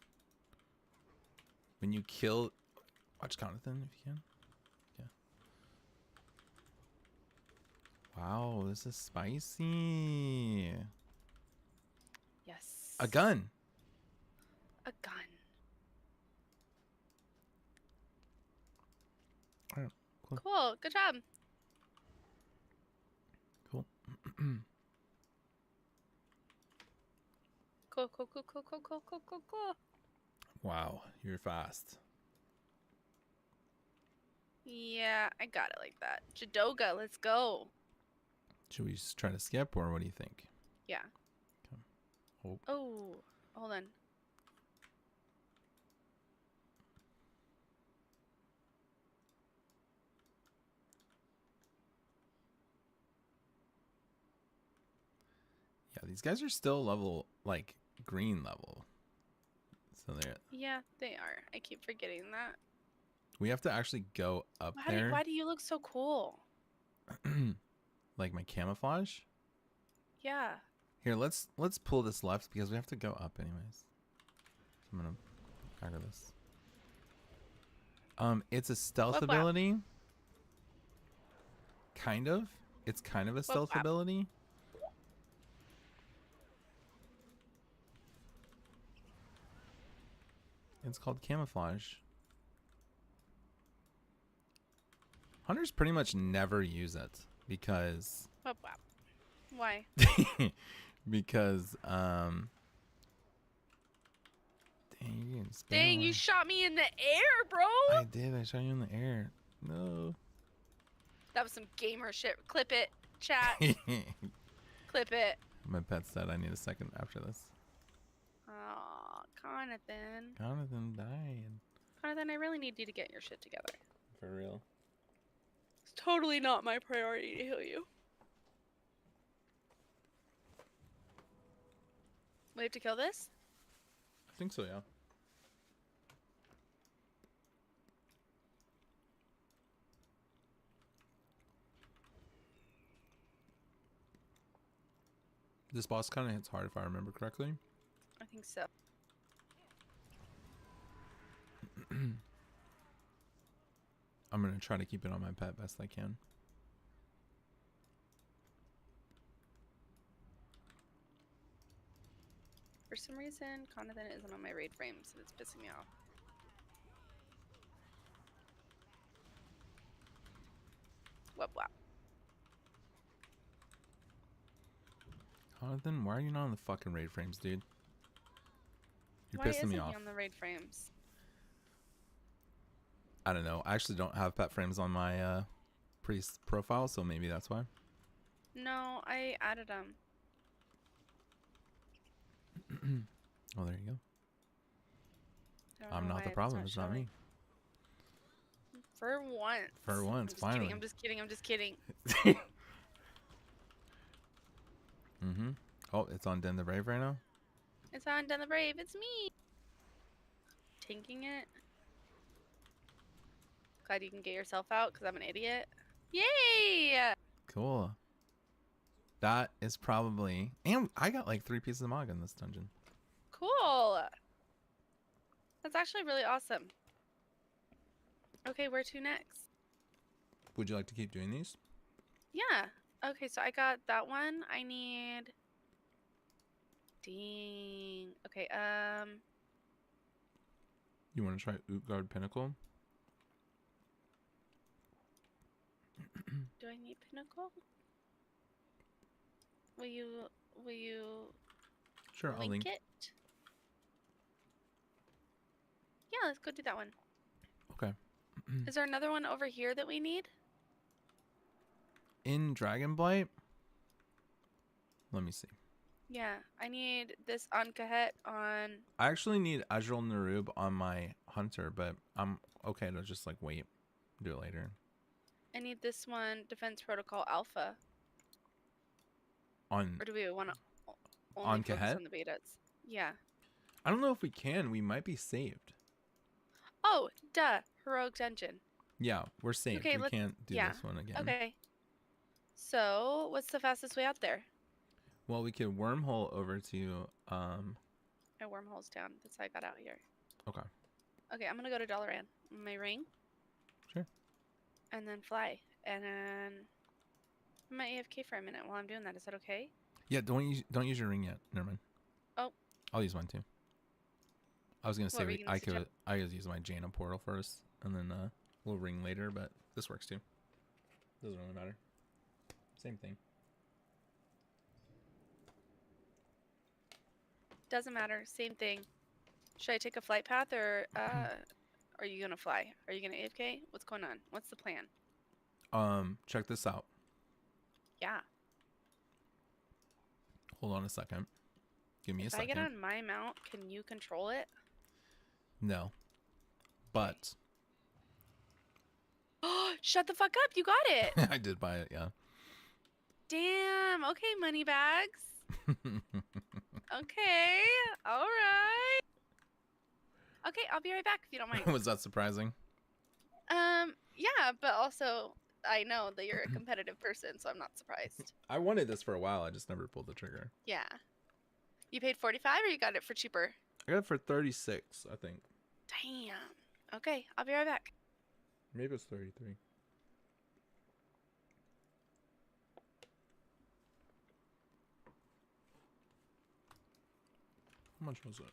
When you kill, watch Jonathan if you can. Yeah. Wow, this is spicy. Yes. A gun. A gun. All right, cool. Cool. Good job. Cool. Cool, cool, cool, cool, cool, cool, cool, cool, cool. Wow, you're fast. Yeah, I got it like that. Jadoga, let's go. Should we just try to skip, or what do you think? Yeah. Oh. Oh, hold on. Yeah, these guys are still level, like, green level. So they're... Yeah, they are. I keep forgetting that. We have to actually go up Why there. why do you look so cool? Like my camouflage? Yeah. Here, let's pull this left because we have to go up anyways. So I'm gonna conquer this. It's a stealth Whoop, whap. ability. Kind of. It's kind of a stealth whap. ability. It's called camouflage. Hunters pretty much never use it because Whoop, whap. Why? because dang, you didn't spam Dang, you one. shot me in the air, bro. I did. I shot you in the air. No. That was some gamer shit. Clip it, chat. Clip it. My pet said I need a second after this. Oh, Jonathan. Jonathan died. Jonathan, I really need you to get your shit together. For real. It's totally not my priority to heal you. We have to kill this? I think so, yeah. This boss kind of hits hard if I remember correctly. I think so. I'm going to try to keep it on my pet best I can. For some reason, Jonathan isn't on my raid frames, and it's pissing me off. Whoop whoop. Jonathan, why are you not on the fucking raid frames, dude? You're Why pissing isn't me he off. on the raid frames? I don't know. I actually don't have pet frames on my priest profile, so maybe that's why. No, I added them. Oh, there you go. I don't I'm know not why the it's problem. It's not showing. me. For once. For once, I'm just finally. Kidding, I'm just kidding. I'm just kidding. Mm-hmm. Oh, it's on Den the Brave right now? It's on Den the Brave. It's me. Tanking it. Glad you can get yourself out because I'm an idiot. Yay! Cool. That is probably... And I got like 3 pieces of Mog in this dungeon. Cool. That's actually really awesome. Okay, where to next? Would you like to keep doing these? Yeah. Okay, so I got that one. I need... Dang. Okay, You want to try Utgard Pinnacle? do I need Pinnacle? Will you Sure, I'll link link. it? Yeah, let's go do that one. Okay. Is there another one over here that we need? In Dragonblight? Let me see. Yeah, I need this Ankahet on... I actually need Azrael Narub on my hunter, but I'm okay to just like wait. Do it later. I need this one, Defense Protocol Alpha. On Or do we want to only On focus Kahet? on the betas? Yeah. I don't know if we can. We might be saved. Oh, duh. Heroic Dungeon. Yeah, we're safe. Okay, we can't do yeah. this one again. Okay. So, what's the fastest way out there? Well, we could wormhole over to My wormhole's down. That's how I got out here. Okay. Okay, I'm gonna go to Dalaran. My ring. Sure. And then fly. And then I might AFK for a minute while I'm doing that. Is that okay? Yeah, don't use your ring yet. Never mind. Oh. I'll use mine too. I was gonna What were say you gonna suggest? I could use my Jaina portal first, and then we'll ring later. But this works too. Doesn't really matter. Same thing. Doesn't matter. Same thing. Should I take a flight path or are you gonna fly? Are you gonna AFK? What's going on? What's the plan? Check this out. Yeah. Hold on a second. Give me a If second. I get on my mount, can you control it? No. But Shut the fuck up! You got it. I did buy it. Yeah. Damn. Okay, money bags. Okay. All right. Okay, I'll be right back if you don't mind. Was that surprising? Yeah, but also I know that you're a competitive person, so I'm not surprised. I wanted this for a while. I just never pulled the trigger. Yeah. You paid 45 or you got it for cheaper? I got it for 36, I think. Damn. Okay, I'll be right back. Maybe it's 33. How much was it?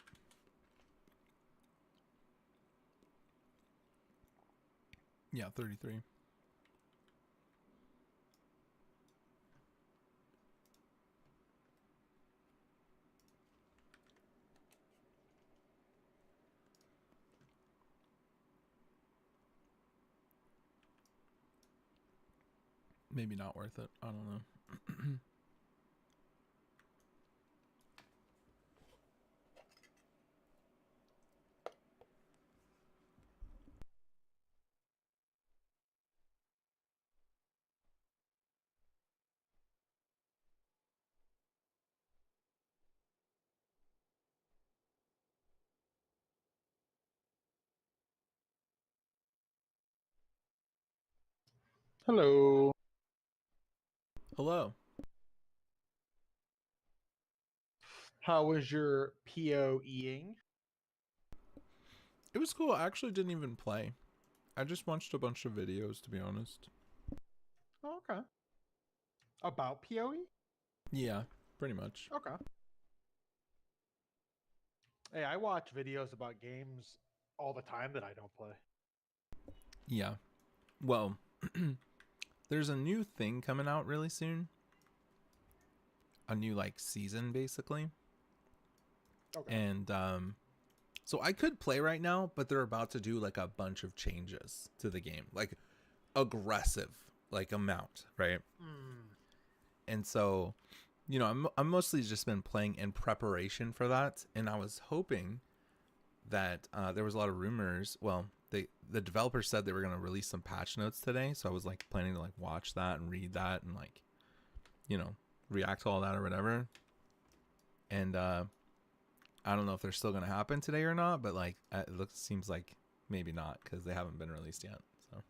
Yeah, 33. Maybe not worth it. I don't know. Hello. Hello. How was your PoEing? It was cool. I actually didn't even play. I just watched a bunch of videos, to be honest. Oh, okay. About PoE? Yeah, pretty much. Okay. Hey, I watch videos about games all the time that I don't play. Yeah. Well, there's a new thing coming out really soon. A new like season basically. Okay. And so I could play right now, but they're about to do like a bunch of changes to the game. Like aggressive like amount, right? And so, you know, I'm mostly just been playing in preparation for that, and I was hoping that there was a lot of rumors. Well, the developer said they were going to release some patch notes today, so I was like planning to like watch that and read that and like, you know, react to all that or whatever. And I don't know if they're still going to happen today or not, but like it seems like maybe not because they haven't been released yet. So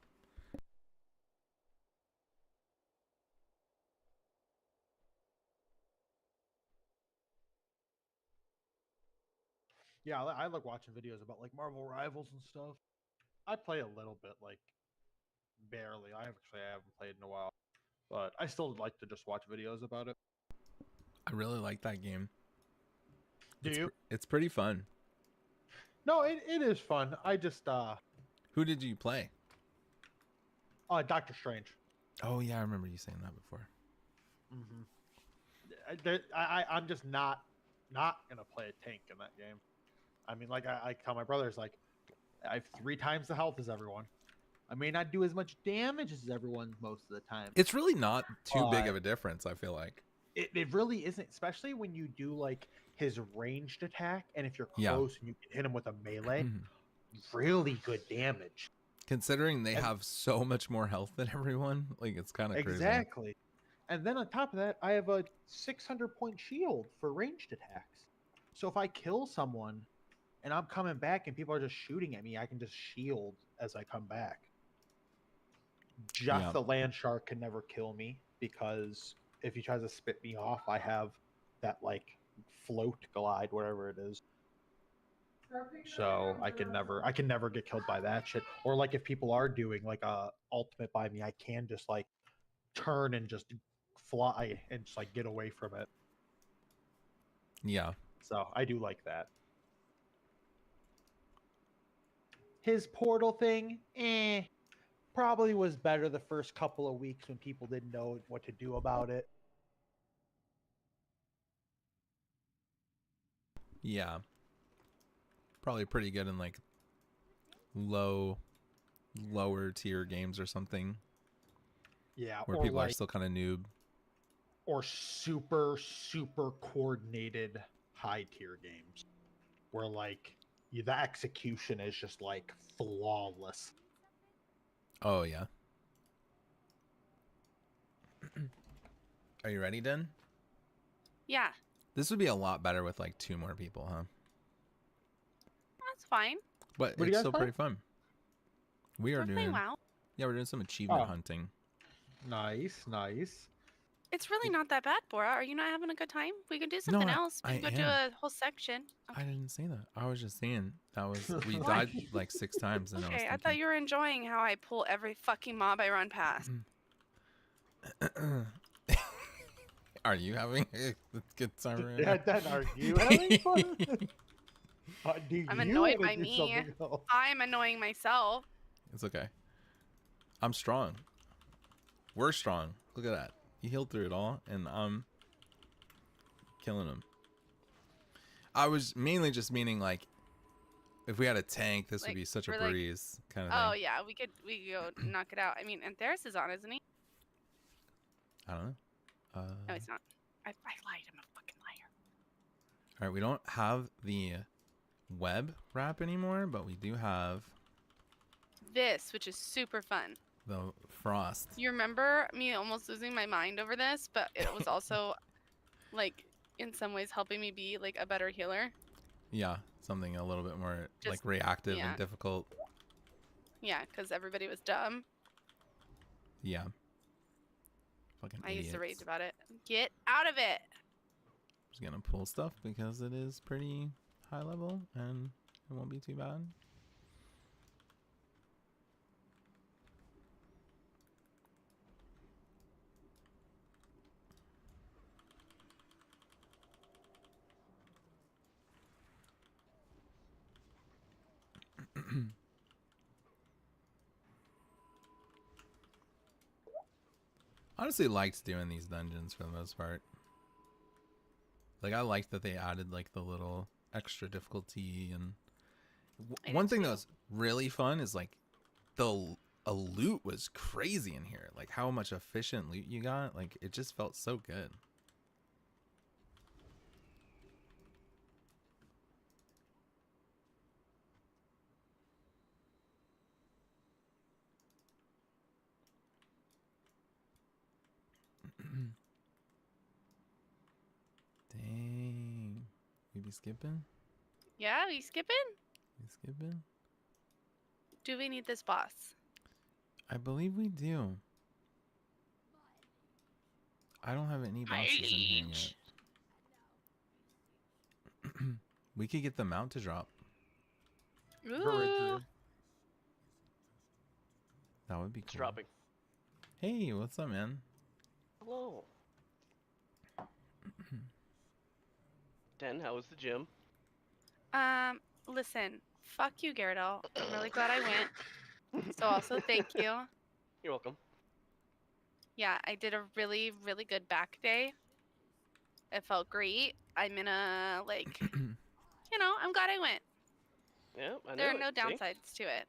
Yeah, I like watching videos about like Marvel Rivals and stuff. I play a little bit, like barely. I haven't played in a while, but I still like to just watch videos about it. I really like that game. Do you? It's pretty fun. No, it is fun. I just Who did you play? Doctor Strange. Oh yeah, I remember you saying that before. I'm just not gonna play a tank in that game. I mean, like I tell my brothers, like I have 3 times the health as everyone. I may not do as much damage as everyone most of the time. It's really not too big of a difference, I feel like. It really isn't, especially when you do like his ranged attack, and if you're Yeah. close and you can hit him with a melee, really good damage. Considering they have so much more health than everyone, like it's kind of crazy. Exactly. And then on top of that, I have a 600-point shield for ranged attacks. So if I kill someone and I'm coming back and people are just shooting at me, I can just shield as I come back. Just Yeah. the land shark can never kill me because if he tries to spit me off, I have that like float glide, whatever it is. So I can never get killed by that shit. Or like if people are doing like a ultimate by me, I can just like turn and just fly and just like get away from it. Yeah. So I do like that. His portal thing, probably was better the first couple of weeks when people didn't know what to do about it. Yeah. Probably pretty good in like lower tier games or something. Yeah, Where or people are like- still kind of noob. Or super coordinated high tier games where like the execution is just like flawless. Oh yeah. Are you ready, Den? Yeah, This would be a lot better with like 2 more people, huh? that's fine. But What do you it's guys still play? pretty fun. We are We're playing doing WoW. Yeah, we're doing some achievement Oh. hunting. Nice. It's really not that bad, Bora. Are you not having a good time? We could do something else. We I could go do am. a whole section. I didn't say that. I was just saying that was we died like 6 times and I was Okay, I thinking, thought you were enjoying how I pull every fucking mob I run past. Are you having a good time right Yeah, now? then are you having fun? Do I'm you annoyed wanna by do me. something else? I'm annoying myself. It's okay. I'm strong. We're strong. Look at that. He healed through it all, and I'm killing him. I was mainly just meaning like, if we had a tank, this would Like, be such a we're like- breeze kind of Oh thing. yeah, we could go knock it out. I mean, and Theris is on, isn't he? I don't know. No, he's not. I lied. I'm a fucking liar. All right, we don't have the web wrap anymore, but we do have This, which is super fun. the frost. You remember me almost losing my mind over this, but it was also like in some ways helping me be like a better healer. Yeah, something a little bit more like Just- reactive yeah. and difficult. Yeah, because everybody was dumb. Yeah. Fucking I used to rage idiots. about it. Get out of it. Just gonna pull stuff because it is pretty high level and it won't be too bad. Honestly liked doing these dungeons for the most part. Like I liked that they added like the little extra difficulty and I one did thing that too. was really fun is like a loot was crazy in here. Like how much efficient loot you got. Like it just felt so good. Dang. We be skipping? Yeah, we skipping? We skipping? Do we need this boss? I believe we do. I don't have any bosses in here yet. We could get the mount to drop. Ooh. That would be cool. It's dropping. Hey, what's up, man? Hello. Den, how was the gym? Listen, fuck you, Gyarados. I'm really glad I went. So also thank you. You're welcome. Yeah, I did a really, really good back day. It felt great. I'm in a like, I'm glad I went. Yeah, I know. There are no see? downsides to it.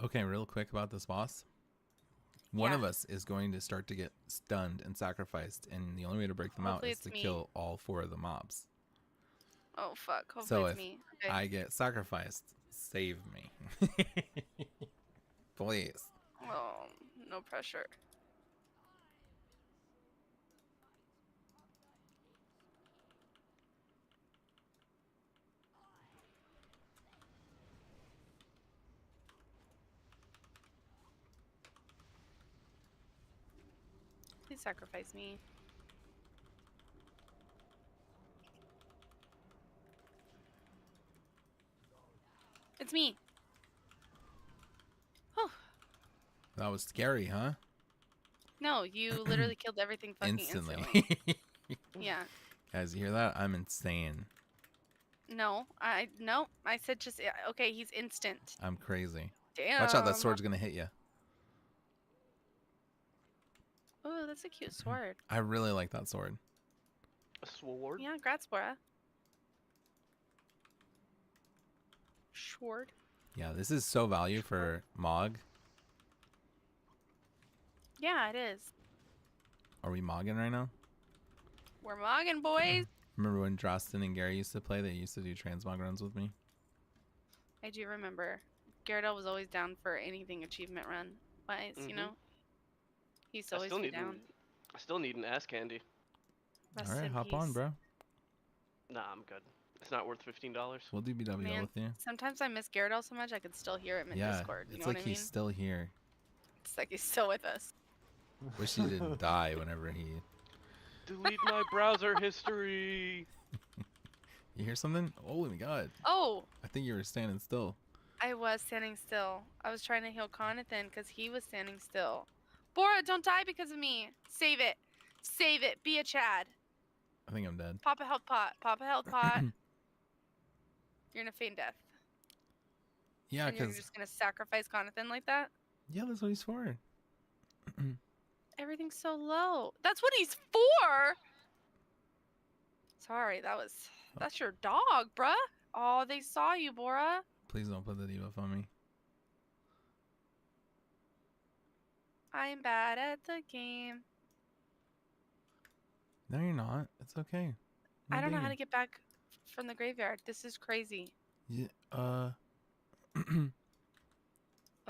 Okay, real quick about this boss. One Yeah. of us is going to start to get stunned and sacrificed, and the only way to break them Hopefully out is it's to me. kill all 4 of the mobs. Oh fuck. Hopefully So it's if me. Okay. I get sacrificed, save me. Please. Oh, no pressure. Please sacrifice me. It's me. Oh. That was scary, huh? No, you literally killed everything fucking Instantly. instantly. Yeah. Guys, you hear that? I'm insane. No, I said just okay. He's instant. I'm crazy. Damn. Watch out, that sword's gonna hit you. Oh, that's a cute sword. I really like that sword. A sword? Yeah, Gratspora. Sword. Yeah, this is so value for Mog. Yeah, it is. Are we mogging right now? We're mogging, boys. Remember when Drostin and Gary used to play? They used to do transmog runs with me. I do remember. Gyarados was always down for anything achievement run wise, you know? He's always down. I still need an ass candy. Rest All right, in hop on, peace. bro. Nah, I'm good. It's not worth $15. We'll do BWL Man, with you. sometimes I miss Gyarados so much I can still hear him in Yeah, Discord. You it's know like what I mean? he's still here. It's like he's still with us. Wish he didn't die whenever he... Delete my browser history. You hear something? Oh my god. Oh, I think you were standing still. I was standing still. I was trying to heal Conathan because he was standing still. Bora, don't die because of me. Save it. Save it. Be a Chad. I think I'm dead. Pop a health pot. Pop a health pot. You're gonna feign death. Yeah, And you're because... just gonna sacrifice Conathan like that? Yeah, that's what he's for. Everything's so low. That's what he's for! Sorry, that's your dog, bruh. Oh, they saw you, Bora. Please don't put the debuff on me. I'm bad at the game. No, you're not. It's okay. I don't know how baby. to get back from the graveyard. This is crazy. Yeah, Oh,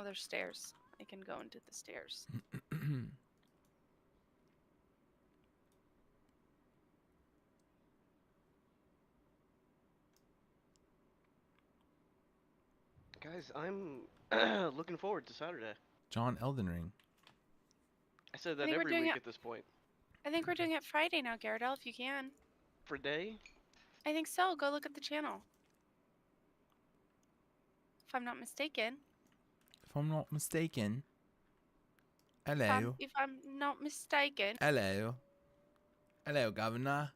there's stairs. I can go into the stairs. Guys, I'm looking forward to Saturday. John Elden Ring. I said I that think we're every doing week it- at this point. I think we're doing it Friday now, Gyarados, if you can. For day? I think so. Go look at the channel. If I'm not mistaken. If I'm not mistaken. If Hello. I'm not mistaken. Hello. Hello, Governor.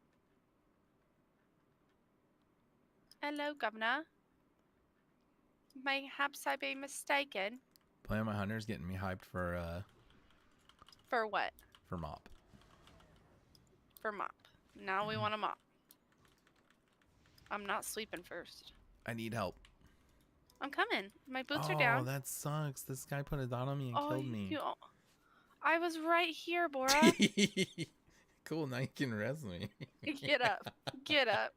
Hello, Governor. Perhaps I be mistaken. Playing my hunter's getting me hyped for For what? mop. For mop. Now we want a mop. I'm not sleeping first. I need help. I'm coming. My boots Oh, are down. that sucks. This guy put a dot on me and Oh, killed me. I was right here, Bora. Cool, now you can rest me. Get up. Get up.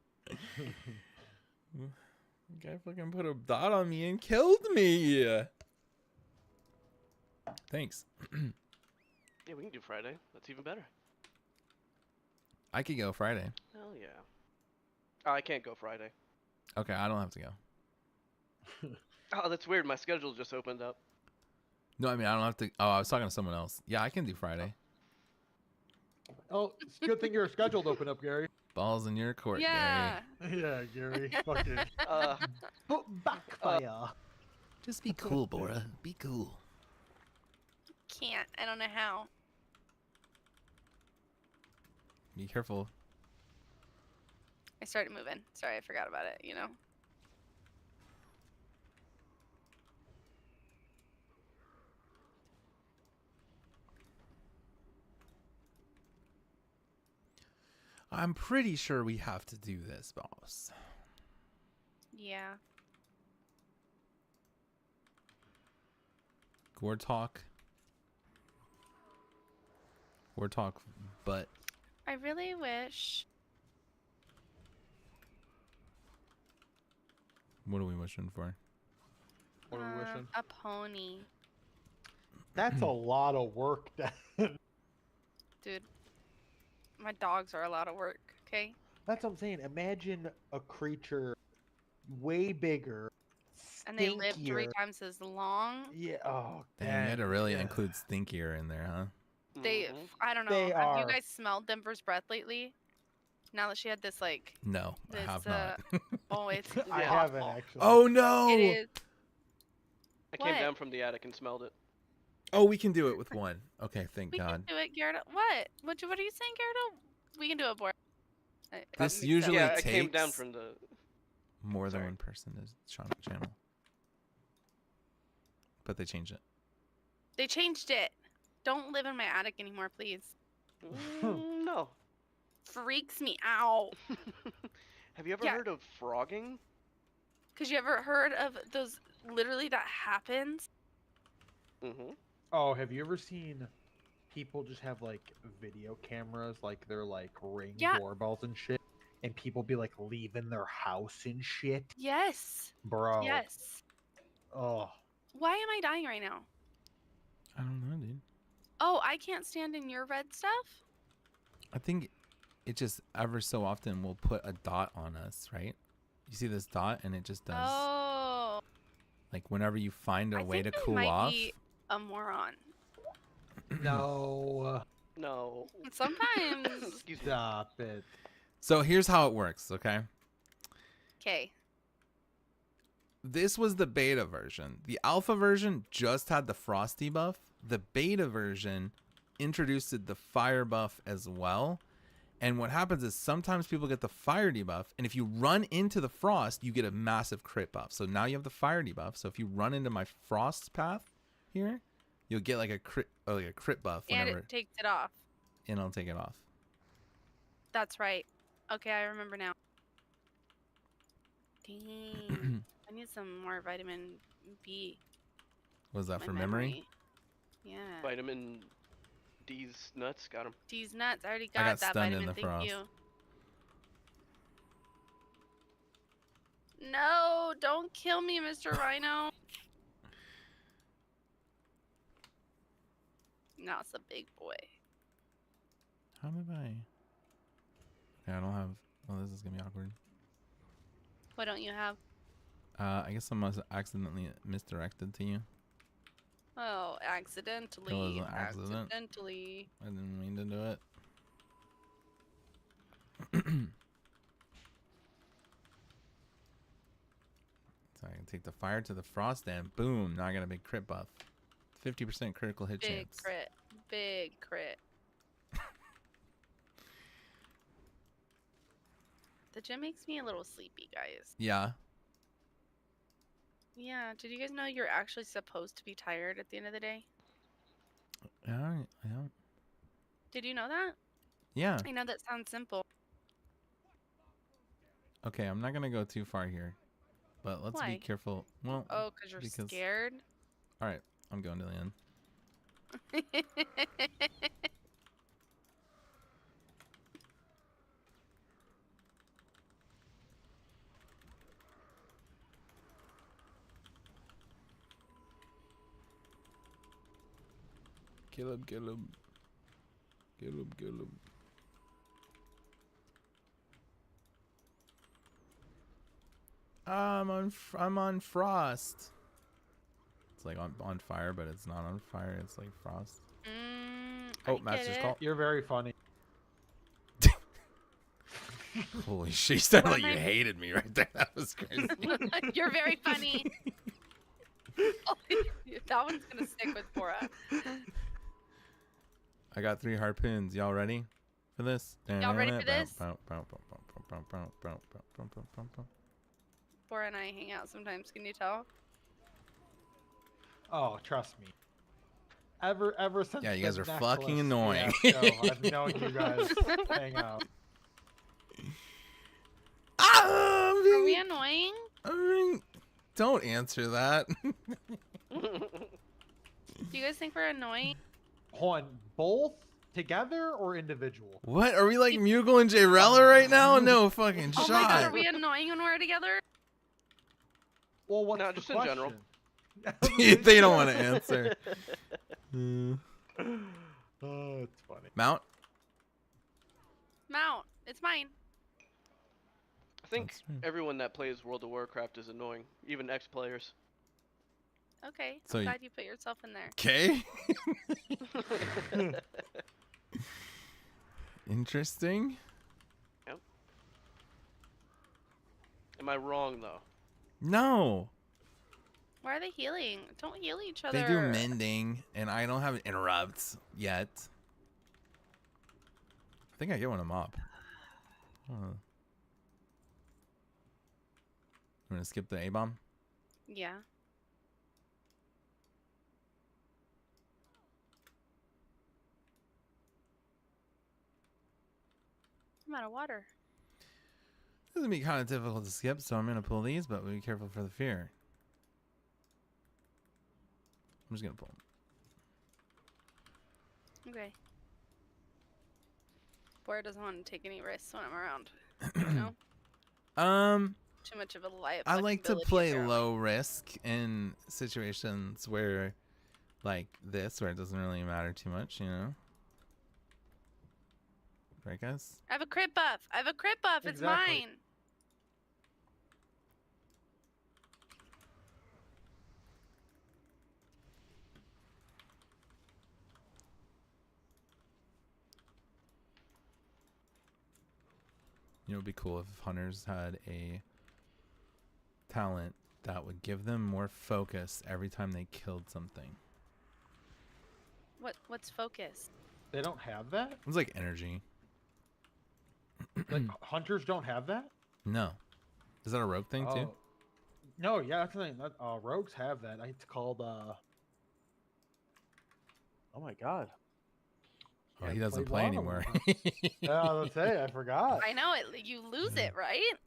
Guy fucking put a dot on me and killed me. Thanks. Yeah, we can do Friday. That's even better. I could go Friday. Hell yeah. Oh, I can't go Friday. Okay, I don't have to go. Oh, that's weird. My schedule just opened up. No, I mean, I don't have to. Oh, I was talking to someone else. Yeah, I can do Friday. Oh, it's a good thing your scheduled open up, Gary. Balls in your court, Yeah. Gary. Yeah, Gary. Fucking. Backfire. Just be cool, Bora. Be cool. Can't. I don't know how. Be careful. I started moving. Sorry, I forgot about it, you know? I'm pretty sure we have to do this, boss. Yeah. Gore talk. Gore talk, but I really wish. what are we wishing for? What are we wishing? A pony. That's a lot of work. Dude. My dogs are a lot of work, okay? That's what I'm saying. Imagine a creature way bigger. And they live 3 stinkier. times as long. Yeah. Oh, Damn, you had to really yeah. include stinkier in there, huh? They, I don't know. They Have you are. guys smelled Denver's breath lately? Now that she had this like. No, I This, have not. Oh, it's. I haven't actually. Oh no! It is. I came What? down from the attic and smelled it. Oh, we can do it with one. Okay, thank We God. can do it, Gyarados. What? What are you saying, Gyarados? We can do it, boy. This usually Yeah, I takes came down from the. more than one person to channel. But they changed it. They changed it. Don't live in my attic anymore, please. No. Freaks me out. Have you ever Yeah. heard of frogging? Cause you ever heard of those? Literally, that happens. Mm-hmm. Oh, have you ever seen people just have like video cameras, like they're like Ring Yeah. doorbells and shit, and people be like leaving their house and shit, Yes. bro? Yes. Oh, Why am I dying right now? I don't know, dude. Oh, I can't stand in your red stuff. I think it just ever so often will put a dot on us, right? You see this dot, and it just does. Oh. Like whenever you find a way to think I cool might off. Be a moron. no. No. Sometimes. Stop it. So here's how it works, okay? Okay. This was the beta version. The alpha version just had the frost debuff. The beta version introduced the fire buff as well. And what happens is sometimes people get the fire debuff, and if you run into the frost, you get a massive crit buff. So now you have the fire debuff. So if you run into my frost path here, you'll get like a crit buff And whenever, it takes it off. and I'll take it off. That's right. Okay, I remember now. Dang. I need some more vitamin B. Was that My for memory? Yeah. Vitamin D's nuts. Got him. D's nuts. I already I got got that stunned in vitamin. the Thank frost. you. No, don't kill me, Mr. Rhino. Now it's a big boy. How did I? Yeah, I don't have. Oh, this is gonna be awkward. What don't you have? I guess I must have accidentally misdirected to you. Oh, accidentally. It was an accident. Accidentally. I didn't mean to do it. So I can take the fire to the frost and boom, now I got a big crit buff. 50% critical hit Big chance. crit. Big crit. The gym makes me a little sleepy, guys. Yeah. Yeah, did you guys know you're actually supposed to be tired at the end of the day? Yeah. Did you know that? Yeah. I know that sounds simple. Okay, I'm not gonna go too far here, but let's be Why? careful. Well, Oh, because you're scared? All right, I'm going to the end. Kill him, kill him. Kill him, kill him. I'm on frost. It's like on fire, but it's not on fire. It's like frost. Oh, Master's Call. You're very funny. Holy shit, you sounded What like am you I- hated me right there. That was crazy. You're very funny. That one's gonna stick with Bora. I got 3 harpoons. Y'all ready for this? Y'all ready for this? Bow. Bora and I hang out sometimes. Can you tell? Oh, trust me. Ever since Yeah, you guys the are fucking necklace annoying. fiasco, I've known you guys hang out. Are we annoying? Don't answer that. Do you guys think we're annoying? Hold on, both together or individual? What? Are we like Mughal and Jayrella right now? No fucking Oh shot. my god, are we annoying when we're together? Well, what's No, the just in question? general. They don't want to answer. Oh, it's funny. Mount? Mount, it's mine. I think everyone that plays World of Warcraft is annoying, even ex-players. Okay. So I'm you- glad you put yourself in there. Okay. Interesting. Yep. Am I wrong though? No, Why are they healing? Don't heal each other. they do mending, and I don't have interrupts yet. I think I get one a mop. I'm gonna skip the A-bomb. Yeah. I'm out of water. This is gonna be kind of difficult to skip, so I'm gonna pull these, but be careful for the fear. I'm just gonna pull them. Okay. Boy doesn't want to take any risks when I'm around. You know? Too much of a life. I like to play low risk in situations where, like this, where it doesn't really matter too much, you know? Right, guys? I have a crit buff. I have a crit buff. It's Exactly. mine. You know, it'd be cool if hunters had a talent that would give them more focus every time they killed something. What's focus? They don't have that? It's like energy. Like hunters don't have that? No. Is that a rogue thing too? Oh. No, yeah, that's the thing. Rogues have that. It's called oh my god. Oh, he doesn't play anymore. Yeah, let's say I forgot. I know it. You lose it, right? If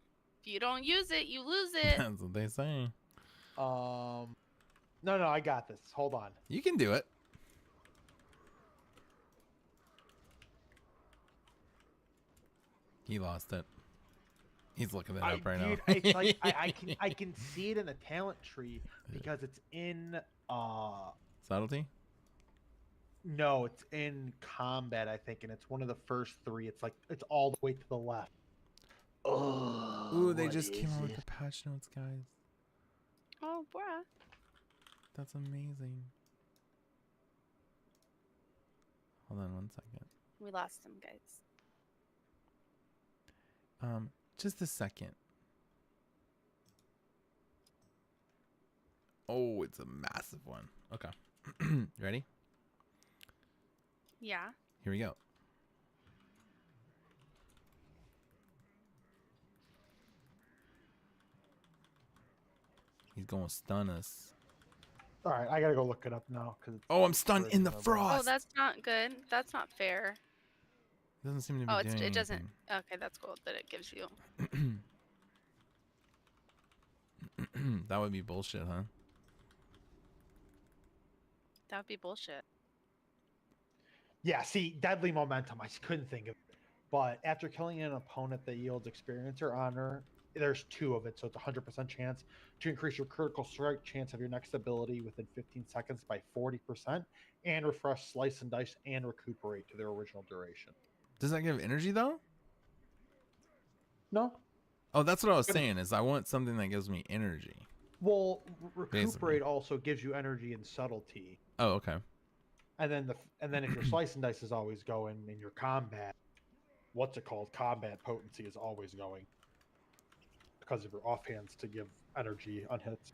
you don't use it, you lose it. That's what they say. No, I got this. Hold on. You can do it. He lost it. He's looking that up right Dude, now. it's like I can see it in the talent tree because it's in Subtlety? no, it's in combat, I think, and it's one of the first three. It's like it's all the way to the left. Oh, Ooh, they just came out with the patch notes, guys. Oh, bruh. That's amazing. Hold on 1 second. We lost him, guys. Just a second. Oh, it's a massive one. Okay. Ready? Yeah. Here we go. He's gonna stun us. All right, I gotta go look it up now because. Oh, I'm stunned in the Oh, frost. that's not good. That's not fair. Doesn't seem to be Oh, doing it doesn't. anything. Okay, that's cool that it gives you. That would be bullshit, huh? That would be bullshit. Yeah, see, deadly momentum. I couldn't think of it. But after killing an opponent that yields experience or honor, there's 2 of it, so it's a 100% chance to increase your critical strike chance of your next ability within 15 seconds by 40%, and refresh Slice and Dice and Recuperate to their original duration. Does that give energy though? No. Oh, that's what I was saying. Is I want something that gives me energy. Well, Recuperate Basically. also gives you energy and subtlety. Oh, okay. And then if your Slice and Dice is always going in your combat, what's it called? Combat potency is always going because of your offhands to give energy on hits.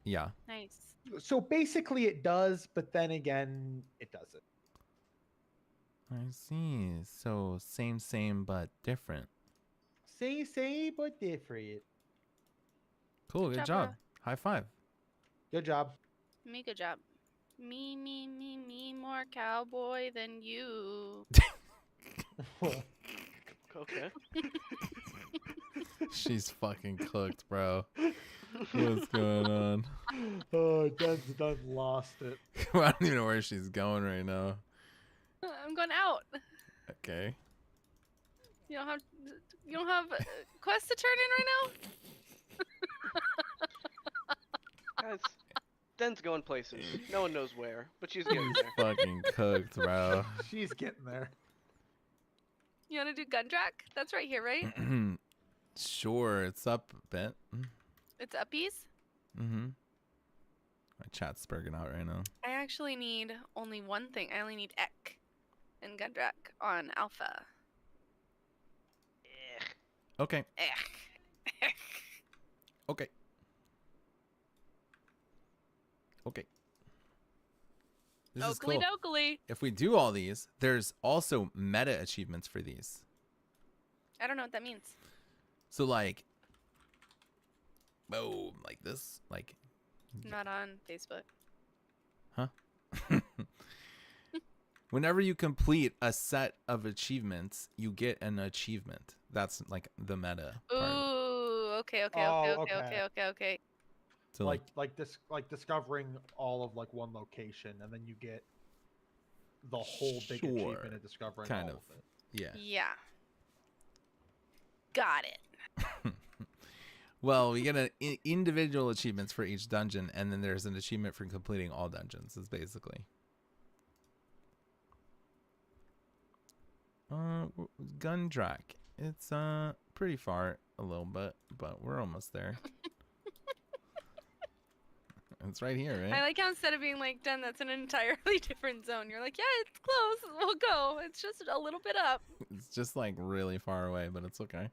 Yeah. Nice. So basically it does, but then again, it doesn't. I see. So same, but different. Same, but different. Cool. Good Good job, job. High five. Good job. Me, good job. Me, more cowboy than you. Okay. She's fucking cooked, bro. What's going on? Oh, Den's done lost it. I don't even know where she's going right now. I'm going out. Okay. You don't have quests to turn in right now? Guys, Den's going places. No one knows where, but she's getting She's there. fucking cooked, bro. She's getting there. You want to do Gundrak? That's right here, right? Sure, it's up a bit. It's uppies. Mm-hmm. I chat's spurging out right now. I actually need only one thing. I only need Ek and Gundrak on Alpha. Okay. Ek. Okay. Okay. This is Oakley cool. dokley. If we do all these, there's also meta achievements for these. I don't know what that means. So like, boom, like this, like. Not on Facebook. Huh? Whenever you complete a set of achievements, you get an achievement. That's like the meta part. Ooh, okay. Oh, Okay. So like discovering all of like one location, and then you get the whole big Sure. achievement of discovering Kind all of. of it. Yeah. Yeah. Got it. Well, we get individual achievements for each dungeon, and then there's an achievement for completing all dungeons. Is basically. Gundrak. It's pretty far a little bit, but we're almost there. It's right here, right? I like how instead of being like, Den, that's an entirely different zone, you're like, yeah, it's close. We'll go. It's just a little bit up. It's just like really far away, but it's okay.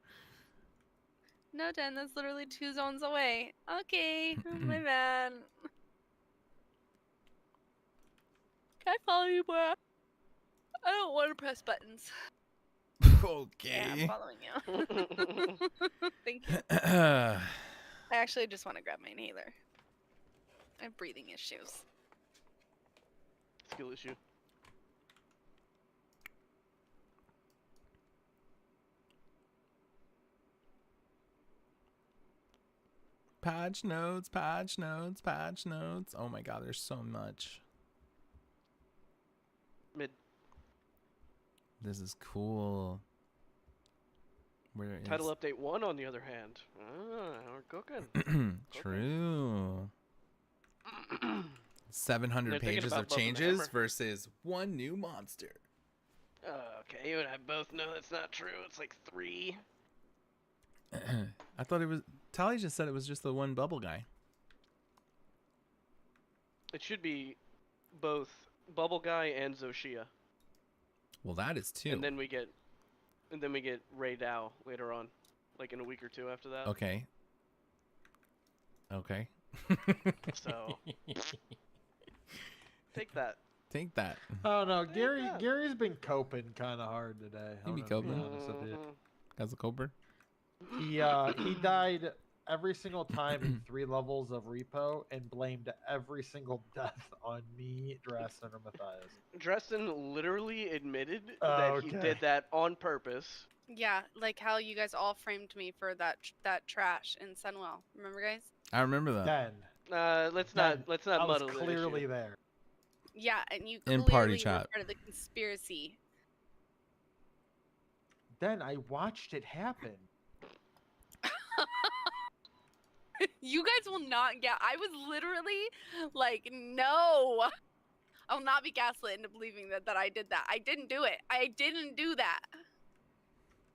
No, Den, that's literally 2 zones away. Okay, my bad. Can I follow you, bro? I don't want to press buttons. Okay. Yeah, I'm following you. Thank you. I actually just want to grab my inhaler. I have breathing issues. Skill issue. Patch notes, patch notes, patch notes. Oh my god, there's so much. Mid. This is cool. Where is Title update 1, on the other hand. We're cooking. True. 700 They're thinking pages about of bumping the changes hammer. versus 1 new monster. Okay, you and I both know that's not true. It's like 3. I thought it was. Tally just said it was just the one bubble guy. It should be both Bubble Guy and Zoshia. Well, that is 2. And then we get Ray Dow later on, like in a week or 2 after that. Okay. Okay. So take that. Take that. Oh no, Gary's been coping kind of hard today. He be I'm gonna coping? honest with you. As a Cobra? He died every single time in 3 levels of repo and blamed every single death on me, Dresden, or Matthias. Dresden literally admitted that he did that on purpose. Yeah, like how you guys all framed me for that trash in Sunwell. Remember, guys? I remember that. Then let's not I was muddle the clearly issue. there. Yeah, and you In clearly party were chat. part of the conspiracy. Then I watched it happen. You guys will not get. I was literally like, no, I will not be gaslit into believing that I did that. I didn't do it. I didn't do that.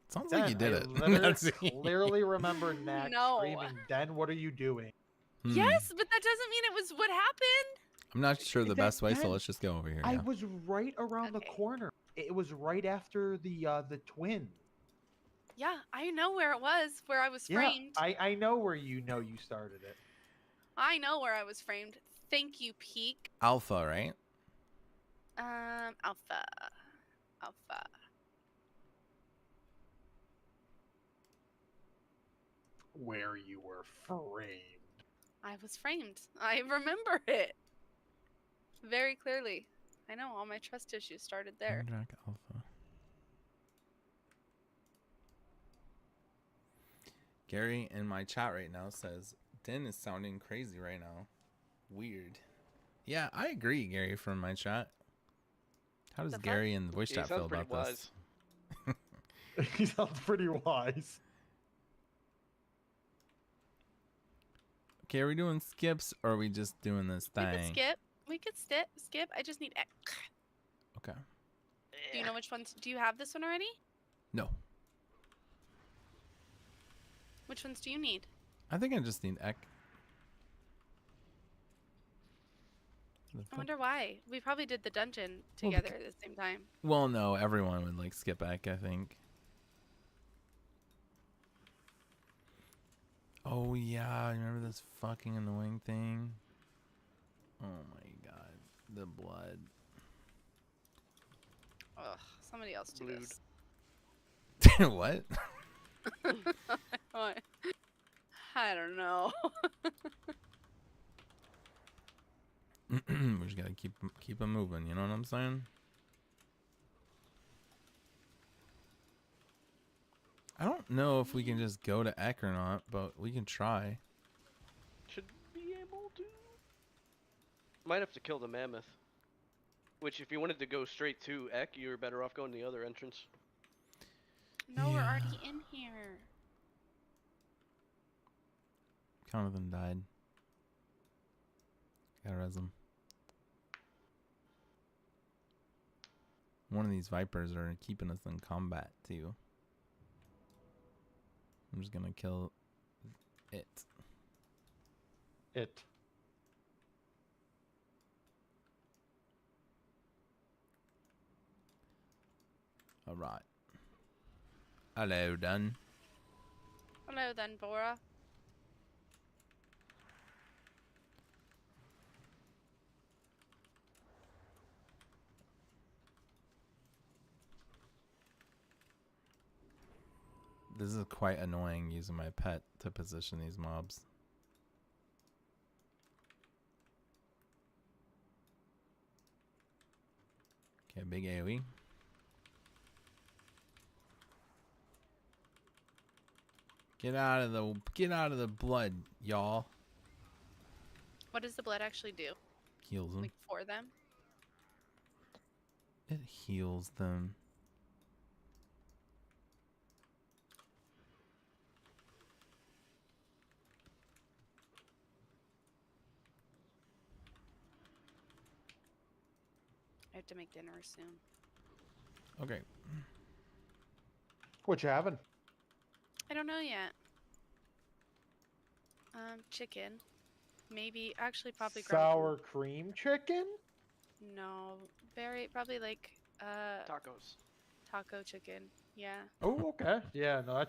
Sounds like you did I it. literally clearly remember Nack No. screaming, "Den, what are you doing?" Yes, but that doesn't mean it was what happened. I'm not sure the best way, so Den, let's just go over here. I yeah. was right around the corner. It was right after the twin. Yeah, I know where it was, where I was Yeah, framed. I know where you started it. I know where I was framed. Thank you, Peak. Alpha, right? Alpha. Where you were framed. I was framed. I remember it very clearly. I know all my trust issues started there. Gundrak Alpha. Gary in my chat right now says Din is sounding crazy right now. Weird. Yeah, I agree, Gary, from my chat. How does Gary in the voice chat feel about this? He sounds pretty wise. Okay, are we doing skips or are we just doing this We could thing? skip. We could skip. I just need. Okay. Do you know which ones? Do you have this one already? No. Which ones do you need? I think I just need Ek. I wonder why. We probably did the dungeon Well, together at the same time. Well, no, everyone would like skip back, I think. Oh yeah, remember this fucking annoying thing? Oh my god, the blood. Ugh, somebody else do this. What? What? I don't know. We just gotta keep them moving. You know what I'm saying? I don't know if we can just go to Ek or not, but we can try. Should be able to. Might have to kill the mammoth. Which, if you wanted to go straight to Ek, you're better off going the other entrance. No, we're already in here. Count of them died. Gotta res them. One of these vipers are keeping us in combat too. I'm just gonna kill it. It. All right. Hello, done. Hello then, Bora. This is quite annoying using my pet to position these mobs. Okay, big AoE. Get out of the blood, y'all. What does the blood actually do? Heals them. Like for them? It heals them. I have to make dinner soon. Okay. What you having? I don't know yet. Chicken. Maybe, actually, probably Sour cream chicken? No, probably like tacos. Taco chicken. Yeah. Oh, okay. Yeah, no,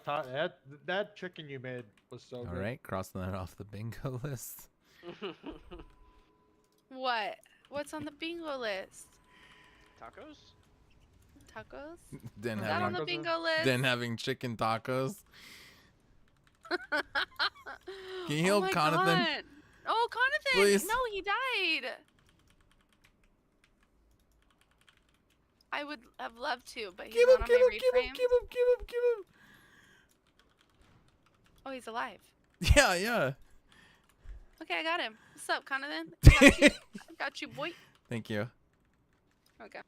that chicken you made was so good. All right, crossing that off the bingo list. What? What's on the bingo list? Tacos? Tacos? Then Is that on the bingo list? Then having chicken tacos. Can you heal Oh my Conathan? God. Oh, Conathan! Please. No, he died. I would have loved to, but he's not on my raid frame. Give him. Oh, he's alive. Yeah, yeah. Okay, I got him. What's up, Conathan? I got you. I got you, boy. Thank you. Okay.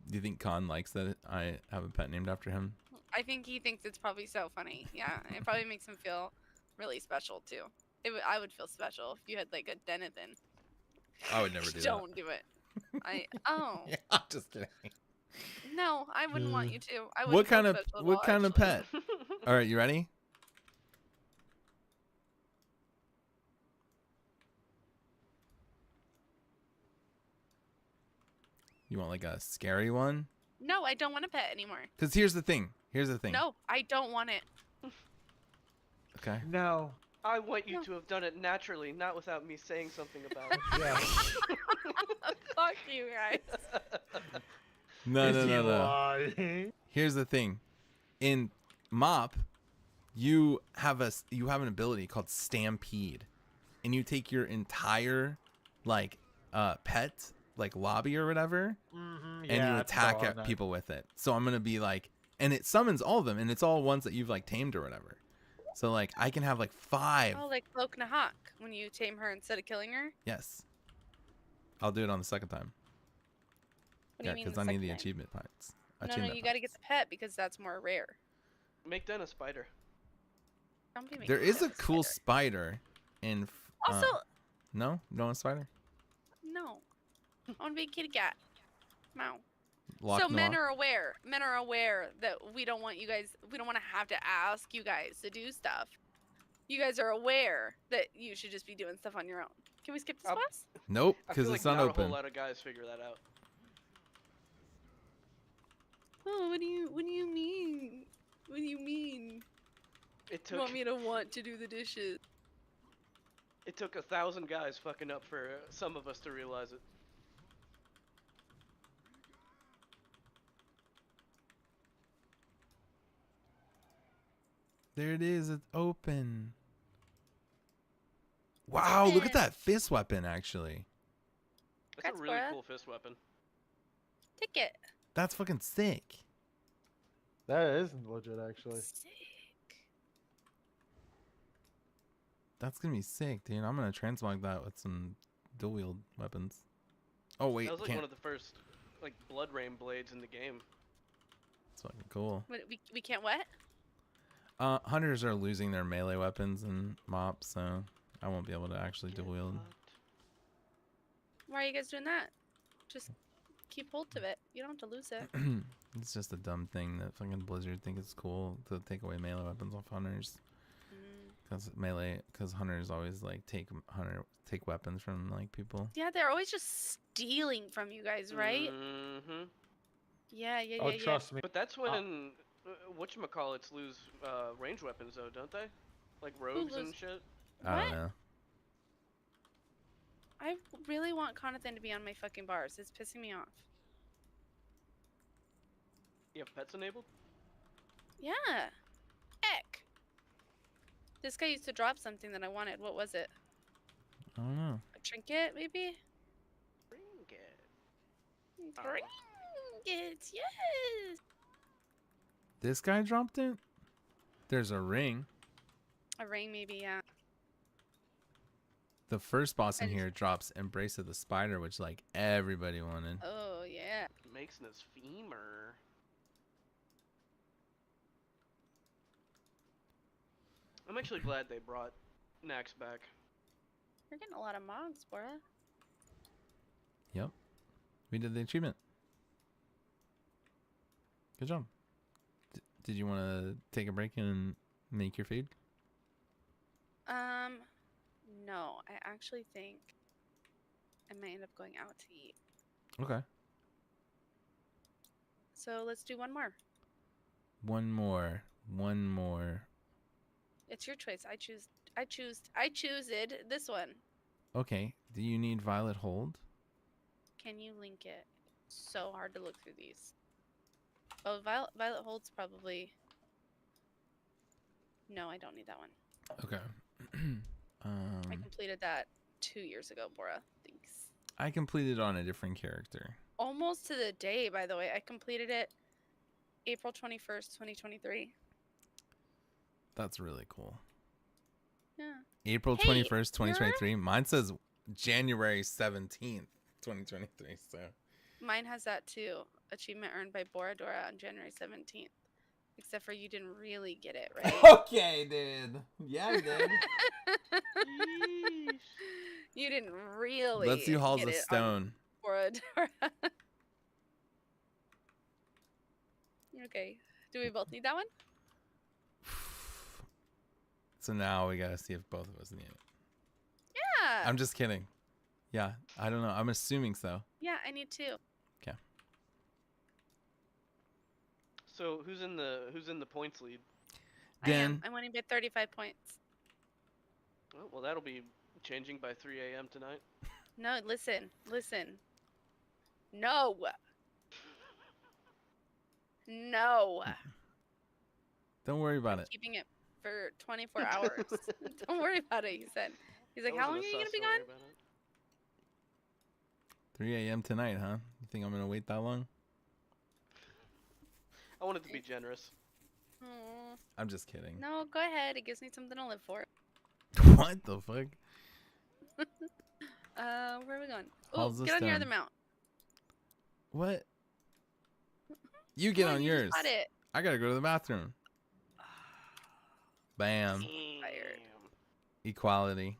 Do you think Con likes that I have a pet named after him? I think he thinks it's probably so funny. Yeah, it probably makes him feel really special too. I would feel special if you had like a Denathan. I would never do that. Don't do it. Yeah, I'm just kidding. No, I wouldn't want you to. I What wouldn't feel kind of special at what all, kind of actually. pet? All right, you ready? You want like a scary one? No, I don't want a pet anymore. Because here's the thing. No, I don't want it. Okay. No. I want you to have done it naturally, not without me saying something about it. Yeah. Fuck you guys. No. Here's the thing. In Mop, you have an ability called Stampede, and you take your entire pet lobby or whatever, and you attack at people with it. So I'm gonna be like, and it summons all of them, and it's all ones that you've tamed or whatever. So I can have 5. Oh, like Cloak Nahak when you tame her instead of killing her. Yes. I'll do it on the second time. What do you mean because the I need second the time? achievement parts. No, you gotta get the pet because that's more rare. Make Den a spider. Don't be making There is Den a cool spider in. Also, no, you don't want a spider. no. I want to be a kitty cat. No. Lock So men Noir. are aware. Men are aware that we don't want you guys. We don't want to have to ask you guys to do stuff. You guys are aware that you should just be doing stuff on your own. Can we skip this boss? Nope, I because feel it's like not not a open. whole lot of guys figure that out. Oh, what do you mean? What do you mean? It You want took me to want to do the dishes? it took 1,000 guys fucking up for some of us to realize it. There it is. It's open. Wow, look at that fist weapon, actually. That's a really cool fist weapon. Ticket. That's fucking sick. That is legit, actually. That's going to be sick, dude. I'm going to transmog that with some dual wield weapons. Oh, wait. That was like can't. one of the first like Blood Rain blades in the game. It's fucking cool. What, we can't what? Hunters are losing their melee weapons and mops, so I won't be able to actually dual wield. Why are you guys doing that? Just keep hold of it. You don't have to lose it. It's just a dumb thing that fucking Blizzard think it's cool to take away melee weapons off hunters. Because hunters always like take weapons from like people. Yeah, they're always just stealing from you guys, right? Mm-hmm. Yeah. Oh, trust me. But that's when whatchamacallits lose range weapons though, don't they? Like rogues and shit. I don't know. I really want Conathan to be on my fucking bars. It's pissing me off. You have pets enabled? Yeah. Heck. This guy used to drop something that I wanted. What was it? I don't know. A trinket, maybe? Trinket. Trinkets, yes. This guy dropped it? There's a ring. A ring, maybe, yeah. The first boss in here drops Embrace of the Spider, which like everybody wanted. Oh, yeah. Makes his femur. I'm actually glad they brought Nax back. You're getting a lot of mods, Bora. Yep. We did the achievement. Good job. Did you want to take a break and make your food? No. I actually think I might end up going out to eat. Okay. So let's do one more. One more. It's your choice. I choose it. This one. Okay. Do you need Violet Hold? Can you link it? It's so hard to look through these. Oh, Violet Hold's probably. No, I don't need that one. Okay. I completed that 2 years ago, Bora. Thanks. I completed on a different character. Almost to the day, by the way. I completed it April 21st, 2023. That's really cool. Yeah. April 21st, 2023. Mine says January 17th, 2023. So Mine has that too. Achievement earned by Boradora on January 17th. Except for you didn't really get it, right? Okay, dude. Yeah, I did. You didn't really. Let's do Halls get of it Stone. on Boradora. Okay. Do we both need that one? So now we gotta see if both of us need it. Yeah. I'm just kidding. Yeah, I don't know. I'm assuming so. Yeah, I need two. Okay. So who's in the points lead? I am. I'm winning by 35 points. Oh, well, that'll be changing by 3 a.m. tonight. No, listen. No. No. Don't worry about it. Keeping it for 24 hours. Don't worry about it, he said. He's like, how long are you going to be gone? 3 a.m. tonight, huh? You think I'm gonna wait that long? I wanted to be generous. Aw. I'm just kidding. No, go ahead. It gives me something to live for. What the fuck? Where are we going? Oh, Halls of get on your Stone. other mount. What? You get Come on you just yours. got it. I gotta go to the bathroom. Bam. Tired. Equality.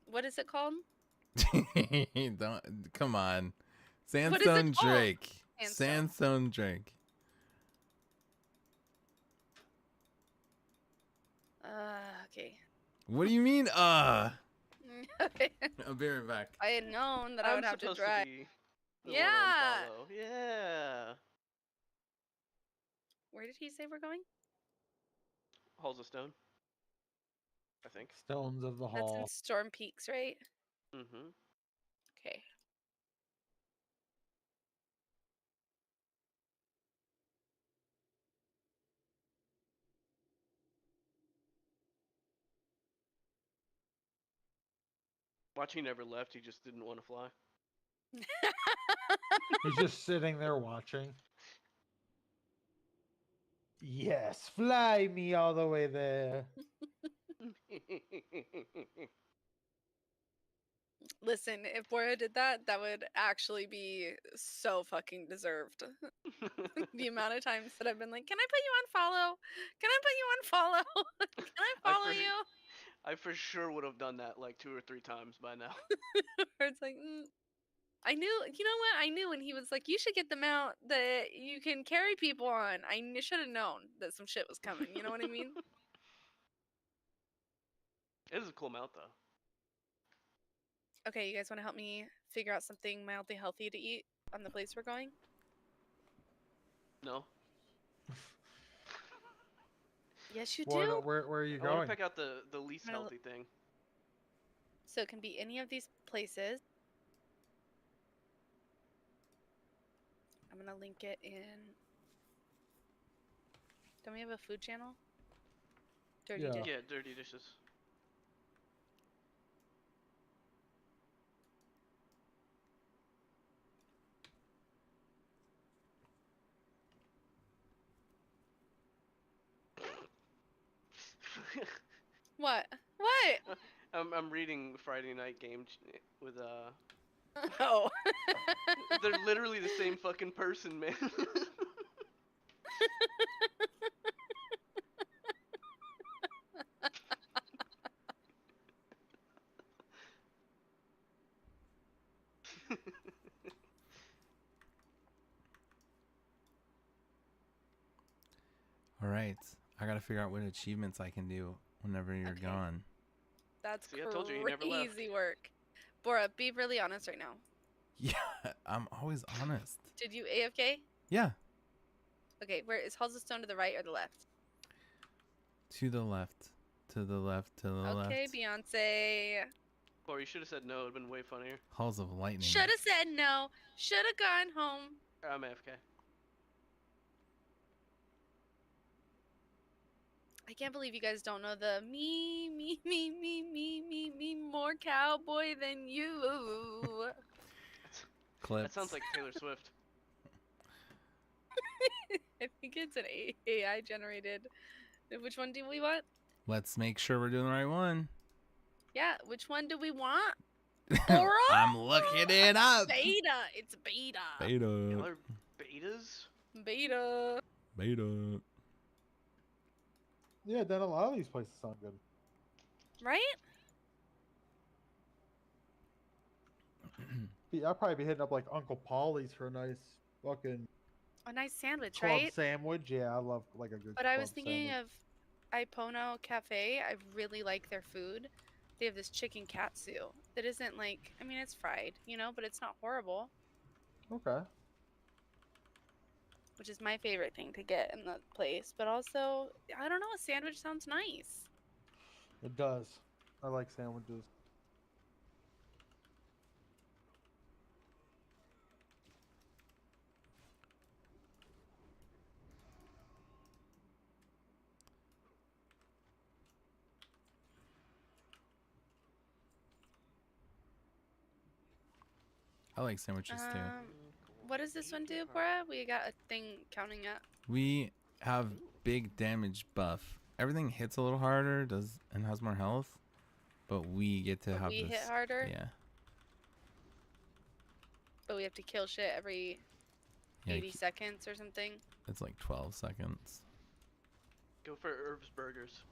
What is it called? Don't come on. What is it Sandstone called? Drake. Sandstone. Sandstone Drake. Okay. What do you mean? Okay. I'll be right back. I had known that I would have to supposed drive. be the one on Yeah. follow. Yeah. Where did he say we're going? Halls of Stone. I think. Stones of the That's in Hall. Storm Peaks, right? Mm-hmm. Okay. Watch, he never left. He just didn't want to fly. He's just sitting there watching. Yes, fly me all the way there. Listen, if Bora did that, that would actually be so fucking deserved. The amount of times that I've been like, can I put you on follow? Can I put you on follow? Can I follow you? I for sure would have done that like 2 or 3 times by now. Or it's like, I knew, you know what? I knew when he was like, you should get the mount that you can carry people on. I should have known that some shit was coming. You know what I mean? It is a cool mount though. Okay, you guys want to help me figure out something mildly healthy to eat on the place we're going? No. Yes, you Where, do. where are you I want going? to pick out the least I'm gonna healthy thing. So it can be any of these places. I'm gonna link it in. Don't we have a food channel? Dirty Dish. Yeah, dirty dishes. What? What? I'm reading Friday Night Game with Oh. They're literally the same fucking person, man. All right. I got to figure out what achievements I can do whenever you're gone. That's See, I told you, you never left. crazy work. Bora, be really honest right now. Yeah, I'm always honest. Did you AFK? Yeah, Okay, where is Halls of Stone, to the right or the left? to the left, to the left, to the left. Okay, Beyonce. Or you should have said no. It'd been way funnier. Halls of Lightning. Should have said no. Should have gone home. I'm AFK. I can't believe you guys don't know the me more cowboy than you. Clips. That sounds like Taylor Swift. I think it's an AI generated. Which one do we want? Let's make sure we're doing the right one. Yeah, which one do we want? Bora? I'm looking it up. Beta. It's beta. Y'all Beta. are betas? Beta. Beta. Yeah, then a lot of these places sound good. Right? Yeah, I'll probably be hitting up like Uncle Paulie's for a nice fucking A nice sandwich, club right? sandwich. Yeah, I love like a good. But I was club thinking sandwich. of Ipono Cafe. I really like their food. They have this chicken katsu that isn't like, I mean, it's fried, you know, but it's not horrible, Okay. which is my favorite thing to get in the place. But also, I don't know, a sandwich sounds nice. It does. I like sandwiches. I like sandwiches too. What does this one do, Bora? We got a thing counting up. We have big damage buff. Everything hits a little harder, and has more health, but we get to But have we this. hit harder? Yeah. But we have to kill shit every Yeah, 80 seconds or something. it's like 12 seconds. Go for Herbs Burgers.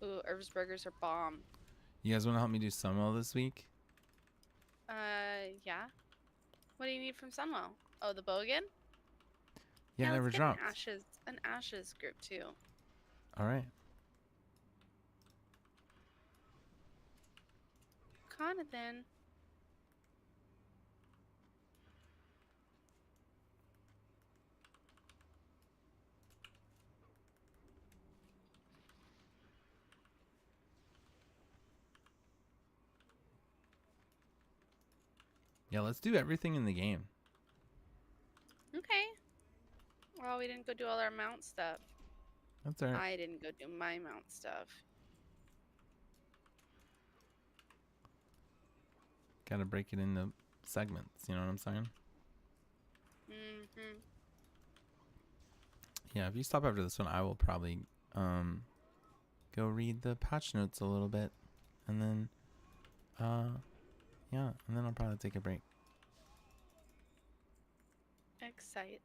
Ooh, Herbs Burgers are bomb. You guys want to help me do Sunwell this week? Yeah. What do you need from Sunwell? Oh, the bow again? Yeah, it let's never get dropped. An ashes group too. All right. Arcana then. Yeah, let's do everything in the game. Okay. Well, we didn't go do all our mount stuff. That's alright. I didn't go do my mount stuff. Gotta break it into segments, you know what I'm saying? Mm-hmm. Yeah, if you stop after this one, I will probably go read the patch notes a little bit, and then yeah, and then I'll probably take a break. Excite.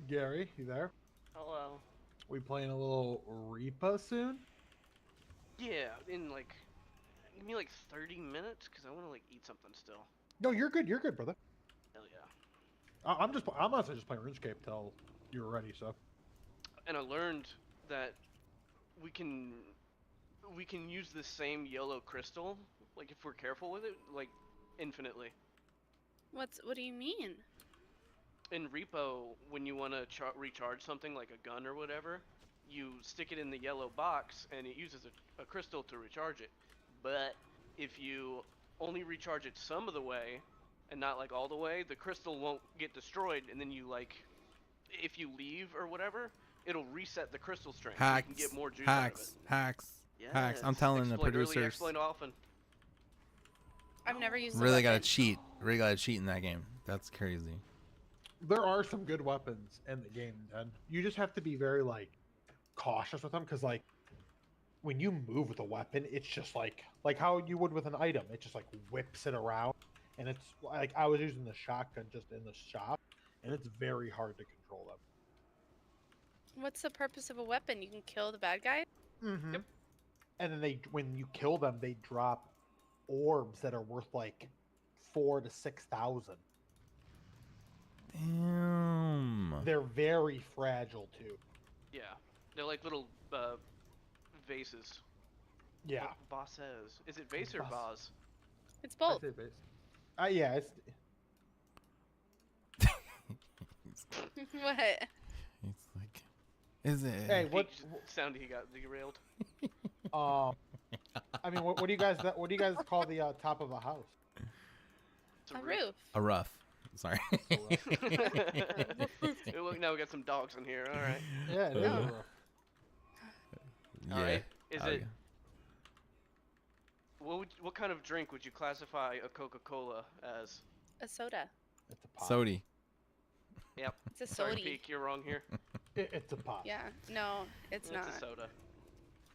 Gary, you there? Hello. We playing a little Reaper soon? Yeah, in like, give me like 30 minutes, cause I want to like eat something still. No, you're good. You're good, brother. Hell yeah. I'm honestly just playing RuneScape till you're ready. So. And I learned that we can use the same yellow crystal, like if we're careful with it, like infinitely. What do you mean? In Repo, when you want to recharge something like a gun or whatever, you stick it in the yellow box and it uses a crystal to recharge it. But if you only recharge it some of the way and not like all the way, the crystal won't get destroyed, and then you like, if you leave or whatever, it'll reset the crystal strength. So you can get more juice out of it. Hacks. Yes. I'm telling the Exploit early, producers. exploit often. I've never used the Really gotta weapon. cheat. Really gotta cheat in that game. That's crazy. There are some good weapons in the game, and you just have to be very like cautious with them, because like when you move with a weapon, it's just like how you would with an item. It just like whips it around, and it's like I was using the shotgun just in the shop, and it's very hard to control them. What's the purpose of a weapon? You can kill the bad guy? Mm-hmm. Yep. And then when you kill them, they drop orbs that are worth like 4,000 to 6,000. Damn. They're very fragile too. Yeah, they're like little vases. Yeah. Vases. Is it vase or vase? It's both. Yeah, it's. What? It's like, is it? Hey, what? Sounded he got derailed. I mean, what do you guys call the top of a house? A roof. A rough. Sorry. Look, now we got some dogs in here. All right. Yeah, it is a roof. Yeah. All right. Is Oh, it? yeah. What kind of drink would you classify a Coca-Cola as? A soda. It's a pop. Sody. Yep. It's a Sorry, sody. Peak, you're wrong here. It's a pop. Yeah. No, it's not. It's a soda.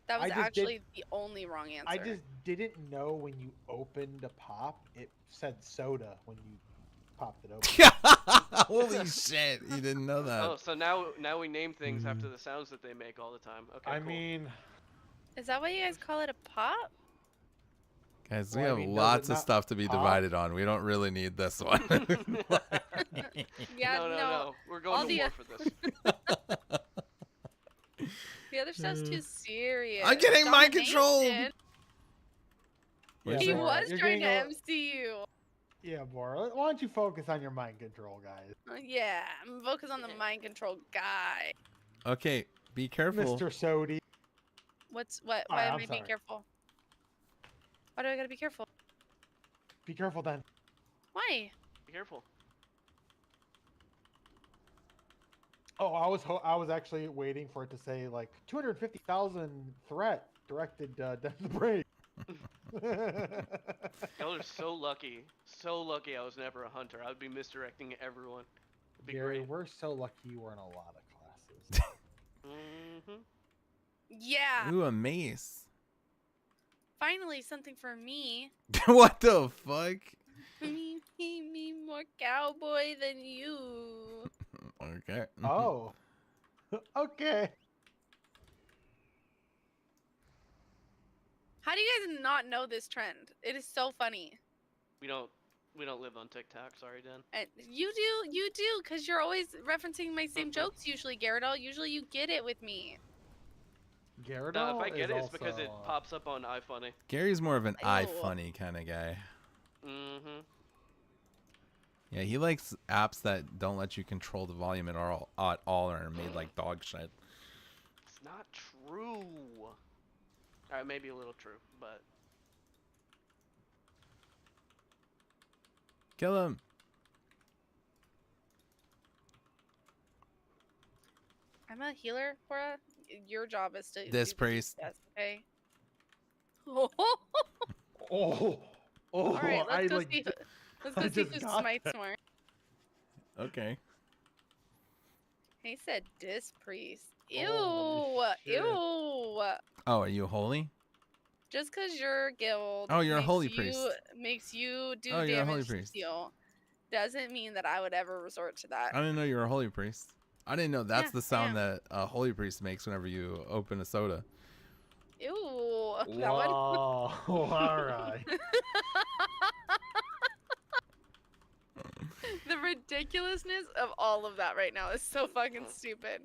That was I just actually the only wrong answer. I just didn't know when you opened a pop, it said soda when you popped it open. Holy shit! You didn't know that. Oh, so now we name things after the sounds that they make all the time. Okay. I cool. mean, Is that why you guys call it a pop? Guys, we Well, I have mean, does lots it of not stuff to be pop? divided on. We don't really need this one. Yeah, no. We're going all to the war for this. The other stuff's too serious. I'm getting mind controlled! Domination. Yeah, He Bora, was you're trying to getting MC you. yeah, Bora. Why don't you focus on your mind control, guys? Yeah, I'm focused on the mind control guy. Okay, be careful. Mr. Sodi. Why Alright, am I'm I being sorry. careful? Why do I gotta be careful? Be careful then. Why? Be careful. Oh, I was actually waiting for it to say like 250,000 threat directed Death the Brave. Y'all are so lucky. So lucky I was never a hunter. I would be misdirecting everyone. It'd be Gary, great. we're so lucky you were in a lot of classes. Mm-hmm. Yeah. Ooh, a mace. Finally, something for me. What the fuck? me more cowboy than you. Okay. Oh. Okay. How do you guys not know this trend? It is so funny. We don't We don't live on TikTok. Sorry, Dan. You do, because you're always referencing my same jokes usually, Gyarados. Usually you get it with me. Gyarados No, if I get is it, it's because it also, pops up on iFunny. Gary's more of an eye Ew. funny kind of guy. Mm-hmm. Yeah, he likes apps that don't let you control the volume at all or are made like dog shit. It's not true. Alright, maybe a little true, but Kill him. I'm a healer, Cora. Your job is to This do the priest. DPS, okay? oh, All right, I let's go like. see. Let's I go see just who got smites that. more. Okay. He said dis priest. Ew, Holy shit. ew. Oh, are you holy? Just because you're guild. Oh, you're a makes holy you- priest. Makes you do Oh, you're a holy damage to priest. heal. Doesn't mean that I would ever resort to that. I didn't know you were a holy priest. I didn't know that's Yeah, the I sound am. that a holy priest makes whenever you open a soda. Ew. That one. Wow. All right. The ridiculousness of all of that right now is so fucking stupid.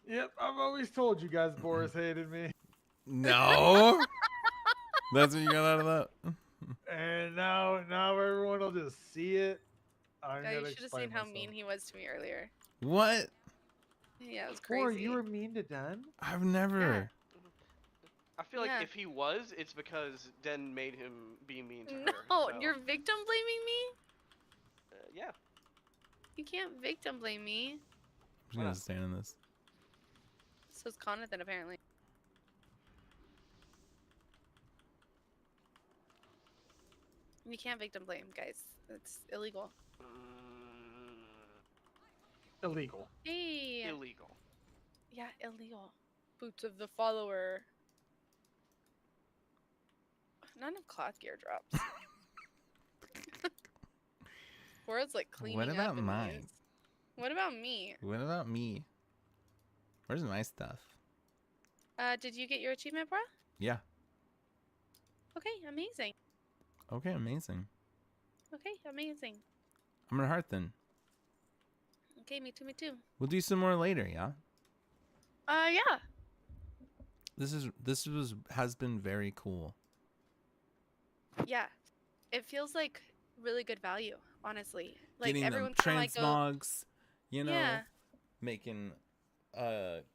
Yep, I've always told you guys Boris hated me. No. That's what you got out of that? And now everyone will just see it. I'm Yeah, you gonna should have explain seen how myself. mean he was to me earlier. What? Yeah, it was Or crazy. you were mean to Dan? I've never. I feel like Yeah. if he was, it's because Den made him be mean to her. No, so, you're victim blaming me? yeah. You can't victim blame me. I'm just gonna stand in this. So is Conathan apparently. You can't victim blame, guys. It's illegal. Illegal. Hey. Illegal. Yeah, illegal. Boots of the follower. None of cloth gear drops. World's like cleaning What up about in mine? these. What about me? What about me? Where's my stuff? Did you get your achievement, bruh? Yeah. Okay, amazing. Okay, amazing. Okay, amazing. I'm gonna heart then. Okay, me too, me too. We'll do some more later, yeah? Yeah. This has been very cool. Yeah. It feels like really good value, honestly. Like Getting them everyone's kinda like, transmogs, you know, Yeah. making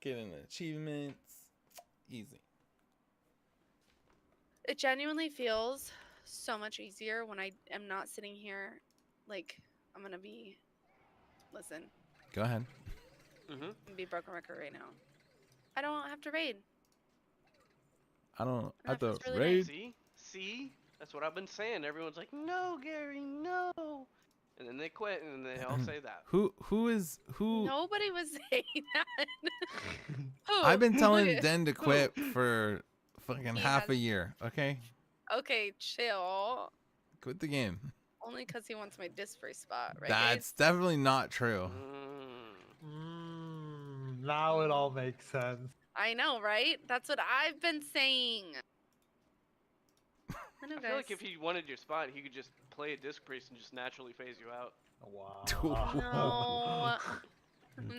getting achievements. Easy. It genuinely feels so much easier when I am not sitting here like I'm gonna be listen. Go ahead. I'm gonna be broken record right now. I don't have to raid. I don't And at the that feels really raid. See? That's what I've been saying. Everyone's like, no, Gary, no. And then they quit, and then they all say that. Who Nobody was saying that. Who? I've been telling Who? Den to Who? quit for fucking He half has- a year, okay? Okay, chill. Quit the game. Only because he wants my disc free spot, right? That's definitely not true. Now it all makes sense. I know, right? That's what I've been saying. I know, I guys. feel like if he wanted your spot, he could just play a disc priest and just naturally phase you out. Wow.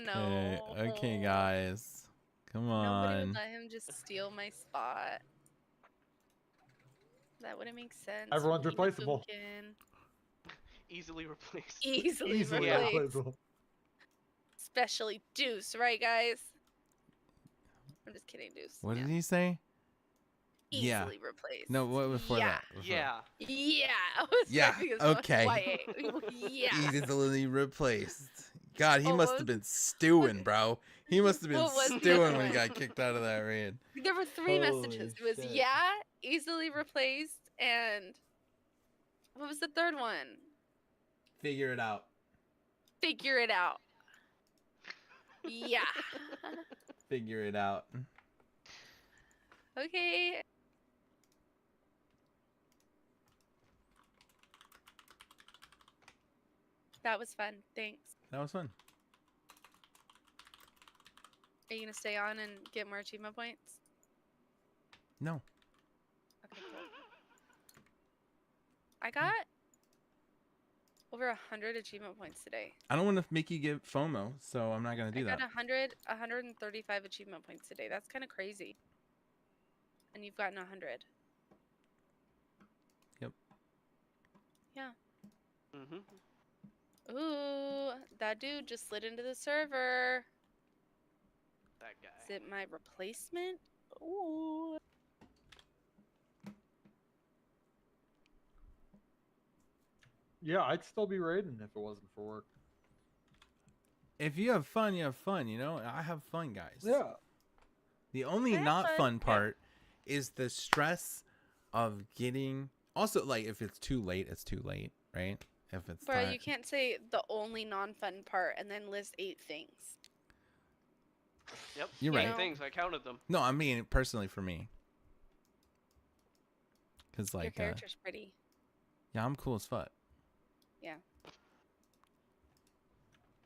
No. Okay, guys. Come Nobody would on. let him just steal my spot. That wouldn't make sense. Everyone's Leave replaceable. Fukin. Easily replaced. Easily replaced. Especially Deuce, right, guys? I'm just kidding, Deuce. What did he say? Yeah. Easily replaced. No, what before Yeah. that? Before that. Yeah. I was Yeah, typing as okay. YA. Yeah. Easily replaced. God, he Oh, must what have been stewing, bro. He must have been What was the stewing other when he one? got kicked out of that raid. There were three Holy messages. It was shit. yeah, easily replaced, and what was the third one? Figure it out. Figure it out. Yeah. Figure it out. Okay. That was fun. Thanks. That was fun. Are you gonna stay on and get more achievement points? No. Okay, cool. I got over 100 achievement points today. I don't want to make you get FOMO, so I'm not gonna do I got that. 135 achievement points today. That's kind of crazy. And you've gotten 100. Yep. Yeah. Mm-hmm. Ooh, that dude just slid into the server. That guy. Is it my replacement? Ooh. Yeah, I'd still be raiding if it wasn't for work. If you have fun, you have fun. You know, I have fun, guys. Yeah. The only have not fun. fun part is the stress of getting. Also, like if it's too late, it's too late, right? If it's Bro, time. you can't say the only non-fun part and then list 8 things. Yep. You're eight right. things. I counted them. No, I mean personally for me. Cause Your like, character's pretty. yeah, I'm cool as fuck. Yeah.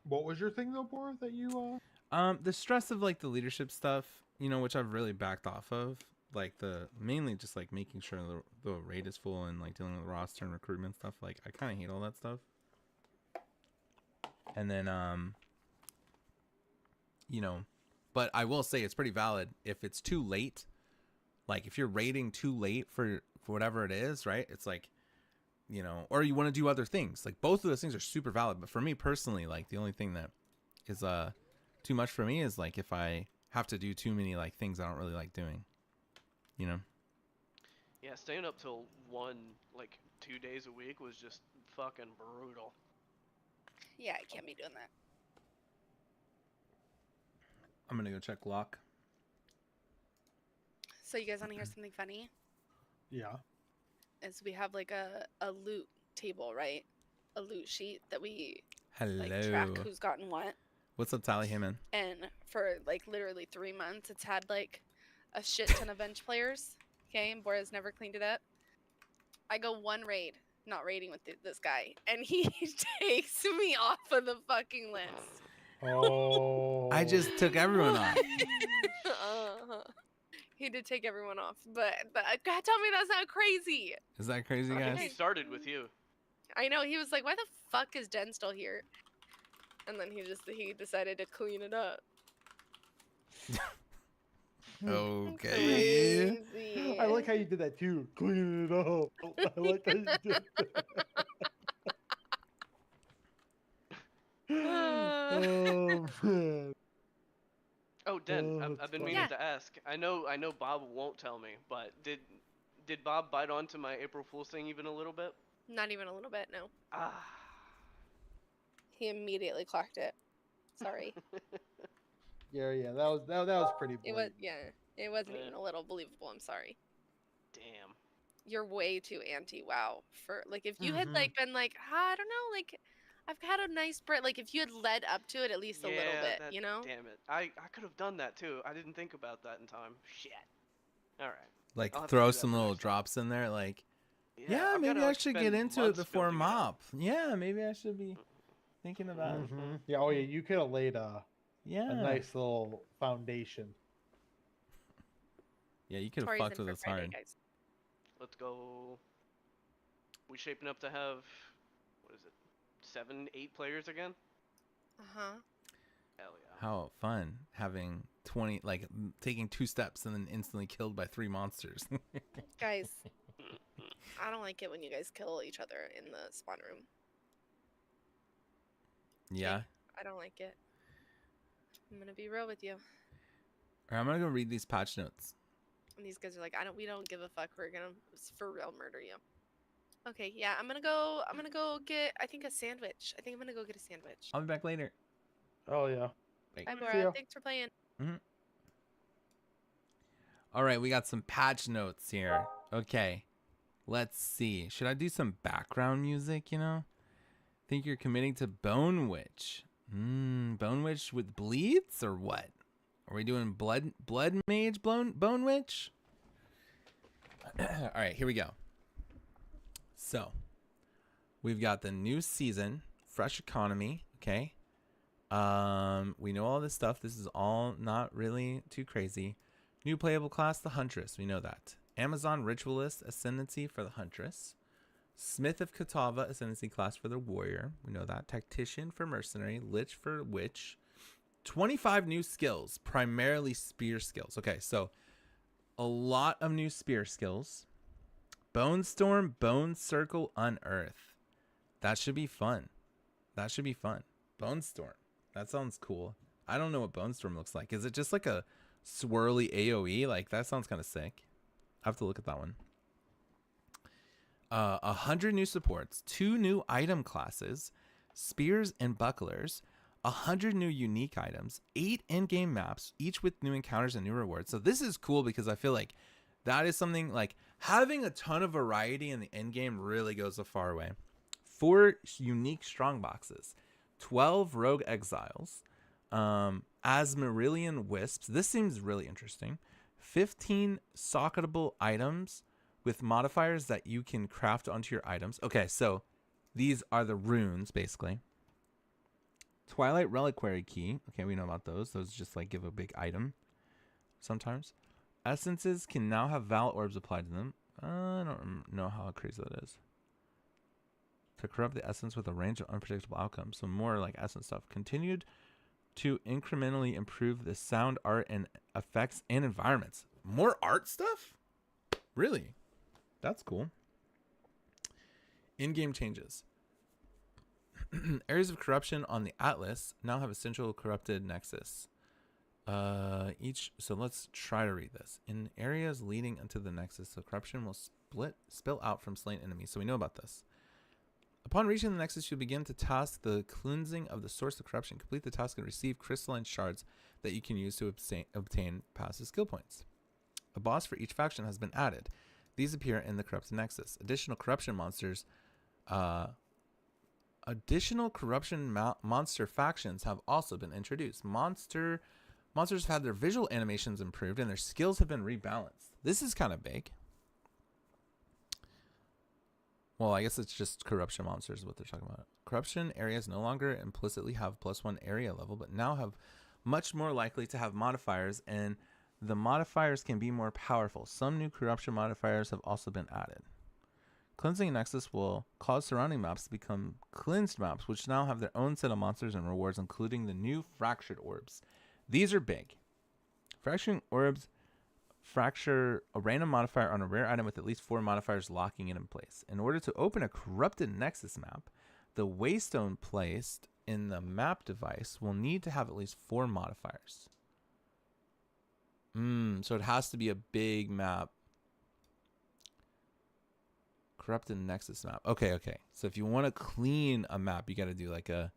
What was your thing though, Bor, that you The stress of like the leadership stuff, you know, which I've really backed off of. Like the mainly just like making sure the raid is full and like dealing with roster and recruitment stuff. Like I kind of hate all that stuff. And then you know, but I will say it's pretty valid if it's too late. Like if you're raiding too late for whatever it is, right? It's like, you know, or you want to do other things. Like both of those things are super valid. But for me personally, like the only thing that is too much for me is like if I have to do too many like things I don't really like doing. You know? Yeah, staying up till 2 days a week was just fucking brutal. Yeah, I can't be doing that. I'm gonna go check lock. So you guys want to hear something funny? Yeah. Is we have like a loot table, right? A loot sheet that we Hello. like track who's gotten what. What's up, Tally? Hey, man. And for like literally 3 months, it's had like a shit ton of bench players. Okay, and Bora's never cleaned it up. I go one raid, not raiding with this guy, and he takes me off of the fucking list. Oh. I just took everyone off. He did take everyone off, but God, tell me that's not crazy. Is that crazy, I think guys? he started with you. I know, he was like, why the fuck is Den still here? And then he decided to clean it up. Okay. Crazy. I like how you did that too. Clean it up. I like how you did that. Oh man. Oh, Den, Oh, I've that's been funny. meaning to ask. I know Bob won't tell me, but did Bob bite onto my April Fool's thing even a little bit? Not even a little bit, no. Ah. He immediately clocked it. Sorry. Yeah, that was pretty It was, yeah. It wasn't even a little believable. I'm sorry. Damn. You're way too anti-WoW for like if you had like been like I don't know, like I've had a nice break. Like if you had led up to it at least a little bit, you know. Damn it! I could have done that too. I didn't think about that in time. Shit. All right. Like I'll have to throw do that some for little next time. drops in there, like Yeah, I've maybe gotta, I should get spend into it months before building it up. mop. Yeah, maybe I should be thinking about it. Yeah, oh yeah, you could have laid a Yeah. nice little foundation. Yeah, you could have Tori's fucked in with for us Friday, hard. guys. Let's go. We shaping up to have what is it? 7, 8 players again? Uh-huh. Hell yeah. How fun having 20, like taking 2 steps and then instantly killed by 3 monsters. Guys, I don't like it when you guys kill each other in the spawn room. Yeah. I don't like it. I'm gonna be real with you. Or I'm gonna go read these patch notes. And these guys are like, we don't give a fuck. We're gonna for real murder you. Okay, yeah, I'm gonna go get I think a sandwich. I think I'm gonna go get a sandwich. I'll be back later. Oh yeah. Wait. Bye, See Bora. ya. Thanks for playing. All right, we got some patch notes here. Okay, let's see. Should I do some background music? You know, think you're committing to Bone Witch. Bone Witch with bleeds or what? Are we doing blood mage Bone Witch? All right, here we go. So, we've got the new season, fresh economy. Okay. We know all this stuff. This is all not really too crazy. New playable class, the Huntress. We know that. Amazon Ritualist Ascendancy for the Huntress. Smith of Katava, Ascendancy class for the warrior. We know that. Tactician for mercenary. Lich for witch. 25 new skills, primarily spear skills. Okay, so a lot of new spear skills. Bone Storm, Bone Circle, Unearth. That should be fun. That should be fun. Bone Storm. That sounds cool. I don't know what Bone Storm looks like. Is it just like a swirly AoE? Like, that sounds kind of sick. I have to look at that one. 100 new supports, 2 new item classes, spears and bucklers, 100 new unique items, 8 in-game maps, each with new encounters and new rewards. So this is cool because I feel like that is something like having a ton of variety in the end game really goes a far way. 4 unique strong boxes, 12 rogue exiles, Asmerillian wisps. This seems really interesting. 15 socketable items with modifiers that you can craft onto your items. Okay, so these are the runes, basically. Twilight Reliquary Key. Okay, we know about those. Those just like give a big item sometimes. Essences can now have Val Orbs applied to them. I don't know how crazy that is. To corrupt the essence with a range of unpredictable outcomes. So more like essence stuff. Continued to incrementally improve the sound, art, and effects and environments. More art stuff? Really? That's cool. In-game changes. Areas of corruption on the Atlas now have a central corrupted nexus. So let's try to read this. In areas leading into the nexus, the corruption will spill out from slain enemies. So we know about this. Upon reaching the nexus, you'll begin to task the cleansing of the source of corruption. Complete the task and receive crystalline shards that you can use to obtain passive skill points. A boss for each faction has been added. These appear in the corrupted nexus. Additional corruption monsters, monster factions have also been introduced. Monsters have had their visual animations improved and their skills have been rebalanced. This is kind of big. Well, I guess it's just corruption monsters is what they're talking about. Corruption areas no longer implicitly have +1 area level, but now have much more likely to have modifiers, and the modifiers can be more powerful. Some new corruption modifiers have also been added. Cleansing Nexus will cause surrounding maps to become cleansed maps, which now have their own set of monsters and rewards, including the new Fractured Orbs. These are big. Fracturing Orbs fracture a random modifier on a rare item with at least 4 modifiers locking it in place. In order to open a Corrupted Nexus map, the waystone placed in the map device will need to have at least 4 modifiers. So it has to be a big map. Corrupted Nexus map. Okay. So if you want to clean a map, you got to do like a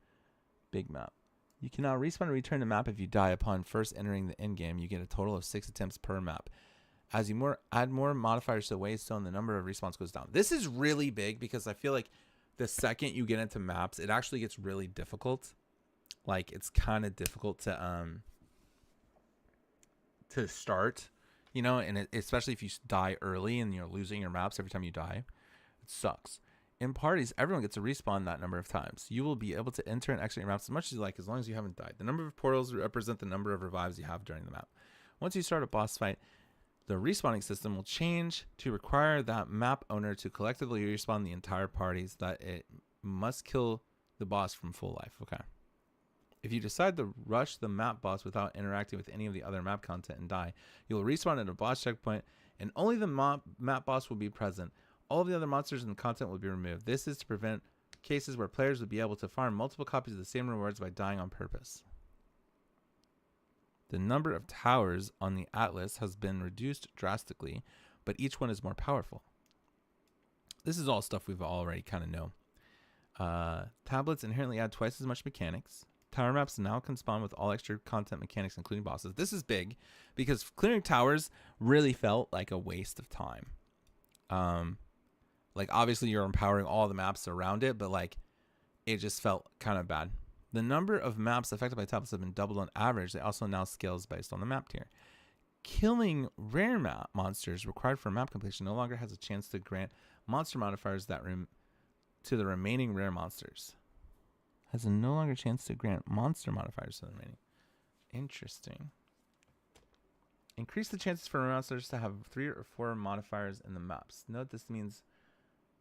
big map. You can now respawn and return the map if you die upon first entering the end game. You get a total of 6 attempts per map. As you add more modifiers to the waystone, the number of respawns goes down. This is really big because I feel like the second you get into maps, it actually gets really difficult. Like, it's kind of difficult to start, you know, and especially if you die early and you're losing your maps every time you die. It sucks. In parties, everyone gets to respawn that number of times. You will be able to enter and exit your maps as much as you like, as long as you haven't died. The number of portals represent the number of revives you have during the map. Once you start a boss fight, the respawning system will change to require that map owner to collectively respawn the entire parties, that it must kill the boss from full life. Okay. If you decide to rush the map boss without interacting with any of the other map content and die, you'll respawn at a boss checkpoint, and only the map boss will be present. All of the other monsters and content will be removed. This is to prevent cases where players would be able to farm multiple copies of the same rewards by dying on purpose. The number of towers on the Atlas has been reduced drastically, but each one is more powerful. This is all stuff we've already kind of know. Tablets inherently add twice as much mechanics. Tower maps now can spawn with all extra content mechanics, including bosses. This is big because clearing towers really felt like a waste of time. Like, obviously you're empowering all the maps around it, but like it just felt kind of bad. The number of maps affected by tablets have been doubled on average. They also now scales based on the map tier. Killing rare monsters required for map completion no longer has a chance to grant monster modifiers that to the remaining rare monsters. Has a no longer chance to grant monster modifiers to the remaining. Interesting. Increase the chances for monsters to have 3 or 4 modifiers in the maps. Note this means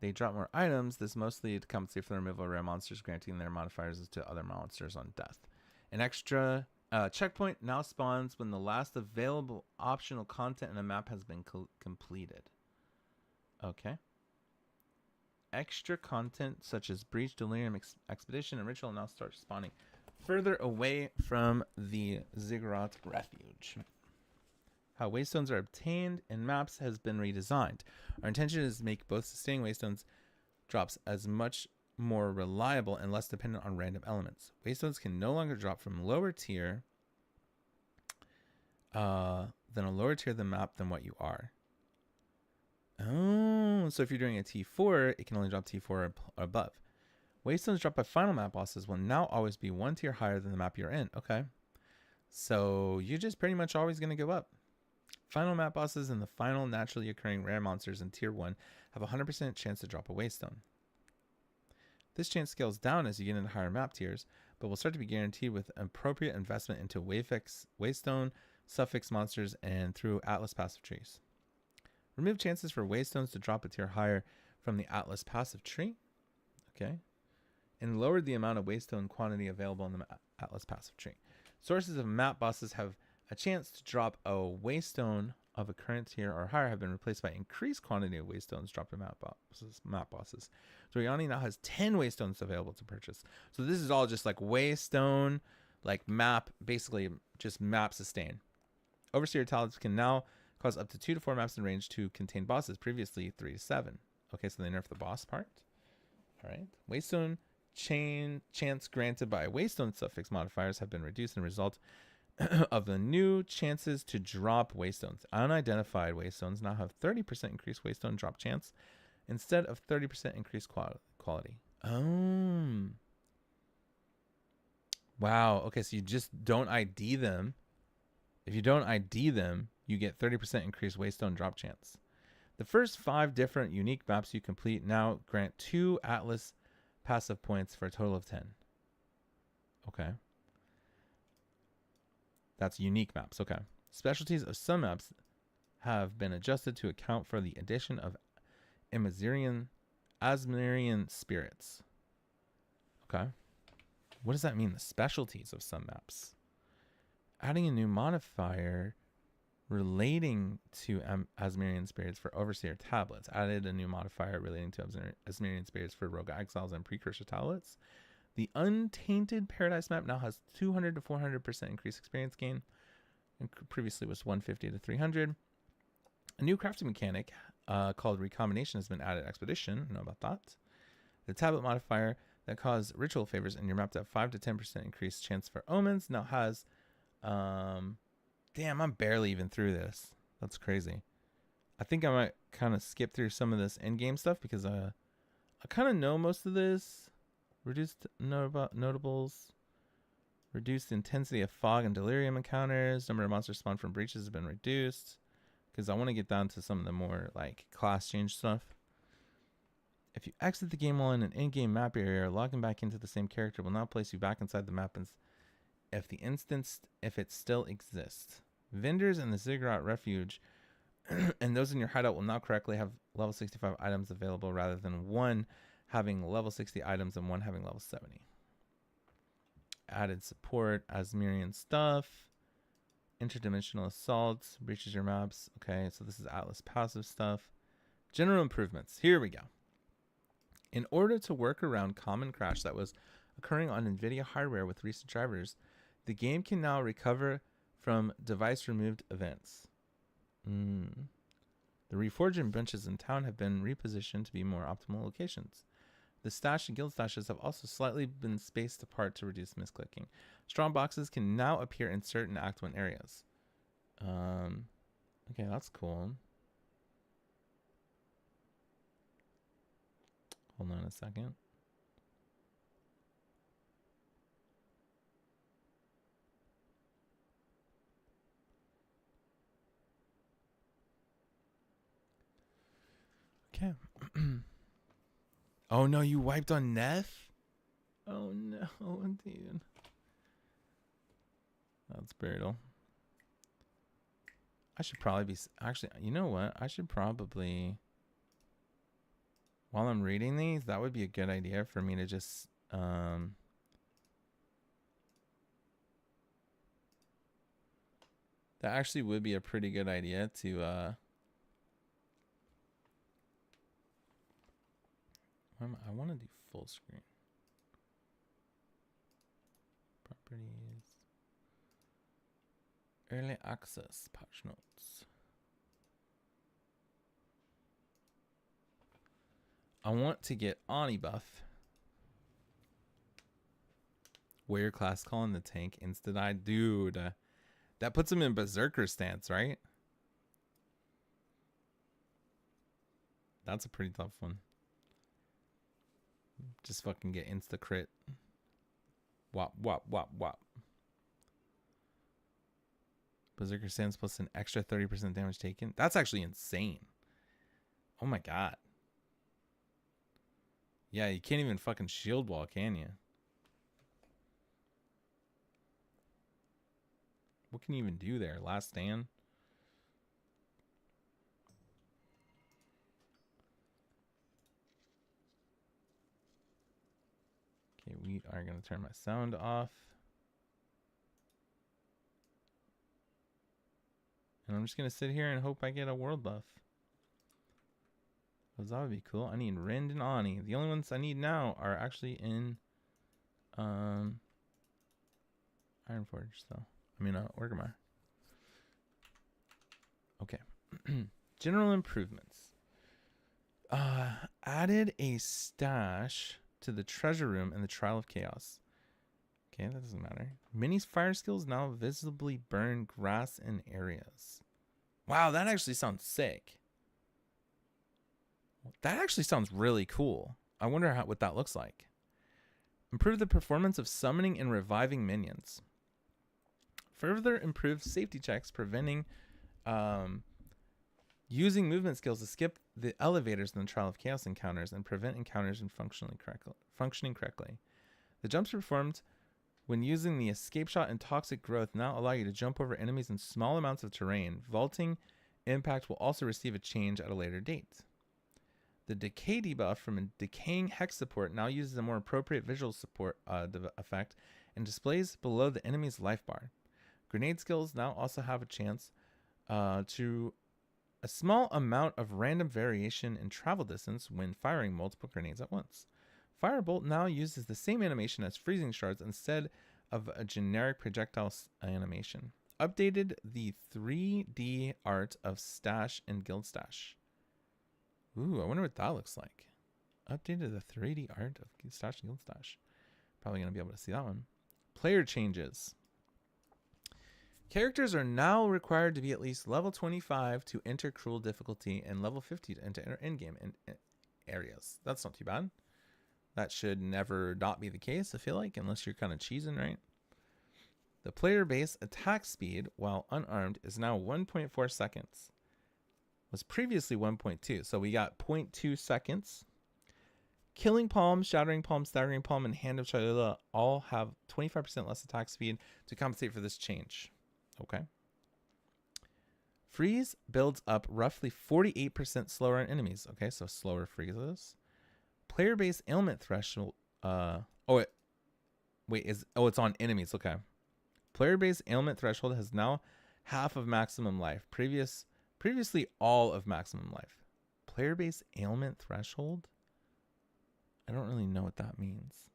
they drop more items. This mostly to compensate for the removal of rare monsters, granting their modifiers to other monsters on death. An extra checkpoint now spawns when the last available optional content in a map has been completed. Okay. Extra content such as Breach, Delirium, Expedition, and Ritual now start spawning further away from the Ziggurat Refuge. How waystones are obtained in maps has been redesigned. Our intention is to make both sustaining waystones drops as much more reliable and less dependent on random elements. Waystones can no longer drop from lower tier than a lower tier of the map than what you are. Oh, so if you're doing a T4, it can only drop T4 or above. Waystones dropped by final map bosses will now always be one tier higher than the map you're in. Okay. So you're just pretty much always going to go up. Final map bosses and the final naturally occurring rare monsters in tier 1 have a 100% chance to drop a waystone. This chance scales down as you get into higher map tiers, but will start to be guaranteed with appropriate investment into waystone, suffix monsters, and through Atlas passive trees. Remove chances for waystones to drop a tier higher from the Atlas passive tree. Okay. And lowered the amount of waystone quantity available in the Atlas passive tree. Sources of map bosses have a chance to drop a waystone of a current tier or higher have been replaced by increased quantity of waystones dropped in map bosses. So Yanni now has 10 waystones available to purchase. So this is all just like waystone, like map, basically just map sustain. Overseer talents can now cause up to 2 to 4 maps in range to contain bosses, previously 3 to 7. Okay, so they nerfed the boss part. All right. Waystone chance granted by waystone suffix modifiers have been reduced in result of the new chances to drop waystones. Unidentified waystones now have 30% increased waystone drop chance instead of 30% increased quality. Oh. Wow. Okay, so you just don't ID them. If you don't ID them, you get 30% increased waystone drop chance. The first 5 different unique maps you complete now grant 2 Atlas passive points for a total of 10. Okay. That's unique maps. Okay. Specialties of some maps have been adjusted to account for the addition of Asmirian spirits. Okay. What does that mean? The specialties of some maps. Adding a new modifier relating to Asmirian spirits for Overseer tablets. Added a new modifier relating to Asmirian spirits for Rogue Exiles and Precursor tablets. The Untainted Paradise map now has 200 to 400% increased experience gain. And previously was 150 to 300. A new crafting mechanic called Recombination has been added at Expedition. Know about that. The tablet modifier that caused ritual favors in your map to have 5 to 10% increased chance for omens now has... damn, I'm barely even through this. That's crazy. I think I might kind of skip through some of this endgame stuff because I kind of know most of this. Reduced notables. Reduced intensity of fog and delirium encounters. Number of monsters spawned from breaches has been reduced. Because I want to get down to some of the more like class change stuff. If you exit the game while in an in-game map area, logging back into the same character will now place you back inside the map if it still exists. Vendors in the Ziggurat Refuge and those in your hideout will now correctly have level 65 items available rather than one having level 60 items and one having level 70. Added support, Asmirian stuff, interdimensional assaults, breaches your maps. Okay, so this is Atlas passive stuff. General improvements. Here we go. In order to work around common crash that was occurring on NVIDIA hardware with recent drivers, the game can now recover from device removed events. The reforging benches in town have been repositioned to be more optimal locations. The stash and guild stashes have also slightly been spaced apart to reduce misclicking. Strong boxes can now appear in certain Act 1 areas. Okay, that's cool. Hold on a second. Okay. Oh no, you wiped on Neff? Oh no, dude. That's brutal. I should probably be... Actually, you know what? I should probably... While I'm reading these, that would be a good idea for me to just that actually would be a pretty good idea to I want to do full screen. Properties. Early access patch notes. I want to get Ani buff. Warrior class call in the tank insta die. Dude, that puts him in berserker stance, right? That's a pretty tough one. Just fucking get insta crit. Wop, wop, wop, wop. Berserker stance plus an extra 30% damage taken. That's actually insane. Oh my god. Yeah, you can't even fucking shield wall, can you? What can you even do there? Last stand? Okay, we are going to turn my sound off. And I'm just going to sit here and hope I get a world buff. Because that would be cool. I need Rind and Ani. The only ones I need now are actually in Ironforge, though. I mean, Orgrimmar. Okay. General improvements. Added a stash to the treasure room in the Trial of Chaos. Okay, that doesn't matter. Mini's fire skills now visibly burn grass in areas. Wow, that actually sounds sick. That actually sounds really cool. I wonder what that looks like. Improve the performance of summoning and reviving minions. Further improve safety checks, preventing using movement skills to skip the elevators in the Trial of Chaos encounters and prevent encounters from functioning correctly. The jumps performed when using the escape shot and toxic growth now allow you to jump over enemies in small amounts of terrain. Vaulting impact will also receive a change at a later date. The decay debuff from a decaying hex support now uses a more appropriate visual support effect and displays below the enemy's life bar. Grenade skills now also have a chance to a small amount of random variation in travel distance when firing multiple grenades at once. Firebolt now uses the same animation as freezing shards instead of a generic projectile animation. Updated the 3D art of Stash and Guild Stash. Ooh, I wonder what that looks like. Updated the 3D art of Stash and Guild Stash. Probably going to be able to see that one. Player changes. Characters are now required to be at least level 25 to enter cruel difficulty and level 50 to enter in-game areas. That's not too bad. That should never not be the case, I feel like, unless you're kind of cheesing, right? The player base attack speed while unarmed is now 1.4 seconds. Was previously 1.2, so we got 0.2 seconds. Killing Palm, Shattering Palm, Staggering Palm, and Hand of Cholula all have 25% less attack speed to compensate for this change. Okay. Freeze builds up roughly 48% slower on enemies. Okay, so slower freezes. Player base ailment threshold. It's on enemies. Okay. Player base ailment threshold has now half of maximum life. Previously all of maximum life. Player base ailment threshold? I don't really know what that means.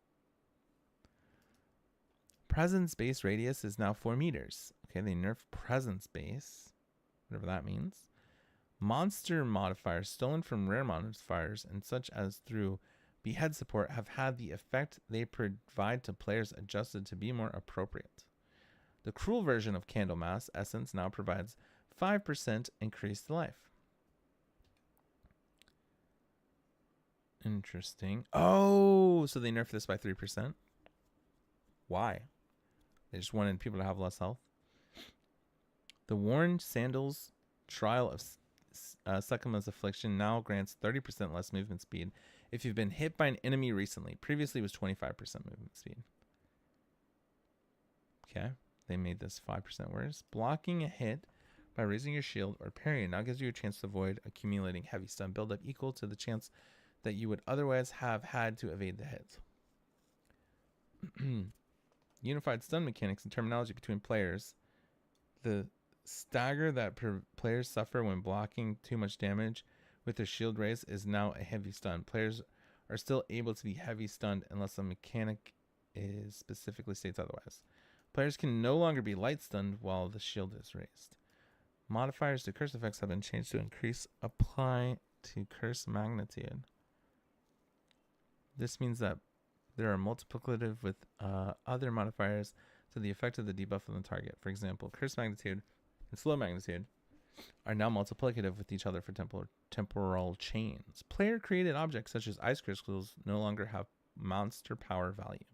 Presence base radius is now 4 meters. Okay, they nerf presence base, whatever that means. Monster modifiers stolen from rare modifiers and such as through behead support have had the effect they provide to players adjusted to be more appropriate. The cruel version of Candlemas Essence now provides 5% increased life. Interesting. Oh, so they nerfed this by 3%? Why? They just wanted people to have less health. The Worn Sandals Trial of Sekama's Affliction now grants 30% less movement speed if you've been hit by an enemy recently. Previously it was 25% movement speed. Okay, they made this 5% worse. Blocking a hit by raising your shield or parry now gives you a chance to avoid accumulating heavy stun buildup equal to the chance that you would otherwise have had to evade the hit. Unified stun mechanics and terminology between players. The stagger that players suffer when blocking too much damage with their shield raised is now a heavy stun. Players are still able to be heavy stunned unless a mechanic is specifically states otherwise. Players can no longer be light stunned while the shield is raised. Modifiers to curse effects have been changed to increase apply to curse magnitude. This means that there are multiplicative with other modifiers to the effect of the debuff on the target. For example, curse magnitude and slow magnitude are now multiplicative with each other for temporal chains. Player created objects such as ice crystals no longer have monster power value.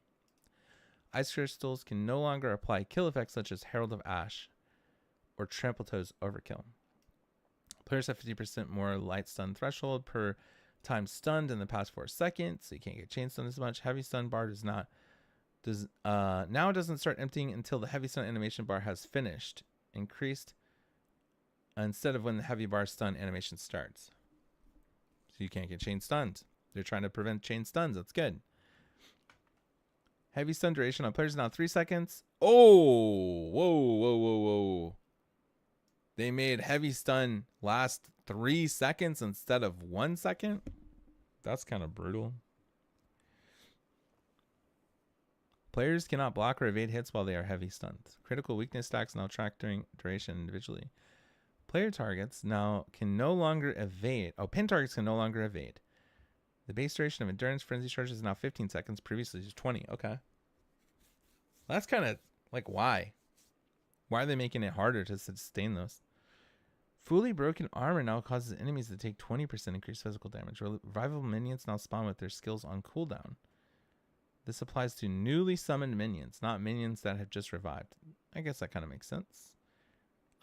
Ice crystals can no longer apply kill effects such as Herald of Ash or Trample Toes Overkill. Players have 50% more light stun threshold per time stunned in the past 4 seconds, so you can't get chain stunned as much. Heavy stun bar now doesn't start emptying until the heavy stun animation bar has finished. Increased instead of when the heavy bar stun animation starts. So you can't get chain stunned. They're trying to prevent chain stuns. That's good. Heavy stun duration on players is now 3 seconds. Oh, whoa. They made heavy stun last 3 seconds instead of 1 second. That's kind of brutal. Players cannot block or evade hits while they are heavy stunned. Critical weakness stacks now track during duration individually. Player targets now can no longer evade. Oh, pin targets can no longer evade. The base duration of endurance frenzy charge is now 15 seconds. Previously, it was 20. Okay. That's kind of like why? Why are they making it harder to sustain those? Fully broken armor now causes enemies to take 20% increased physical damage. Revival minions now spawn with their skills on cooldown. This applies to newly summoned minions, not minions that have just revived. I guess that kind of makes sense.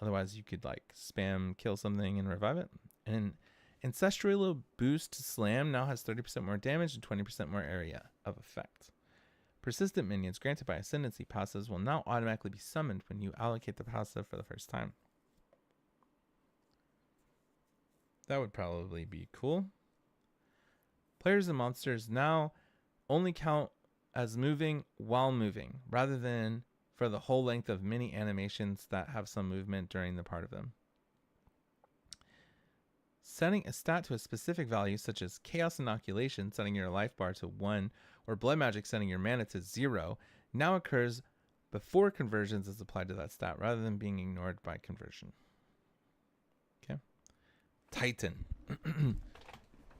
Otherwise, you could like spam kill something and revive it. And Ancestral Boost Slam now has 30% more damage and 20% more area of effect. Persistent minions granted by Ascendancy passives will now automatically be summoned when you allocate the passive for the first time. That would probably be cool. Players and monsters now only count as moving while moving, rather than for the whole length of many animations that have some movement during the part of them. Setting a stat to a specific value, such as Chaos Inoculation, setting your life bar to 1, or Blood Magic, setting your mana to 0, now occurs before conversions is applied to that stat, rather than being ignored by conversion. Okay. Titan.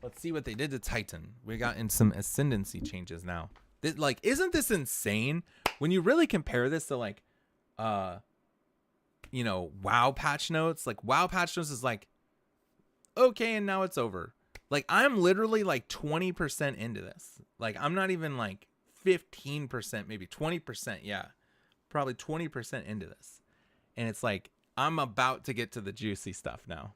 Let's see what they did to Titan. We got in some Ascendancy changes now. Like, isn't this insane? When you really compare this to like, you know, WoW patch notes, like WoW patch notes is like, okay, and now it's over. Like, I'm literally like 20% into this. Like, I'm not even like 15%, maybe 20%. Yeah, probably 20% into this. And it's like, I'm about to get to the juicy stuff now.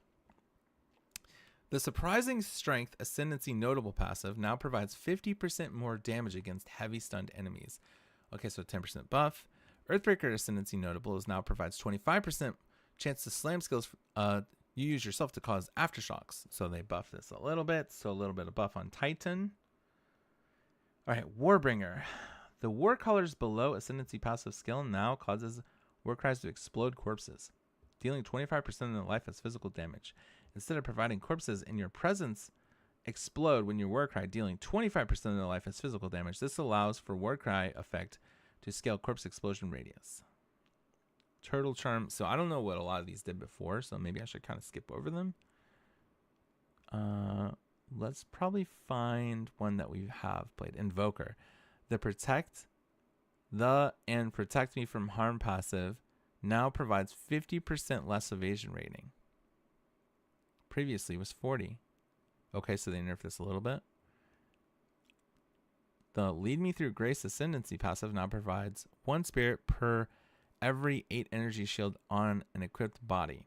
The Surprising Strength Ascendancy Notable passive now provides 50% more damage against heavy stunned enemies. Okay, so 10% buff. Earthbreaker Ascendancy Notable is now provides 25% chance to slam skills you use yourself to cause aftershocks. So they buff this a little bit. So a little bit of buff on Titan. All right, Warbringer. The War Colors below Ascendancy passive skill now causes war cries to explode corpses, dealing 25% of their life as physical damage. Instead of providing corpses in your presence explode when your war cry, dealing 25% of their life as physical damage. This allows for war cry effect to scale corpse explosion radius. Turtle Charm. So I don't know what a lot of these did before, so maybe I should kind of skip over them. Let's probably find one that we have played. Invoker. The Protect and Protect Me from Harm passive now provides 50% less evasion rating. Previously was 40. Okay, so they nerfed this a little bit. The Lead Me Through Grace Ascendancy passive now provides 1 spirit per every 8 energy shield on an equipped body.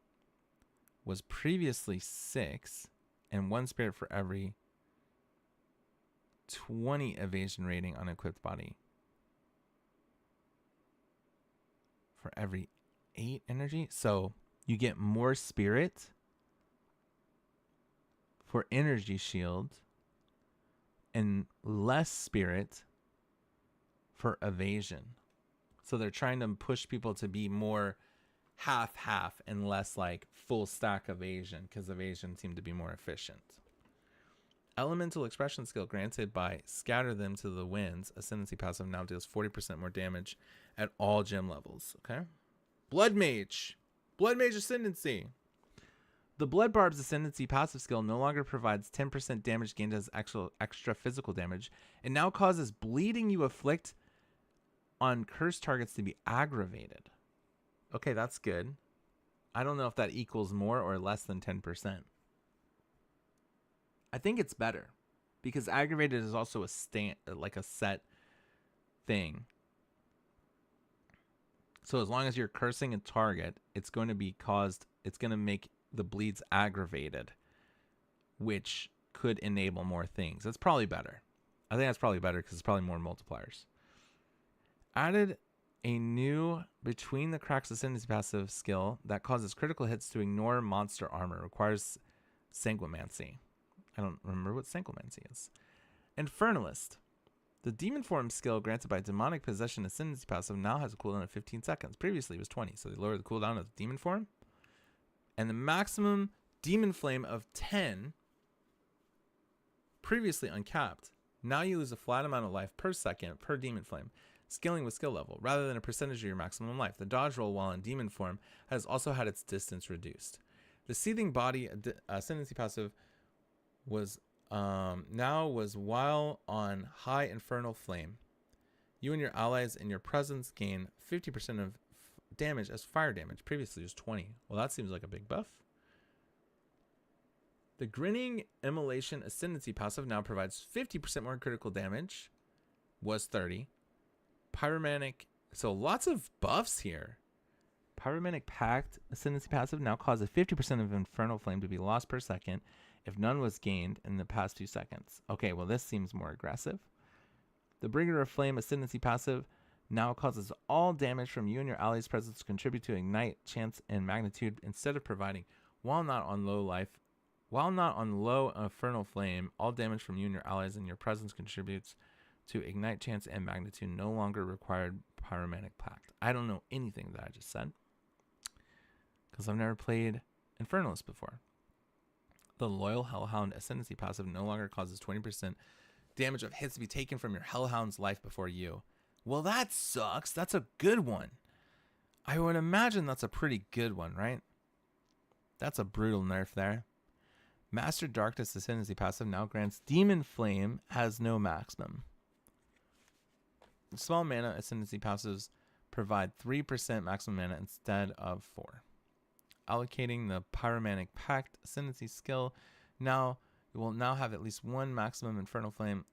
Was previously 6, and 1 spirit for every 20 evasion rating on equipped body. For every 8 energy? So you get more spirit for energy shield and less spirit for evasion. So they're trying to push people to be more half and less like full stack evasion, because evasion seemed to be more efficient. Elemental expression skill granted by Scatter Them to the Winds. Ascendancy passive now deals 40% more damage at all gem levels. Okay. Blood Mage. Blood Mage Ascendancy. The Blood Barb's Ascendancy passive skill no longer provides 10% damage gained as extra physical damage. It now causes bleeding you afflict on cursed targets to be aggravated. Okay, that's good. I don't know if that equals more or less than 10%. I think it's better, because aggravated is also a set thing. So as long as you're cursing a target, it's going to make the bleeds aggravated, which could enable more things. That's probably better. I think that's probably better because it's probably more multipliers. Added a new Between the Cracks Ascendancy passive skill that causes critical hits to ignore monster armor. Requires Sanguimancy. I don't remember what Sanguimancy is. Infernalist. The Demon Form skill granted by Demonic Possession Ascendancy passive now has a cooldown of 15 seconds. Previously it was 20, so they lowered the cooldown of the Demon Form. And the maximum Demon Flame of 10, previously uncapped. Now you lose a flat amount of life per second per Demon Flame, scaling with skill level, rather than a percentage of your maximum life. The dodge roll while in Demon Form has also had its distance reduced. The Seething Body Ascendancy passive was while on High Infernal Flame. You and your allies in your presence gain 50% of damage as fire damage. Previously it was 20. Well, that seems like a big buff. The Grinning Immolation Ascendancy passive now provides 50% more critical damage. Was 30. Pyromanic. So lots of buffs here. Pyromanic Pact Ascendancy passive now causes 50% of Infernal Flame to be lost per second if none was gained in the past 2 seconds. Okay, well this seems more aggressive. The Bringer of Flame Ascendancy passive now causes all damage from you and your allies' presence to contribute to ignite, chance, and magnitude instead of providing. While not on low Infernal Flame, all damage from you and your allies in your presence contributes to ignite, chance, and magnitude. No longer required Pyromanic Pact. I don't know anything that I just said, because I've never played Infernalist before. The Loyal Hellhound Ascendancy passive no longer causes 20% damage of hits to be taken from your Hellhound's life before you. Well, that sucks. That's a good one. I would imagine that's a pretty good one, right? That's a brutal nerf there. Master Darkness Ascendancy passive now grants Demon Flame has no maximum. Small mana Ascendancy passives provide 3% maximum mana instead of 4. Allocating the Pyromanic Pact Ascendancy skill, now you will now have at least one maximum Infernal Flame.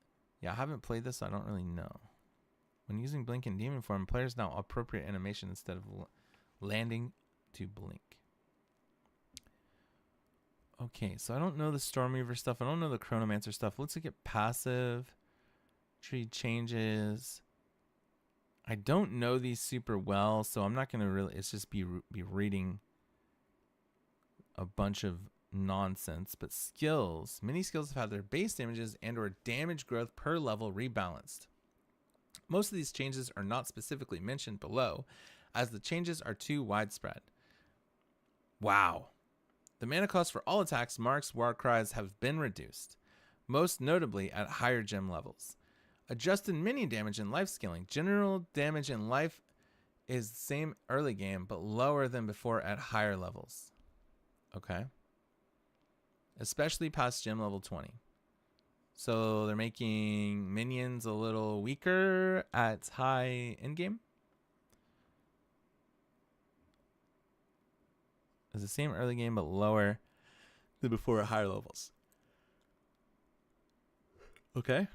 Yeah, I haven't played this, so I don't really know. When using Blink in Demon Form, players now appropriate animation instead of landing to blink. Okay, so I don't know the Stormweaver stuff. I don't know the Chronomancer stuff. Let's look at passive tree changes. I don't know these super well, so I'm not going to really, it's just be reading a bunch of nonsense. But skills, many skills have had their base damages and or damage growth per level rebalanced. Most of these changes are not specifically mentioned below, as the changes are too widespread. Wow. The mana cost for all attacks, marks, war cries have been reduced, most notably at higher gem levels. Adjusted mini damage and life scaling. General damage and life is the same early game, but lower than before at higher levels. Okay. Especially past gem level 20. So they're making minions a little weaker at high endgame. It's the same early game, but lower than before at higher levels. Okay.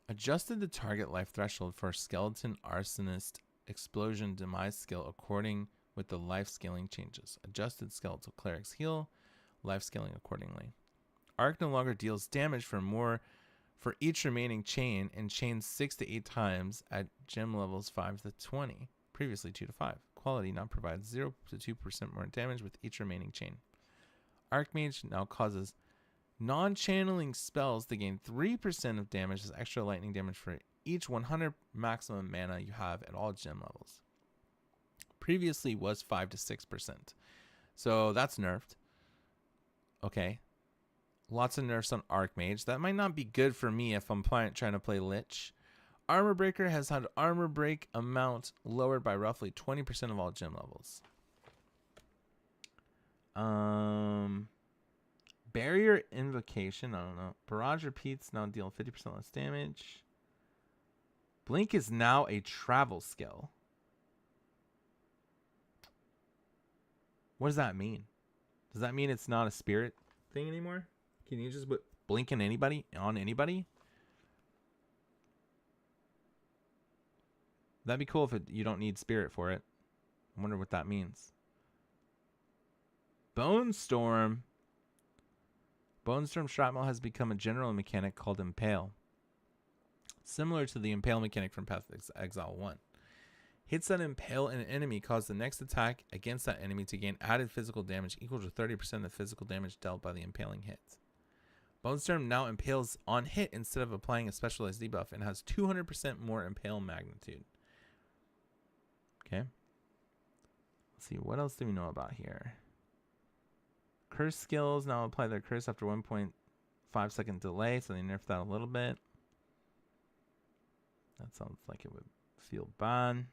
Adjusted the target life threshold for Skeleton Arsonist Explosion Demise skill according with the life scaling changes. Adjusted Skeletal Cleric's heal, life scaling accordingly. Arc no longer deals damage for each remaining chain and chains 6 to 8 times at gem levels 5 to 20, previously 2 to 5. Quality now provides 0 to 2% more damage with each remaining chain. Archmage now causes Non-channeling spells to gain 3% of damage as extra lightning damage for each 100 maximum mana you have at all gem levels. Previously was 5 to 6%. So that's nerfed. Okay. Lots of nerfs on Archmage. That might not be good for me if I'm trying to play Lich. Armor Breaker has had armor break amount lowered by roughly 20% of all gem levels. Barrier Invocation, I don't know. Barrage Repeats now deal 50% less damage. Blink is now a travel skill. What does that mean? Does that mean it's not a spirit thing anymore? Can you just blink on anybody? That'd be cool if you don't need spirit for it. I wonder what that means. Bone Storm. Bone Storm Shrapnel has become a general mechanic called Impale. Similar to the Impale mechanic from Path of Exile 1. Hits that impale an enemy cause the next attack against that enemy to gain added physical damage equal to 30% of the physical damage dealt by the impaling hit. Bone Storm now impales on hit instead of applying a specialized debuff and has 200% more impale magnitude. Okay. Let's see, what else do we know about here? Curse skills now apply their curse after 1.5 second delay, so they nerfed that a little bit. That sounds like it would feel bad.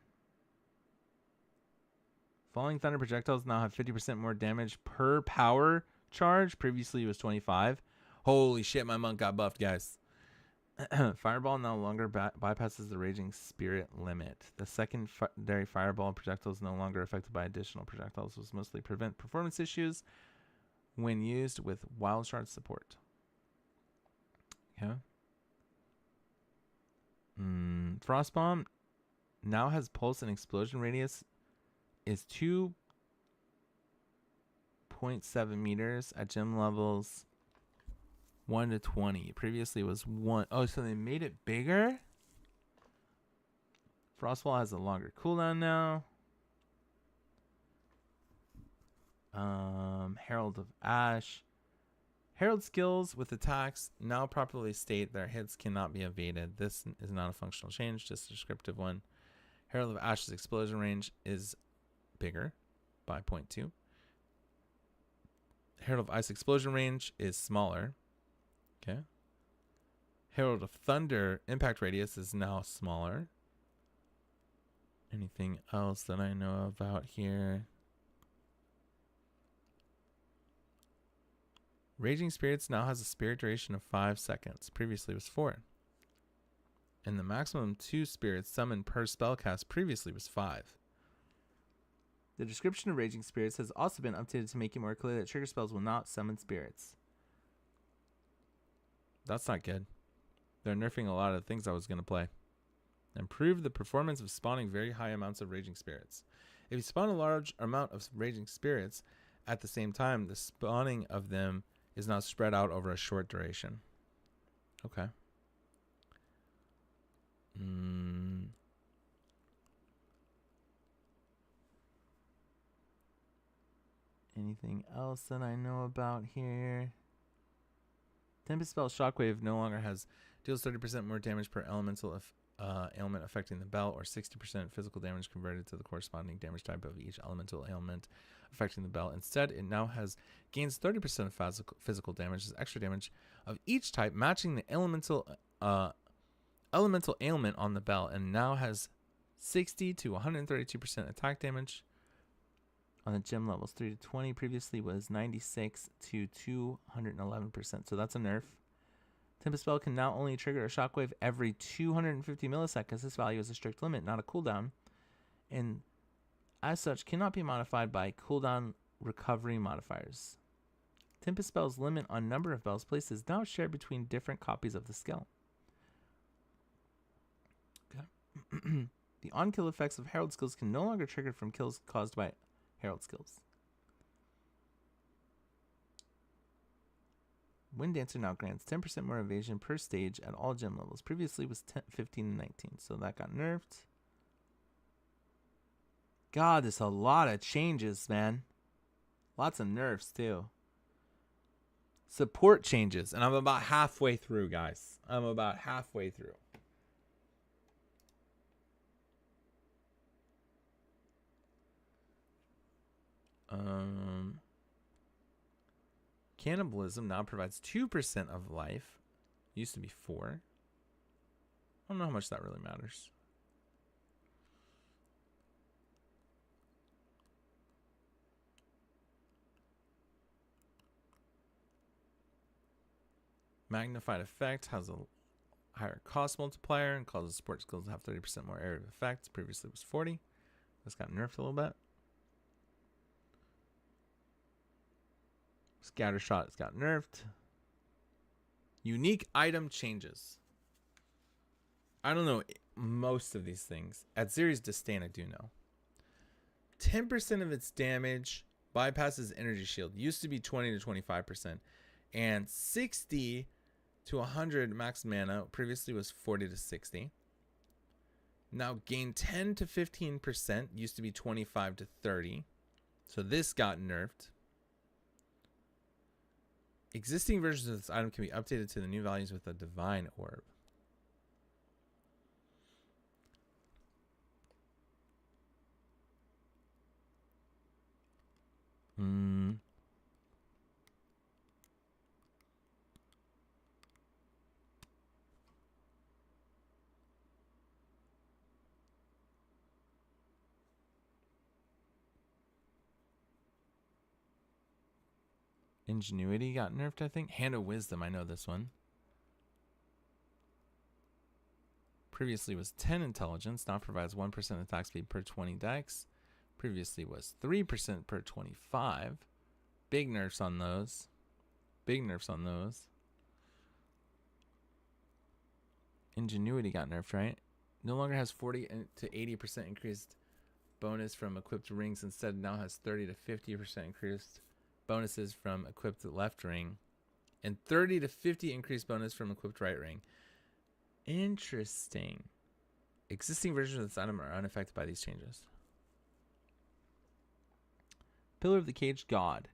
Falling Thunder projectiles now have 50% more damage per power charge. Previously it was 25. Holy shit, my monk got buffed, guys. Fireball no longer bypasses the Raging Spirit limit. The secondary Fireball projectile is no longer affected by additional projectiles. Was mostly prevent performance issues when used with Wild Shard support. Okay. Frostbomb now has pulse and explosion radius is 2.7 meters at gem levels 1 to 20. Previously it was 1. Oh, so they made it bigger? Frostwall has a longer cooldown now. Herald of Ash. Herald skills with attacks now properly state their hits cannot be evaded. This is not a functional change, just a descriptive one. Herald of Ash's explosion range is bigger by 0.2. Herald of Ice explosion range is smaller. Okay. Herald of Thunder impact radius is now smaller. Anything else that I know about here? Raging Spirits now has a spirit duration of 5 seconds. Previously it was 4. And the maximum 2 spirits summoned per spellcast previously was 5. The description of Raging Spirits has also been updated to make it more clear that trigger spells will not summon spirits. That's not good. They're nerfing a lot of things I was going to play. Improve the performance of spawning very high amounts of Raging Spirits. If you spawn a large amount of Raging Spirits at the same time, the spawning of them is now spread out over a short duration. Okay. Anything else that I know about here? Tempest Spell Shockwave no longer deals 30% more damage per elemental ailment affecting the bell, or 60% physical damage converted to the corresponding damage type of each elemental ailment affecting the bell. Instead, it now gains 30% of physical damage as extra damage of each type, matching the elemental ailment on the bell, and now has 60 to 132% attack damage on the gem levels 3 to 20. Previously was 96 to 211%. So that's a nerf. Tempest Spell can now only trigger a shockwave every 250 milliseconds. This value is a strict limit, not a cooldown, and as such cannot be modified by cooldown recovery modifiers. Tempest Spell's limit on number of bells placed is now shared between different copies of the skill. Okay. The on-kill effects of Herald skills can no longer trigger from kills caused by Herald skills. Wind Dancer now grants 10% more evasion per stage at all gem levels. Previously was 15 and 19, so that got nerfed. God, there's a lot of changes, man. Lots of nerfs, too. Support changes, and I'm about halfway through, guys. I'm about halfway through. Cannibalism now provides 2% of life. Used to be 4. I don't know how much that really matters. Magnified effect has a higher cost multiplier and causes support skills to have 30% more area of effect. Previously it was 40. This got nerfed a little bit. Scatter shot has got nerfed. Unique item changes. I don't know most of these things. At Zeri's Disdain, I do know. 10% of its damage bypasses energy shield. Used to be 20 to 25%. And 60 to 100 max mana. Previously was 40 to 60. Now gain 10 to 15%. Used to be 25 to 30. So this got nerfed. Existing versions of this item can be updated to the new values with a divine orb. Ingenuity got nerfed, I think. Hand of Wisdom, I know this one. Previously was 10 intelligence, now provides 1% attack speed per 20 dex. Previously was 3% per 25. Big nerfs on those. Big nerfs on those. Ingenuity got nerfed, right? No longer has 40 to 80% increased bonus from equipped rings. Instead, now has 30 to 50% increased bonuses from equipped left ring. And 30 to 50 increased bonus from equipped right ring. Interesting. Existing versions of this item are unaffected by these changes. Pillar of the Cage God.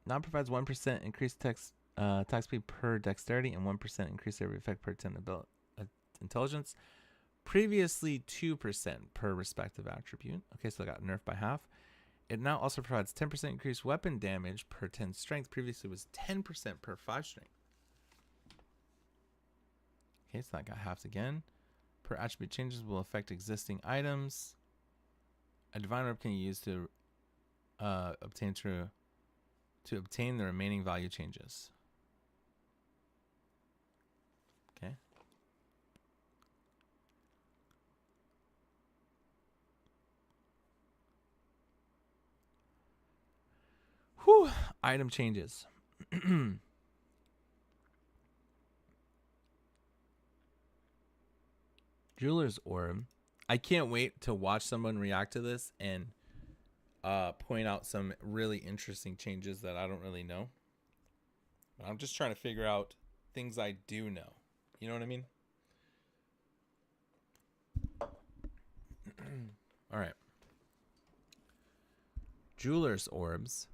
Now provides 1% increased attack speed per dexterity and 1% increased area effect per 10 intelligence. Previously 2% per respective attribute. Okay, so it got nerfed by half. It now also provides 10% increased weapon damage per 10 strength. Previously was 10% per 5 strength. Okay, so that got halved again. Per attribute changes will affect existing items. A divine orb can be used to obtain the remaining value changes. Okay. Whew. Item changes. Jeweler's Orb. I can't wait to watch someone react to this and point out some really interesting changes that I don't really know. But I'm just trying to figure out things I do know. You know what I mean? All right. Jeweler's Orbs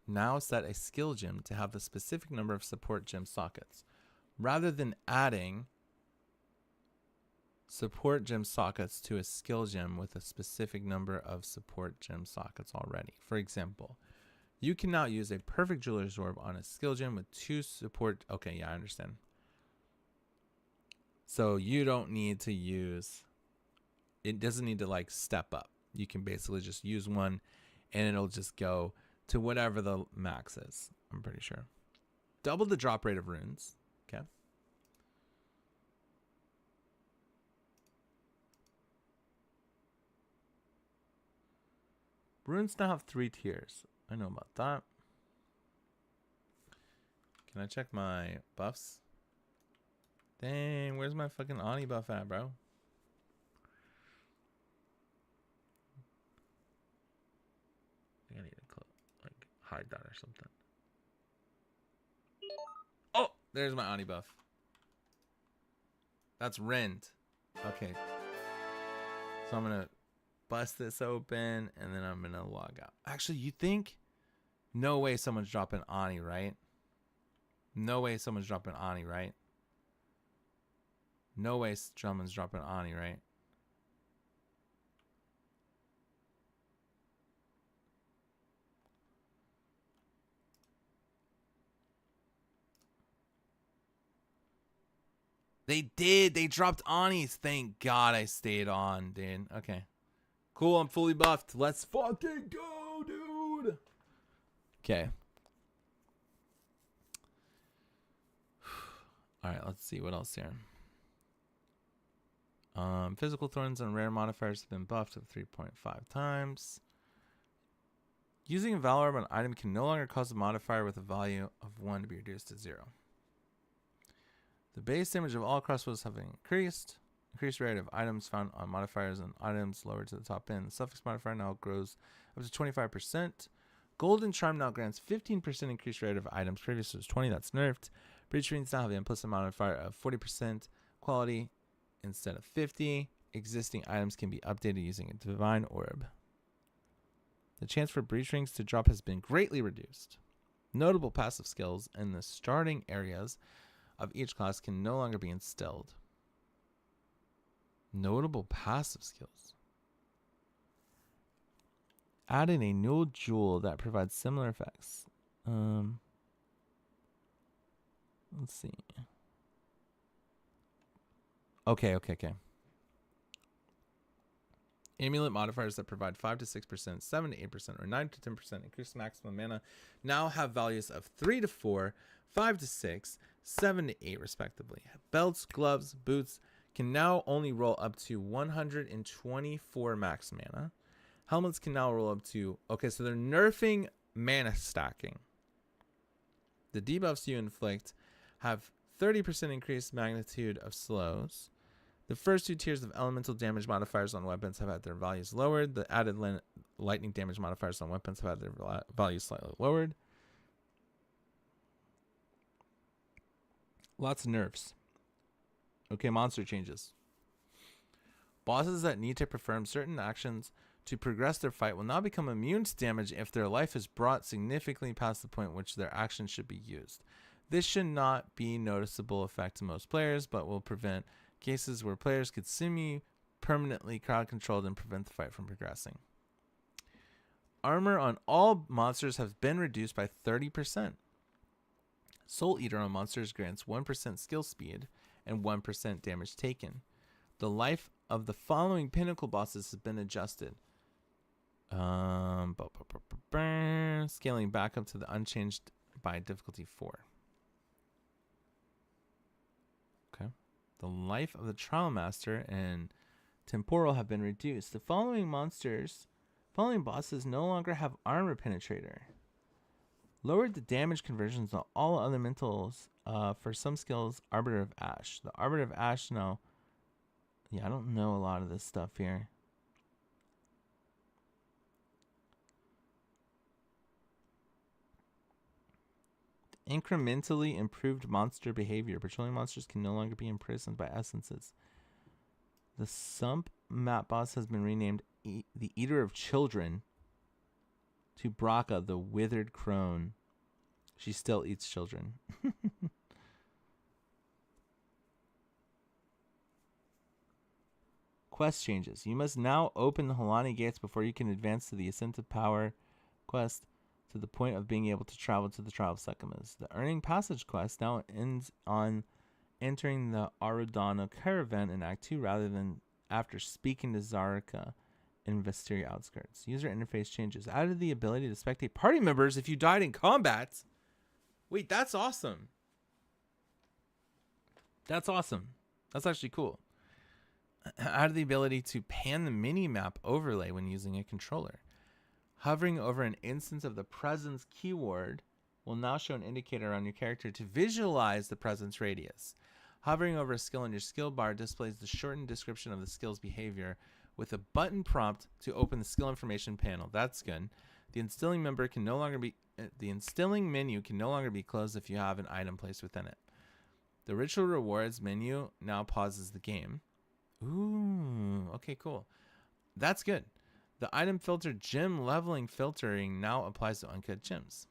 now set a skill gem to have the specific number of support gem sockets. Rather than adding support gem sockets to a skill gem with a specific number of support gem sockets already. For example, you can now use a perfect Jeweler's Orb on a skill gem with 2 support. Okay, yeah, I understand. So you don't need to use, it doesn't need to like step up. You can basically just use one and it'll just go to whatever the max is, I'm pretty sure. Double the drop rate of runes. Okay. Runes now have 3 tiers. I know about that. Can I check my buffs? Dang, where's my fucking Ani buff at, bro? I think I need to like hide that or something. Oh, there's my Ani buff. That's Rend. Okay. So I'm gonna bust this open and then I'm gonna log out. Actually, you think No way someone's dropping Ani, right? No way someone's dropping Ani, right? No way someone's dropping Ani, right? They did. They dropped Ani's. Thank God I stayed on, dude. Okay. Cool. I'm fully buffed. Let's fucking go, dude. Okay. All right. Let's see what else here. Physical thorns and rare modifiers have been buffed at 3.5 times. Using a Valor on an item can no longer cause a modifier with a value of 1 to be reduced to 0. The base damage of all crossbows have increased. Increased rate of items found on modifiers and items lowered to the top end. The suffix modifier now grows up to 25%. Golden Charm now grants 15% increased rate of items. Previously it was 20. That's nerfed. Breach Rings now have the implicit modifier of 40% quality instead of 50. Existing items can be updated using a Divine Orb. The chance for Breach Rings to drop has been greatly reduced. Notable passive skills in the starting areas of each class can no longer be instilled. Notable passive skills. Adding a new jewel that provides similar effects. Let's see. Okay. Amulet modifiers that provide 5 to 6%, 7 to 8%, or 9 to 10% increased maximum mana now have values of 3 to 4, 5 to 6, 7 to 8 respectively. Belts, gloves, boots can now only roll up to 124 max mana. Helmets can now roll up to... Okay, so they're nerfing mana stacking. The debuffs you inflict have 30% increased magnitude of slows. The first 2 tiers of elemental damage modifiers on weapons have had their values lowered. The added lightning damage modifiers on weapons have had their values slightly lowered. Lots of nerfs. Okay, monster changes. Bosses that need to perform certain actions to progress their fight will now become immune to damage if their life is brought significantly past the point at which their action should be used. This should not be a noticeable effect to most players, but will prevent cases where players could semi-permanently crowd-controlled and prevent the fight from progressing. Armor on all monsters has been reduced by 30%. Soul Eater on monsters grants 1% skill speed and 1% damage taken. The life of the following pinnacle bosses has been adjusted. Scaling back up to the unchanged by difficulty 4. Okay. The life of the Trial Master and Temporal have been reduced. The following bosses no longer have Armor Penetrator. Lowered the damage conversions on all elementals for some skills. Arbiter of Ash. The Arbiter of Ash now... Yeah, I don't know a lot of this stuff here. Incrementally improved monster behavior. Patrolling monsters can no longer be imprisoned by essences. The Sump map boss has been renamed the Eater of Children to Braca, the Withered Crone. She still eats children. Quest changes. You must now open the Halani gates before you can advance to the Ascent of Power quest to the point of being able to travel to the Trial of Sekhmet. The Earning Passage quest now ends on entering the Arudano caravan in Act 2 rather than after speaking to Zarka in Vestiria outskirts. User interface changes. Added the ability to spectate party members if you died in combat. Wait, that's awesome. That's awesome. That's actually cool. Added the ability to pan the mini-map overlay when using a controller. Hovering over an instance of the presence keyword will now show an indicator on your character to visualize the presence radius. Hovering over a skill on your skill bar displays the shortened description of the skill's behavior with a button prompt to open the skill information panel. That's good. The instilling menu can no longer be closed if you have an item placed within it. The ritual rewards menu now pauses the game. Ooh, okay, cool. That's good. The item filter gym leveling filtering now applies to uncut gyms.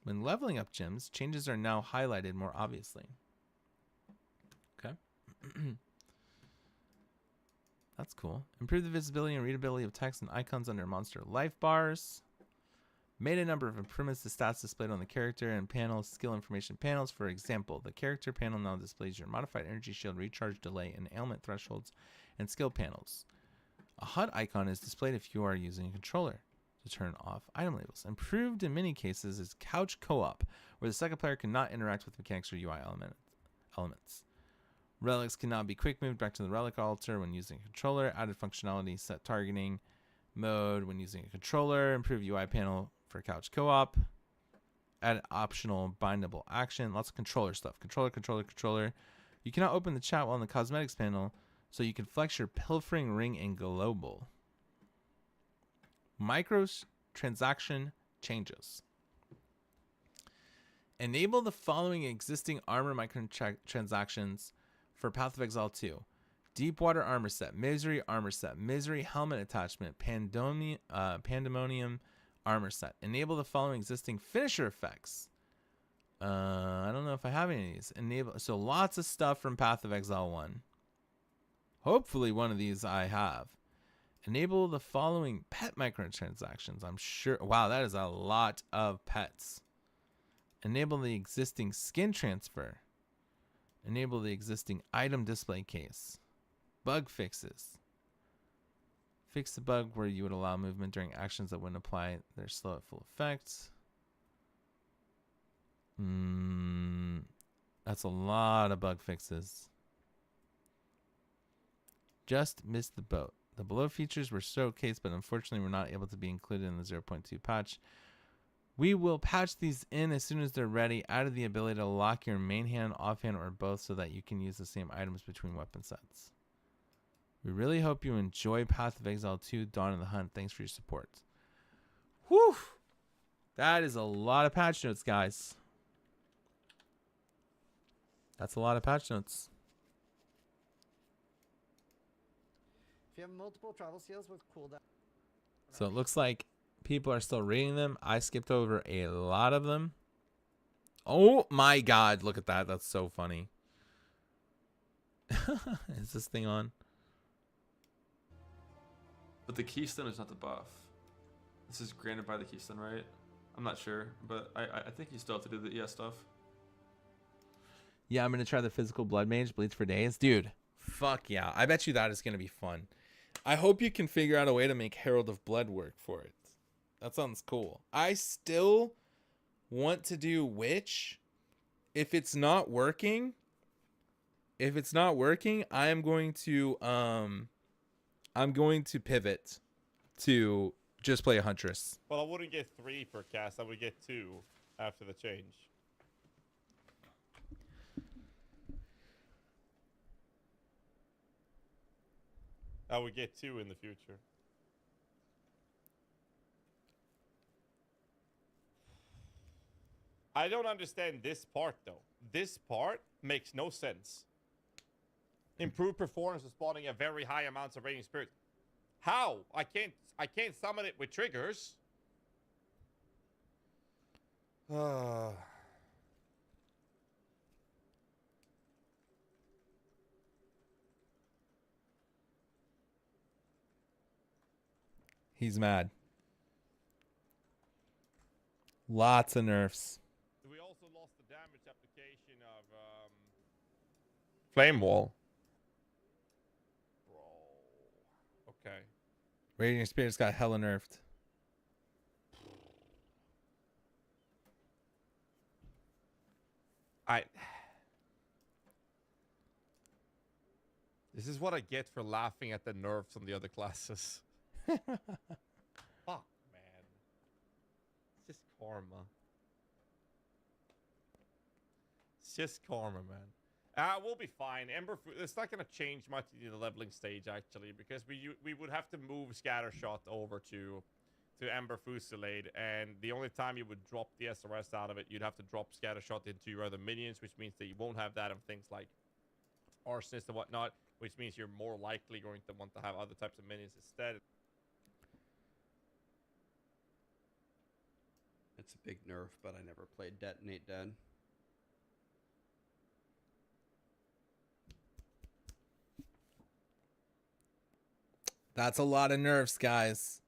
When leveling up gyms, changes are now highlighted more obviously. Okay. That's cool. Improve the visibility and readability of text and icons under monster life bars. Made a number of improvements to stats displayed on the character and panels, skill information panels. For example, the character panel now displays your modified energy shield, recharge delay, and ailment thresholds and skill panels. A HUD icon is displayed if you are using a controller to turn off item labels. Improved in many cases is couch co-op, where the second player cannot interact with mechanics or UI elements. Relics cannot be quick moved back to the relic altar when using a controller. Added functionality, set targeting mode when using a controller. Improved UI panel for couch co-op. Add optional bindable action. Lots of controller stuff. Controller. You cannot open the chat while in the cosmetics panel, so you can flex your pilfering ring and global. Microtransaction changes. Enable the following existing armor microtransactions for Path of Exile 2. Deepwater armor set, Misery armor set, Misery helmet attachment, Pandemonium armor set. Enable the following existing finisher effects. I don't know if I have any of these. So lots of stuff from Path of Exile 1. Hopefully one of these I have. Enable the following pet microtransactions. I'm sure. Wow, that is a lot of pets. Enable the existing skin transfer. Enable the existing item display case. Bug fixes. Fix the bug where you would allow movement during actions that wouldn't apply their slow at full effect. That's a lot of bug fixes. Just missed the boat. The below features were showcased, but unfortunately were not able to be included in the 0.2 patch. We will patch these in as soon as they're ready. Added the ability to lock your main hand, offhand, or both so that you can use the same items between weapon sets. We really hope you enjoy Path of Exile 2, Dawn of the Hunt. Thanks for your support. Whew! That is a lot of patch notes, guys. That's a lot of patch notes. If you have multiple travel seals with cooldown. So it looks like people are still reading them. I skipped over a lot of them. Oh my god, look at that. That's so funny. Is this thing on? But the keystone is not the buff. This is granted by the keystone, right? I'm not sure, but I think you still have to do the ES stuff. Yeah, I'm going to try the physical blood mage, bleeds for days. Dude, fuck yeah. I bet you that is going to be fun. I hope you can figure out a way to make Herald of Blood work for it. That sounds cool. I still want to do Witch. If it's not working, I am going to pivot to just play a Huntress. Well, I wouldn't get 3 per cast. I would get 2 after the change. I would get 2 in the future. I don't understand this part though. This part makes no sense. Improved performance of spawning at very high amounts of radiant spirit. How? I can't summon it with triggers. He's mad. Lots of nerfs. We also lost the damage application of Flame Wall. Bro. Okay. Radiant Spirit's got hella nerfed. This is what I get for laughing at the nerfs on the other classes. Fuck, man. It's just karma. It's just karma, man. We'll be fine. It's not going to change much in the leveling stage, actually, because we would have to move Scattershot over to Ember Fusillade, and the only time you would drop the SRS out of it, you'd have to drop Scattershot into your other minions, which means that you won't have that on things like Arsonist and whatnot, which means you're more likely going to want to have other types of minions instead. it's a big nerf, but I never played Detonate Dead. That's a lot of nerfs, guys.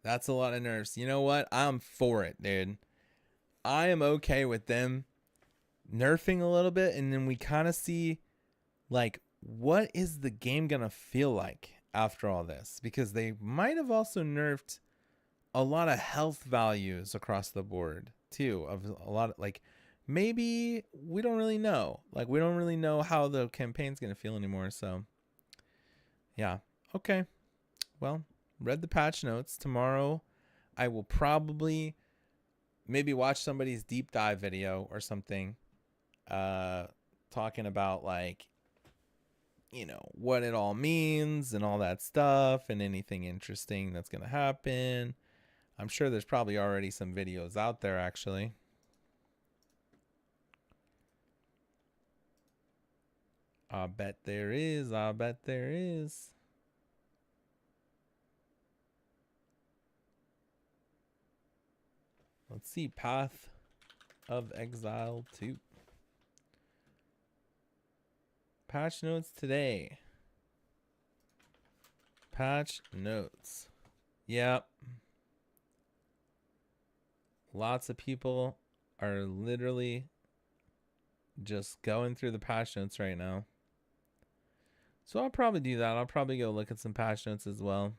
That's a lot of nerfs. You know what? I'm for it, dude. I am okay with them nerfing a little bit, and then we kind of see, like, what is the game gonna feel like after all this? Because they might have also nerfed a lot of health values across the board too, of a lot of, like, maybe we don't really know. Like, we don't really know how the campaign's gonna feel anymore. So yeah. Okay. Well, read the patch notes. Tomorrow I will probably maybe watch somebody's deep dive video or something, talking about, like, you know, what it all means and all that stuff, and anything interesting that's going to happen. I'm sure there's probably already some videos out there, actually. I bet there is. I bet there is. Let's see. Path of Exile 2. Patch notes today. Patch notes. Yep. Lots of people are literally just going through the patch notes right now. So I'll probably do that. I'll probably go look at some patch notes as well.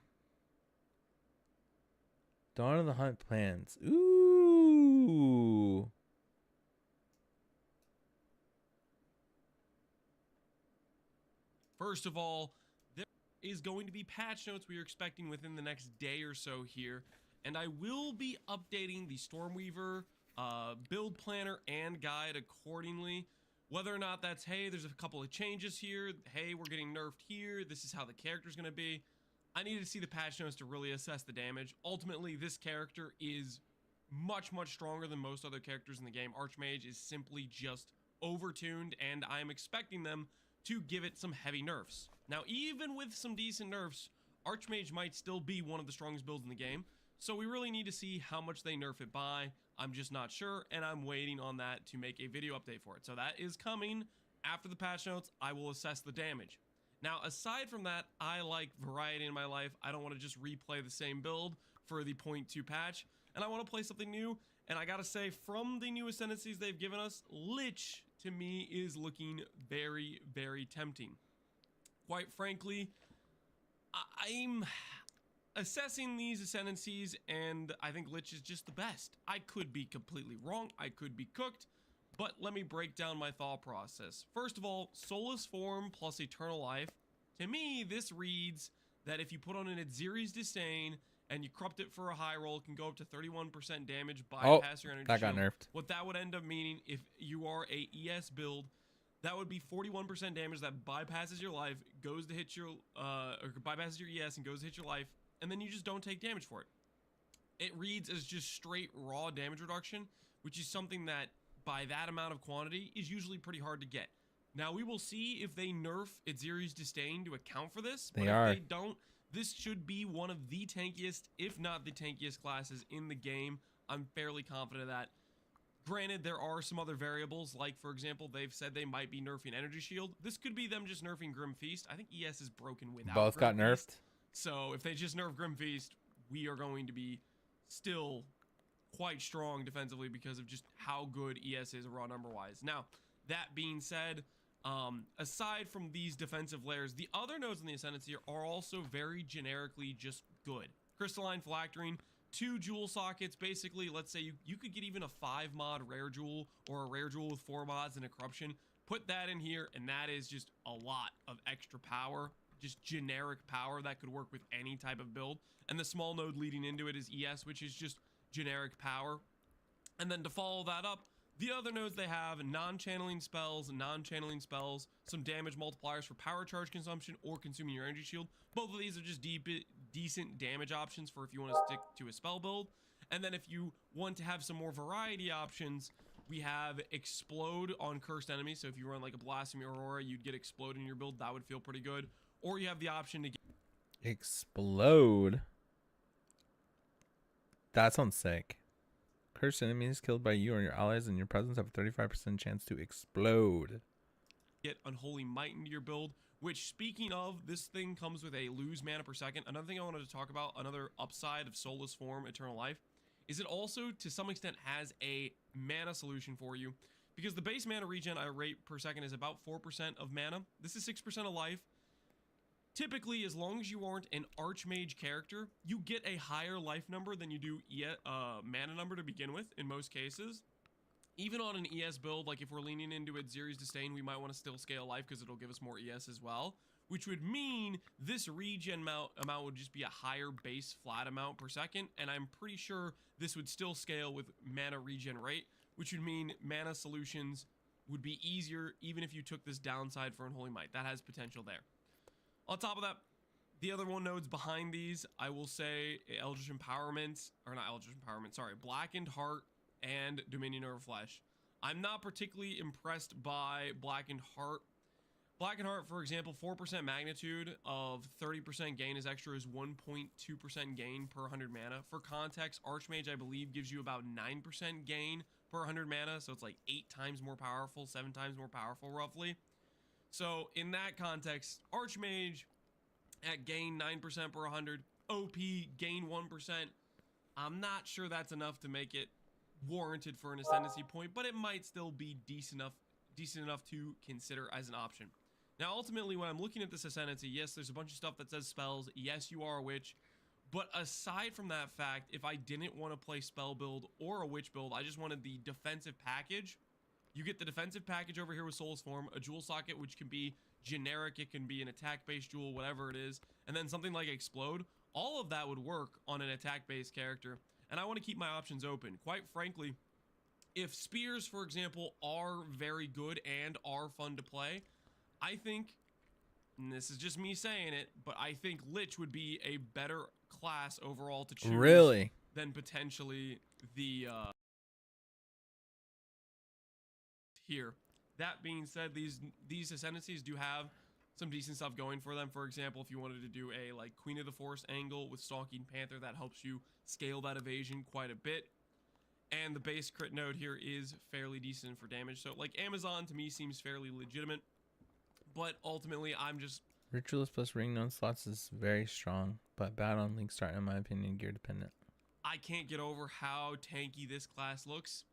Dawn of the Hunt plans. Ooh. First of all, there is going to be patch notes we are expecting within the next day or so here, and I will be updating the Stormweaver build planner and guide accordingly. Whether or not that's, hey, there's a couple of changes here, hey, we're getting nerfed here, this is how the character's going to be. I needed to see the patch notes to really assess the damage. Ultimately, this character is much, much stronger than most other characters in the game. Archmage is simply just overtuned, and I'm expecting them to give it some heavy nerfs. Now, even with some decent nerfs, Archmage might still be one of the strongest builds in the game, so we really need to see how much they nerf it by. I'm just not sure, and I'm waiting on that to make a video update for it. So that is coming after the patch notes. I will assess the damage. Now, aside from that, I like variety in my life. I don't want to just replay the same build for the 0.2 patch, and I want to play something new. And I gotta say, from the new ascendancies they've given us, Lich, to me, is looking very, very tempting. Quite frankly, I'm assessing these ascendancies, and I think Lich is just the best. I could be completely wrong, I could be cooked, but let me break down my thought process. First of all, Soulless Form plus Eternal Life. To me, this reads that if you put on an Adziri's Disdain and you corrupt it for a high roll, it can go up to 31% damage, bypass your energy that got shield. nerfed. What that would end up meaning, if you are a ES build, that would be 41% damage that bypasses your life, goes to hit your, or bypasses your ES and goes to hit your life, and then you just don't take damage for it. It reads as just straight raw damage reduction, which is something that, by that amount of quantity, is usually pretty hard to get. Now, we will see if they nerf Adziri's Disdain to account for this, but if they don't, this should be one of the tankiest, if not the tankiest classes in the game. I'm fairly confident of that. Granted, there are some other variables, like, for example, they've said they might be nerfing Energy Shield. This could be them just nerfing Grim Feast. I think ES is broken without Both Grim got nerfed. Feast. So if they just nerf Grim Feast, we are going to be still quite strong defensively because of just how good ES is raw number-wise. Now, that being said, aside from these defensive layers, the other nodes in the Ascendancy are also very generically just good. Crystalline Phylactery, 2 jewel sockets. Basically, let's say you could get even a 5 mod rare jewel or a rare jewel with 4 mods and a corruption. Put that in here, and that is just a lot of extra power, just generic power that could work with any type of build. And the small node leading into it is ES, which is just generic power. And then to follow that up, the other nodes they have non-channeling spells, some damage multipliers for power charge consumption or consuming your energy shield. Both of these are just decent damage options for if you want to stick to a spell build. And then if you want to have some more variety options, we have Explode on cursed enemies. So if you run like a Blasphemy Aurora, you'd get Explode in your build. That would feel pretty good. Or you have the option to get Explode. That sounds sick. Cursed enemies killed by you or your allies in your presence have a 35% chance to explode. Get Unholy Might into your build, which, speaking of, this thing comes with a lose mana per second. Another thing I wanted to talk about, another upside of Soulless Form Eternal Life, is it also, to some extent, has a mana solution for you. Because the base mana regen rate per second is about 4% of mana. This is 6% of life. Typically, as long as you aren't an Archmage character, you get a higher life number than you do mana number to begin with, in most cases. Even on an ES build, like if we're leaning into it, Zeri's Disdain, we might want to still scale life because it'll give us more ES as well. Which would mean this regen amount would just be a higher base flat amount per second. And I'm pretty sure this would still scale with mana regen rate, which would mean mana solutions would be easier even if you took this downside for Unholy Might. That has potential there. On top of that, the other one nodes behind these, I will say Eldritch Empowerment, or not Eldritch Empowerment, sorry, Blackened Heart and Dominion over Flesh. I'm not particularly impressed by Blackened Heart. Blackened Heart, for example, 4% magnitude of 30% gain is extra is 1.2% gain per 100 mana. For context, Archmage, I believe, gives you about 9% gain per 100 mana, so it's like 8 times more powerful, 7 times more powerful, roughly. So, in that context, Archmage at gain 9% per 100, OP gain 1%. I'm not sure that's enough to make it warranted for an ascendancy point, but it might still be decent enough to consider as an option. Now, ultimately, when I'm looking at this ascendancy, yes, there's a bunch of stuff that says spells. Yes, you are a witch. But aside from that fact, if I didn't want to play spell build or a witch build, I just wanted the defensive package. You get the defensive package over here with Soulless Form, a jewel socket, which can be generic. It can be an attack-based jewel, whatever it is. And then something like Explode. All of that would work on an attack-based character. And I want to keep my options open. Quite frankly, if spears, for example, are very good and are fun to play, I think, and this is just me saying it, but I think Lich would be a better class overall to choose Really? than potentially the here. That being said, these ascendancies do have some decent stuff going for them. For example, if you wanted to do a like Queen of the Forest angle with Stalking Panther, that helps you scale that evasion quite a bit. And the base crit node here is fairly decent for damage. So like Amazon to me seems fairly legitimate. But ultimately, I'm just... Ritualist plus ring node slots is very strong, but bad on Link Start, in my opinion, gear dependent. I can't get over how tanky this class looks.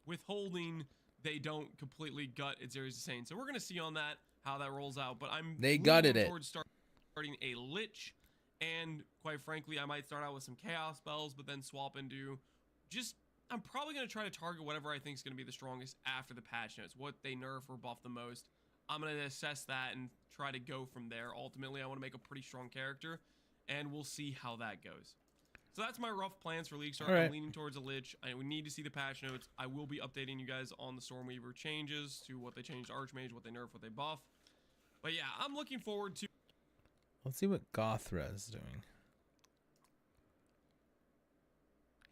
With holding, they don't completely gut its Zeri's Disdain. So we're going to see on that how that rolls out. But I'm They gutted it. towards starting a Lich. And quite frankly, I might start out with some Chaos spells, but then swap into just... I'm probably going to try to target whatever I think is going to be the strongest after the patch notes. What they nerf or buff the most. I'm going to assess that and try to go from there. Ultimately, I want to make a pretty strong character, and we'll see how that goes. So that's my rough plans for League Start. All right. I'm leaning towards a Lich. We need to see the patch notes. I will be updating you guys on the Stormweaver changes to what they changed Archmage, what they nerf, what they buff. But yeah, I'm looking forward to... Let's see what Gothra is doing.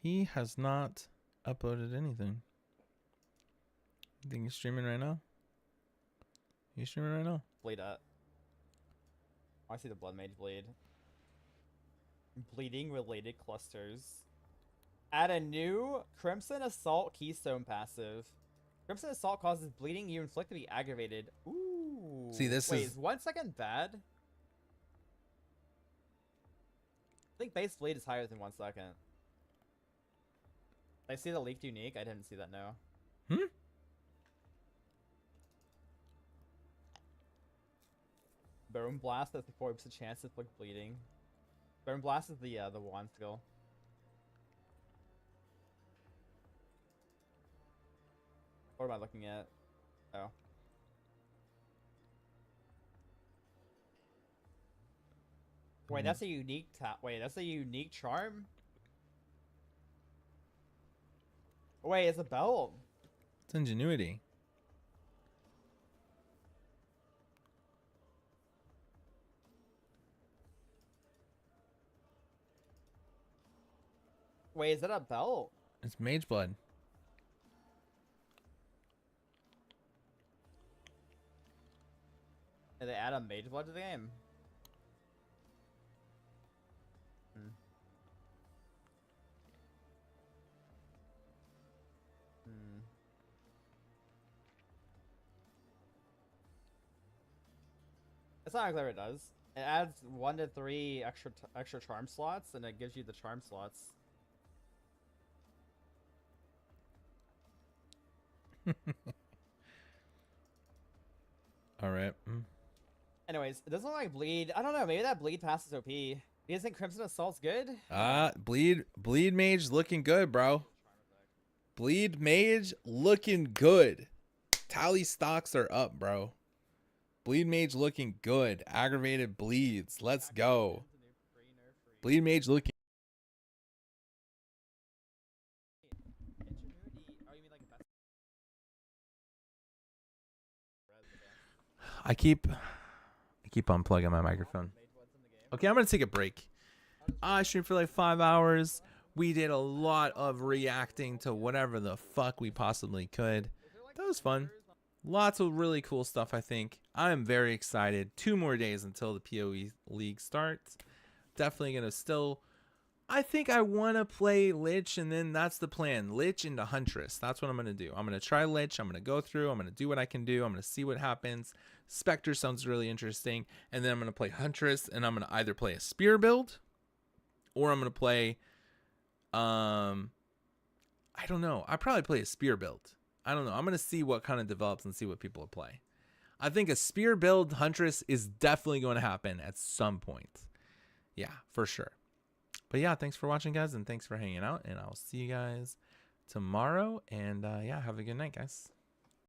He has not uploaded anything. You think he's streaming right now? You streaming right now? Bleed at. I see the Blood Mage bleed. Bleeding related clusters. Add a new Crimson Assault Keystone passive. Crimson Assault causes bleeding you inflict to be aggravated. Ooh. See, this Wait, is 1 second bad? I think base bleed is higher than 1 second. I see the leaked unique. I didn't see that, no. Hmm? Bone Blast has the 40% chance to inflict bleeding. Bone Blast is the wand skill. What am I looking at? Oh. Wait, that's a unique wait, that's a unique charm? Wait, it's a belt. It's Ingenuity. Wait, is that a belt? It's Mage Blood. Did they add a Mage Blood to the game? That's not exactly what it does. It adds 1 to 3 extra charm slots, and it gives you the charm slots. All right. Anyways, it doesn't look like bleed. I don't know. Maybe that bleed pass is OP. Do you think Crimson Assault's good? Bleed Mage looking good, bro. Bleed Mage looking good. Tally stocks are up, bro. Bleed Mage looking good. Aggravated bleeds. Let's go. Bleed Mage looking. I keep unplugging my microphone. Okay, I'm gonna take a break. I streamed for like 5 hours. We did a lot of reacting to whatever the fuck we possibly could. That was fun. Lots of really cool stuff, I think. I'm very excited. 2 more days until the PoE League starts. Definitely gonna still... I think I want to play Lich, and then that's the plan. Lich into Huntress. That's what I'm going to do. I'm going to try Lich. I'm going to go through. I'm going to do what I can do. I'm going to see what happens. Spectre sounds really interesting. And then I'm going to play Huntress, and I'm going to either play a Spear build, or I'm going to play... I don't know. I probably play a Spear build. I don't know. I'm going to see what kind of develops and see what people play. I think a Spear build Huntress is definitely going to happen at some point. Yeah, for sure. But yeah, thanks for watching, guys, and thanks for hanging out, and I'll see you guys tomorrow, and yeah, have a good night, guys.